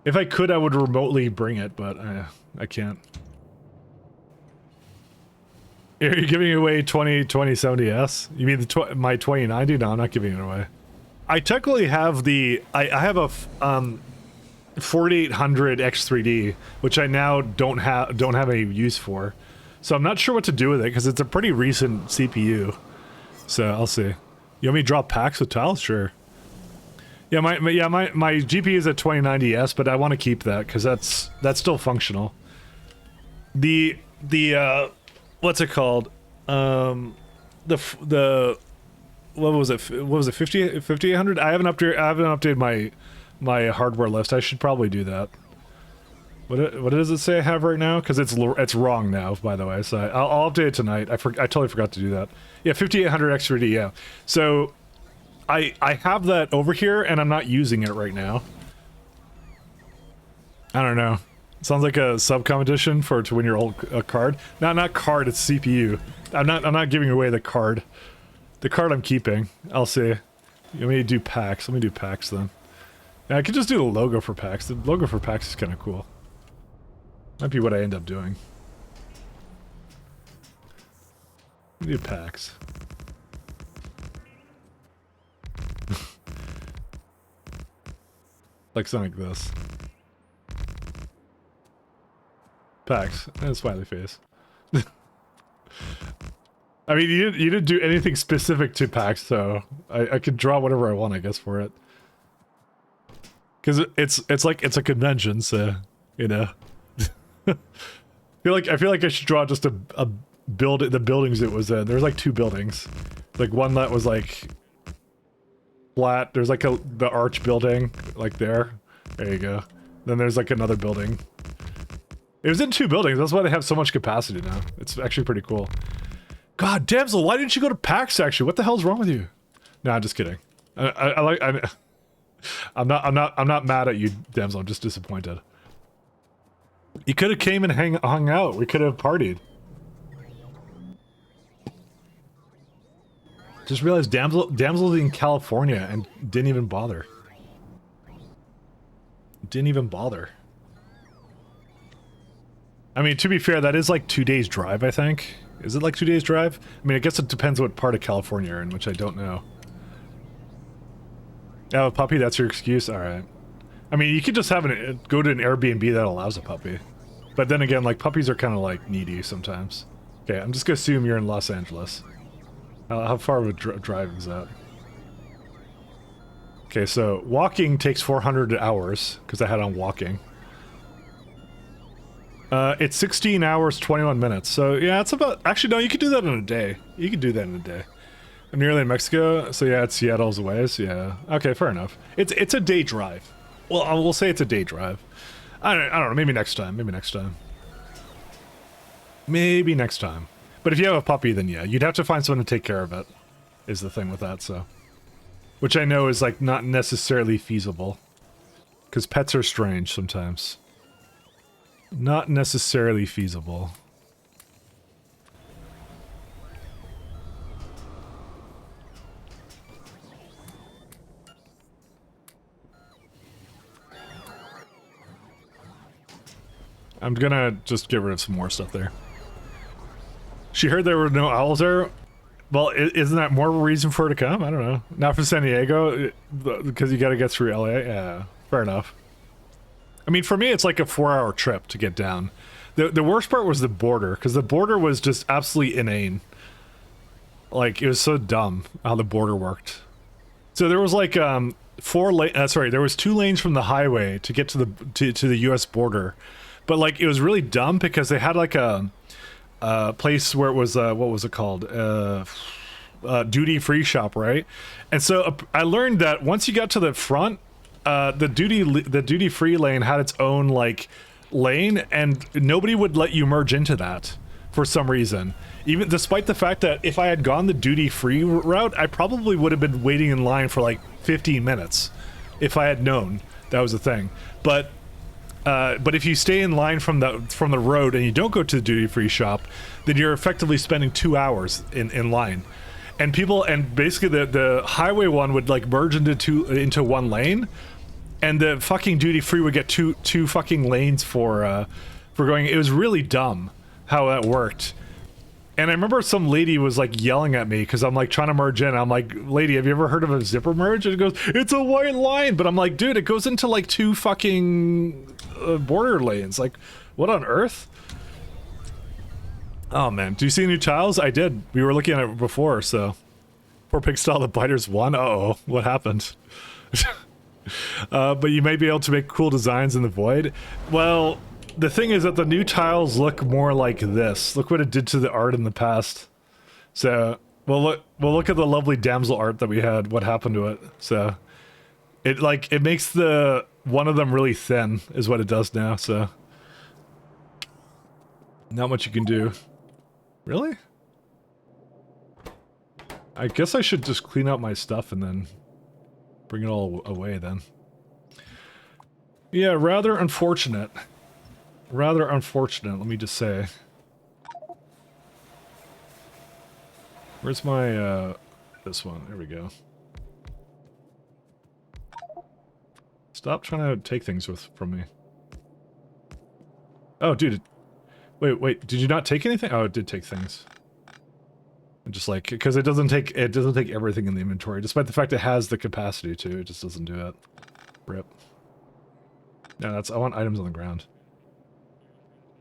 If I could, I would remotely bring it, but I can't. Are you giving away 2070S? You mean the my 2090? No, I'm not giving it away. I technically have the... I have a 4800 X3D, which I now don't have any use for. So I'm not sure what to do with it, because it's a pretty recent CPU. So, I'll see. You want me to drop packs with tiles? Sure. Yeah, my GPU is at 2090S, but I want to keep that because that's still functional. The what's it called? What was it? What was it? 5800? I haven't updated my hardware list. I should probably do that. What does it say I have right now? Because it's wrong now, by the way. So I'll update it tonight. I totally forgot to do that. Yeah, 5800 X3D. Yeah. So. I have that over here, and I'm not using it right now. I don't know. Sounds like a sub-competition to win your old card. No, not card, it's CPU. I'm not giving away the card. The card I'm keeping. I'll see. You want me to do packs? Let me do packs then. Yeah, I could just do the logo for packs. The logo for packs is kind of cool. Might be what I end up doing. Let me do packs. Like something like this. Packs and smiley face. I mean, you didn't do anything specific to packs, so I could draw whatever I want, I guess, for it. Because it's like it's a convention, so you know. I feel like I should draw just the buildings it was in. There's like 2 buildings, like one that was like. Flat. There's like the arch building, like there. There you go. Then there's like another building. It was in 2 buildings. That's why they have so much capacity now. It's actually pretty cool. God, Damsel, why didn't you go to PAX actually? What the hell's wrung with you? Nah, just kidding. I'm not mad at you, Damsel. I'm just disappointed. You could have came and hung out. We could have partied. Just realized Damsel's in California and didn't even bother. Didn't even bother. I mean, to be fair, that is like 2 days drive, I think. Is it like 2 days drive? I mean, I guess it depends what part of California you're in, which I don't know. Oh, a puppy, that's your excuse? Alright. I mean, you could just have go to an Airbnb that allows a puppy. But then again, like, puppies are kind of like needy sometimes. Okay, I'm just gonna assume you're in Los Angeles. How far of a drive is that? Okay, so walking takes 400 hours, because I had on walking. It's 16 hours, 21 minutes. So, yeah, it's about... Actually, no, you could do that in a day. You could do that in a day. I'm nearly in Mexico, so yeah, it's Seattle's ways, yeah. Okay, fair enough. It's a day drive. Well, I will say it's a day drive. I don't know, maybe next time, maybe next time. Maybe next time. But if you have a puppy, then yeah, you'd have to find someone to take care of it, is the thing with that, so. Which I know is, like, not necessarily feasible. Because pets are strange sometimes. Not necessarily feasible. I'm gonna just get rid of some more stuff there. She heard there were no owls there. Well, isn't that more of a reason for her to come? I don't know. Not for San Diego, because you got to get through LA. Yeah, fair enough. I mean, for me, it's like a 4-hour trip to get down. The worst part was the border, because the border was just absolutely inane. Like, it was so dumb how the border worked. So there was like there was 2 lanes from the highway to get to the U.S. border, but like it was really dumb because they had like a place where it was what was it called, duty free shop, right? And so I learned that once you got to the front, the duty free lane had its own like lane, and nobody would let you merge into that for some reason. Even despite the fact that if I had gone the duty-free route, I probably would have been waiting in line for like 15 minutes if I had known that was a thing. But if you stay in line from the road and you don't go to the duty-free shop, then you're effectively spending 2 hours in line. And basically the highway one would like merge into one lane, and the fucking duty-free would get two fucking lanes for going. It was really dumb how that worked. And I remember some lady was like yelling at me because I'm like trying to merge in. I'm like, lady, have you ever heard of a zipper merge? And it goes, it's a white line. But I'm like, dude, it goes into like 2 fucking border lanes. Like, what on earth? Oh man, do you see new tiles? I did. We were looking at it before, so. Poor Pigstyle, the Biters won. Uh-oh, what happened? But you may be able to make cool designs in the void. Well, the thing is that the new tiles look more like this. Look what it did to the art in the past. So, we'll look at the lovely damsel art that we had. What happened to it? So, it makes one of them really thin, is what it does now. So, not much you can do. Really? I guess I should just clean out my stuff and then bring it all away then. Yeah, rather unfortunate. Rather unfortunate, let me just say. Where's my, this one? There we go. Stop trying to take things from me. Oh, dude. Wait, did you not take anything? Oh, it did take things. Just like, because it doesn't take everything in the inventory, despite the fact it has the capacity to, it just doesn't do it. Rip. No, I want items on the ground.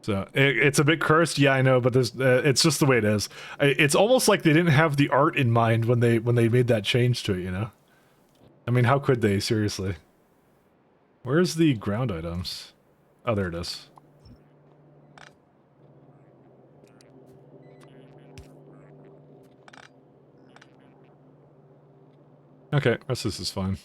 So, it's a bit cursed, yeah, I know, but there's, it's just the way it is. It's almost like they didn't have the art in mind when they made that change to it, you know? I mean, how could they, seriously? Where's the ground items? Oh, there it is. Okay, rest of this is fine.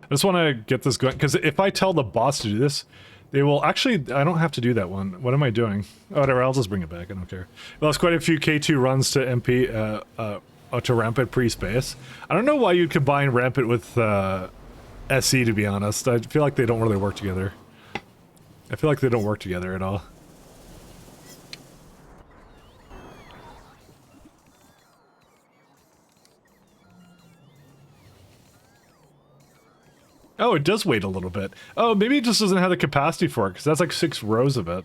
I just want to get this going, because if I tell the boss to do this, they will actually, I don't have to do that one. What am I doing? Oh, whatever, I'll just bring it back, I don't care. Well, it's quite a few K2 runs to MP, to Rampant pre-space. I don't know why you'd combine Rampant with, SE, to be honest. I feel like they don't really work together. I feel like they don't work together at all. Oh, it does wait a little bit. Oh, maybe it just doesn't have the capacity for it, because that's like 6 rows of it.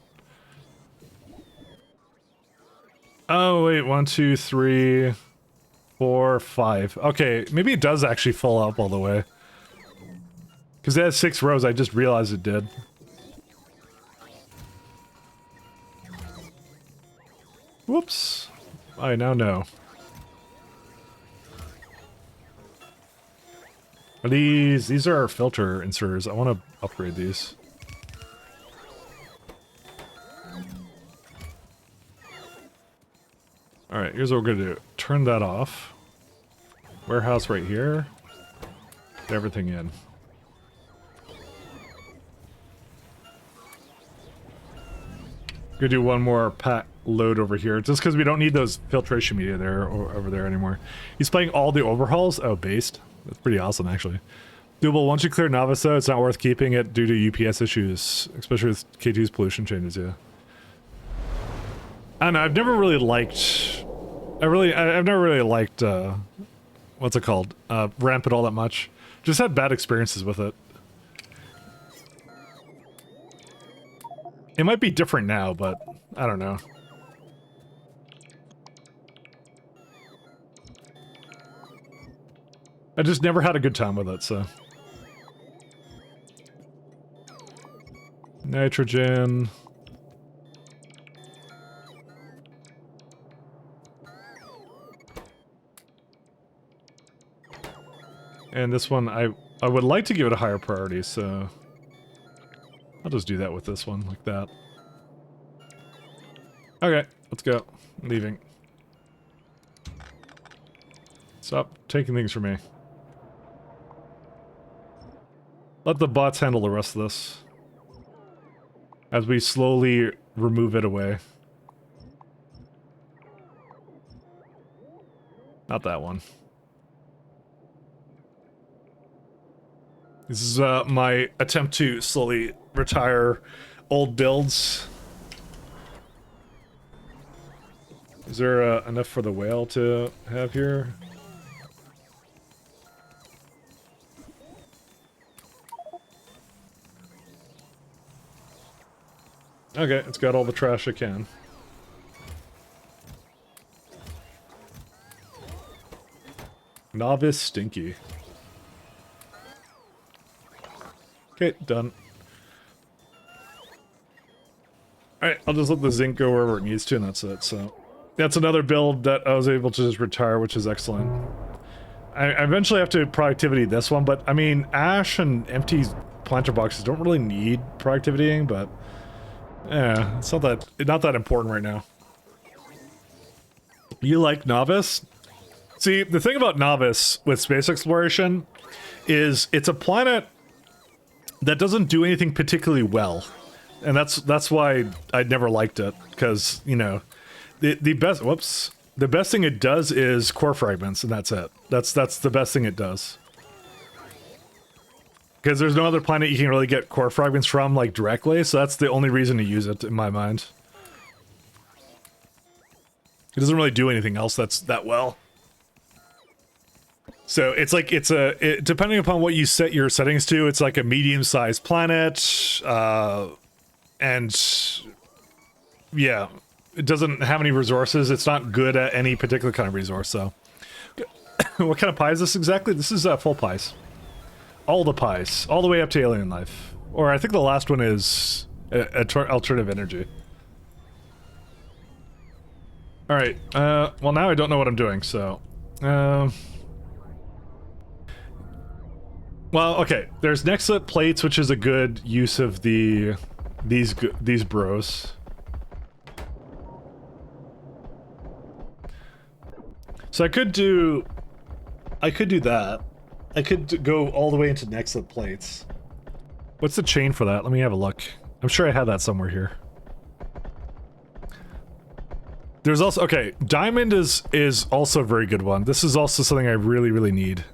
Oh, wait, 1, 2, 3, 4, 5. Okay, maybe it does actually fill up all the way. Because it has 6 rows, I just realized it did. Whoops. I now know. Are these are our filter inserters. I want to upgrade these. Alright, here's what we're gonna do. Turn that off. Warehouse right here. Get everything in. Gonna do one more pack load over here, just because we don't need those filtration media there or over there anymore. He's playing all the overhauls. Oh, based. That's pretty awesome, actually. Doable, once you clear Novice, though, it's not worth keeping it due to UPS issues, especially with K2's pollution changes, yeah. I don't know, I've never really liked... I've never really liked, what's it called? Rampant all that much. Just had bad experiences with it. It might be different now, but I don't know. I just never had a good time with it, so. Nitrogen. And this one, I would like to give it a higher priority, so I'll just do that with this one, like that. Okay, let's go. I'm leaving. Stop taking things from me. Let the bots handle the rest of this. As we slowly remove it away. Not that one. This is my attempt to slowly retire old builds. Is there enough for the whale to have here? Okay, it's got all the trash it can. Novice Stinky. Okay, done. Alright, I'll just let the zinc go wherever it needs to, and that's it, so... That's another build that I was able to just retire, which is excellent. I eventually have to productivity this one, but, I mean, ash and empty planter boxes don't really need productivitying, but... Yeah, it's not that important right now. You like Novice? See, the thing about Novice with space exploration is it's a planet that doesn't do anything particularly well. And that's why I never liked it, because, you know, the best thing it does is core fragments, and that's it. That's the best thing it does. Because there's no other planet you can really get core fragments from, like, directly, so that's the only reason to use it, in my mind. It doesn't really do anything else that's that well. So it's like, depending upon what you set your settings to, it's like a medium-sized planet, and yeah, it doesn't have any resources. It's not good at any particular kind of resource, so. What kind of pie is this exactly? This is full pies. All the pies, all the way up to alien life. Or I think the last one is alternative energy. Alright, well now I don't know what I'm doing, so... Well, okay, there's Nexlet plates, which is a good use of these bros. So I could do that. I could go all the way into Nexlet plates. What's the chain for that? Let me have a look. I'm sure I had that somewhere here. There's also, okay, diamond is also a very good one. This is also something I really, really need.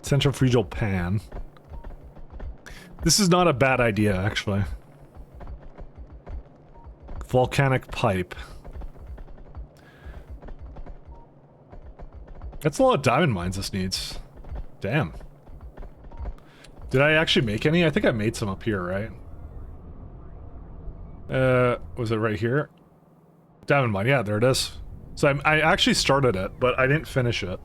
Centrifugal pan. This is not a bad idea, actually. Volcanic pipe. That's a lot of diamond mines this needs. Damn. Did I actually make any? I think I made some up here, right? Was it right here? Diamond mine, yeah, there it is. So I actually started it, but I didn't finish it.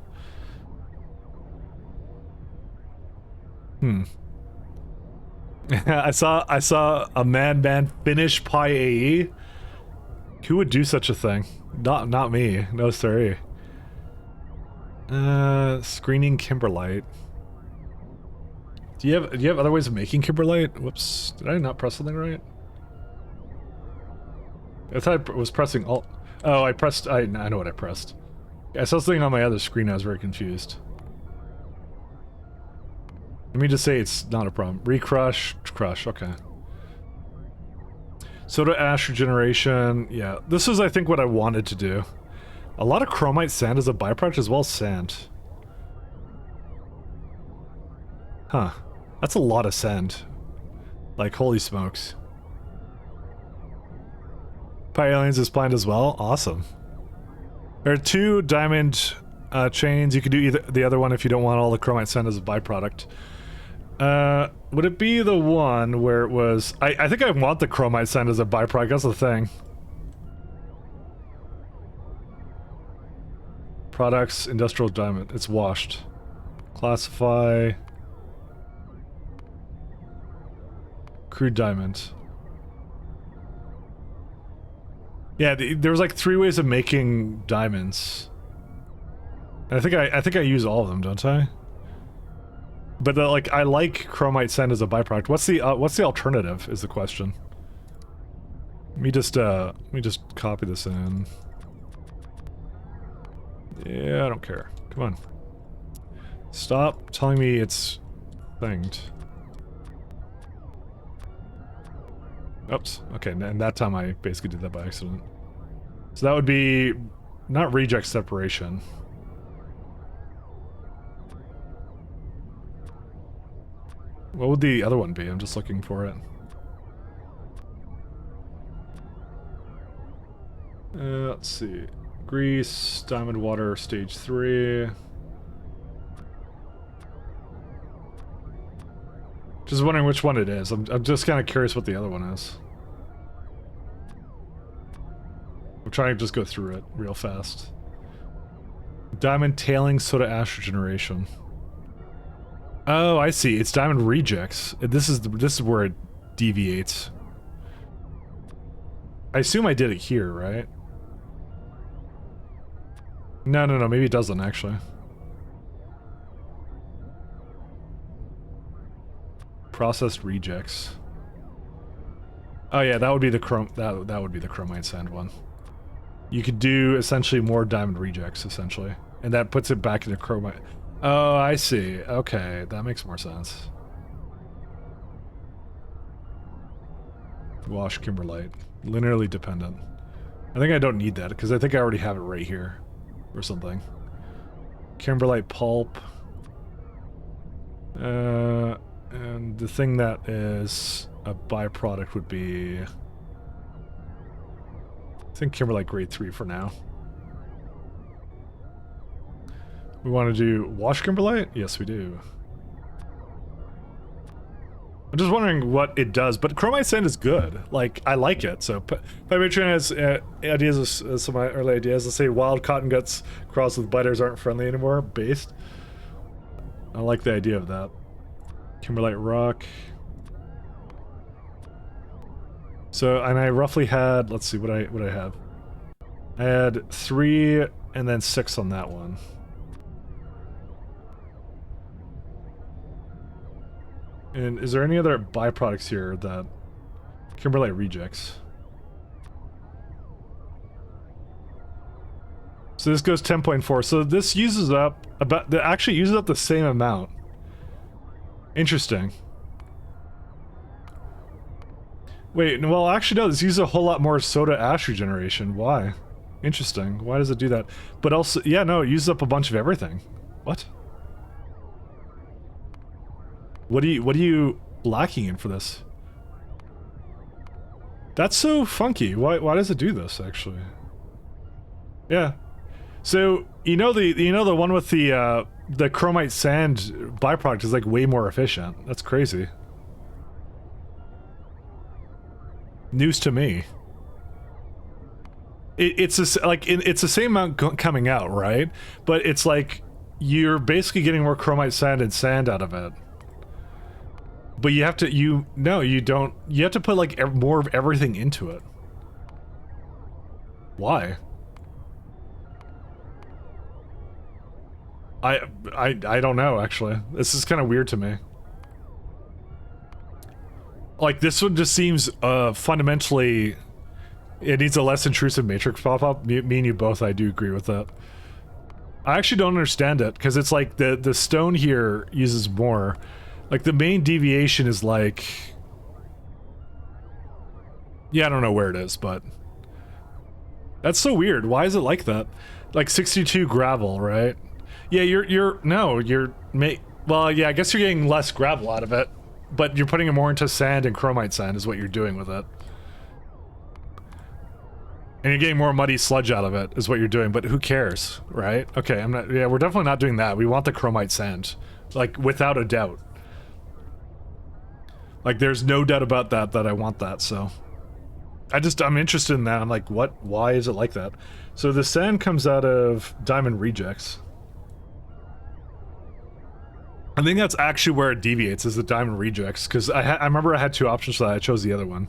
I saw a madman finish Pi AE. Who would do such a thing? Not me. No siree. Screening kimberlite. Do you have other ways of making kimberlite? Whoops. Did I not press something right? I thought I was pressing alt. Oh, I know what I pressed. I saw something on my other screen. I was very confused. Let me just say it's not a problem. Recrush, crush, okay. Soda ash regeneration, yeah. This is, I think, what I wanted to do. A lot of chromite sand as a byproduct as well as sand. Huh. That's a lot of sand. Like, holy smokes. Pi aliens is planned as well? Awesome. There are 2 diamond chains. You could do either the other one if you don't want all the chromite sand as a byproduct. Would it be the one where it was... I think I want the chromite sand as a byproduct, that's the thing. Products, industrial diamond. It's washed. Classify. Crude diamond. Yeah, there was like 3 ways of making diamonds. And I think I use all of them, don't I? But like I like chromite sand as a byproduct. What's the alternative is the question. Let me just copy this in. Yeah, I don't care. Come on. Stop telling me it's thinged. Oops. Okay, and that time I basically did that by accident. So that would be not reject separation. What would the other one be? I'm just looking for it. Let's see. Grease, diamond water, stage 3. Just wondering which one it is. I'm just kind of curious what the other one is. I'm trying to just go through it real fast. Diamond tailing soda ash regeneration. Oh, I see. It's diamond rejects. This is where it deviates. I assume I did it here, right? No, maybe it doesn't actually. Processed rejects. Oh yeah, that would be the that would be the chromite sand one. You could do essentially more diamond rejects essentially, and that puts it back into chromite. Oh, I see. Okay, that makes more sense. Wash kimberlite, linearly dependent. I think I don't need that because I think I already have it right here, or something. Kimberlite pulp. And the thing that is a byproduct would be, I think kimberlite grade 3 for now. We want to do wash kimberlite? Yes, we do. I'm just wondering what it does, but chromite sand is good. Like, I like it. So, Patreon has ideas, some early ideas. Let's say wild cotton guts crossed with biters aren't friendly anymore. Based. I like the idea of that. Kimberlite rock. So, and I roughly had, let's see what I have. I had 3 and then 6 on that one. And is there any other byproducts here that kimberlite rejects? So this goes 10.4. So this uses up actually uses up the same amount. Interesting. Wait, well actually no, this uses a whole lot more soda ash regeneration. Why? Interesting. Why does it do that? But also, yeah, no, it uses up a bunch of everything. What? What are you lacking in for this? That's so funky. Why does it do this actually? Yeah. So you know the one with the chromite sand byproduct is like way more efficient. That's crazy. News to me. It's the same amount coming out, right? But it's like you're basically getting more chromite sand and sand out of it. But you have to, you don't, you have to put like more of everything into it. Why? I don't know actually. This is kind of weird to me. Like this one just seems fundamentally, it needs a less intrusive matrix pop-up. Me and you both, I do agree with that. I actually don't understand it because it's like the stone here uses more. Like, the main deviation is like... Yeah, I don't know where it is, but... That's so weird. Why is it like that? Like, 62 gravel, right? Yeah, well, yeah, I guess you're getting less gravel out of it. But you're putting it more into sand and chromite sand is what you're doing with it. And you're getting more muddy sludge out of it is what you're doing, but who cares, right? Okay, yeah, we're definitely not doing that. We want the chromite sand. Like, without a doubt. Like, there's no doubt about that I want that, so... I'm interested in that. I'm like, what? Why is it like that? So the sand comes out of diamond rejects. I think that's actually where it deviates, is the diamond rejects, because I remember I had two options for that. I chose the other one.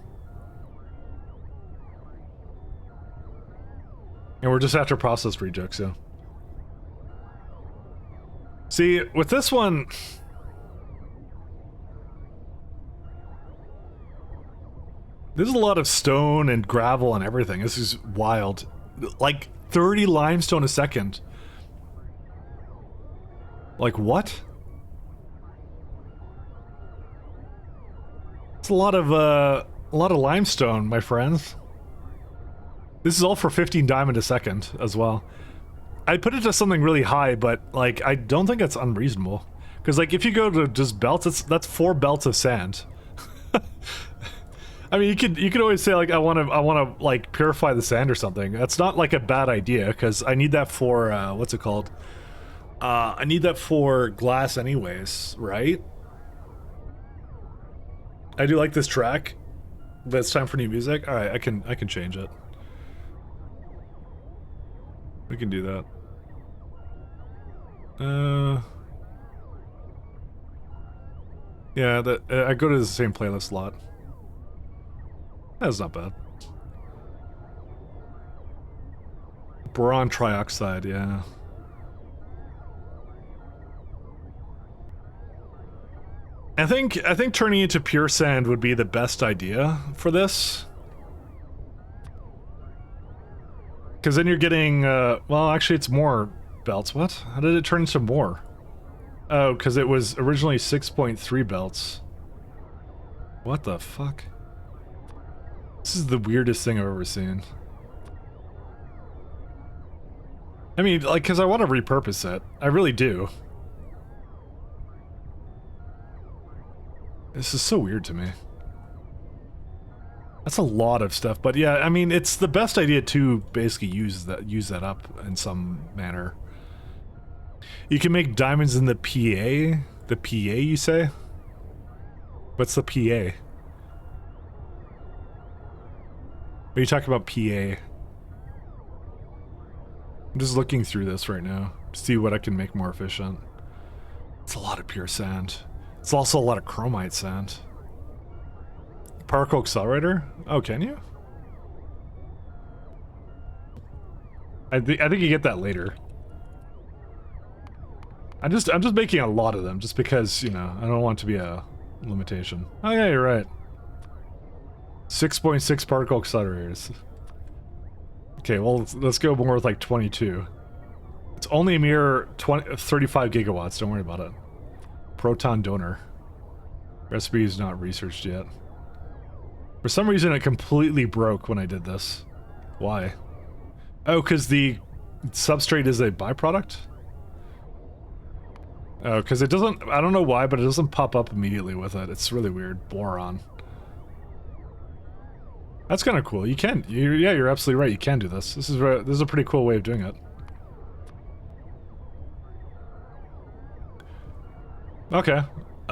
And we're just after processed rejects, yeah. See, with this one... There's a lot of stone and gravel and everything. This is wild. Like, 30 limestone a second. Like, what? It's a lot of limestone, my friends. This is all for 15 diamond a second as well. I put it to something really high, but like I don't think it's unreasonable. Because like if you go to just belts, that's 4 belts of sand. I mean, you could always say like I want to like purify the sand or something. That's not like a bad idea because I need that for what's it called? I need that for glass anyways, right? I do like this track, but it's time for new music. All right, I can change it. We can do that. Yeah, I go to the same playlist a lot. That's not bad. Boron trioxide, yeah. I think turning into pure sand would be the best idea for this. Because then you're getting, well, actually it's more belts. What? How did it turn into more? Oh, because it was originally 6.3 belts. What the fuck? This is the weirdest thing I've ever seen. I mean, like, because I want to repurpose it. I really do. This is so weird to me. That's a lot of stuff, but yeah, I mean, it's the best idea to basically use that up in some manner. You can make diamonds in the PA. The PA, you say? What's the PA? What are you talking about, PA? I'm just looking through this right now to see what I can make more efficient. It's a lot of pure sand. It's also a lot of chromite sand. Particle accelerator? Oh, can you? I think you get that later. I'm just making a lot of them just because, you know, I don't want it to be a limitation. Oh yeah, you're right. 6.6 particle accelerators. Okay, well, let's go more with like 22. It's only a mere 35 gigawatts, don't worry about it. Proton donor. Recipe is not researched yet. For some reason it completely broke when I did this. Why? Oh, because the substrate is a byproduct? Oh, because it doesn't, I don't know why, but it doesn't pop up immediately with it. It's really weird. Boron. That's kind of cool. You can, yeah, you're absolutely right. You can do this. This is a pretty cool way of doing it. Okay,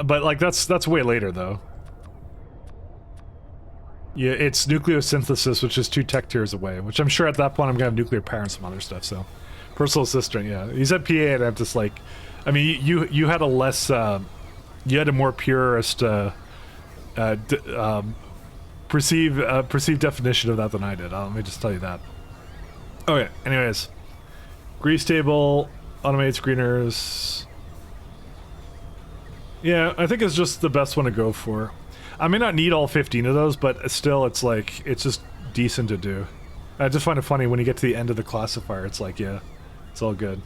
but like that's way later though. Yeah, it's nucleosynthesis, which is 2 tech tiers away, which I'm sure at that point I'm gonna have nuclear power and some other stuff, so. Personal assistant, yeah. You said PA and I'm just like, I mean, you had a less, you had a more purist, perceived definition of that than I did. Let me just tell you that. Okay, anyways. Grease table, automated screeners. Yeah, I think it's just the best one to go for. I may not need all 15 of those, but still, it's like, it's just decent to do. I just find it funny when you get to the end of the classifier, it's like, yeah, it's all good.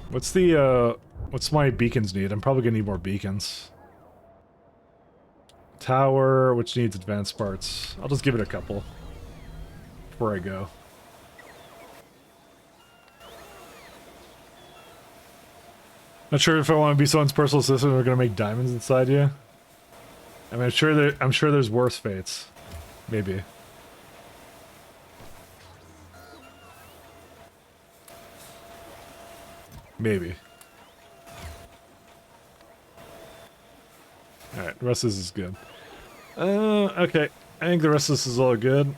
What's my beacons need? I'm probably gonna need more beacons. Tower, which needs advanced parts. I'll just give it a couple before I go. Not sure if I want to be someone's personal assistant. We're gonna make diamonds inside you. I mean, I'm sure there's worse fates. Maybe. Maybe. Alright, the rest of this is good. Okay. I think the rest of this is all good.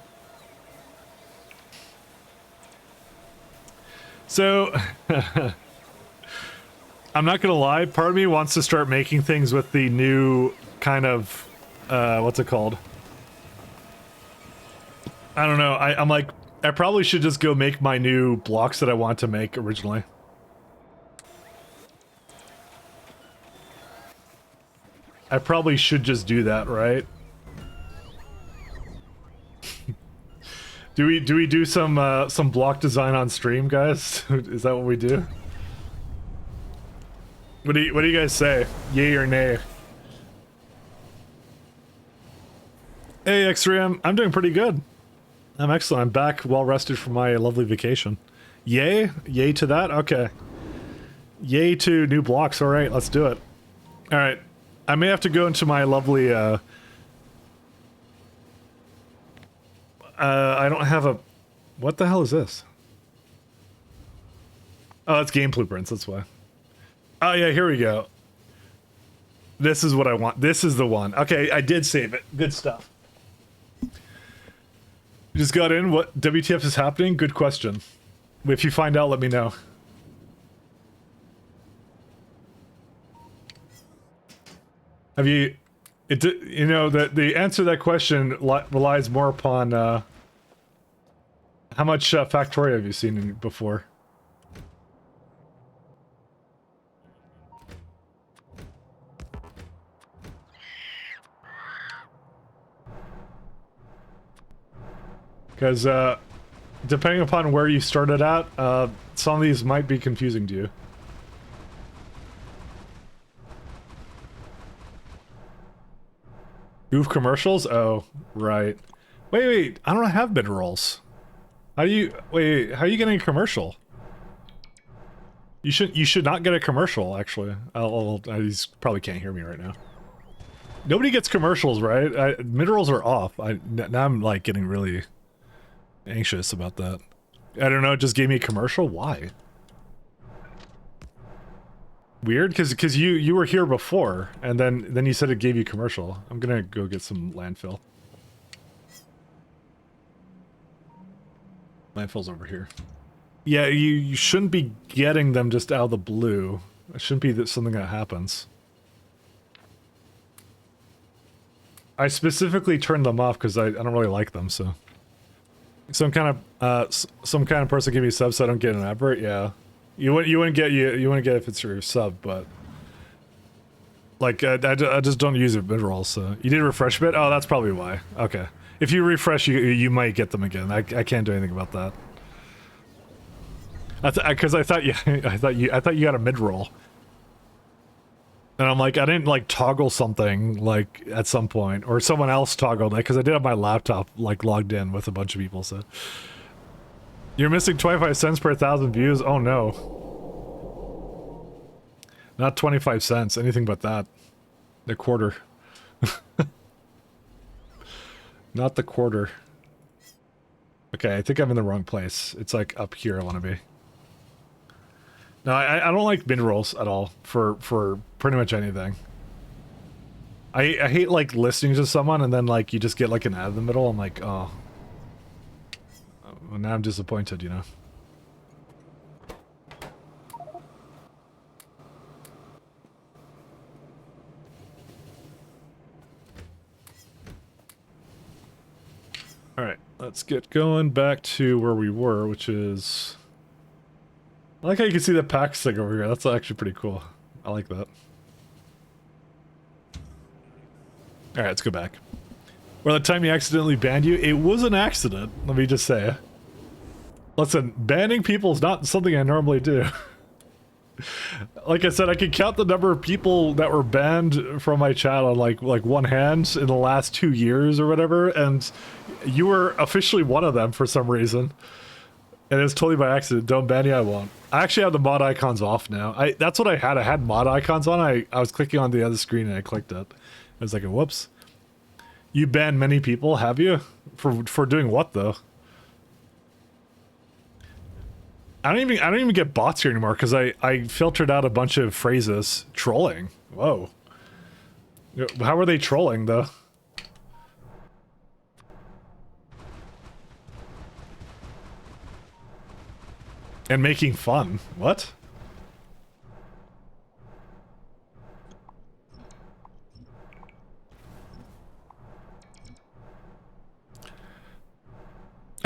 So, I'm not gonna lie, part of me wants to start making things with the new kind of, what's it called? I don't know, I'm like, I probably should just go make my new blocks that I want to make originally. I probably should just do that, right? Do we do some block design on stream, guys? Is that what we do? What do you guys say? Yay or nay? Hey X3M, I'm doing pretty good. I'm excellent. I'm back well rested from my lovely vacation. Yay? Yay to that? Okay. Yay to new blocks. All right, let's do it. All right. I may have to go into my lovely I don't have a... What the hell is this? Oh, it's game blueprints, that's why. Oh yeah, here we go. This is what I want. This is the one. Okay, I did save it. Good stuff. Just got in. What WTF is happening? Good question. If you find out, let me know. Have you... you know, the answer to that question relies more upon, how much Factorio have you seen before? Because, depending upon where you started at, some of these might be confusing to you. Goof commercials? Oh, right. Wait, I don't have mid-rolls. How do you... Wait, how are you getting a commercial? You should not get a commercial, actually. You probably can't hear me right now. Nobody gets commercials, right? Mid-rolls are off. Now I'm, like, getting really anxious about that. I don't know, it just gave me a commercial? Why? Weird, because you were here before, and then you said it gave you commercial. I'm gonna go get some landfill. Landfill's over here. Yeah, you shouldn't be getting them just out of the blue. It shouldn't be something that happens. I specifically turned them off because I don't really like them, so... Some kind of person give me a sub so I don't get an advert, yeah. You wouldn't get if it's your sub, but like I just don't use it mid-roll, so you need a refresh bit. Oh, that's probably why. Okay, if you refresh, you might get them again. I can't do anything about that. Because I thought you got a mid-roll, and I'm like I didn't like toggle something like at some point, or someone else toggled it because I did have my laptop like logged in with a bunch of people. So. You're missing 25 cents per 1,000 views? Oh no. Not 25 cents, anything but that. The quarter. Not the quarter. Okay, I think I'm in the wrong place. It's like up here I want to be. No, I don't like mid-rolls at all for pretty much anything. I hate like listening to someone and then like you just get like an ad in the middle. I'm like, oh. Well, now I'm disappointed, you know. Alright, let's get going back to where we were, which is... I like how you can see the pack stick over here. That's actually pretty cool. I like that. Alright, let's go back. Well, the time he accidentally banned you, it was an accident, let me just say. Listen, banning people is not something I normally do. Like I said, I can count the number of people that were banned from my channel like one hand in the last 2 years or whatever, and you were officially one of them for some reason. And it's totally by accident. Don't ban you, I won't. I actually have the mod icons off now. That's what I had. I had mod icons on. I was clicking on the other screen and I clicked it. I was like, whoops. You banned many people, have you? For doing what though? I don't even get bots here anymore because I filtered out a bunch of phrases. Trolling. Whoa. How are they trolling though? And making fun. What?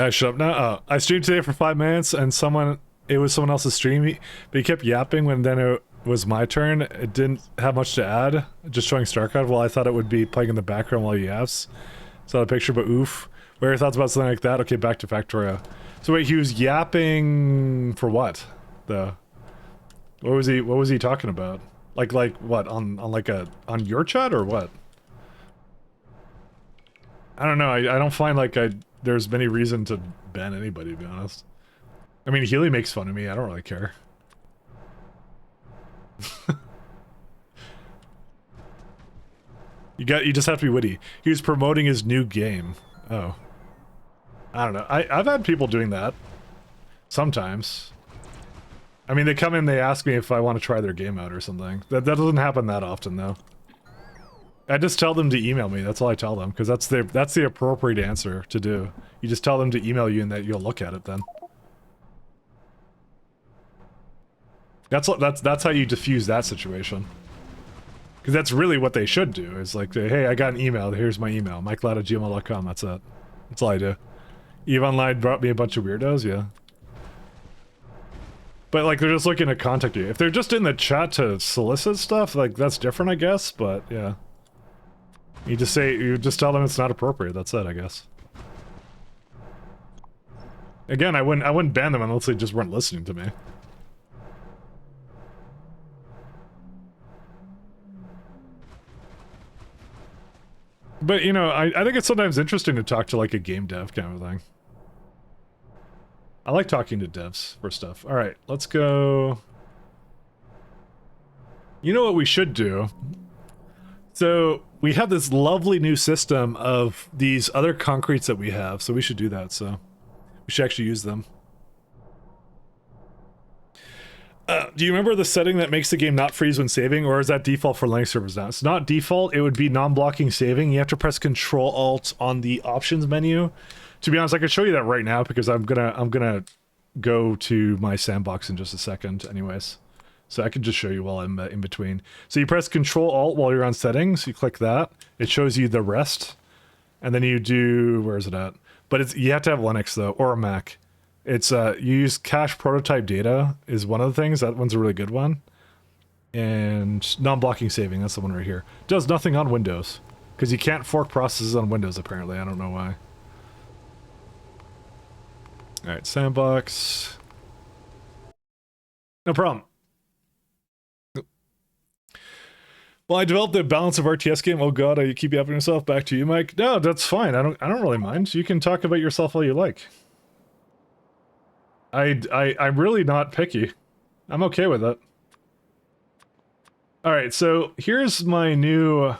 Shut up now. I streamed today for 5 minutes and it was someone else's stream, but he kept yapping when then it was my turn. It didn't have much to add, just showing StarCraft. Well, I thought it would be playing in the background while he yaps. Saw the picture, but oof. What are your thoughts about something like that? Okay, back to Factorio. So wait, he was yapping for what? Though? What was he talking about? Like what? On your chat or what? I don't know. I don't find there's many reason to ban anybody, to be honest. I mean, Healy makes fun of me. I don't really care. You just have to be witty. He was promoting his new game. Oh. I don't know. I've had people doing that. Sometimes. I mean, they come in, they ask me if I want to try their game out or something. That doesn't happen that often, though. I just tell them to email me. That's all I tell them, because that's the appropriate answer to do. You just tell them to email you and that you'll look at it then. That's how you diffuse that situation. Because that's really what they should do, is like, hey, I got an email, here's my email, mikeloud@gmail.com, that's it. That's all I do. Eve Online brought me a bunch of weirdos, yeah. But like, they're just looking to contact you. If they're just in the chat to solicit stuff, like, that's different, I guess, but yeah. You just tell them it's not appropriate, that's it, I guess. Again, I wouldn't ban them unless they just weren't listening to me. But, you know, I think it's sometimes interesting to talk to, like, a game dev kind of thing. I like talking to devs for stuff. Alright, let's go... You know what we should do? So, we have this lovely new system of these other concretes that we have, so we should do that, so... We should actually use them. Do you remember the setting that makes the game not freeze when saving, or is that default for Linux servers now? It's not default, it would be non-blocking saving. You have to press Control-Alt on the options menu. To be honest, I could show you that right now, because I'm gonna go to my sandbox in just a second anyways. So I can just show you while I'm in between. So you press Control-Alt while you're on settings, you click that, it shows you the rest, and then you do, where is it at? But you have to have Linux though, or a Mac. It's, you use cache prototype data is one of the things. That one's a really good one. And non-blocking saving, that's the one right here. Does nothing on Windows. Because you can't fork processes on Windows, apparently. I don't know why. Alright, sandbox. No problem. Well, I developed the balance of RTS game. Oh god, I keep yapping yourself. Back to you, Mike. No, that's fine. I don't really mind. You can talk about yourself all you like. I'm really not picky. I'm okay with it. Alright, so here's my new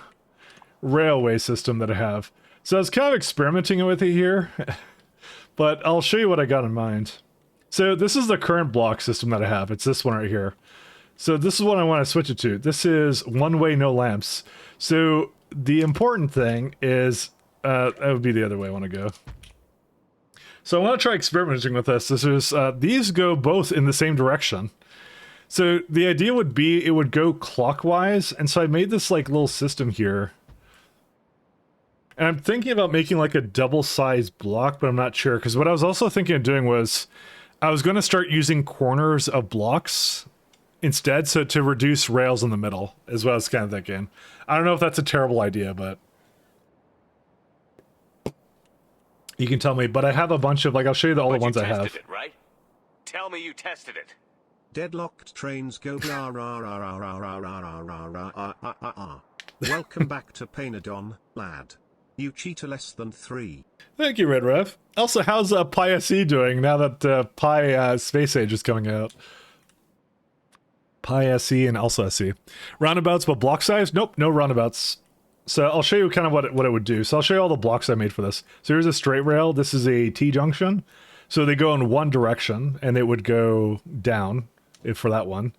railway system that I have. So I was kind of experimenting with it here, but I'll show you what I got in mind. So this is the current block system that I have. It's this one right here. So this is what I want to switch it to. This is one-way, no lamps. So the important thing is, that would be the other way I want to go. So I want to try experimenting with this. This is, these go both in the same direction. So the idea would be it would go clockwise, and so I made this like little system here. And I'm thinking about making like a double-sized block, but I'm not sure, because what I was also thinking of doing was I was going to start using corners of blocks instead, so to reduce rails in the middle, is what I was kind of thinking. I don't know if that's a terrible idea, but you can tell me. But I have a bunch of, like, I'll show you all the ones I have. You tested it, right? Tell me you tested it. Deadlocked trains go blah rah rah rah rah rah rah rah rah rah Welcome back to Pyanodon, lad. You cheat a less than 3. Thank you, Red Rev. Also, how's Pi SE doing now that Pi Space Age is coming out? Pi SE and also SE. Roundabouts, but block size? Nope, no roundabouts. So I'll show you kind of what it would do. So I'll show you all the blocks I made for this. So here's a straight rail. This is a T-junction. So they go in one direction, and it would go down for that one.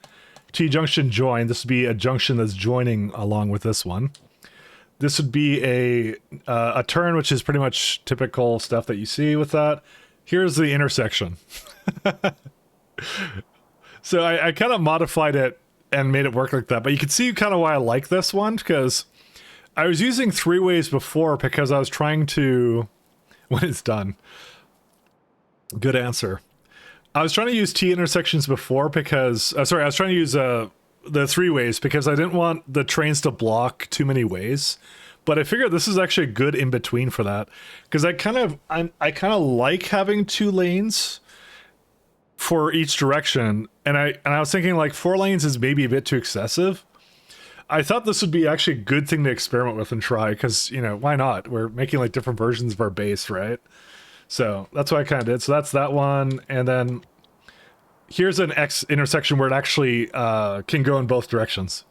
T-junction join. This would be a junction that's joining along with this one. This would be a turn, which is pretty much typical stuff that you see with that. Here's the intersection. So I kind of modified it and made it work like that. But you can see kind of why I like this one, because I was using three ways before because I was trying to... When it's done. Good answer. I was trying to use T intersections before because... sorry, I was trying to use the three ways because I didn't want the trains to block too many ways. But I figured this is actually a good in-between for that. Because I kind of like having two lanes for each direction. And I was thinking like 4 lanes is maybe a bit too excessive. I thought this would be actually a good thing to experiment with and try, because, you know, why not? We're making like different versions of our base, right? So that's what I kind of did. So that's that one. And then here's an X intersection where it actually can go in both directions.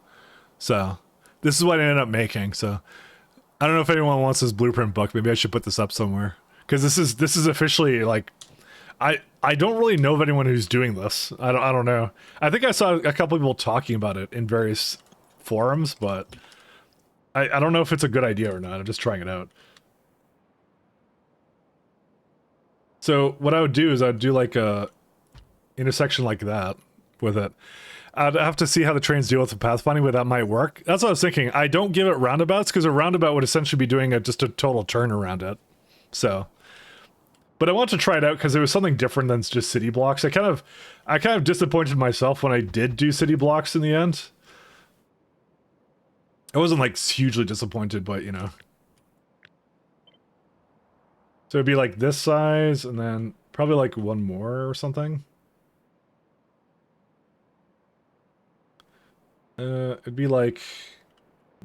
So this is what I ended up making. So I don't know if anyone wants this blueprint book. Maybe I should put this up somewhere, because this is officially like, I don't really know of anyone who's doing this. I don't know. I think I saw a couple people talking about it in various forums, but I don't know if it's a good idea or not. I'm just trying it out. So what I would do is I'd do like a intersection like that with it. I'd have to see how the trains deal with the pathfinding, but that might work. That's what I was thinking. I don't give it roundabouts because a roundabout would essentially be doing just a total turn around it. So, but I want to try it out because it was something different than just city blocks. I kind of disappointed myself when I did do city blocks in the end. I wasn't like hugely disappointed, but you know. So it'd be like this size and then probably like one more or something. It'd be like,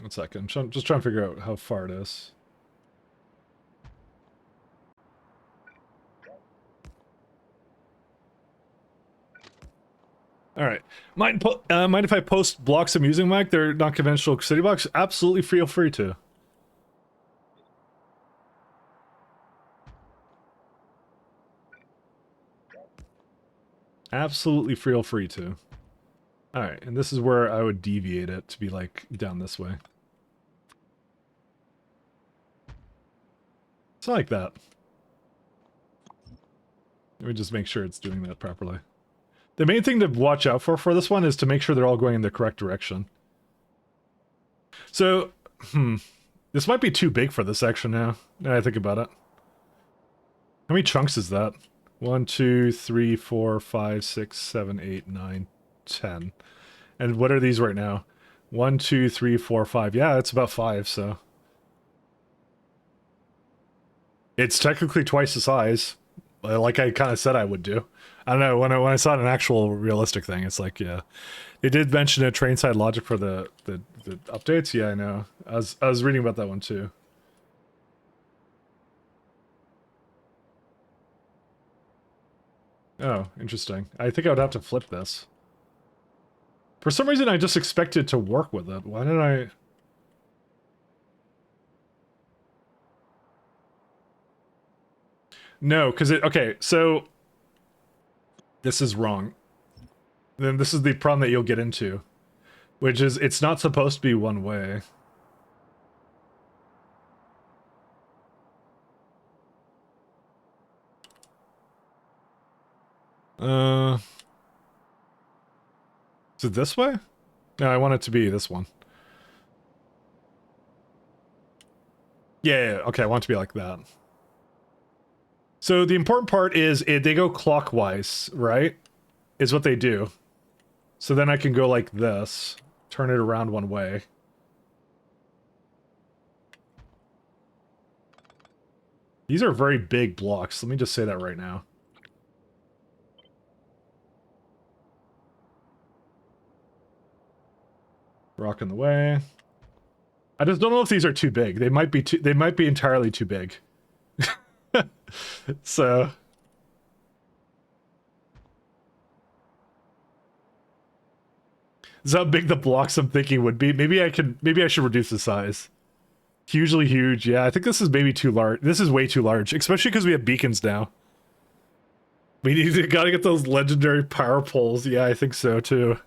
1 second, I'm just trying to figure out how far it is. All right. Mind if I post blocks I'm using, Mike? They're not conventional city blocks. Absolutely, feel free to. Absolutely feel free to. All right, and this is where I would deviate it to be like down this way. It's not like that. Let me just make sure it's doing that properly. The main thing to watch out for this one is to make sure they're all going in the correct direction. So, this might be too big for this section now I think about it. How many chunks is that? 1, 2, 3, 4, 5, 6, 7, 8, 9, 10. And what are these right now? 1, 2, 3, 4, 5. Yeah, it's about 5, so. It's technically twice the size, like I kind of said I would do. I don't know, when I saw an actual realistic thing, it's like, yeah. They did mention a train side logic for the updates. Yeah, I know. I was reading about that one too. Oh, interesting. I think I would have to flip this. For some reason, I just expected to work with it. Why did I... No, because it... Okay, so... This is wrong. Then this is the problem that you'll get into. Which is, it's not supposed to be one way. Is it this way? No, I want it to be this one. Yeah, okay, I want it to be like that. So the important part is they go clockwise, right? Is what they do. So then I can go like this, turn it around one way. These are very big blocks. Let me just say that right now. Rock in the way. I just don't know if these are too big. They might be entirely too big. So this is how big the blocks I'm thinking would be. Maybe I should reduce the size. Hugely huge. Yeah, I think this is maybe too large. This is way too large, especially because we have beacons now. Gotta get those legendary power poles. Yeah, I think so too.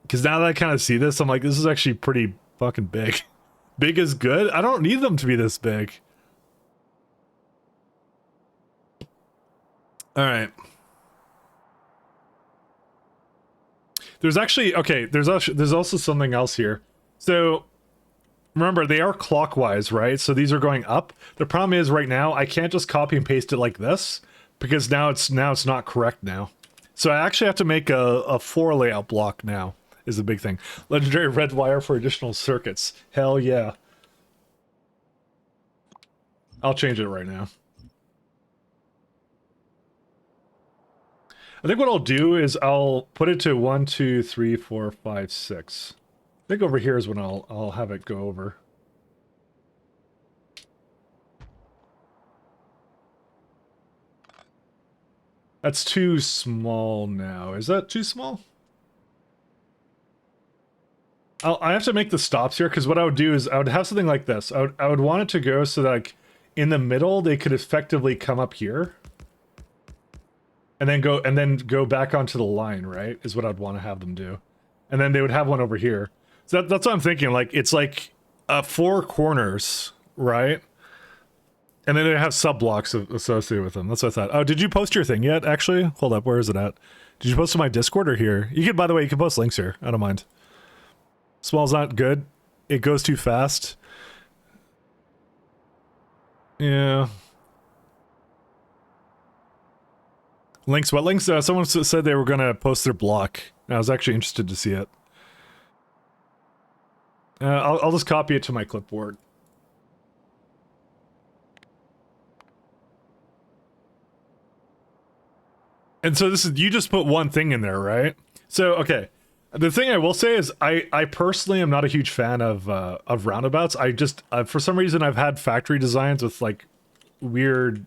Because now that I kind of see this, I'm like, this is actually pretty fucking big. Big is good? I don't need them to be this big. Alright. There's actually, okay, there's also something else here. So remember, they are clockwise, right? So these are going up. The problem is right now I can't just copy and paste it like this because now it's not correct now. So I actually have to make a floor layout block now is the big thing. Legendary red wire for additional circuits. Hell yeah. I'll change it right now. I think what I'll do is I'll put it to 1, 2, 3, 4, 5, 6. I think over here is when I'll have it go over. That's too small now. Is that too small? I have to make the stops here because what I would do is I would have something like this. I would want it to go so that like in the middle they could effectively come up here. And then go back onto the line, right? Is what I'd want to have them do. And then they would have one over here. So that's what I'm thinking. Like it's like 4 corners, right? And then they have sub blocks associated with them. That's what I thought. Oh, did you post your thing yet? Actually, hold up. Where is it at? Did you post to my Discord or here? You could, by the way, you can post links here. I don't mind. Small's not good. It goes too fast. Yeah. Links? What links? Someone said they were going to post their block. I was actually interested to see it. I'll just copy it to my clipboard. And so this is, you just put one thing in there, right? So, okay. The thing I will say is I personally am not a huge fan of roundabouts. I just, for some reason, I've had factory designs with like weird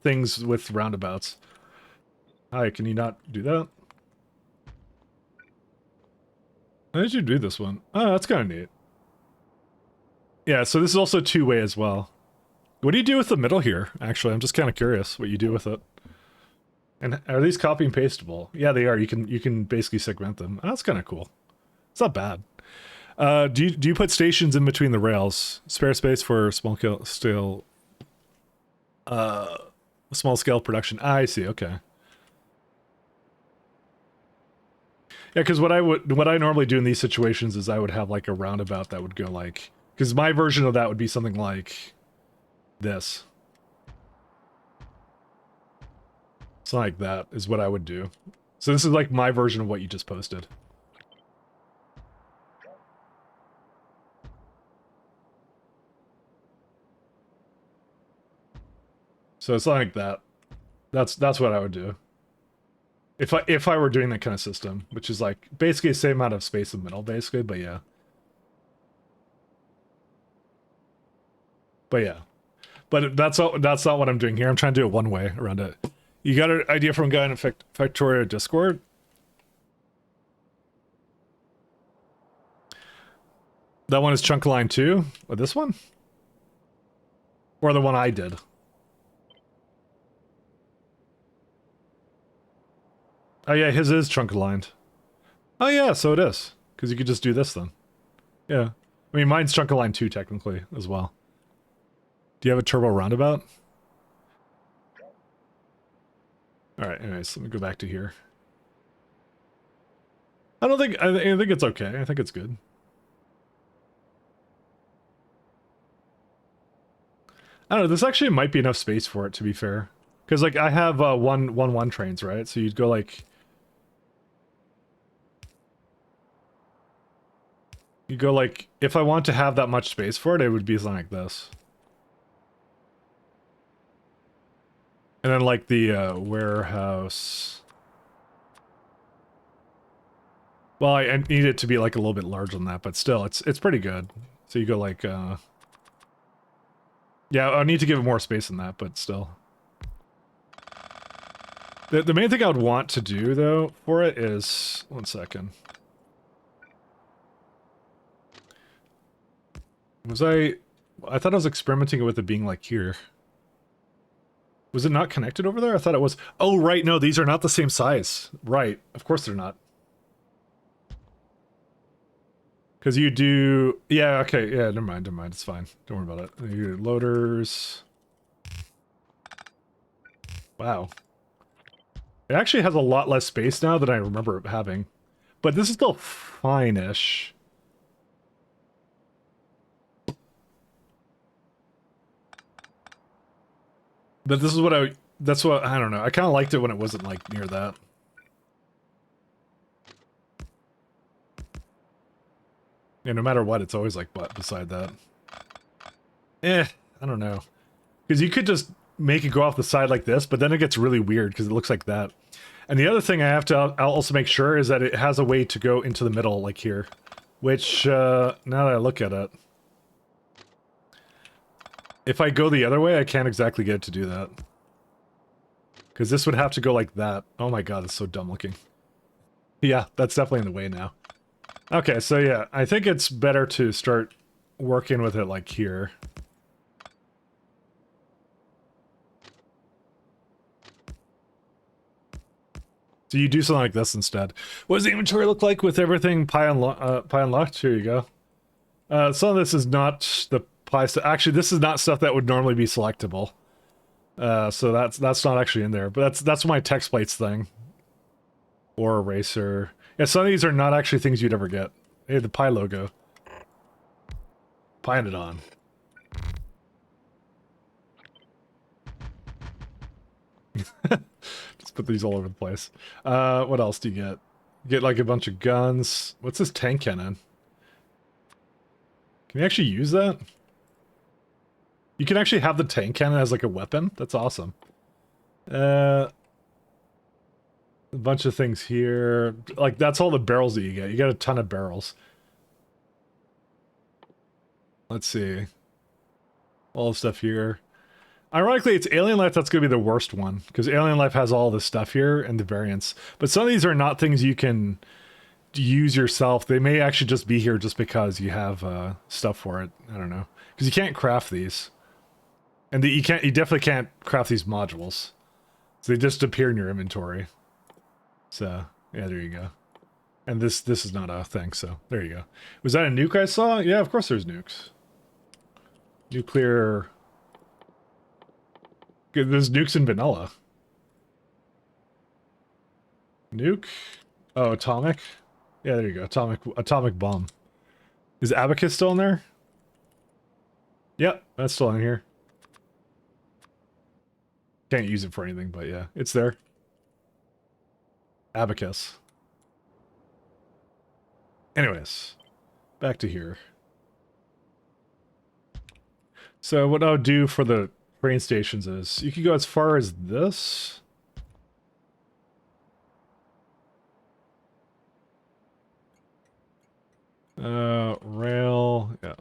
things with roundabouts. Hi, can you not do that? How did you do this one? Oh, that's kind of neat. Yeah, so this is also two-way as well. What do you do with the middle here? Actually, I'm just kind of curious what you do with it. And are these copy and pastable? Yeah, they are. You can basically segment them. Oh, that's kind of cool. It's not bad. Do you put stations in between the rails? Spare space for small scale production. Ah, I see. Okay. Yeah, because what I normally do in these situations is I would have like a roundabout that would go like, because my version of that would be something like this. Something like that is what I would do. So this is like my version of what you just posted. So it's like that. That's what I would do. If I were doing that kind of system, which is like basically the same amount of space in the middle, basically, but yeah. But yeah. But that's not what I'm doing here. I'm trying to do it one way around it. You got an idea from a guy in Factorio Discord? That one is chunk line 2? Or this one? Or the one I did? Oh yeah, his is trunk aligned. Oh yeah, so it is. Because you could just do this then. Yeah. I mean, mine's trunk aligned 2 technically as well. Do you have a turbo roundabout? Alright, anyways, let me go back to here. I think it's okay. I think it's good. I don't know, this actually might be enough space for it, to be fair. Because, like, I have 1-1 trains, right? So you'd go, like... You go, like, if I want to have that much space for it, it would be something like this. And then, like, the warehouse... Well, I need it to be, like, a little bit larger than that, but still, it's pretty good. So you go, like, Yeah, I need to give it more space than that, but still. The main thing I would want to do, though, for it is... One second. I thought I was experimenting with it being, like, here. Was it not connected over there? I thought it was... Oh, right, no, these are not the same size. Right, of course they're not. Because you do... Yeah, okay, yeah, never mind, it's fine. Don't worry about it. Your loaders... Wow. It actually has a lot less space now than I remember it having. but this is still fine-ish. But this is what that's what, I don't know. I kind of liked it when it wasn't, like, near that. Yeah, no matter what, it's always, like, beside that. I don't know. Because you could just make it go off the side like this, but then it gets really weird because it looks like that. And the other thing I have to I'll also make sure is that it has a way to go into the middle, like here. Which, now that I look at it, if I go the other way, I can't exactly get it to do that. Because this would have to go like that. Oh my god, it's so dumb looking. Yeah, that's definitely in the way now. Okay, so yeah, I think it's better to start working with it like here. So you do something like this instead. What does the inventory look like with everything pie unlocked? Here you go. Some of this is not the pie stuff. Actually, this is not stuff that would normally be selectable. So that's not actually in there. But that's my text plates thing. Or eraser. Yeah, some of these are not actually things you'd ever get. Hey, the pie logo. Pyanodon. Just put these all over the place. What else do you get? You get like a bunch of guns. What's this tank cannon? Can you actually use that? You can actually have the tank cannon as like a weapon? That's awesome. A bunch of things here. Like, that's all the barrels that you get. You get a ton of barrels. Let's see. All the stuff here. Ironically, it's Alien Life that's going to be the worst one, because Alien Life has all this stuff here and the variants. But some of these are not things you can use yourself. They may actually just be here just because you have stuff for it. I don't know. Because you can't craft these. And you definitely can't craft these modules. So they just appear in your inventory. So, yeah, there you go. And this is not a thing, so there you go. Was that a nuke I saw? Yeah, of course there's nukes. Nuclear... There's nukes in vanilla. Nuke? Oh, atomic? Yeah, there you go. Atomic bomb. Is Abacus still in there? Yep, that's still in here. Can't use it for anything, but yeah, it's there. Abacus. Anyways, back to here. So what I'll do for the train stations is, you can go as far as this. Rail, yeah.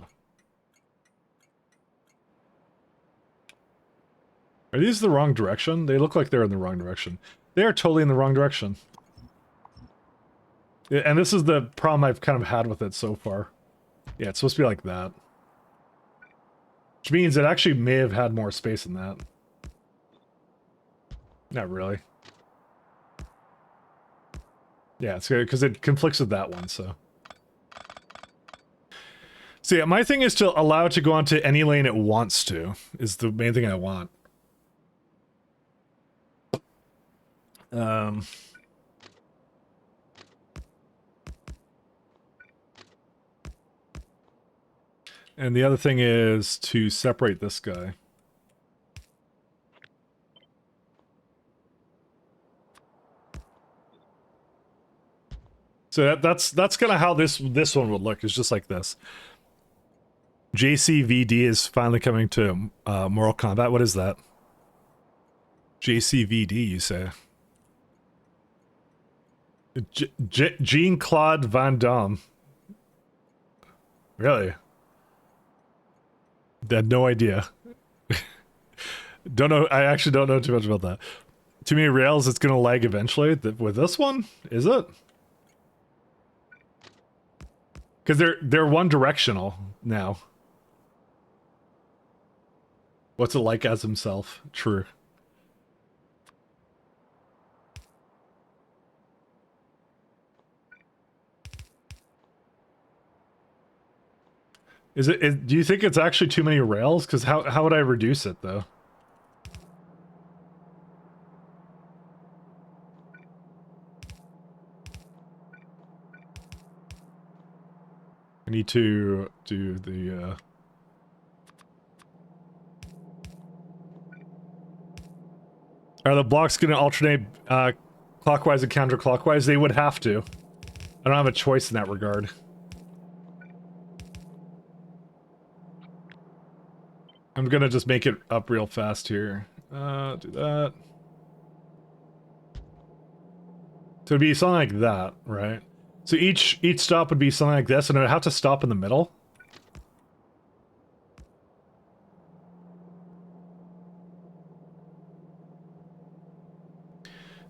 Are these the wrong direction? They look like they're in the wrong direction. They are totally in the wrong direction. Yeah, and this is the problem I've kind of had with it so far. Yeah, it's supposed to be like that. Which means it actually may have had more space than that. Not really. Yeah, it's good, because it conflicts with that one, so. So yeah, my thing is to allow it to go onto any lane it wants to, is the main thing I want. And the other thing is to separate this guy. So that's kind of how this one would look. It's just like this. JCVD is finally coming to Mortal Kombat. What is that? JCVD, you say? Jean-Claude Van Damme. Really? I had no idea. Don't know. I actually don't know too much about that. Too many rails, it's gonna lag eventually. With this one, is it? Because they're one directional now. What's it like as himself? True. Do you think it's actually too many rails? Because how would I reduce it, though? need to do the, Are the blocks going to alternate clockwise and counterclockwise? They would have to. I don't have a choice in that regard. I'm gonna just make it up real fast here. Do that. So it'd be something like that, right? So each stop would be something like this, and it would have to stop in the middle.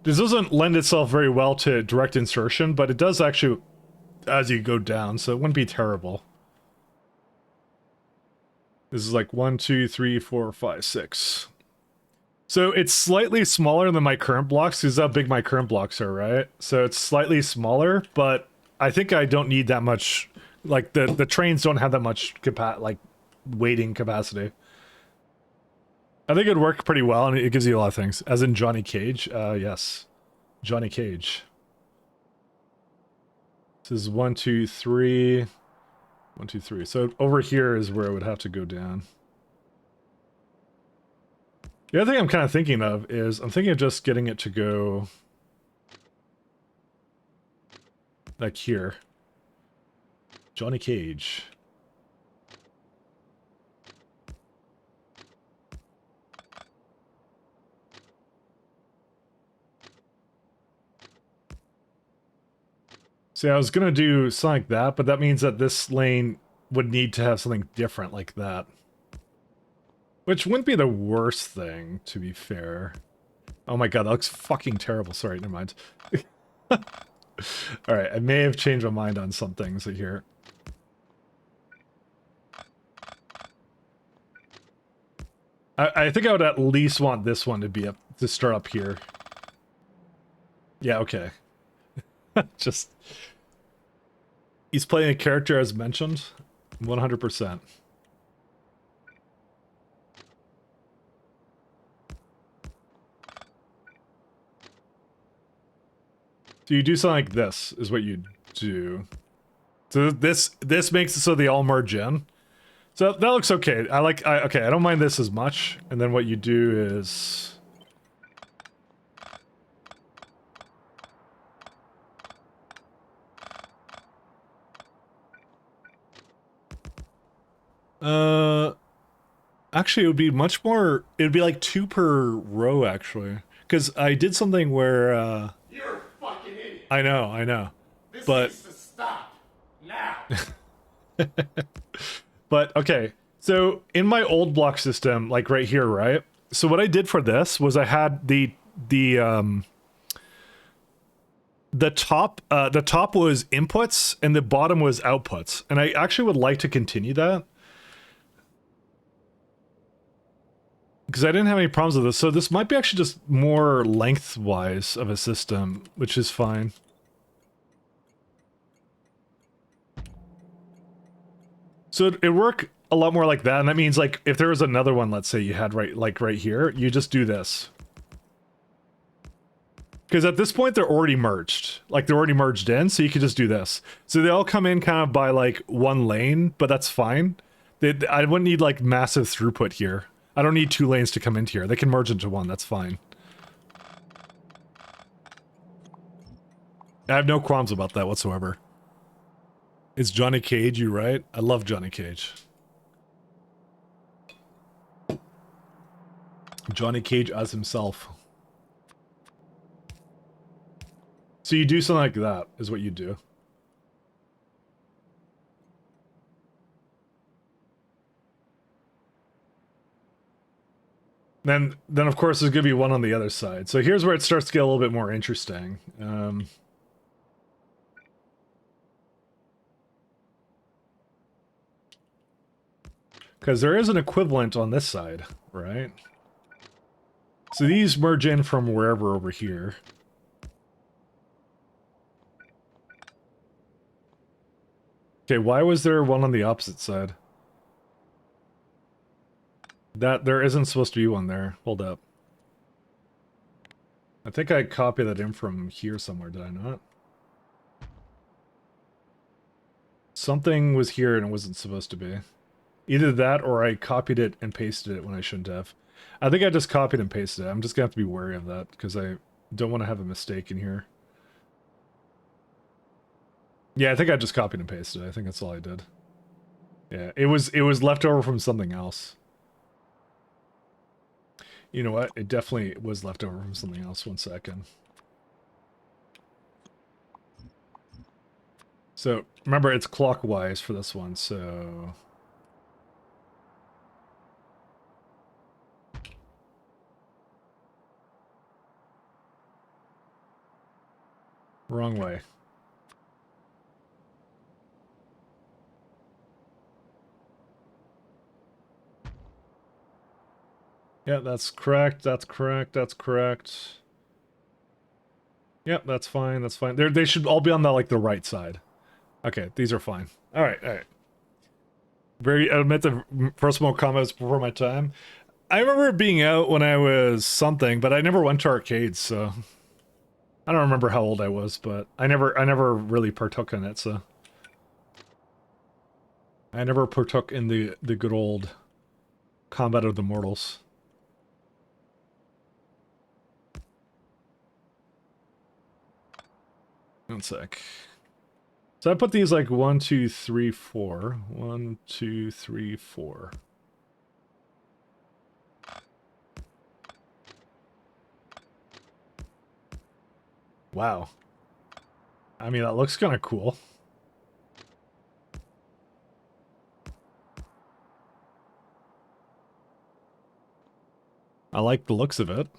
This doesn't lend itself very well to direct insertion, but it does actually as you go down, so it wouldn't be terrible. This is like 1, 2, 3, 4, 5, 6. So it's slightly smaller than my current blocks, because how big my current blocks are, right? So it's slightly smaller, but I think I don't need that much. Like the trains don't have that much weighting capacity. I think it'd work pretty well, and it gives you a lot of things. As in Johnny Cage, yes, Johnny Cage. This is 1, 2, 3. 1, 2, 3. So over here is where it would have to go down. The other thing I'm kind of thinking of is I'm thinking of just getting it to go like here. Johnny Cage. See, I was gonna do something like that, but that means that this lane would need to have something different like that. Which wouldn't be the worst thing, to be fair. Oh my god, that looks fucking terrible. Sorry, never mind. Alright, I may have changed my mind on some things here. I think I would at least want this one to be up to start up here. Yeah, okay. Just... He's playing a character as mentioned. 100%. So you do something like this, is what you do. So this makes it so they all merge in. So that looks okay. Okay, I don't mind this as much. And then what you do is... Actually, it would be much more... It would be like 2 per row, actually. Because I did something where, You're a fucking idiot. I know. This But... needs to stop. Now. But, okay. So, in my old block system, like right here, right? So what I did for this was I had the top was inputs and the bottom was outputs. And I actually would like to continue that. Because I didn't have any problems with this. So this might be actually just more lengthwise of a system, which is fine. So it work a lot more like that, and that means like if there was another one, let's say you had right here, you just do this. Because at this point they're already merged. Like they're already merged in, so you could just do this. So they all come in kind of by like one lane, but that's fine. I wouldn't need like massive throughput here. I don't need 2 lanes to come into here. They can merge into one, that's fine. I have no qualms about that whatsoever. It's Johnny Cage, you right? I love Johnny Cage. Johnny Cage as himself. So you do something like that, is what you do. Then of course there's gonna be one on the other side. So here's where it starts to get a little bit more interesting. Because there is an equivalent on this side, right? So these merge in from wherever over here. Okay, why was there one on the opposite side? There isn't supposed to be one there. Hold up. I think I copied that in from here somewhere, did I not? Something was here and it wasn't supposed to be. Either that or I copied it and pasted it when I shouldn't have. I think I just copied and pasted it. I'm just gonna have to be wary of that because I don't want to have a mistake in here. Yeah, I think I just copied and pasted it. I think that's all I did. Yeah, it was left over from something else. You know what? It definitely was left over from something else. 1 second. So, remember, it's clockwise for this one, so... Wrong way. Yeah, that's correct, that's correct, that's correct. Yep, that's fine, that's fine. They should all be on the, like, the right side. Okay, these are fine. Alright, alright. I admit the personal comments before my time. I remember it being out when I was something, but I never went to arcades, so... I don't remember how old I was, but I never really partook in it, so... I never partook in the good old Combat of the Mortals. One sec. So I put these like 1, 2, 3, 4. 1, 2, 3, 4. Wow. I mean, that looks kind of cool. I like the looks of it.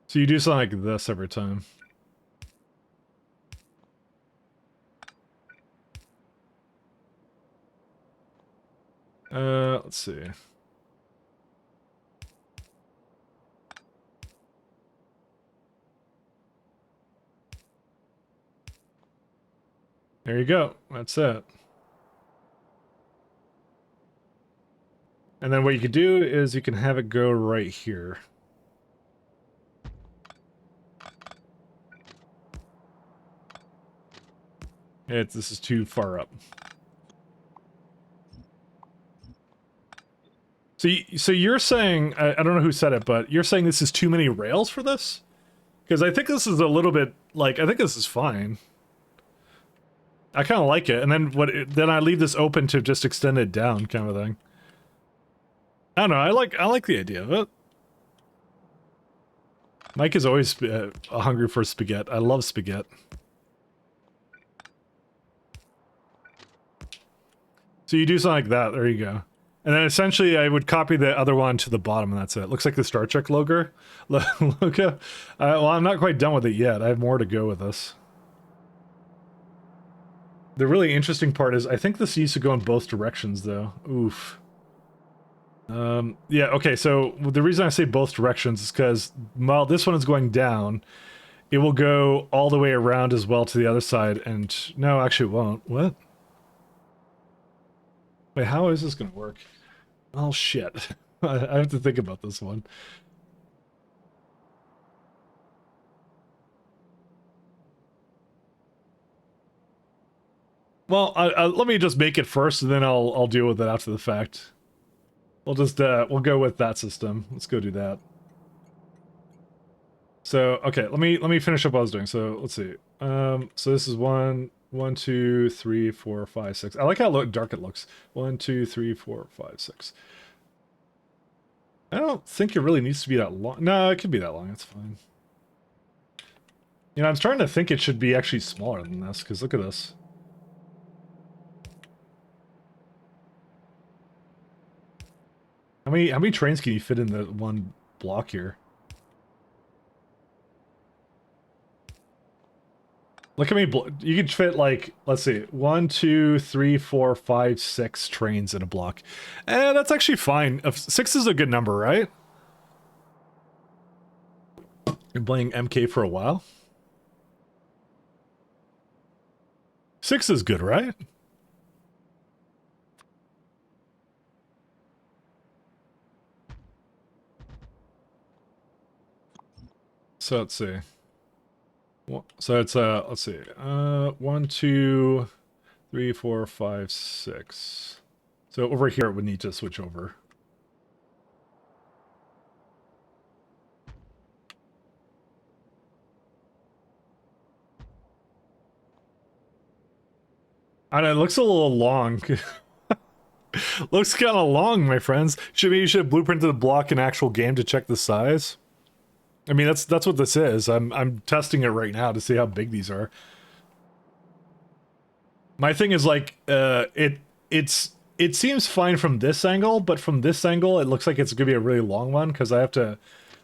So you do something like this every time. Let's see. There you go. That's it. And then what you could do is you can have it go right here. This is too far up. So you're saying, I don't know who said it, but you're saying this is too many rails for this? Because I think this is a little bit, like, I think this is fine. I kind of like it, and then I leave this open to just extend it down, kind of thing. I don't know, I like the idea of it. Mike is always hungry for spaghetti. I love spaghetti. So you do something like that, there you go. And then essentially I would copy the other one to the bottom and that's it. Looks like the Star Trek logo. Well, I'm not quite done with it yet. I have more to go with this. The really interesting part is I think this needs to go in both directions though. Oof. Yeah, okay, so the reason I say both directions is because while this one is going down, it will go all the way around as well to the other side and... No, actually it won't. What? Wait, how is this gonna work? Oh shit. I have to think about this one. Well, let me just make it first and then I'll deal with it after the fact. We'll just we'll go with that system. Let's go do that. So, okay, let me finish up what I was doing. So, let's see. So this is 1, 2, 3, 4, 5, 6. I like how dark it looks. 1, 2, 3, 4, 5, 6. I don't think it really needs to be that long. No, it could be that long. That's fine. You know, I'm starting to think it should be actually smaller than this, because look at this. How many trains can you fit in the one block here? Look how many you could fit, like, let's see, 1, 2, 3, 4, 5, 6 trains in a block. That's actually fine. 6 is a good number, right? Been playing MK for a while. 6 is good, right? So let's see. So it's let's see. 1, 2, 3, 4, 5, 6. So over here it would need to switch over. I know, it looks a little long. Looks kind of long, my friends. Maybe you should have blueprinted the block in actual game to check the size. I mean, that's what this is. I'm testing it right now to see how big these are. My thing is like, it seems fine from this angle, but from this angle, it looks like it's gonna be a really long one because I have to.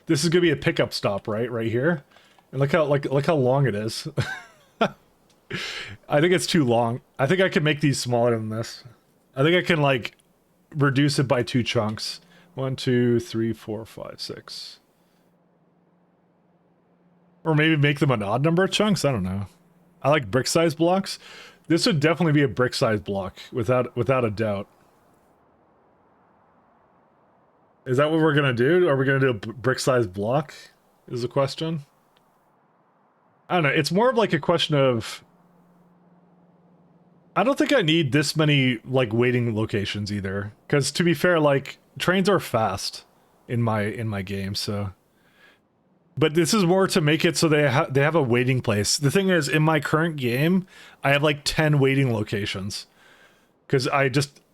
This is gonna be a pickup stop, right here, and look how long it is. I think it's too long. I think I can make these smaller than this. I think I can like reduce it by 2 chunks. 1, 2, 3, 4, 5, 6. Or maybe make them an odd number of chunks. I don't know. I like brick size blocks. This would definitely be a brick size block without a doubt. Is that what we're gonna do? Are we gonna do a brick size block? Is the question. I don't know. It's more of like a question of. I don't think I need this many like waiting locations either, because to be fair, like trains are fast in my game, so. But this is more to make it so they have a waiting place. The thing is, in my current game, I have like 10 waiting locations, because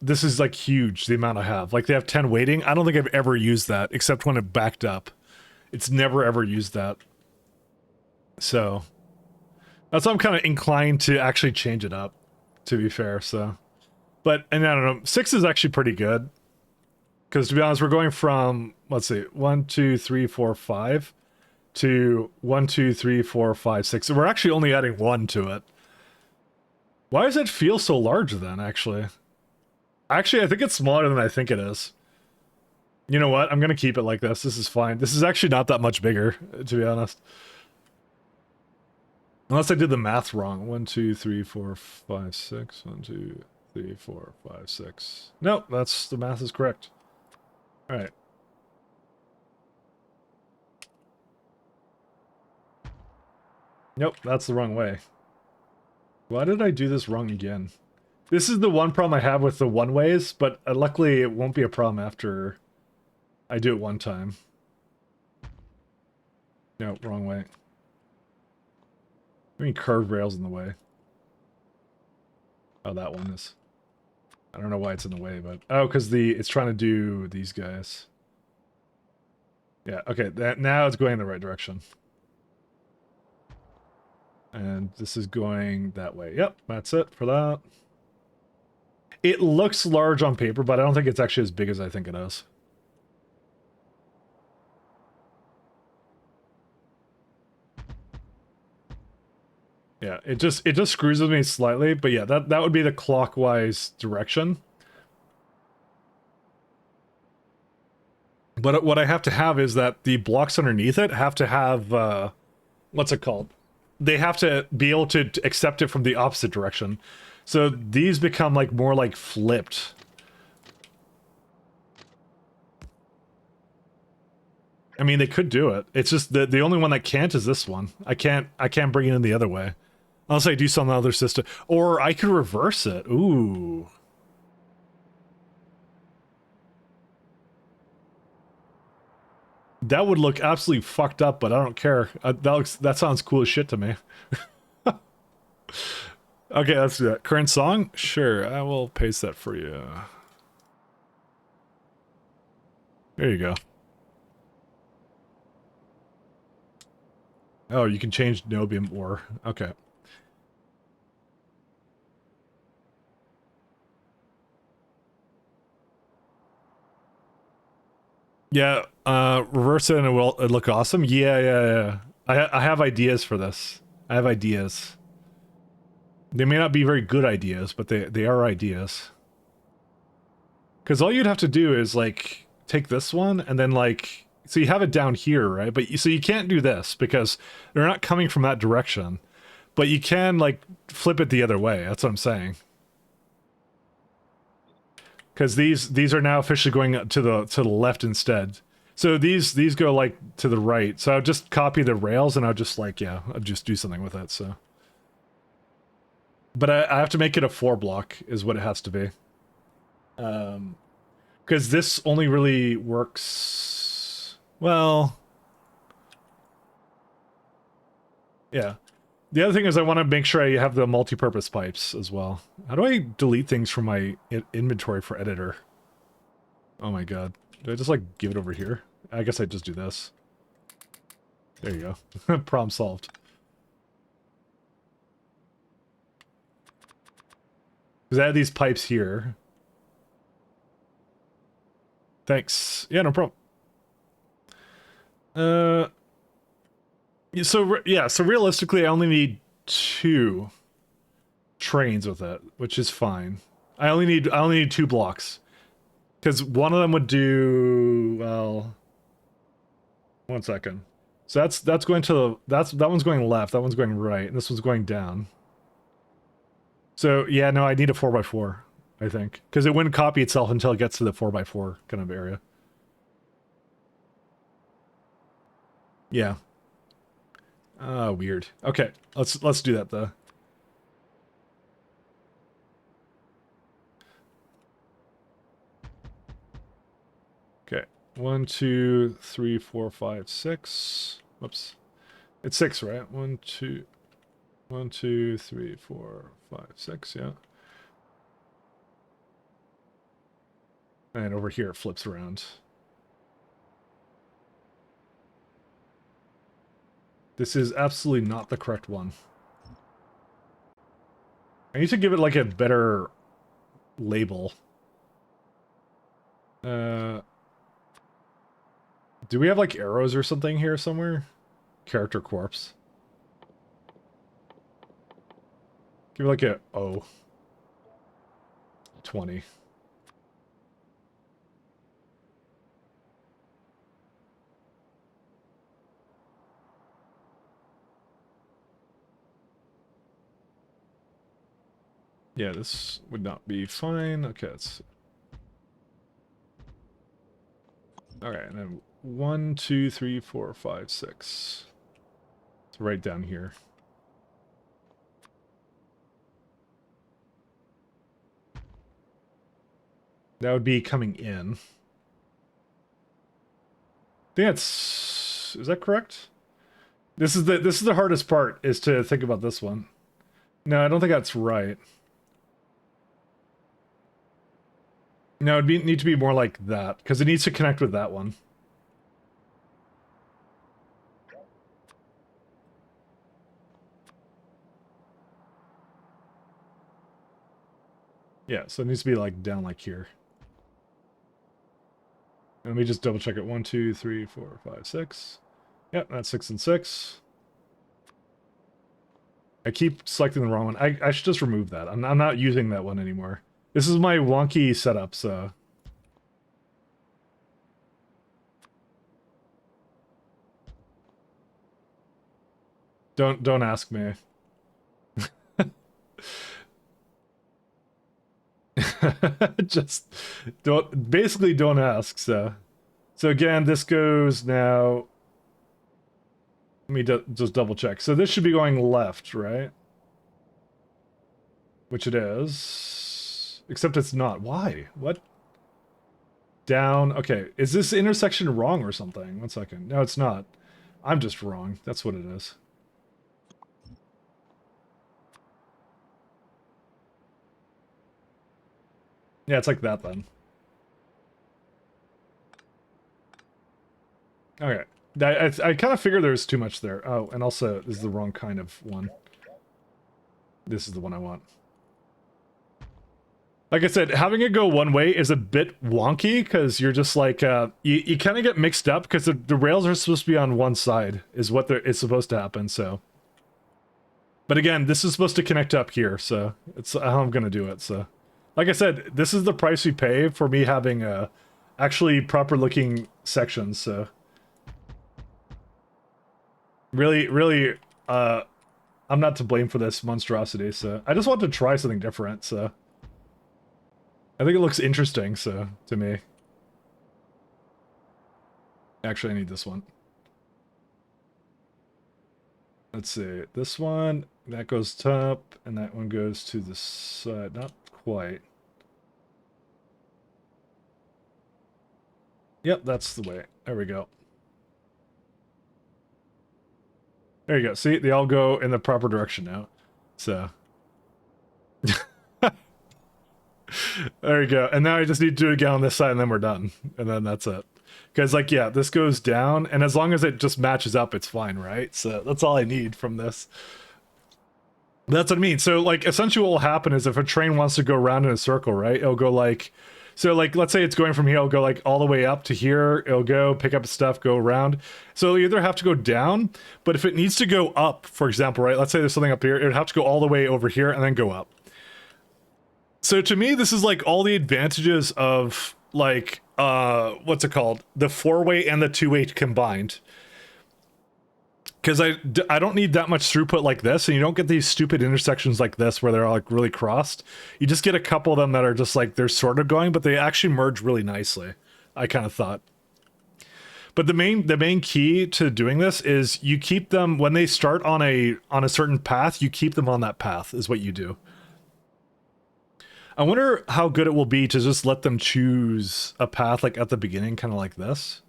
this is like huge the amount I have. Like they have 10 waiting. I don't think I've ever used that except when it backed up. It's never ever used that. So that's why I'm kind of inclined to actually change it up, to be fair. So, and I don't know, 6 is actually pretty good, because to be honest, we're going from, let's see, 1, 2, 3, 4, 5 to 1, 2, 3, 4, 5, 6. So we're actually only adding 1 to it. Why does it feel so large then? Actually, I think it's smaller than I think it is. You know what? I'm gonna keep it like this. This is fine. This is actually not that much bigger, to be honest. Unless I did the math wrong. 1, 2, 3, 4, 5, 6. 1, 2, 3, 4, 5, 6. Nope, the math is correct. All right. Nope, that's the wrong way. Why did I do this wrong again? This is the one problem I have with the one-ways, but luckily it won't be a problem after I do it one time. No, wrong way. I mean, curved rails in the way. Oh, that one is. I don't know why it's in the way, but oh, because it's trying to do these guys. Yeah, okay. Now it's going in the right direction. And this is going that way. Yep, that's it for that. It looks large on paper, but I don't think it's actually as big as I think it is. Yeah, it just screws with me slightly, but yeah, that would be the clockwise direction. But what I have to have is that the blocks underneath it have to have what's it called? They have to be able to accept it from the opposite direction. So these become like more like flipped. I mean, they could do it. It's just the only one that can't is this one. I can't bring it in the other way. Unless I do some other system. Or I could reverse it. Ooh. That would look absolutely fucked up, but I don't care. That sounds cool as shit to me. Okay, let's do that. Current song? Sure, I will paste that for you. There you go. Oh, you can change Nobium ore. Okay. Yeah, reverse it and it'll look awesome. Yeah. I have ideas for this. I have ideas. They may not be very good ideas, but they are ideas. Because all you'd have to do is, like, take this one and then, like... So you have it down here, right? But so you can't do this because they're not coming from that direction. But you can, like, flip it the other way. That's what I'm saying. Because these are now officially going to the left instead. So these go like to the right. So I'll just copy the rails and I'll just like, yeah, I'll just do something with it, so. But I have to make it a 4 block is what it has to be. Because this only really works, well, yeah. The other thing is I want to make sure I have the multi-purpose pipes as well. How do I delete things from my inventory for editor? Oh my god. Do I just like give it over here? I guess I just do this. There you go. Problem solved. Because I have these pipes here. Thanks. Yeah, no problem. So realistically, I only need 2 trains with it, which is fine. I only need 2 blocks. Because one of them would do, well, 1 second. So that's going to that one's going left, that one's going right, and this one's going down. So yeah, no, I need a 4x4, I think, because it wouldn't copy itself until it gets to the 4x4 kind of area. Yeah. Weird. Okay, let's do that though. Okay, 1, 2, 3, 4, 5, 6. Whoops, it's 6, right? 1, 2, 1, 2, 3, 4, 5, 6. Yeah. And over here it flips around. This is absolutely not the correct one. I need to give it like a better label. Do we have like arrows or something here somewhere? Character corpse. Give it like a O. 20. Yeah, this would not be fine. Okay, it's... Alright, and then 1, 2, 3, 4, 5, 6. It's right down here. That would be coming in. I think that's... Is that correct? This is the hardest part, is to think about this one. No, I don't think that's right. No, it'd need to be more like that, because it needs to connect with that one. Yeah, so it needs to be like down like here. And let me just double check it. 1, 2, 3, 4, 5, 6. Yep, that's 6 and 6. I keep selecting the wrong one. I should just remove that. I'm not using that one anymore. This is my wonky setup, so... Don't ask me. Just don't ask, so. So again, this goes now... Let me just double check. So this should be going left, right? Which it is. Except it's not. Why? What? Down. Okay. Is this intersection wrong or something? 1 second. No, it's not. I'm just wrong. That's what it is. Yeah, it's like that then. Okay. I kind of figured there was too much there. Oh, and also, this is the wrong kind of one. This is the one I want. Like I said, having it go one way is a bit wonky, because you're just like, you kind of get mixed up, because the rails are supposed to be on one side, is what it's supposed to happen, so. But again, this is supposed to connect up here, so it's how I'm going to do it, so. Like I said, this is the price we pay for me having actually proper looking sections, so. Really, I'm not to blame for this monstrosity, so. I just want to try something different, so. I think it looks interesting, so, to me. Actually, I need this one. Let's see. This one, that goes top, and that one goes to the side. Not quite. Yep, that's the way. There we go. There you go. See, they all go in the proper direction now. So. There you go. And now I just need to do it again on this side, and then we're done. And then that's it. Because, like, yeah, this goes down, and as long as it just matches up, it's fine, right? So that's all I need from this. That's what I mean. So, like, essentially what will happen is if a train wants to go around in a circle, right? It'll go, like... So, like, let's say it's going from here, it'll go, like, all the way up to here. It'll go, pick up stuff, go around. So it'll either have to go down, but if it needs to go up, for example, right? Let's say there's something up here. It would have to go all the way over here and then go up. So to me, this is like all the advantages of like, what's it called? The 4-way and the 2-way combined. Because I don't need that much throughput like this, and you don't get these stupid intersections like this where they're like really crossed. You just get a couple of them that are just like, they're sort of going, but they actually merge really nicely, I kind of thought. But the main key to doing this is you keep them, when they start on a certain path, you keep them on that path, is what you do. I wonder how good it will be to just let them choose a path like at the beginning, kind of like this.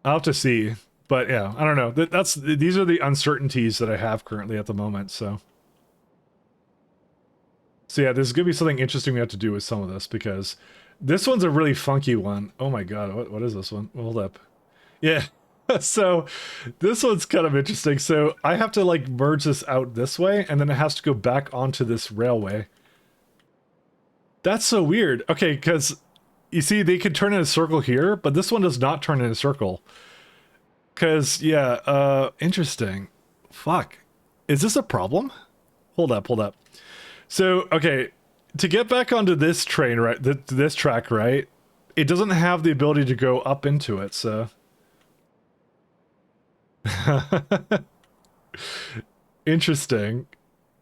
I'll have to see, but yeah, I don't know. These are the uncertainties that I have currently at the moment. So yeah, there's gonna be something interesting we have to do with some of this because this one's a really funky one. Oh my god, what is this one? Hold up. Yeah. So this one's kind of interesting. So I have to like merge this out this way, and then it has to go back onto this railway. That's so weird. Okay, because you see, they could turn in a circle here, but this one does not turn in a circle. Because, yeah, interesting. Fuck. Is this a problem? Hold up. So, okay, to get back onto this train, right, this track, right, it doesn't have the ability to go up into it, so... Interesting.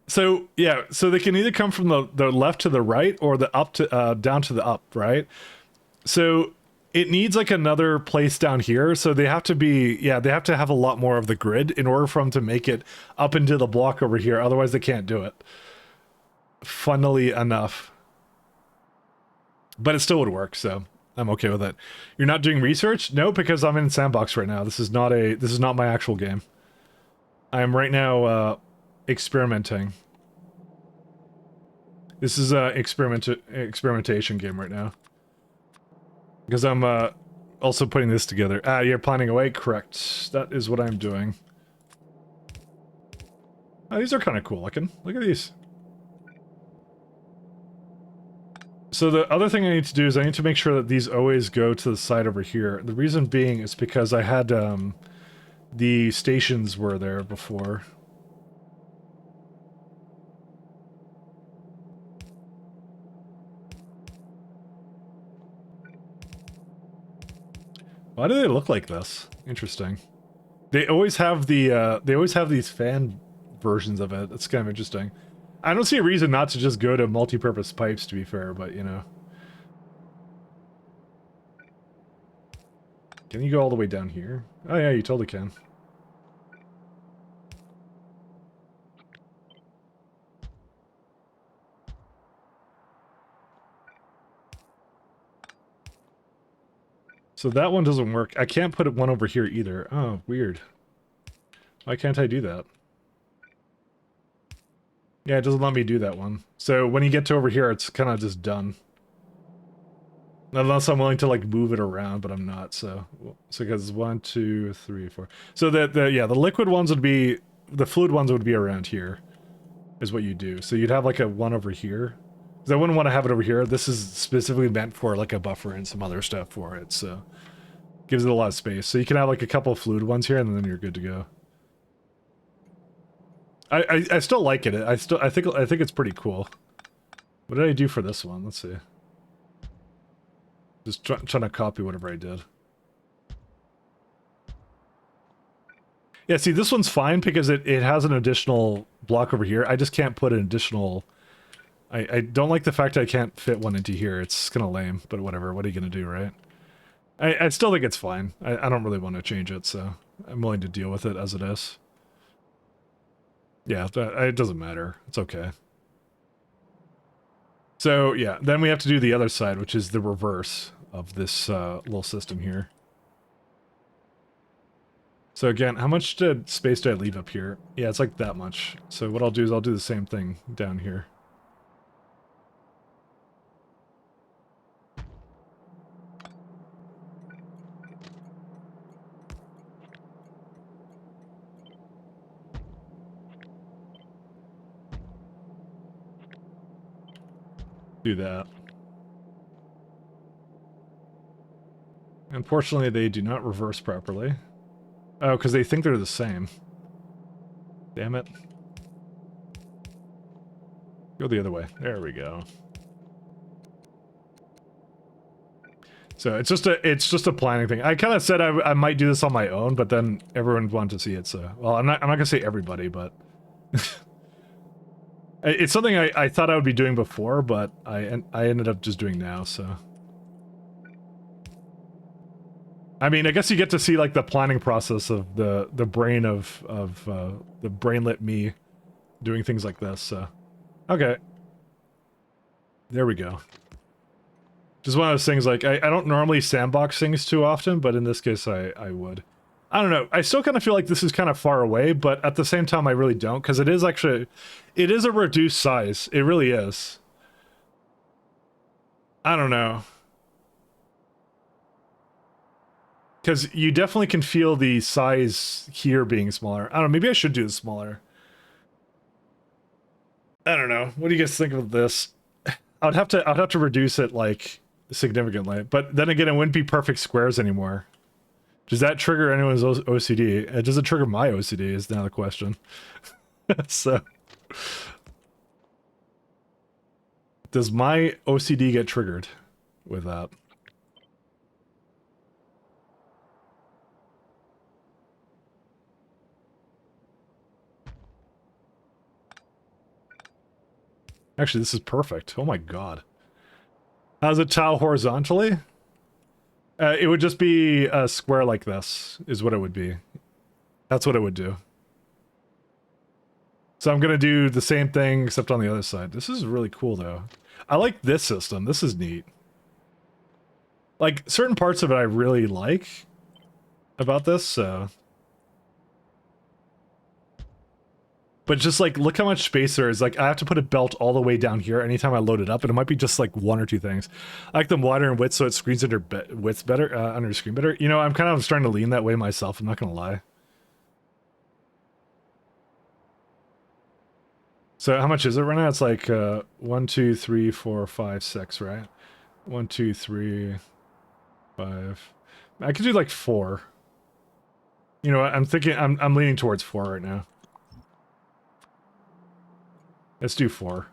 So, yeah, so they can either come from the left to the right or the up to down to the up, right? So it needs like another place down here. So they have to be, yeah, they have to have a lot more of the grid in order for them to make it up into the block over here. Otherwise they can't do it. Funnily enough. But it still would work, so I'm okay with it. You're not doing research? No, because I'm in Sandbox right now. This is not my actual game. I am right now experimenting. This is a experimentation game right now. Because I'm also putting this together. Ah, you're planning away? Correct. That is what I'm doing. Oh, these are kind of cool looking. Look at these. So the other thing I need to do is I need to make sure that these always go to the side over here. The reason being is because I had the stations were there before. Why do they look like this? Interesting. They always have these fan versions of it. It's kind of interesting. I don't see a reason not to just go to multi-purpose pipes, to be fair, but you know. Can you go all the way down here? Oh yeah, you totally can. So that one doesn't work. I can't put one over here either. Oh, weird. Why can't I do that? Yeah, it doesn't let me do that one. So when you get to over here, it's kind of just done. Unless I'm willing to like move it around, but I'm not. So because 1, 2, 3, 4. So the liquid ones would be, the fluid ones would be around here, is what you do. So you'd have like a one over here. Because I wouldn't want to have it over here. This is specifically meant for like a buffer and some other stuff for it. So gives it a lot of space. So you can have like a couple of fluid ones here, and then you're good to go. I still like it. I think it's pretty cool. What did I do for this one? Let's see. Just trying to copy whatever I did. Yeah, see, this one's fine because it has an additional block over here. I just can't put an additional... I don't like the fact that I can't fit one into here. It's kind of lame, but whatever. What are you going to do, right? I still think it's fine. I don't really want to change it, so I'm willing to deal with it as it is. Yeah, it doesn't matter. It's okay. So, yeah, then we have to do the other side, which is the reverse of this little system here. So again, how much space did I leave up here? Yeah, it's like that much. So what I'll do is I'll do the same thing down here. Do that. Unfortunately, they do not reverse properly. Oh, because they think they're the same. Damn it. Go the other way. There we go. So it's just a planning thing. I kind of said I might do this on my own, but then everyone wanted to see it. So, well, I'm not gonna say everybody, but it's something I thought I would be doing before, but I ended up just doing now. So, I mean, I guess you get to see like the planning process of the brain of the brainlet me doing things like this. So, okay, there we go. Just one of those things, like, I don't normally sandbox things too often, but in this case, I would. I don't know, I still kind of feel like this is kind of far away, but at the same time, I really don't, because it is actually, it is a reduced size. It really is. I don't know. Because you definitely can feel the size here being smaller. I don't know, maybe I should do it smaller. I don't know. What do you guys think of this? I'd have to reduce it, like, significantly, but then again, it wouldn't be perfect squares anymore. Does that trigger anyone's OCD? Does it trigger my OCD is now the question. So, does my OCD get triggered with that? Actually, this is perfect. Oh my god. How does it tile horizontally? It would just be a square like this, is what it would be. That's what it would do. So I'm gonna do the same thing, except on the other side. This is really cool, though. I like this system. This is neat. Like, certain parts of it I really like about this, so... But just, like, look how much space there is. Like, I have to put a belt all the way down here anytime I load it up, and it might be just, like, one or two things. I like them wider in width so it screens under width better, under screen better. You know, I'm kind of starting to lean that way myself, I'm not gonna lie. So how much is it right now? It's like, 1, 2, 3, 4, 5, 6, right? 1, 2, 3, 5... I could do, like, 4. You know what, I'm thinking, I'm leaning towards 4 right now. Let's do 4.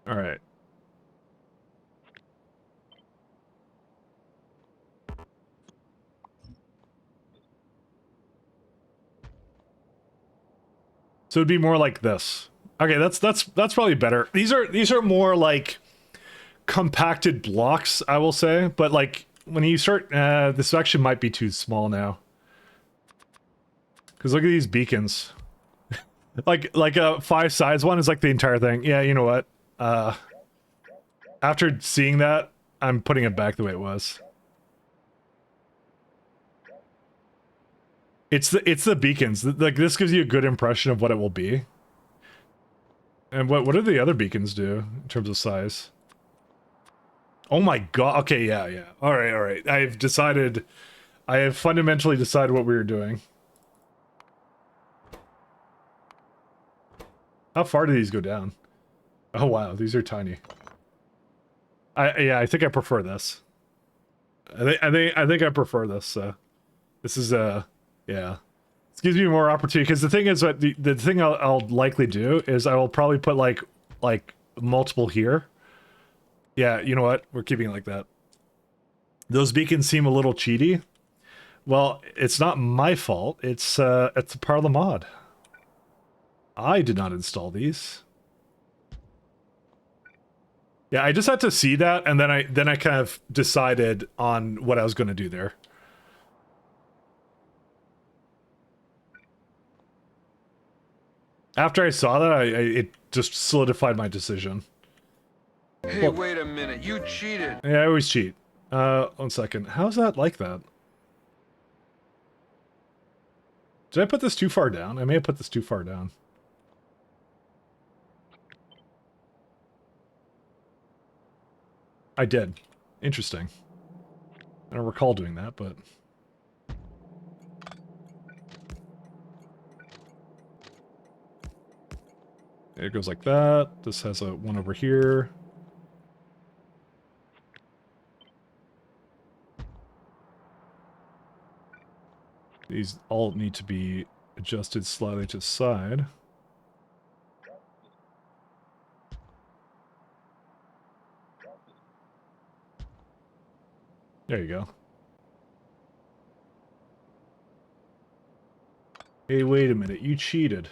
All right. So it'd be more like this. Okay, that's probably better. These are more like compacted blocks, I will say, but like when you start this actually might be too small now. Cuz look at these beacons. like a 5 sides one is like the entire thing. Yeah, you know what? After seeing that, I'm putting it back the way it was. It's the beacons. Like, this gives you a good impression of what it will be. And what do the other beacons do in terms of size? Oh my god. Okay, yeah. All right. I have fundamentally decided what we were doing. How far do these go down? Oh wow, these are tiny. I think I prefer this. I think I prefer this. This is yeah. This gives me more opportunity, because the thing is that the thing I'll likely do is I will probably put like multiple here. Yeah, you know what? We're keeping it like that. those beacons seem a little cheaty. Well, it's not my fault. It's a part of the mod. I did not install these. Yeah, I just had to see that, and then I kind of decided on what I was going to do there. After I saw that, it just solidified my decision. Hey, wait a minute. You cheated. Yeah, I always cheat. 1 second. How's that like that? Did I put this too far down? I may have put this too far down. I did. Interesting. I don't recall doing that, but... It goes like that. This has a one over here. These all need to be adjusted slightly to the side. There you go. Hey, wait a minute. You cheated.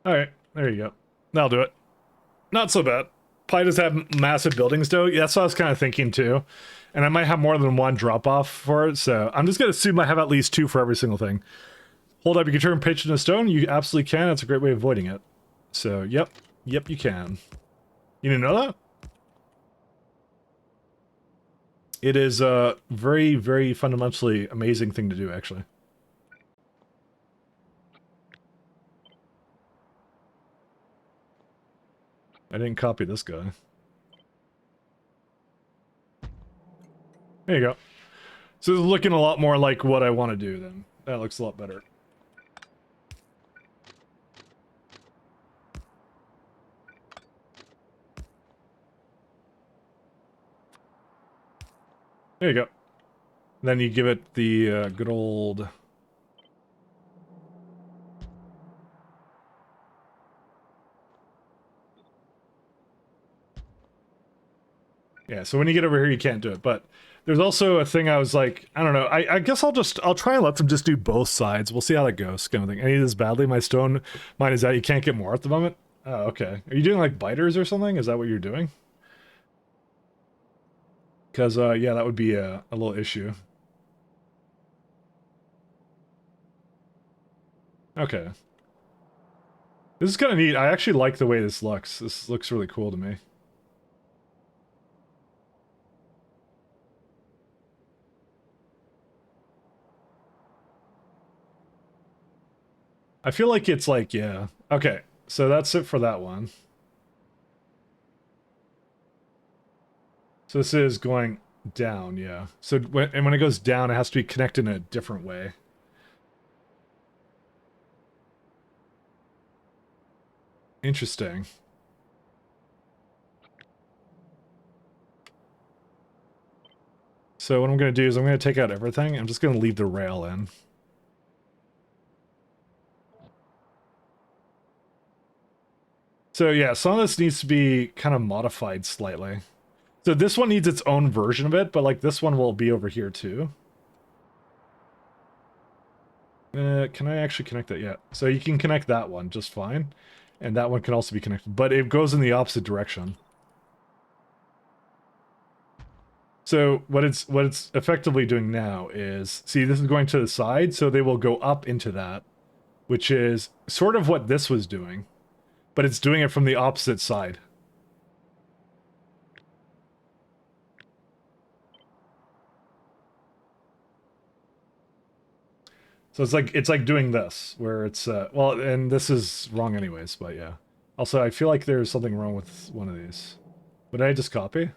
Alright, there you go. That'll do it. Not so bad. Probably does have massive buildings, though. Yeah, that's what I was kind of thinking, too. And I might have more than one drop-off for it, so I'm just going to assume I have at least 2 for every single thing. Hold up, you can turn pitch into stone? You absolutely can. That's a great way of avoiding it. So, yep. Yep, you can. You didn't know that? It is a very, very fundamentally amazing thing to do, actually. I didn't copy this guy. There you go. So it's looking a lot more like what I want to do then. That looks a lot better. There you go. Then you give it the good old... Yeah, so when you get over here, you can't do it. But there's also a thing I was like, I don't know. I guess I'll try and let them just do both sides. We'll see how that goes, kind of thing. I need this badly. My stone mine is that you can't get more at the moment. Oh, okay. Are you doing like biters or something? Is that what you're doing? Because, yeah, that would be a little issue. Okay. This is kind of neat. I actually like the way this looks. This looks really cool to me. I feel like it's like, yeah. Okay, so that's it for that one. So this is going down, yeah. So when it goes down, it has to be connected in a different way. Interesting. So what I'm going to do is I'm going to take out everything. I'm just going to leave the rail in. So yeah, some of this needs to be kind of modified slightly. So this one needs its own version of it, but like this one will be over here too. Can I actually connect that yet? So you can connect that one just fine. And that one can also be connected, but it goes in the opposite direction. So what it's effectively doing now is, see, this is going to the side, so they will go up into that, which is sort of what this was doing. But it's doing it from the opposite side. So it's like doing this, where it's well, and this is wrong anyways, but yeah. Also, I feel like there's something wrong with one of these. What did I just copy?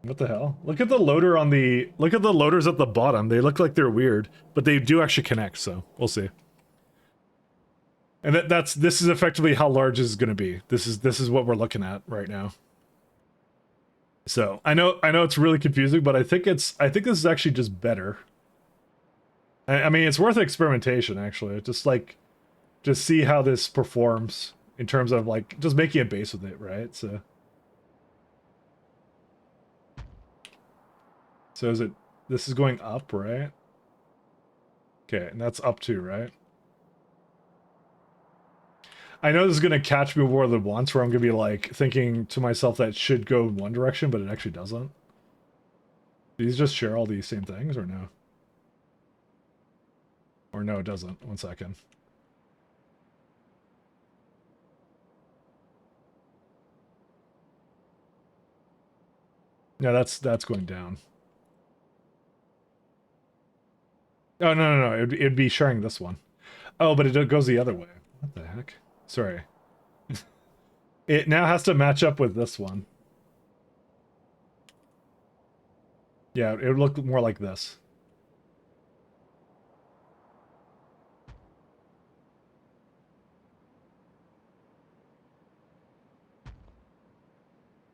What the hell? Look at the loader on the... Look at the loaders at the bottom. They look like they're weird, but they do actually connect, so we'll see. And this is effectively how large this is going to be. This is what we're looking at right now. So I know it's really confusing, but I think this is actually just better. I mean, it's worth experimentation, actually. It's just like, just see how this performs in terms of like just making a base with it, right? So is it, this is going up, right? Okay, and that's up too, right? I know this is gonna catch me more than once where I'm gonna be like thinking to myself that it should go in one direction, but it actually doesn't. Do these just share all these same things or no? Or no, it doesn't. One second. Yeah, that's going down. Oh, no. It'd be sharing this one. Oh, but it goes the other way. What the heck? Sorry. It now has to match up with this one. Yeah, it would look more like this.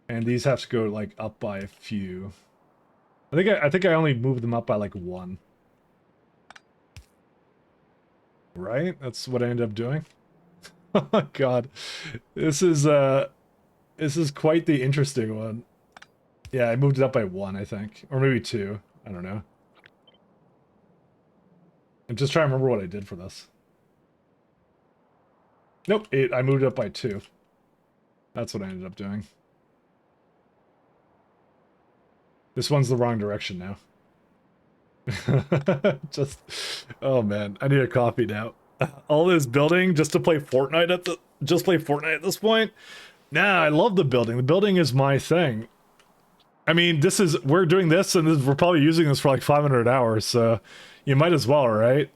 And these have to go like up by a few. I think I only moved them up by like one. Right? That's what I ended up doing. Oh my god. This is quite the interesting one. Yeah, I moved it up by one, I think. Or maybe two. I don't know. I'm just trying to remember what I did for this. Nope, I moved it up by two. That's what I ended up doing. This one's the wrong direction now. Just, oh man, I need a coffee now. All this building just to play Fortnite at this point? Nah, I love the building. The building is my thing. I mean, we're doing this and we're probably using this for like 500 hours, so you might as well, right?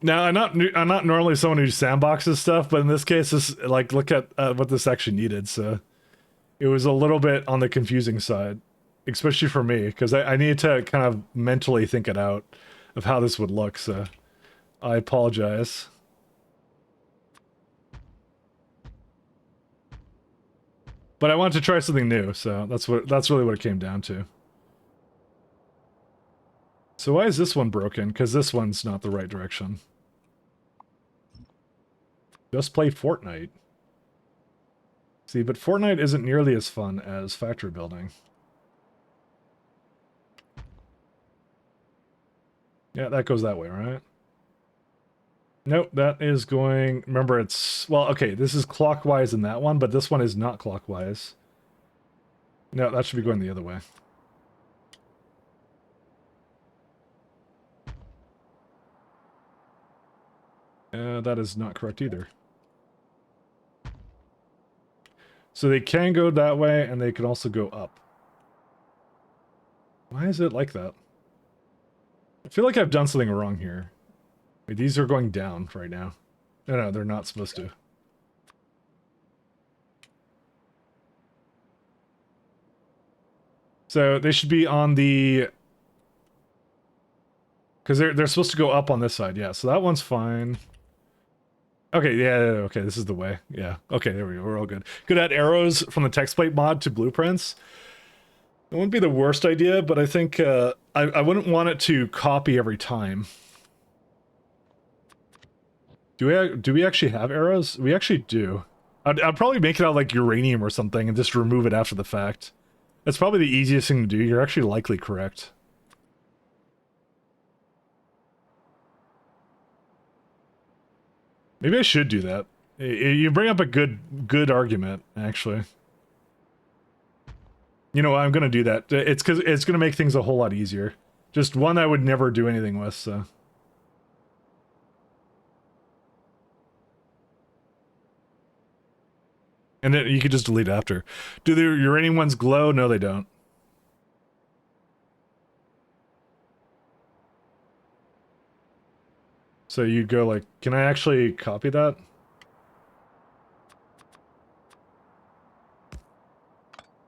Now, I'm not normally someone who sandboxes stuff, but in this case, like, look at what this actually needed, so it was a little bit on the confusing side, especially for me, because I needed to kind of mentally think it out of how this would look, so I apologize. But I wanted to try something new, so that's really what it came down to. So why is this one broken? Because this one's not the right direction. Just play Fortnite. See, but Fortnite isn't nearly as fun as factory building. Yeah, that goes that way, right? Nope, that is going... Remember, it's... Well, okay, this is clockwise in that one, but this one is not clockwise. No, that should be going the other way. That is not correct either. So they can go that way, and they can also go up. Why is it like that? I feel like I've done something wrong here. Wait, these are going down right now. No, they're not supposed to. So they should be on the... Because they're supposed to go up on this side, yeah. So that one's fine. Okay, yeah, okay, this is the way. Yeah, okay, there we go, we're all good. Could add arrows from the text plate mod to blueprints. It wouldn't be the worst idea, but I think I wouldn't want it to copy every time. Do we actually have arrows? We actually do. I'd probably make it out like uranium or something and just remove it after the fact. That's probably the easiest thing to do. You're actually likely correct. Maybe I should do that. You bring up a good argument, actually. You know, I'm gonna do that. It's because it's gonna make things a whole lot easier. Just one I would never do anything with, so. And then you could just delete after. Do the uranium ones glow? No, they don't. So you go like, can I actually copy that?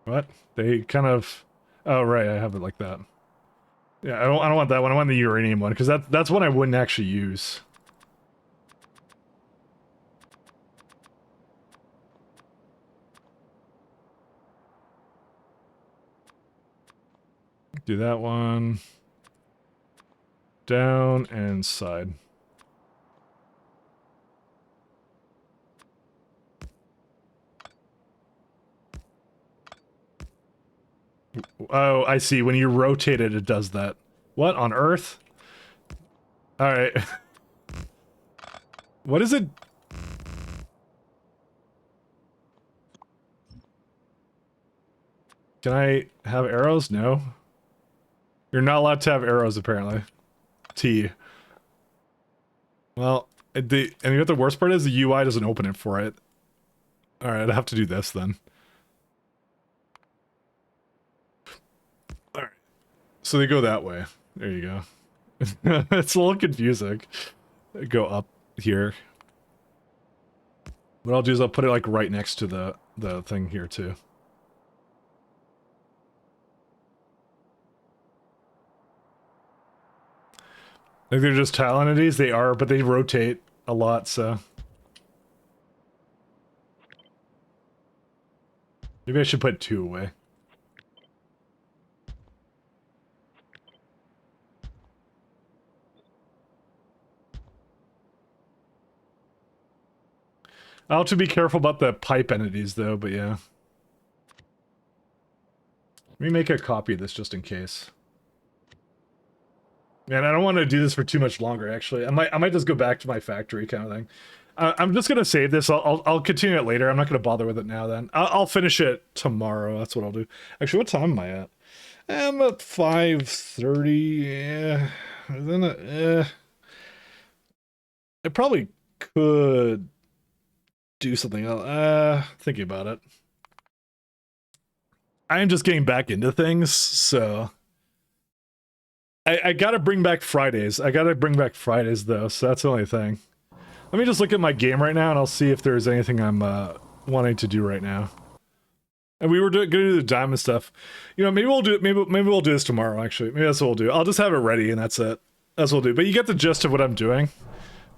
What? They kind of... Oh, right, I have it like that. Yeah, I don't want that one. I want the uranium one, because that's one I wouldn't actually use. Do that one. Down and side. oh, I see. When you rotate it, it does that. What on earth? All right. What is it? Can I have arrows? No. You're not allowed to have arrows, apparently. T. Well, and you know what the worst part is? The UI doesn't open it for it. Alright, I have to do this then. Alright. So they go that way. There you go. It's a little confusing. Go up here. What I'll do is I'll put it like right next to the thing here too. Like they're just tile entities? They are, but they rotate a lot, so... Maybe I should put 2 away. I'll have to be careful about the pipe entities, though, but yeah. Let me make a copy of this just in case. Man, I don't want to do this for too much longer, actually. I might just go back to my factory kind of thing. I'm just gonna save this. I'll continue it later. I'm not gonna bother with it now. Then I'll finish it tomorrow. That's what I'll do. Actually, what time am I at? I'm at 5:30. Yeah, then I probably could do something else. Thinking about it. I'm just getting back into things, so I gotta bring back Fridays. I gotta bring back Fridays though, so that's the only thing. Let me just look at my game right now, and I'll see if there's anything I'm wanting to do right now. And we were gonna do the diamond stuff. You know, maybe we'll do maybe we'll do this tomorrow. Actually, maybe that's what we'll do. I'll just have it ready, and that's it. That's what we'll do. But you get the gist of what I'm doing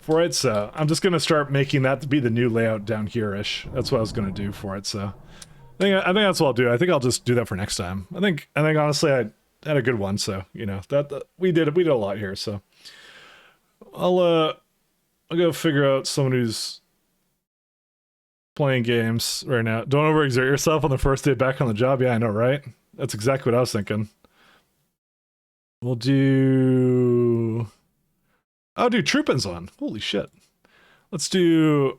for it. So I'm just gonna start making that to be the new layout down here-ish. That's what I was gonna do for it. So I think that's what I'll do. I think I'll just do that for next time. I think honestly I had a good one. So you know that we did a lot here. So I'll go figure out someone who's playing games right now. Don't overexert yourself on the first day back on the job. Yeah, I know, right? That's exactly what I was thinking. We'll do... Oh, dude, Troopin's on. Holy shit. Let's do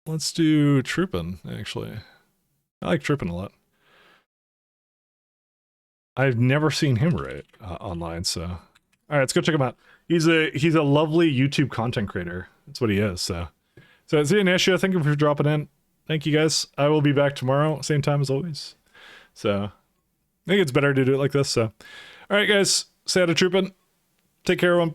Troopin, actually. I like Troopin a lot. I've never seen him online, so... Alright, let's go check him out. He's a lovely YouTube content creator. That's what he is, so... So, see you, Nashia. Thank you for dropping in. Thank you, guys. I will be back tomorrow, same time as always. So, I think it's better to do it like this, so... Alright, guys. Stay out of Troopin'. Take care, everyone.